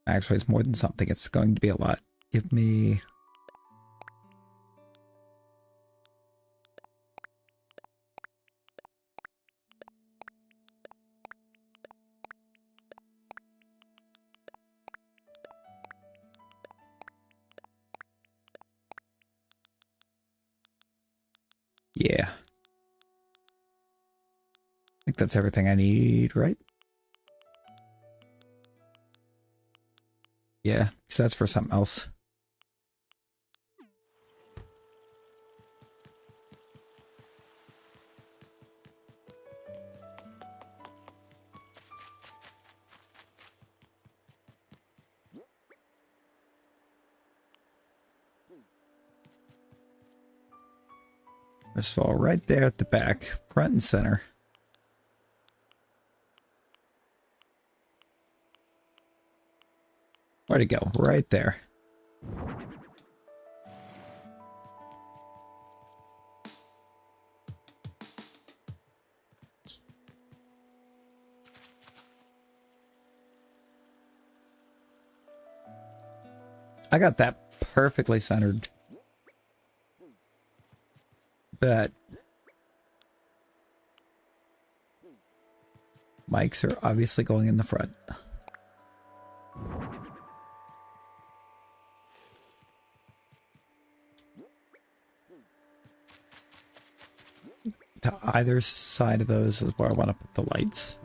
Actually, it's more than something. It's going to be a lot. Give me... Yeah. I think that's everything I need, right? Yeah, because that's for something else. This fall right there at the back, front and center. Where'd it go? Right there. I got that perfectly centered. But mics are obviously going in the front. To either side of those is where I want to put the lights.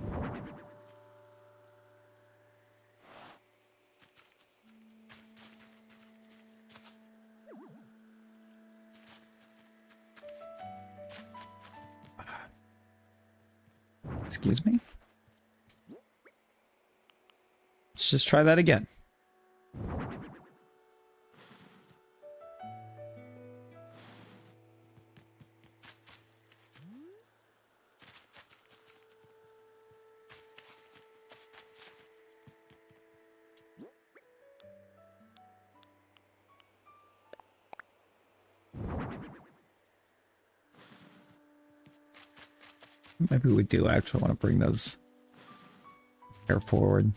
Excuse me? Let's just try that again. Maybe we do actually want to bring those here forward.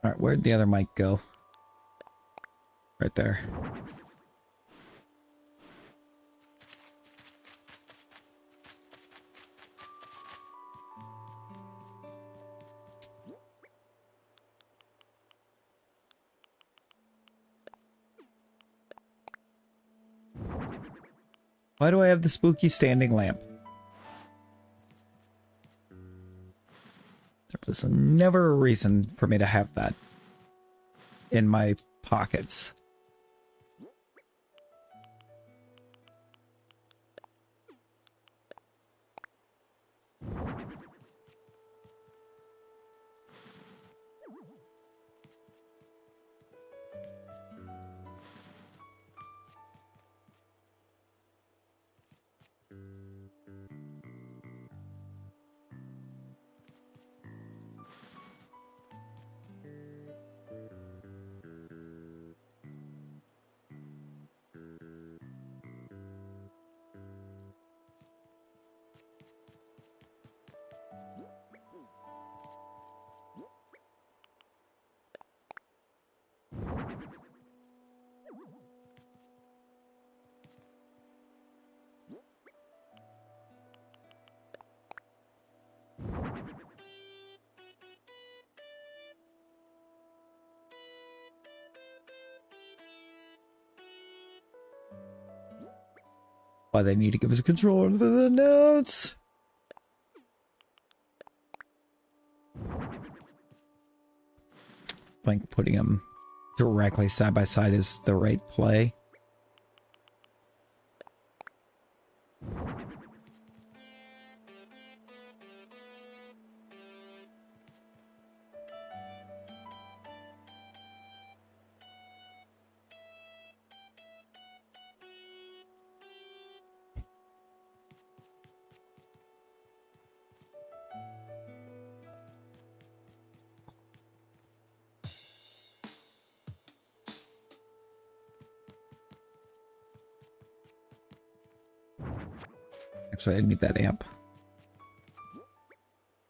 Alright, where'd the other mic go? Right there. Why do I have the spooky standing lamp? There was never a reason for me to have that in my pockets. Why they need to give us a controller to the notes. I think putting them directly side by side is the right play. Actually, I need that amp.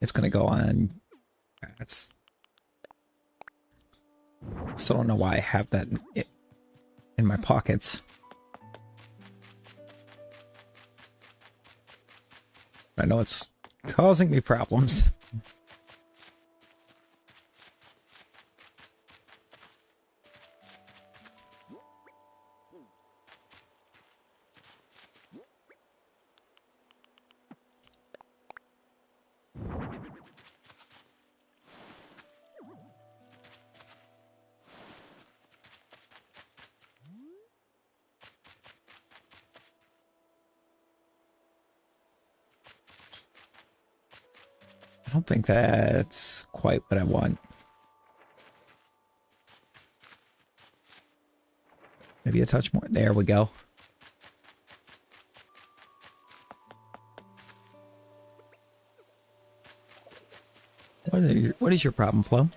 It's gonna go on. That's. Still don't know why I have that in my pockets. I know it's causing me problems. I don't think that's quite what I want. Maybe a touch more. There we go. What is your problem, Flo?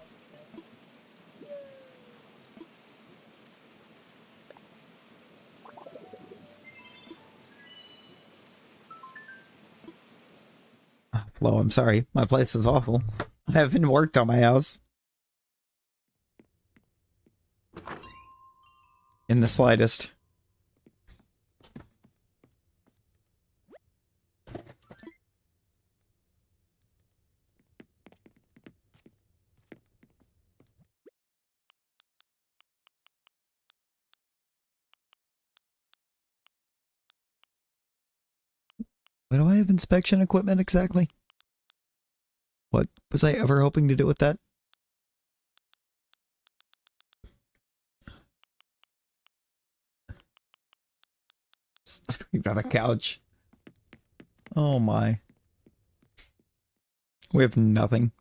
Oh, Flo, I'm sorry. My place is awful. I haven't worked on my house in the slightest. Why do I have inspection equipment exactly? What was I ever hoping to do with that? We've got a couch. Oh my. We have nothing.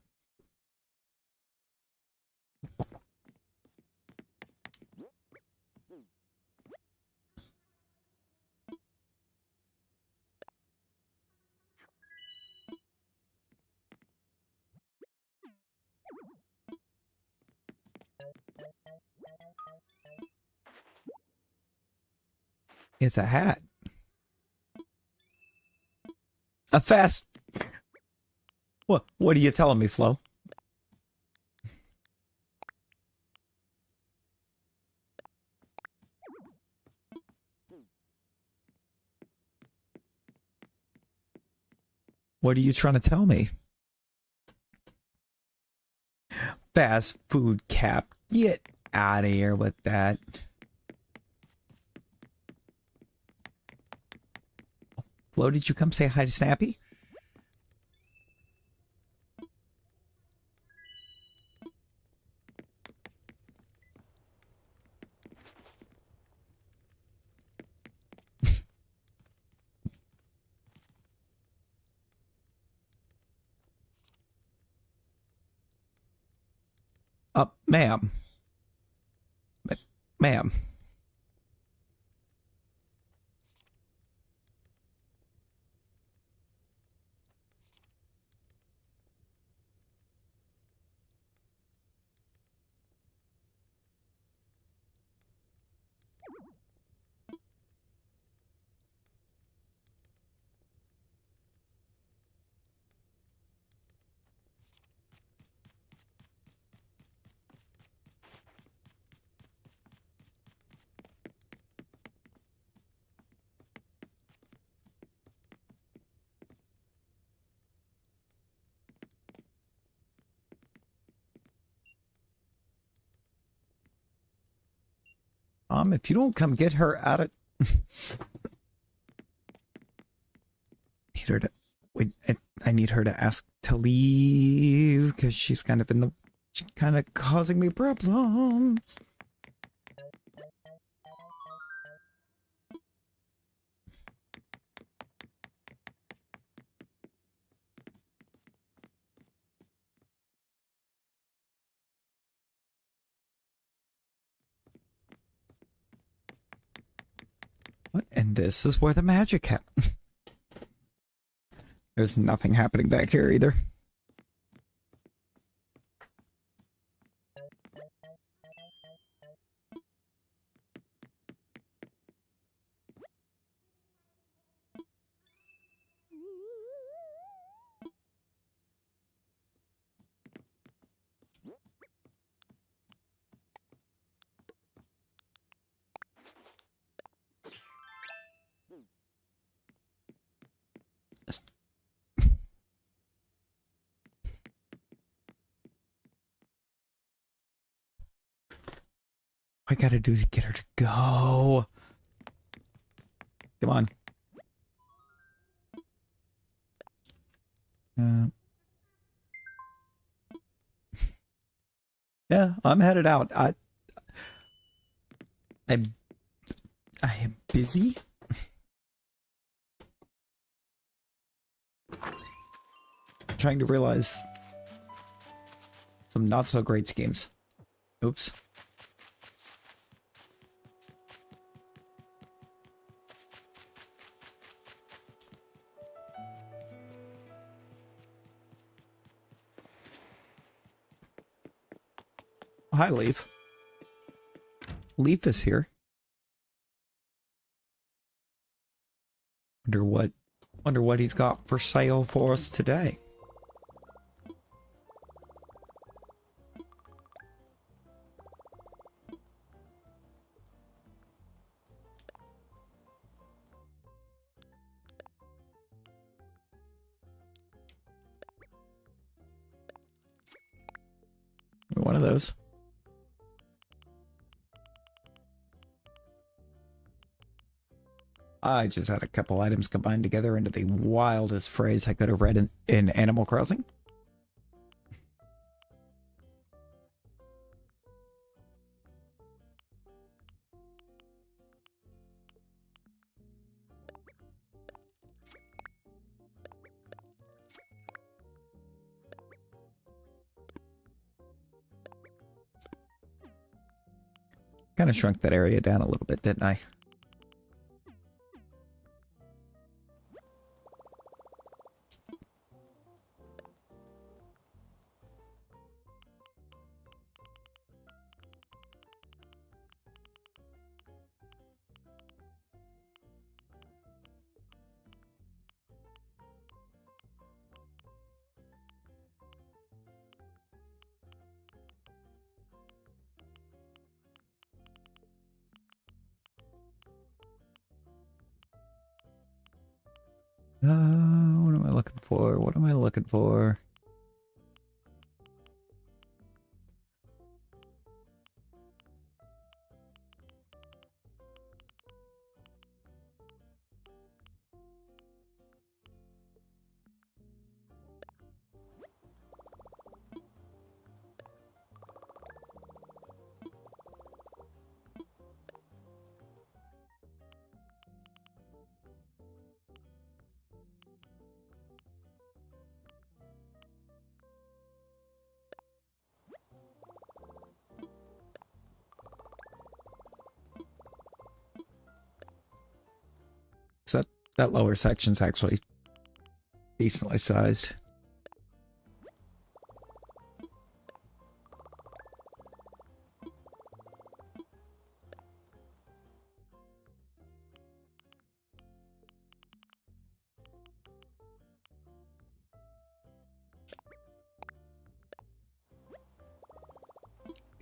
It's a hat. A fast. What are you telling me, Flo? What are you trying to tell me? Fast food cap. Get out of here with that. Flo, did you come say hi to Snappy? Ma'am. Ma'am. If you don't come get her out of... need her to... Wait, I need her to ask to leave, because she's kind of she's kind of causing me problems. What? And this is where the magic happens. There's nothing happening back here either. I gotta do to get her to go. Come on. Yeah, I'm headed out. I am busy. Trying to realize some not so great schemes. Oops. Hi, Leaf. Leaf is here. Wonder what he's got for sale for us today. One of those. I just had a couple items combined together into the wildest phrase I could have read in Animal Crossing. Kind of shrunk that area down a little bit, didn't I? What am I looking for? What am I looking for? So that lower section's actually decently sized.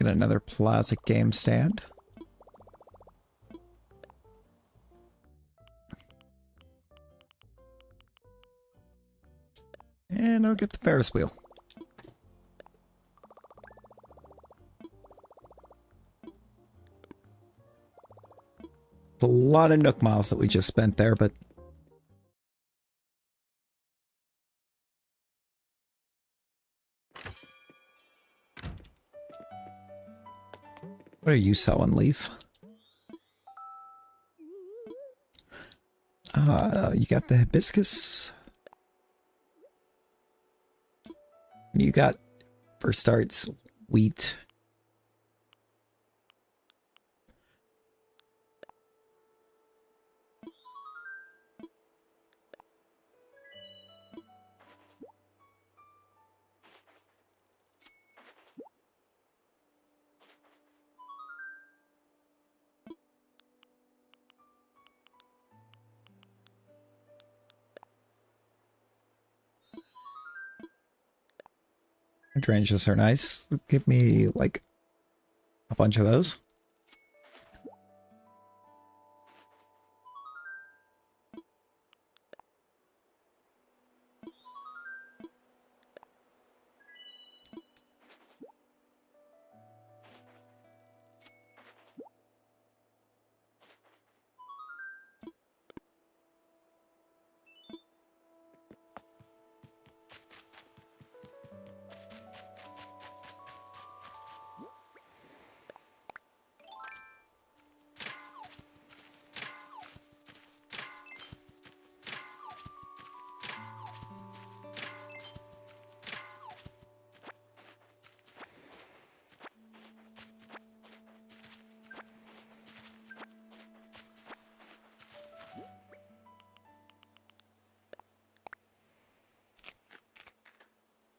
Get another plastic game stand. And I'll get the Ferris wheel. It's a lot of Nook miles that we just spent there, but what are you selling, Leaf? You got the hibiscus. You got, for starts, wheat. Hydrangeas are nice. Give me, like, a bunch of those.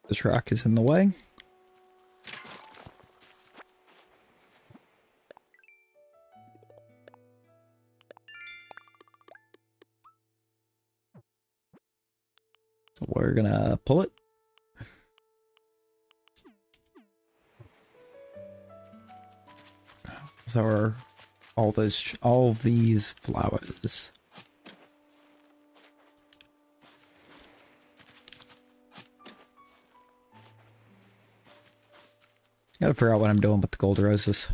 The truck is in the way. So we're gonna pull it. So are all of these flowers. Gotta figure out what I'm doing with the gold roses.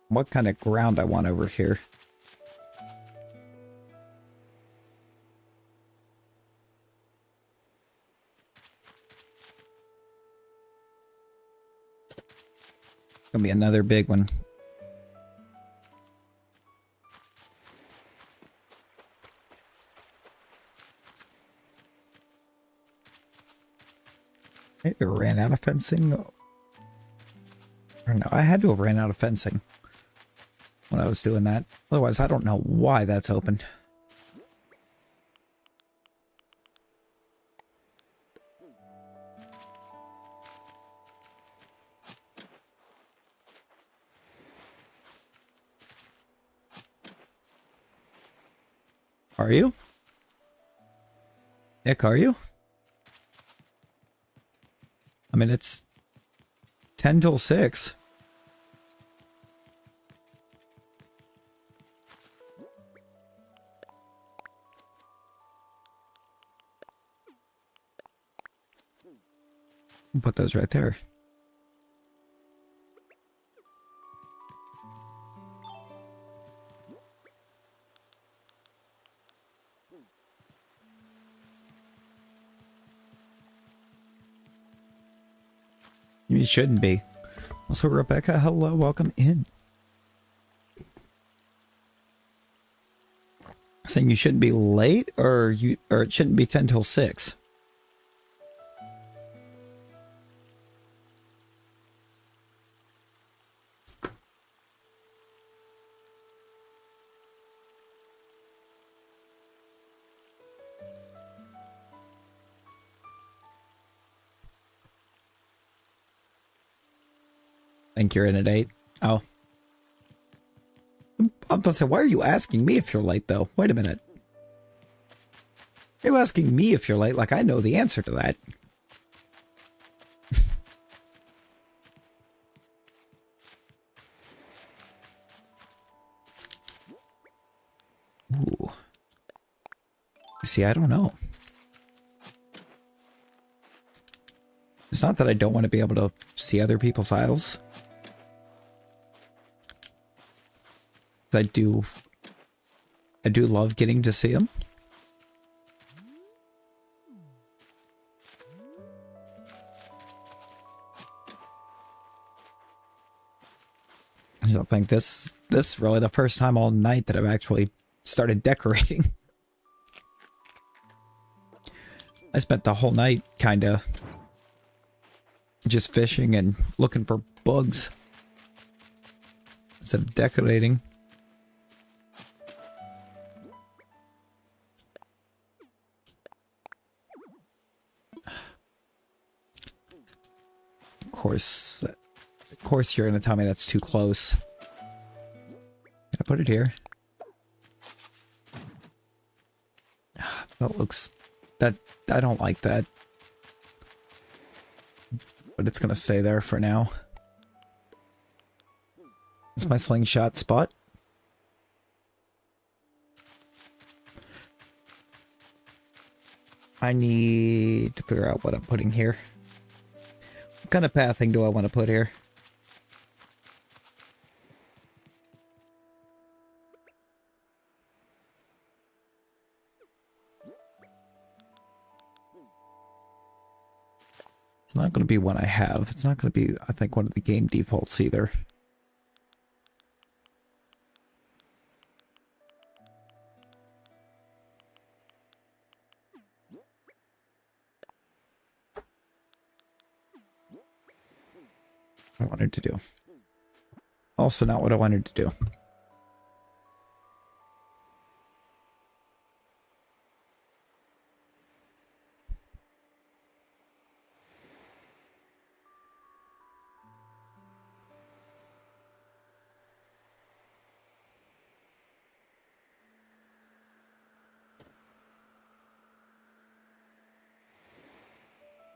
What kind of ground I want over here? Gonna be another big one. I either ran out of fencing, or no, I had to have ran out of fencing when I was doing that. Otherwise, I don't know why that's open. Are you? Nick, are you? I mean, it's 10 till 6. I'll put those right there. You shouldn't be. Also, Rebecca, hello, welcome in. Saying you shouldn't be late, or it shouldn't be 10 till 6. Think you're in at 8. Oh. I'm about to say, why are you asking me if you're late, though? Wait a minute. You're asking me if you're late, like I know the answer to that. Ooh. See, I don't know. It's not that I don't want to be able to see other people's aisles. I do love getting to see them. I don't think this is really the first time all night that I've actually started decorating. I spent the whole night kind of just fishing and looking for bugs instead of decorating. Of course you're gonna tell me that's too close. Can I put it here? That looks... I don't like that. But it's gonna stay there for now. It's my slingshot spot. I need to figure out what I'm putting here. What kind of pathing do I want to put here? It's not going to be one I have. It's not going to be, I think, one of the game defaults either. I wanted to do. Also not what I wanted to do.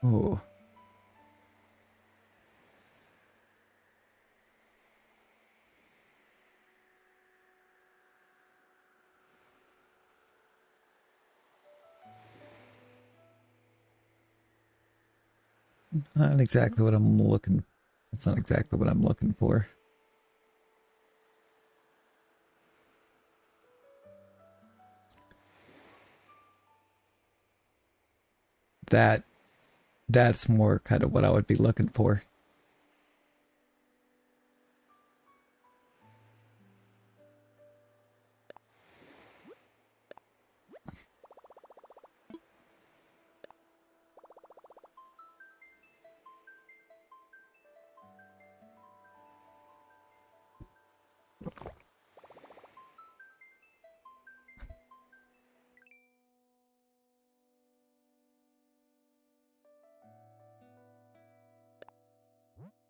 Oh. Not exactly what I'm looking. That's not exactly what I'm looking for. That's more kind of what I would be looking for.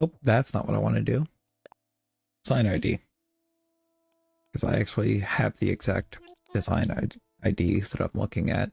Oh, that's not what I want to do. Design ID. Because I actually have the exact design ID that I'm looking at.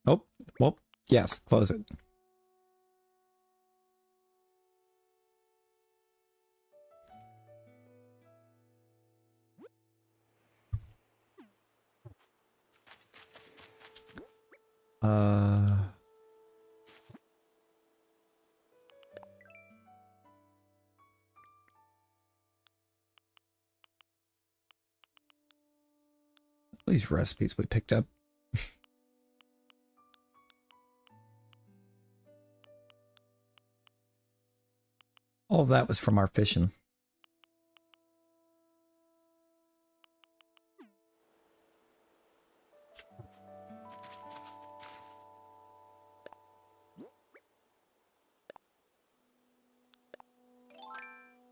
Oh, well, yes, close it. These recipes we picked up. All of that was from our fishing.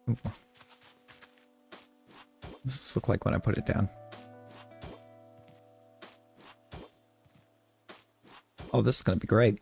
Ooh. Does this look like when I put it down? Oh, this is going to be great.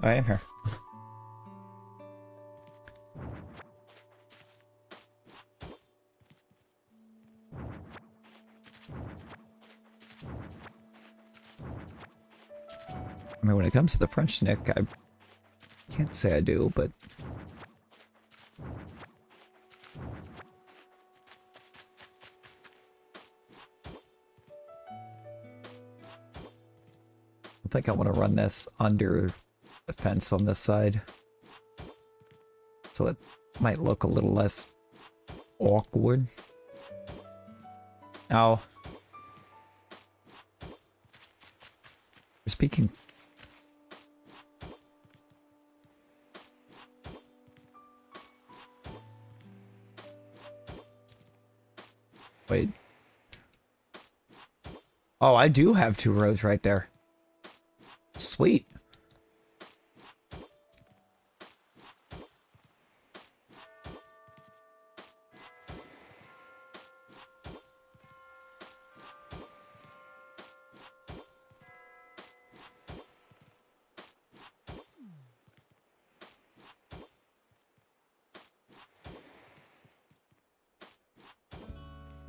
I am here. I mean, when it comes to the French Nick, I can't say I do, but I think I want to run this under the fence on this side, so it might look a little less awkward. Now, speaking. Wait. Oh, I do have 2 rows right there. Sweet.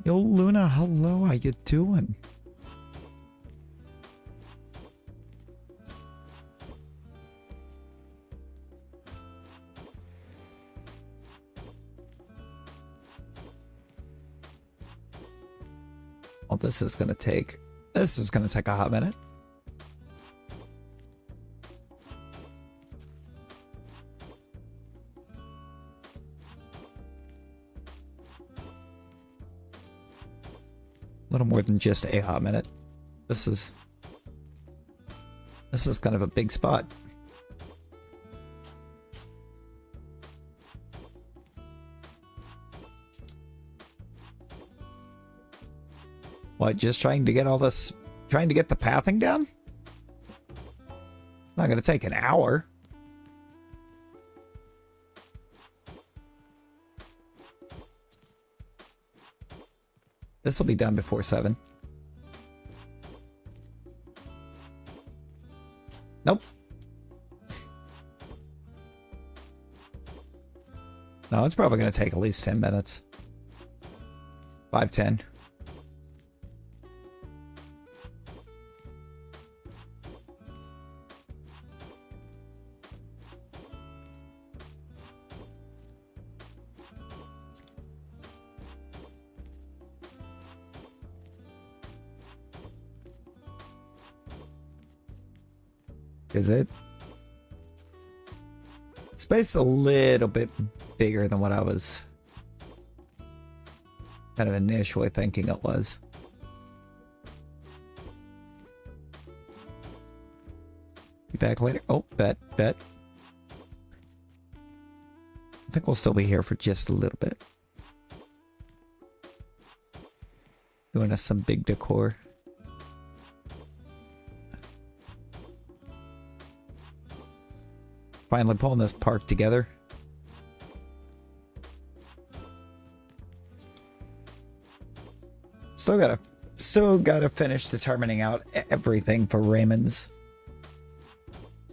Yo, Luna, hello, how you doing? Well, this is gonna take a hot minute. A little more than just a hot minute. This is kind of a big spot. What, just trying to get all this, trying to get the pathing down? Not gonna take an hour. This will be done before 7. Nope. No, it's probably going to take at least 10 minutes. 5, 10. Is it? Space a little bit bigger than what I was kind of initially thinking it was. Be back later. Oh, bet. I think we'll still be here for just a little bit. Doing us some big decor. Finally pulling this park together. Still gotta finish determining out everything for Raymond's.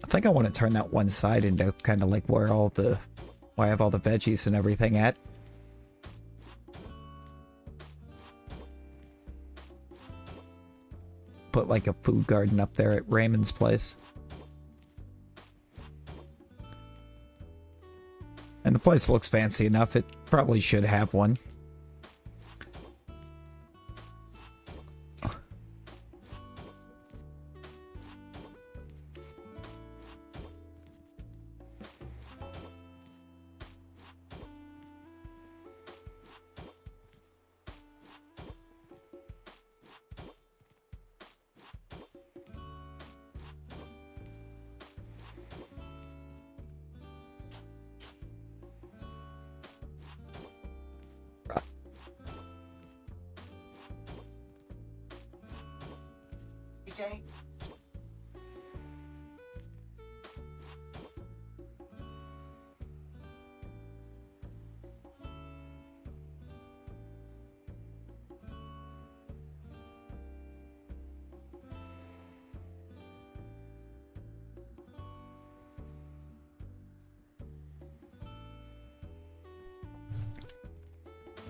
I think I want to turn that one side into kind of like where I have all the veggies and everything at. Put like a food garden up there at Raymond's place. And the place looks fancy enough, it probably should have one. DJ?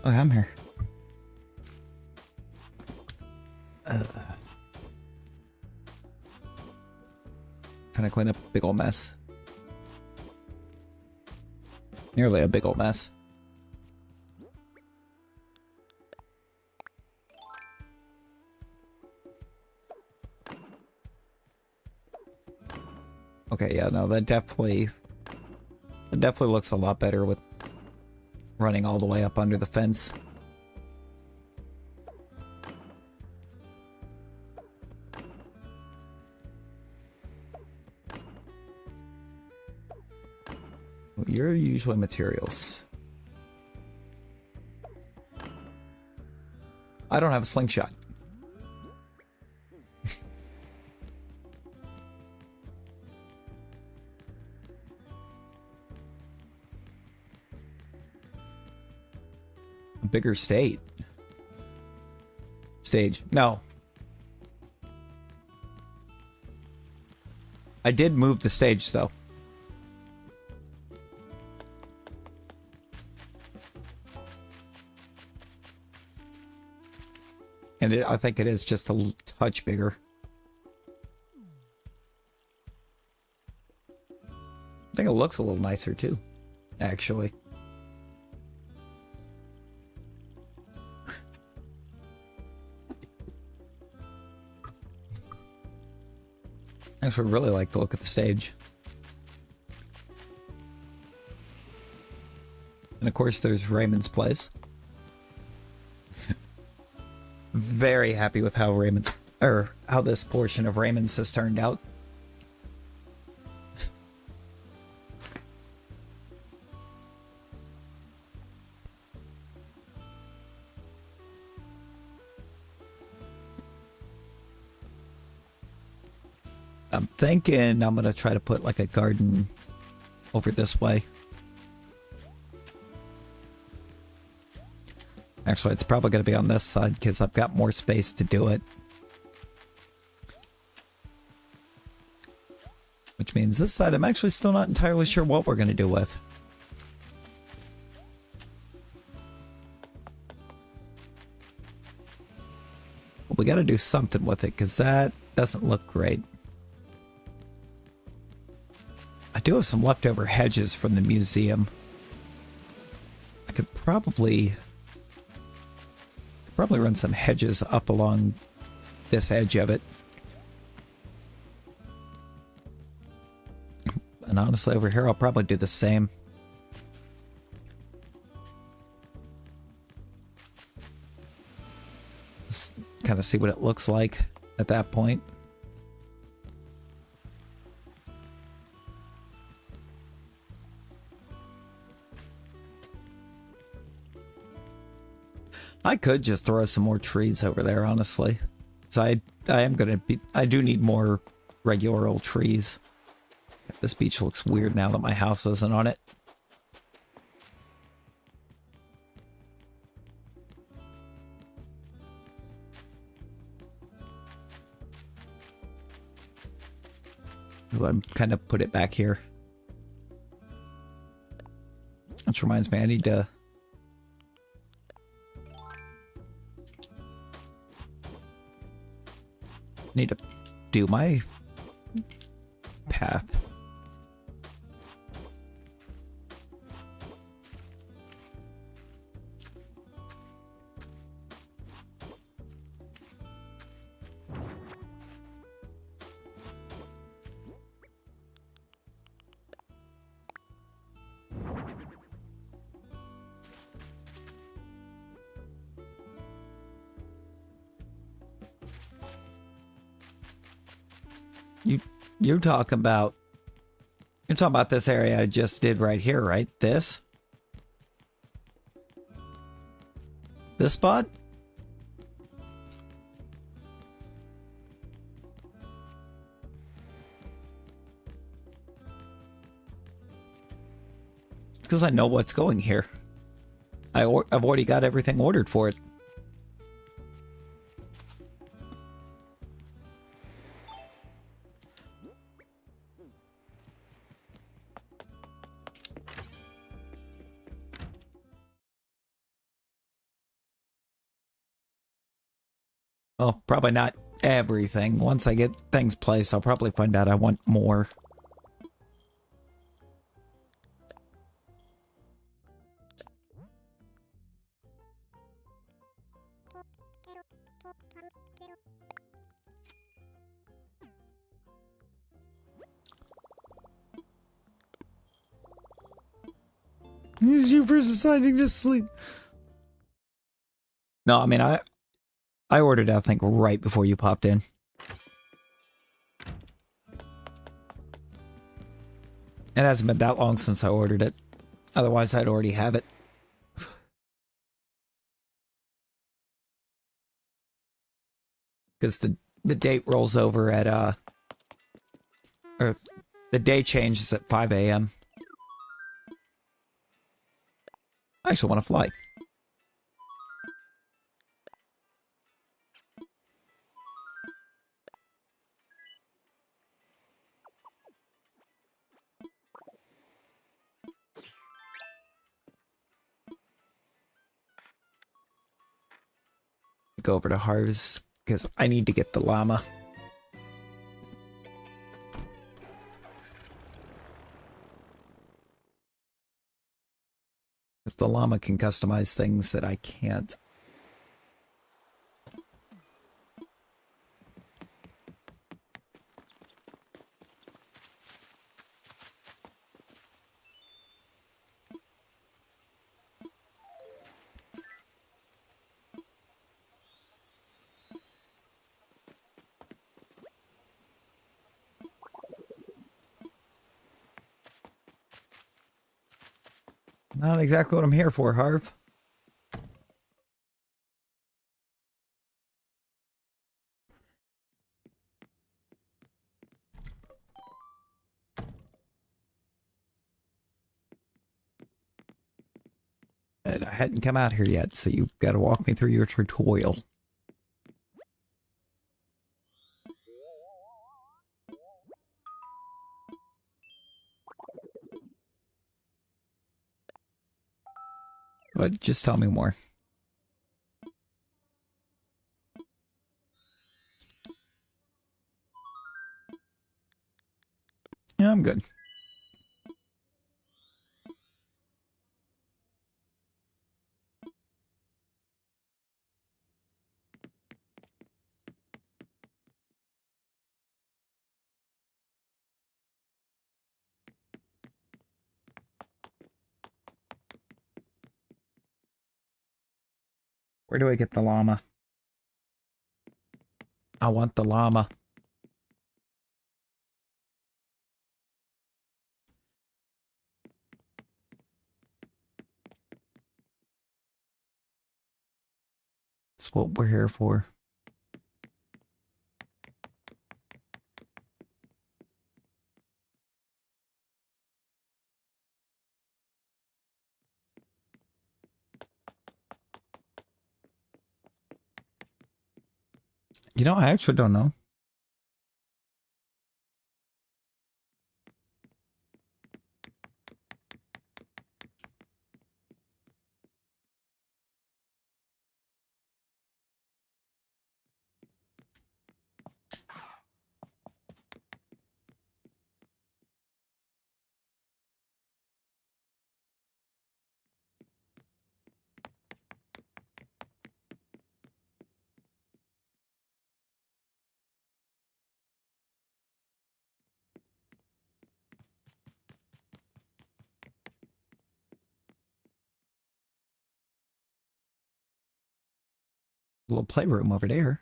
Okay, I'm here. Trying to clean up a big old mess. Nearly a big old mess. Okay, yeah, no, that definitely looks a lot better with running all the way up under the fence. You're usually materials. I don't have a slingshot. A bigger stage. No. I did move the stage though. And I think it is just a touch bigger. I think it looks a little nicer too, actually. actually really like the look of the stage. And of course, there's Raymond's place. Very happy with how how this portion of Raymond's has turned out. I'm thinking I'm gonna try to put like a garden over this way. Actually, it's probably going to be on this side because I've got more space to do it. Which means this side I'm actually still not entirely sure what we're going to do with. But we got to do something with it because that doesn't look great. I do have some leftover hedges from the museum. I could probably run some hedges up along this edge of it. And honestly, over here, I'll probably do the same. Just kind of see what it looks like at that point. I could just throw some more trees over there, honestly. So I do need more regular old trees. This beach looks weird now that my house isn't on it. I'm kind of put it back here. Which reminds me, I need to do my path. You're talking about this area I just did right here, right? This spot? It's because I know what's going here. I've already got everything ordered for it. Well, probably not everything. Once I get things placed, I'll probably find out I want more. This is you for deciding to sleep. No, I mean, I ordered it, I think, right before you popped in. It hasn't been that long since I ordered it. Otherwise, I'd already have it. Because the date rolls over at, or the day changes at 5 a.m. I actually want to fly. Go over to harvest because I need to get the llama. Because the llama can customize things that I can't. Not exactly what I'm here for, Harv. And I hadn't come out here yet, so you've got to walk me through your tutorial. But just tell me more. Yeah, I'm good. Where do I get the llama? I want the llama. That's what we're here for. You know, I actually don't know. A little playroom over there.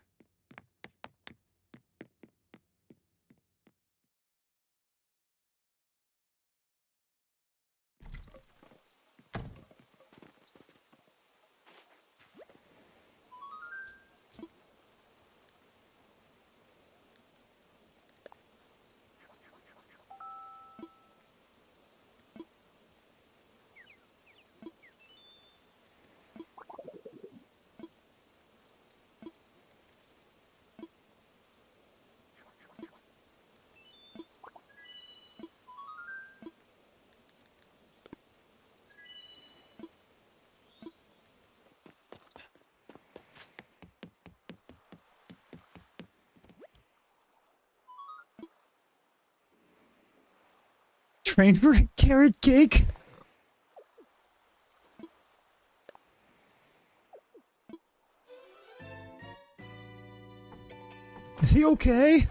Train wreck carrot cake. Is he okay?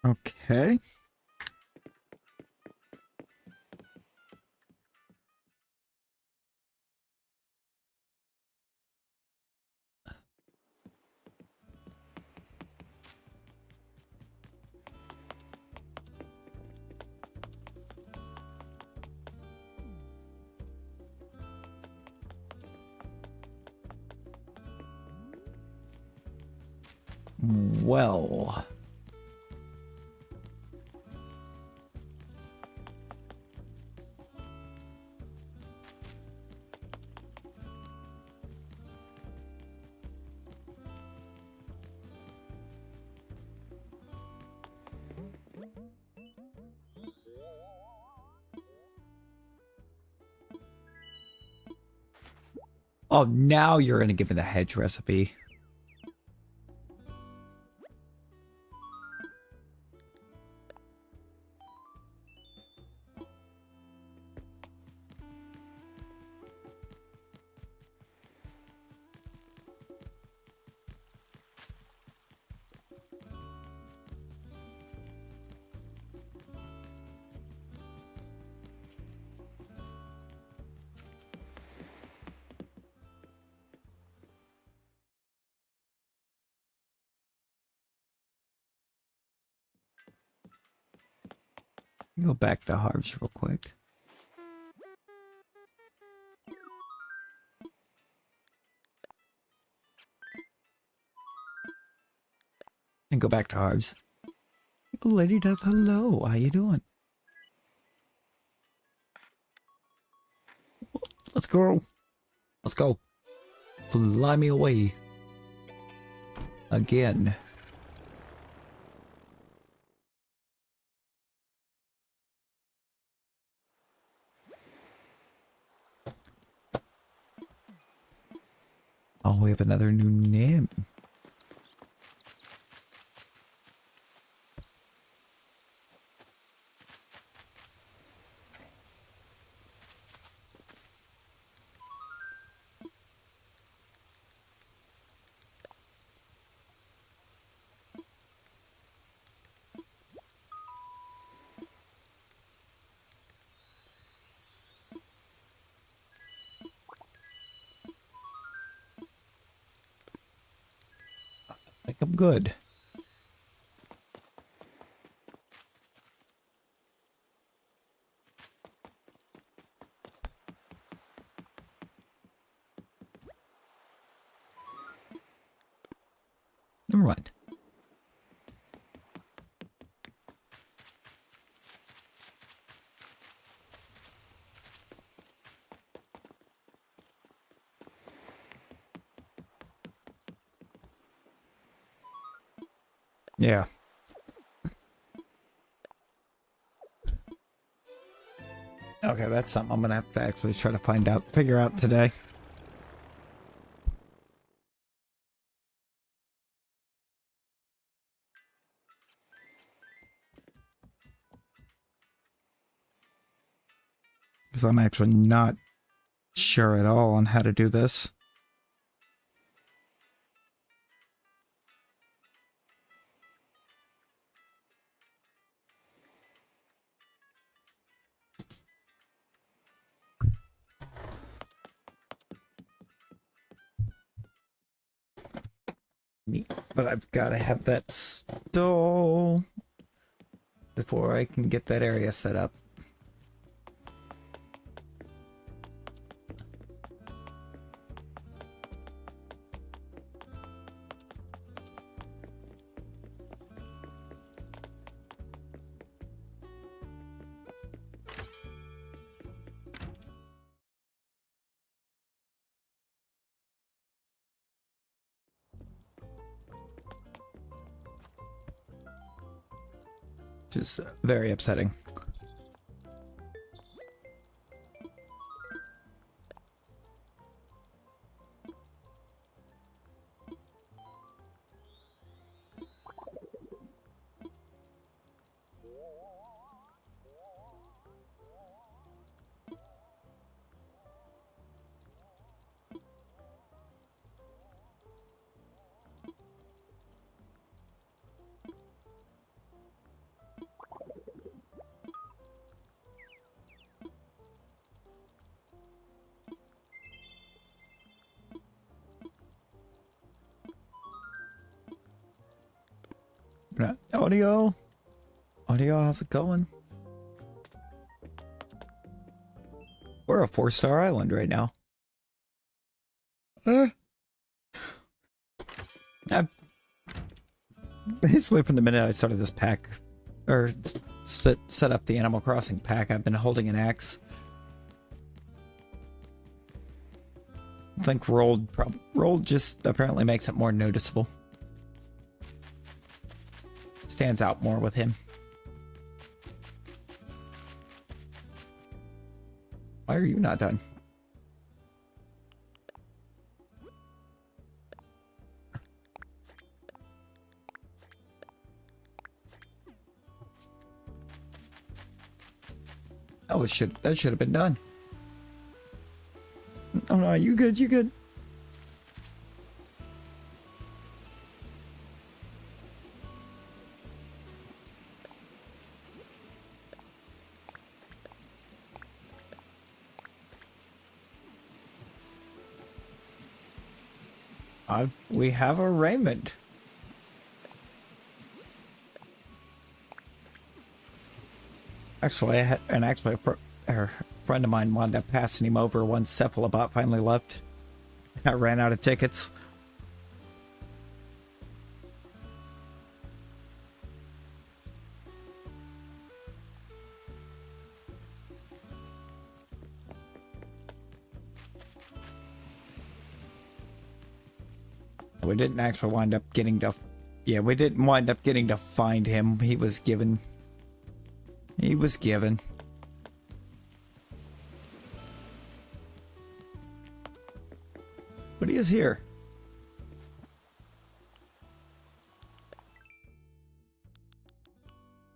Okay. Well. Oh, now you're going to give me the hedge recipe. Go back to Harv's real quick. And go back to Harv's. Lady Death, hello. How you doing? Let's go. Let's go. Fly me away. Again. Oh, we have another new name. I think I'm good. Never mind. Yeah. Okay, that's something I'm gonna have to actually try to figure out today. Because I'm actually not sure at all on how to do this. Neat. But I've got to have that stall before I can get that area set up. Which is very upsetting. Audio, how's it going? We're a 4-star island right now. basically from the minute I started this pack, or set up the Animal Crossing pack, I've been holding an axe. I think rolled just apparently makes it more noticeable. Stands out more with him. Why are you not done? Oh, that should have been done. Oh no, you good, you good. We have a Raymond. Actually, a friend of mine wound up passing him over once Cephalobot finally left. I ran out of tickets. We didn't actually wind up getting to... Yeah, we didn't wind up getting to find him. He was given. He was given. But he is here.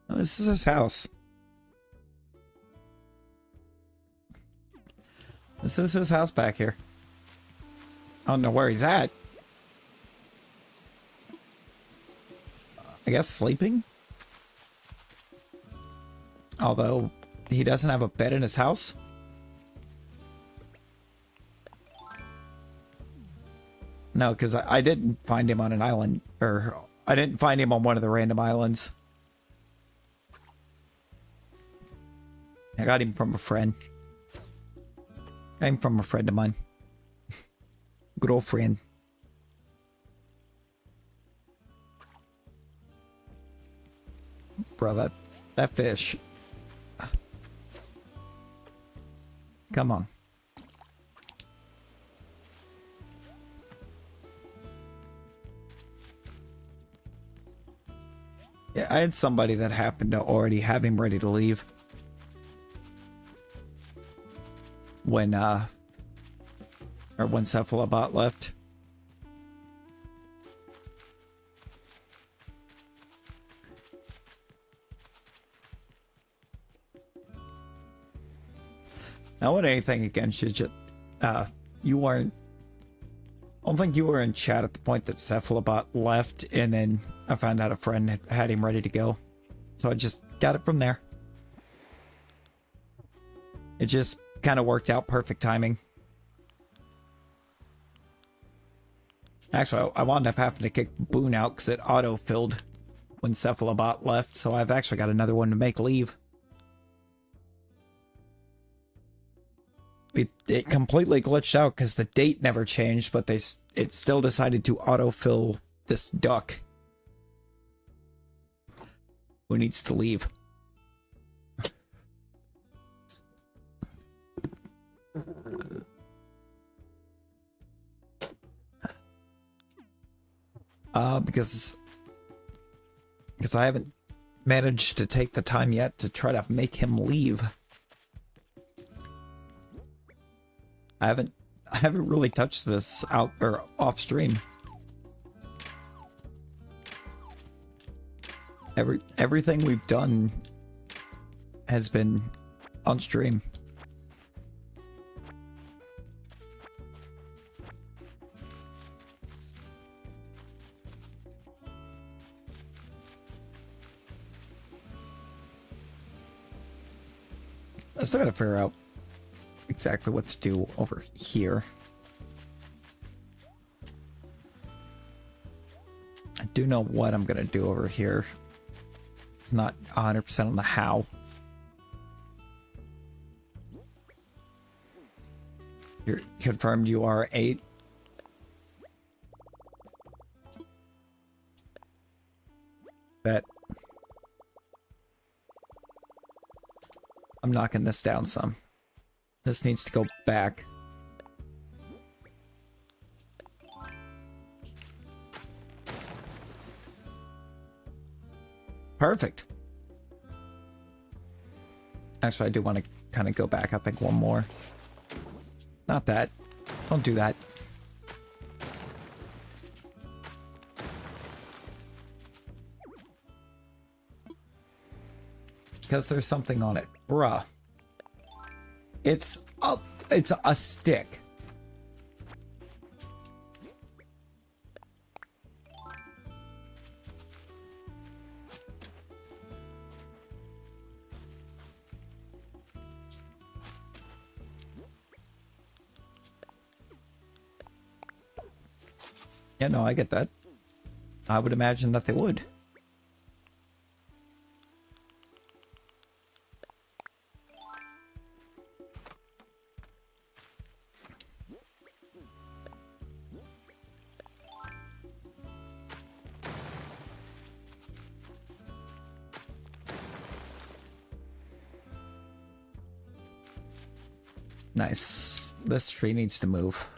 Oh, this is his house. This is his house back here. I don't know where he's at. I guess sleeping? Although, he doesn't have a bed in his house? No, because I didn't find him on an island, or I didn't find him on one of the random islands. I got him from a friend. I'm from a friend of mine. Good old friend. Bro, that fish. Come on. Yeah, I had somebody that happened to already have him ready to leave. When Cephalobot left. Now, what anything against you, just, you weren't... I don't think you were in chat at the point that Cephalobot left, and then I found out a friend had him ready to go. So I just got it from there. It just kind of worked out perfect timing. Actually, I wound up having to kick Boone out because it auto-filled when Cephalobot left, so I've actually got another one to make leave. It completely glitched out because the date never changed, but it still decided to autofill this duck who needs to leave. Because I haven't managed to take the time yet to try to make him leave. I haven't really touched this out or off stream. Everything we've done has been on stream. I still gotta figure out exactly what to do over here. I do know what I'm gonna do over here. It's not 100% on the how. You're confirmed you are 8. I'm knocking this down some. This needs to go back. Perfect. Actually, I do want to kind of go back, I think, one more. Not that. Don't do that. Because there's something on it. Bruh. It's a stick. Yeah, no, I get that. I would imagine that they would. Nice. This tree needs to move.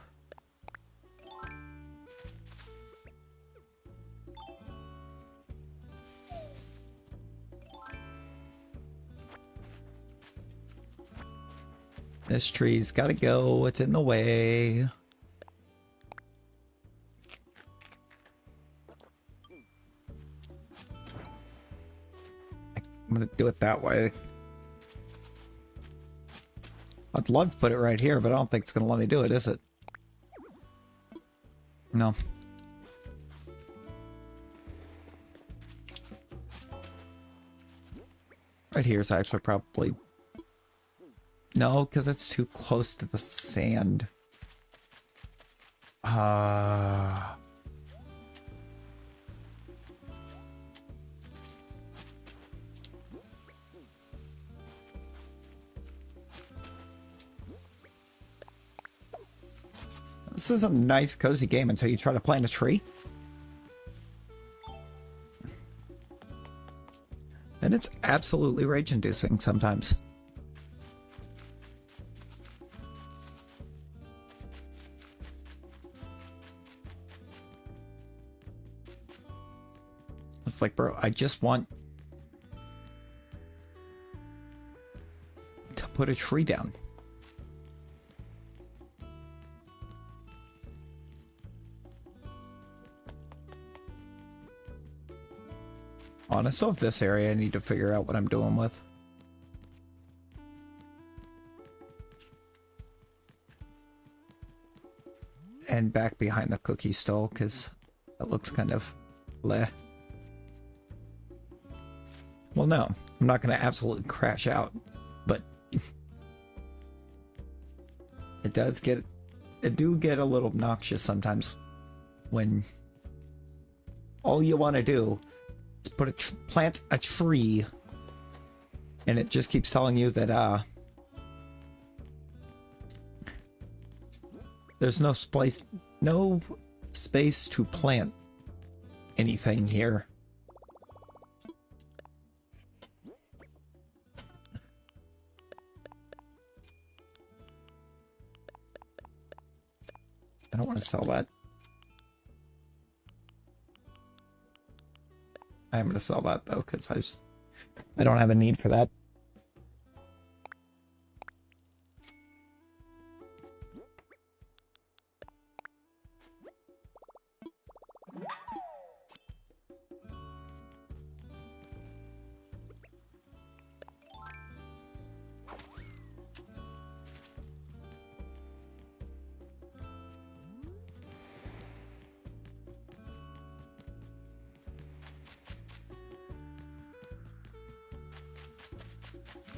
This tree's gotta go. It's in the way. I'm gonna do it that way. I'd love to put it right here, but I don't think it's gonna let me do it, is it? No. Right here is actually probably... No, because it's too close to the sand. This is a nice, cozy game until you try to plant a tree. And it's absolutely rage-inducing sometimes. It's like, bro, I just want to put a tree down. Honestly, of this area, I need to figure out what I'm doing with. And back behind the cookie stall, because that looks kind of bleh. Well, no, I'm not going to absolutely crash out, but it do get a little obnoxious sometimes when all you want to do is plant a tree, and it just keeps telling you that there's no space to plant anything here. I don't want to sell that. I am going to sell that though, because I don't have a need for that.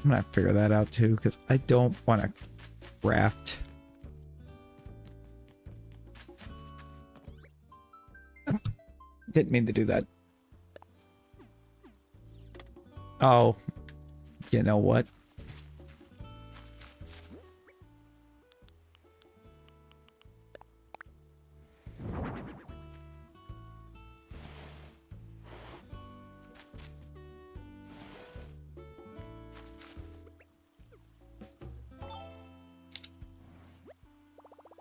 I'm gonna figure that out too, because I don't want to craft. Didn't mean to do that. Oh, you know what?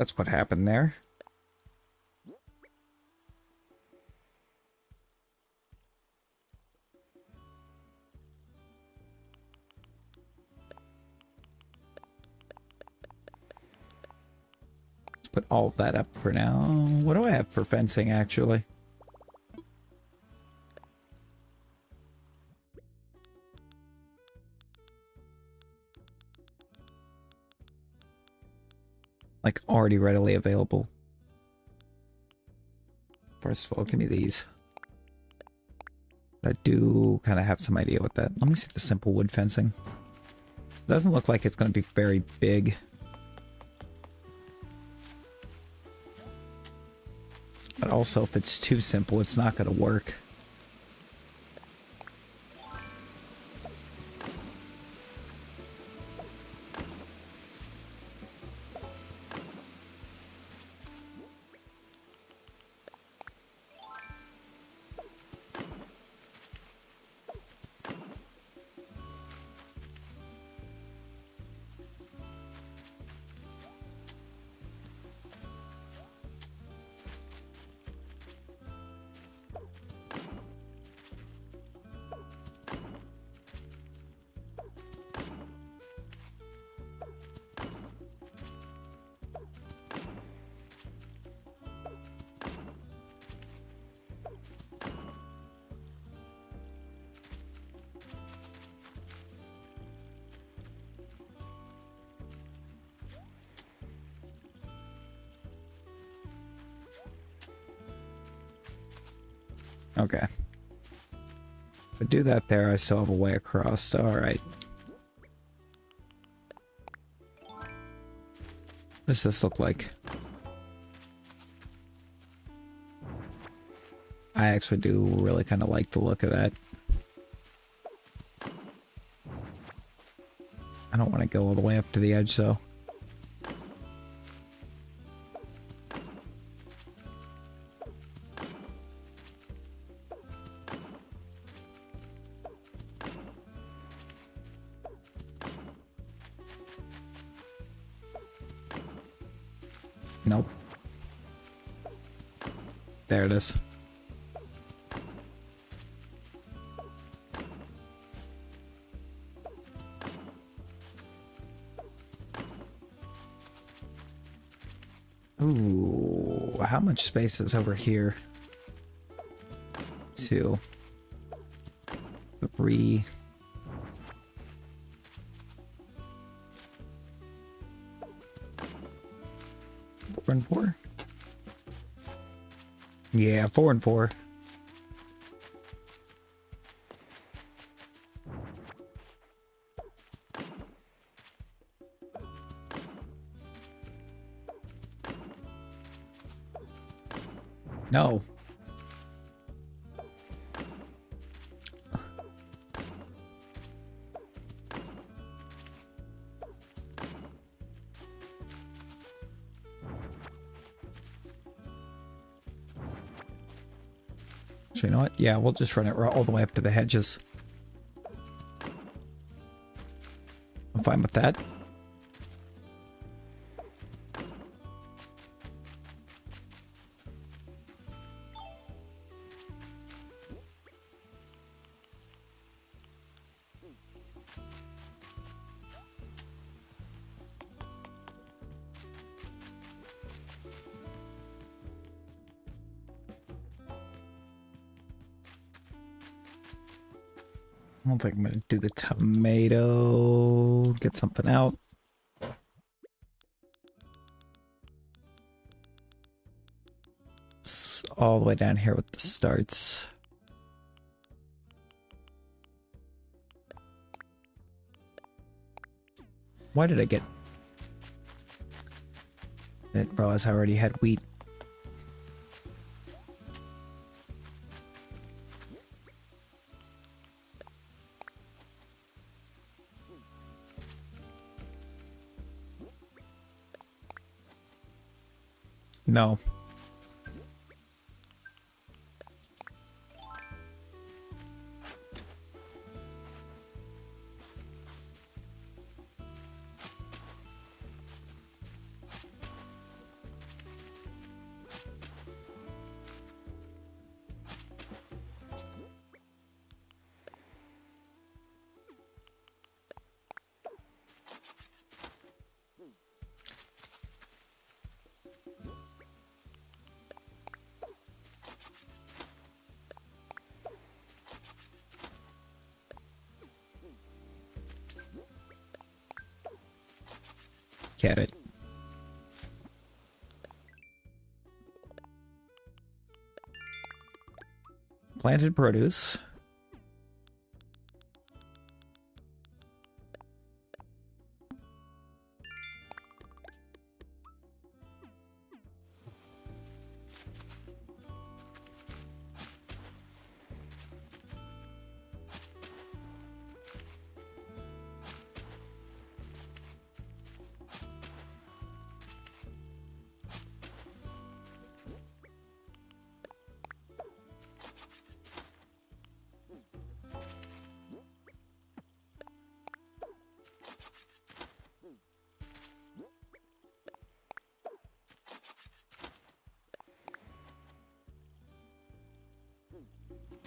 That's what happened there. Let's put all of that up for now. What do I have for fencing, actually? Like, already readily available. First of all, give me these. I do kind of have some idea what that... Let me see the simple wood fencing. Doesn't look like it's going to be very big. But also, if it's too simple, it's not going to work. Okay. But do that there, I still have a way across, so alright. What does this look like? I actually do really kind of like the look of that. I don't want to go all the way up to the edge, though. Nope. There it is. Ooh, how much space is over here? 2, 3. Four and 4? Yeah, 4 and 4. No. So you know what? Yeah, we'll just run it all the way up to the hedges. I'm fine with that. I don't think I'm going to do the tomato. Get something out. It's all the way down here with the starts. Why did I get... I didn't realize I already had wheat. No. back at it. Planted produce.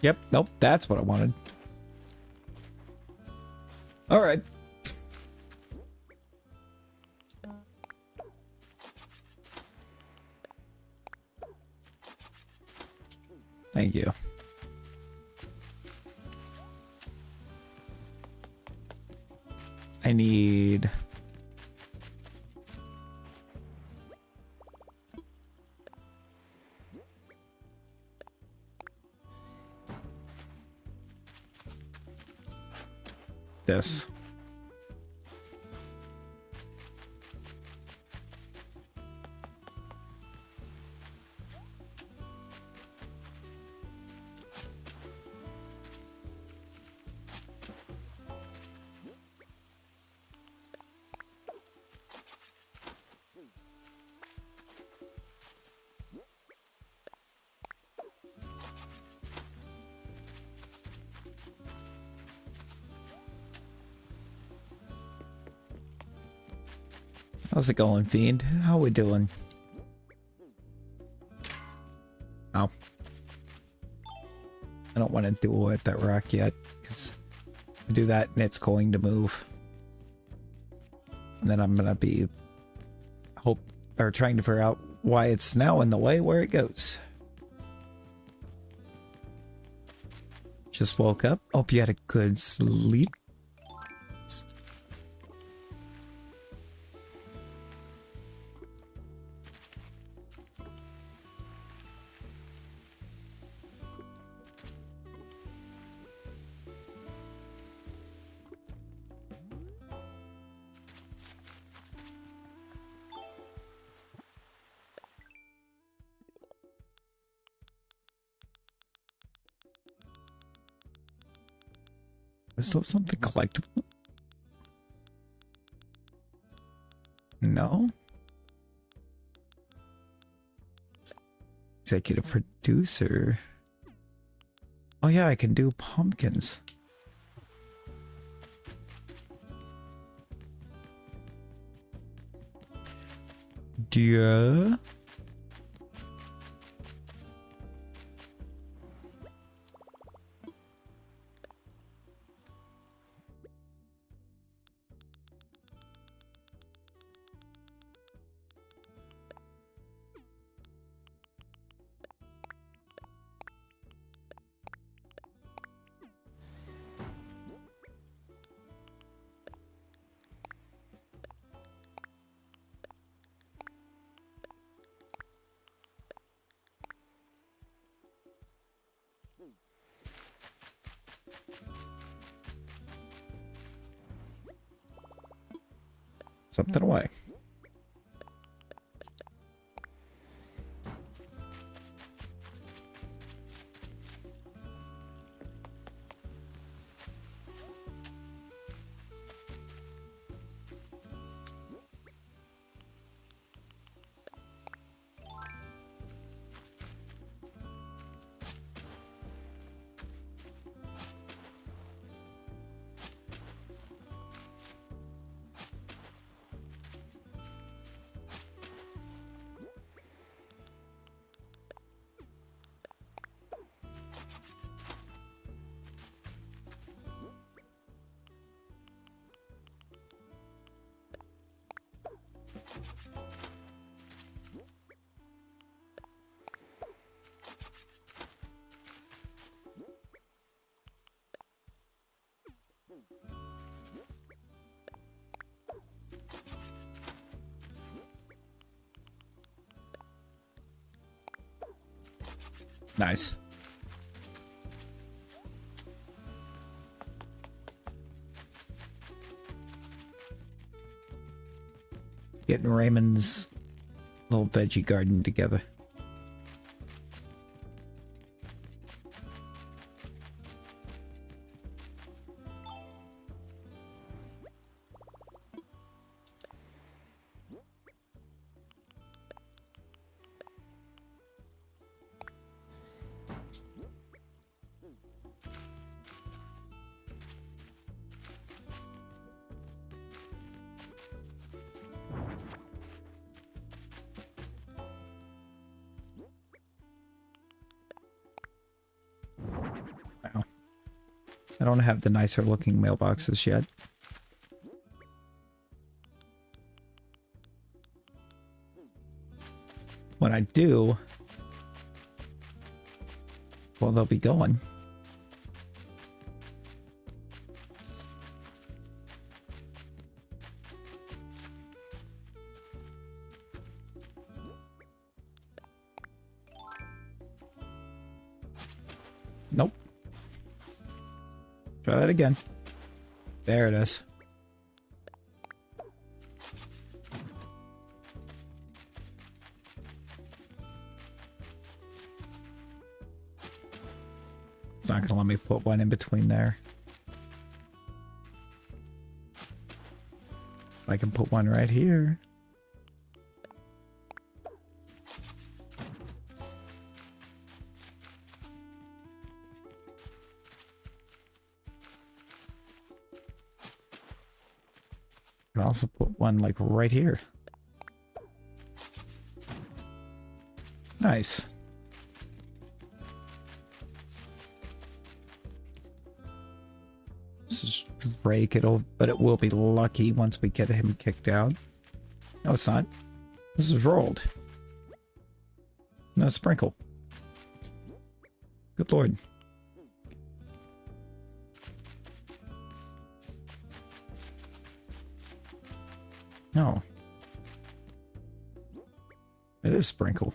Yep, nope, that's what I wanted. All right. Thank you. I need... this. How's it going, Fiend? How we doing? Oh. I don't want to duel at that rock yet, because I do that and it's going to move. And then I'm going to be trying to figure out why it's now in the way where it goes. Just woke up. Hope you had a good sleep. I still have something collectible? No? Executive producer. Oh yeah, I can do pumpkins. Yeah. Something away. Nice. Getting Raymond's little veggie garden together. Wow. I don't have the nicer looking mailboxes yet. When I do, well, they'll be going. Nope. Try that again. There it is. It's not gonna let me put one in between there. I can put one right here. I can also put one like right here. Nice. This is Drake, but it will be lucky once we get him kicked out. No, it's not. This is rolled. No sprinkle. Good lord. No. It is sprinkle.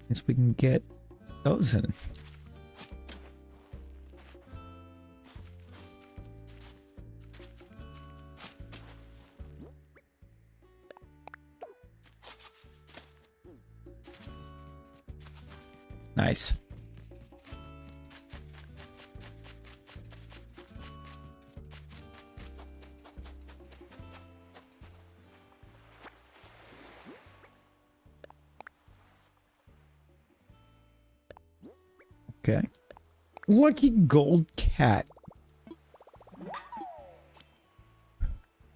Guess we can get those in. Nice. Okay. Lucky gold cat.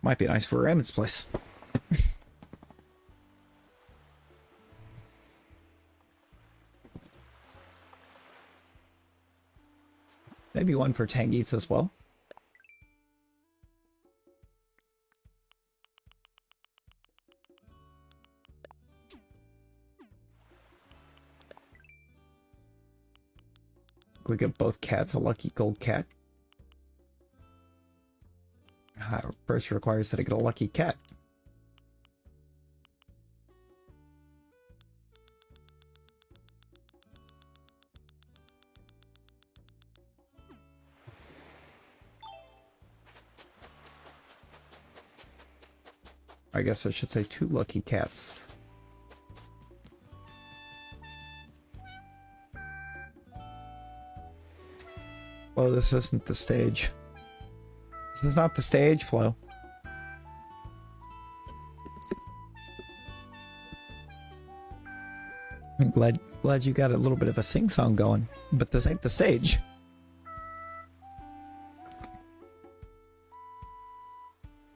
Might be nice for Raymond's place. Maybe one for Tangies as well. We get both cats a lucky gold cat. First requires that I get a lucky cat. I guess I should say 2 lucky cats. Well, this isn't the stage. This is not the stage, Flo. I'm glad you got a little bit of a sing-song going, but this ain't the stage.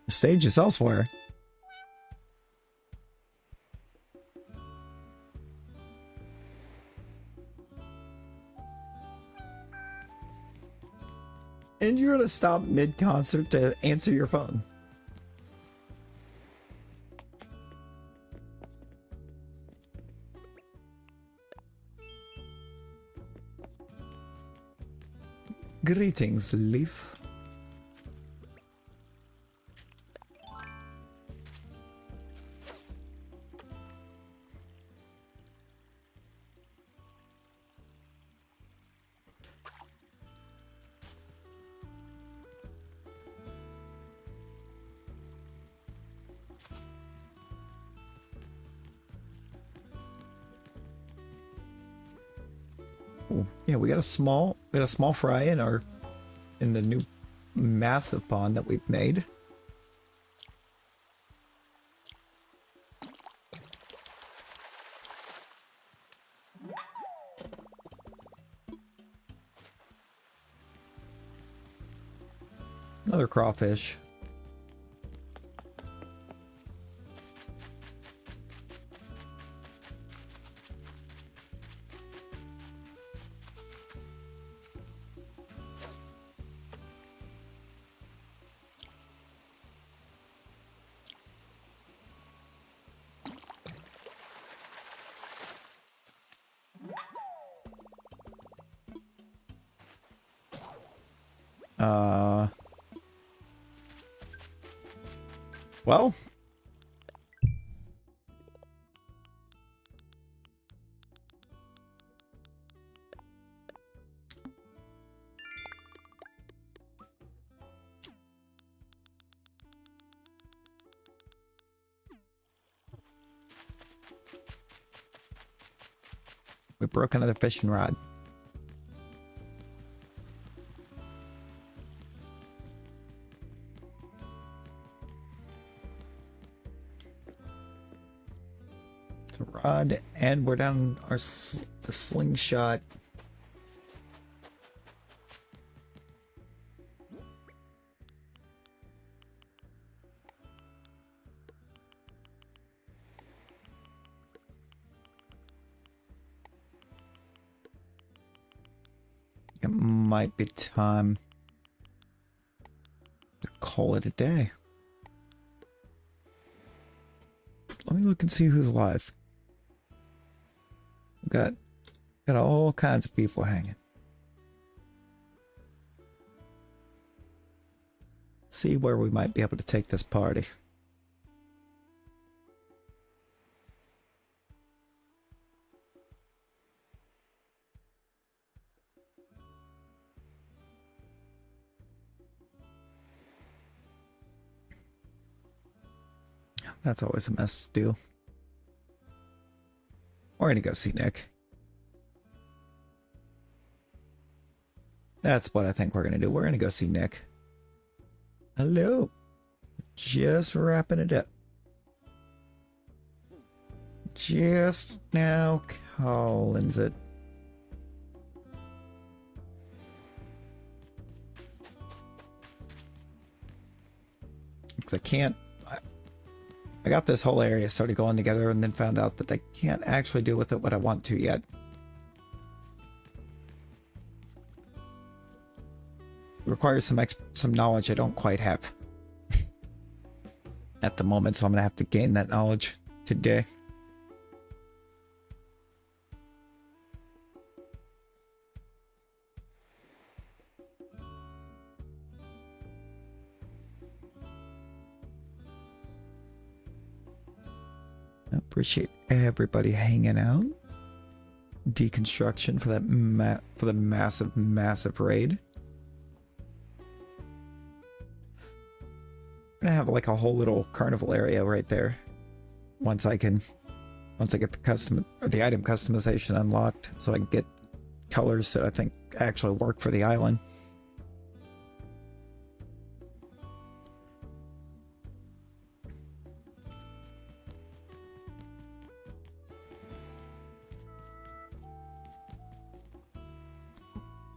The stage is elsewhere. And you're gonna stop mid-concert to answer your phone. Greetings, Leaf. Yeah, we got a small fry in the new massive pond that we've made. Another crawfish. Well, we broke another fishing rod. It's a rod, and we're down the slingshot. It might be time to call it a day. Let me look and see who's live. Got all kinds of people hanging. See where we might be able to take this party. That's always a mess to do. We're gonna go see Nick. That's what I think we're gonna do. We're gonna go see Nick. Hello. Just wrapping it up. Just now Collins it. Because I can't. I got this whole area started going together and then found out that I can't actually do with it what I want to yet. It requires some knowledge I don't quite have at the moment, so I'm gonna have to gain that knowledge today. I appreciate everybody hanging out. Deconstruction for that for the massive raid. I'm gonna have like a whole little carnival area right there. Once I get the item customization unlocked, so I can get colors that I think actually work for the island.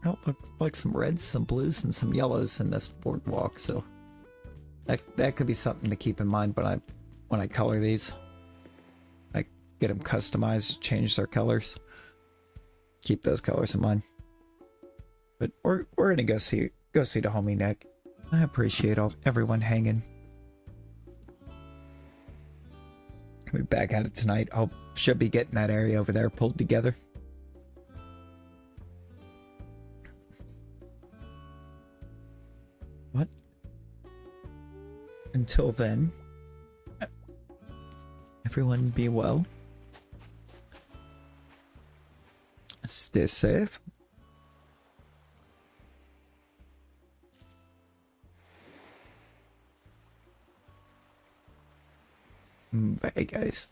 Oh, looks like some reds, some blues, and some yellows in this boardwalk, so that could be something to keep in mind when I color these. I get them customized, change their colors. Keep those colors in mind. But we're gonna go see Go see the homie Nick. I appreciate everyone hanging. We're back at it tonight. Should be getting that area over there pulled together. What? Until then, everyone be well. Stay safe. Bye, guys.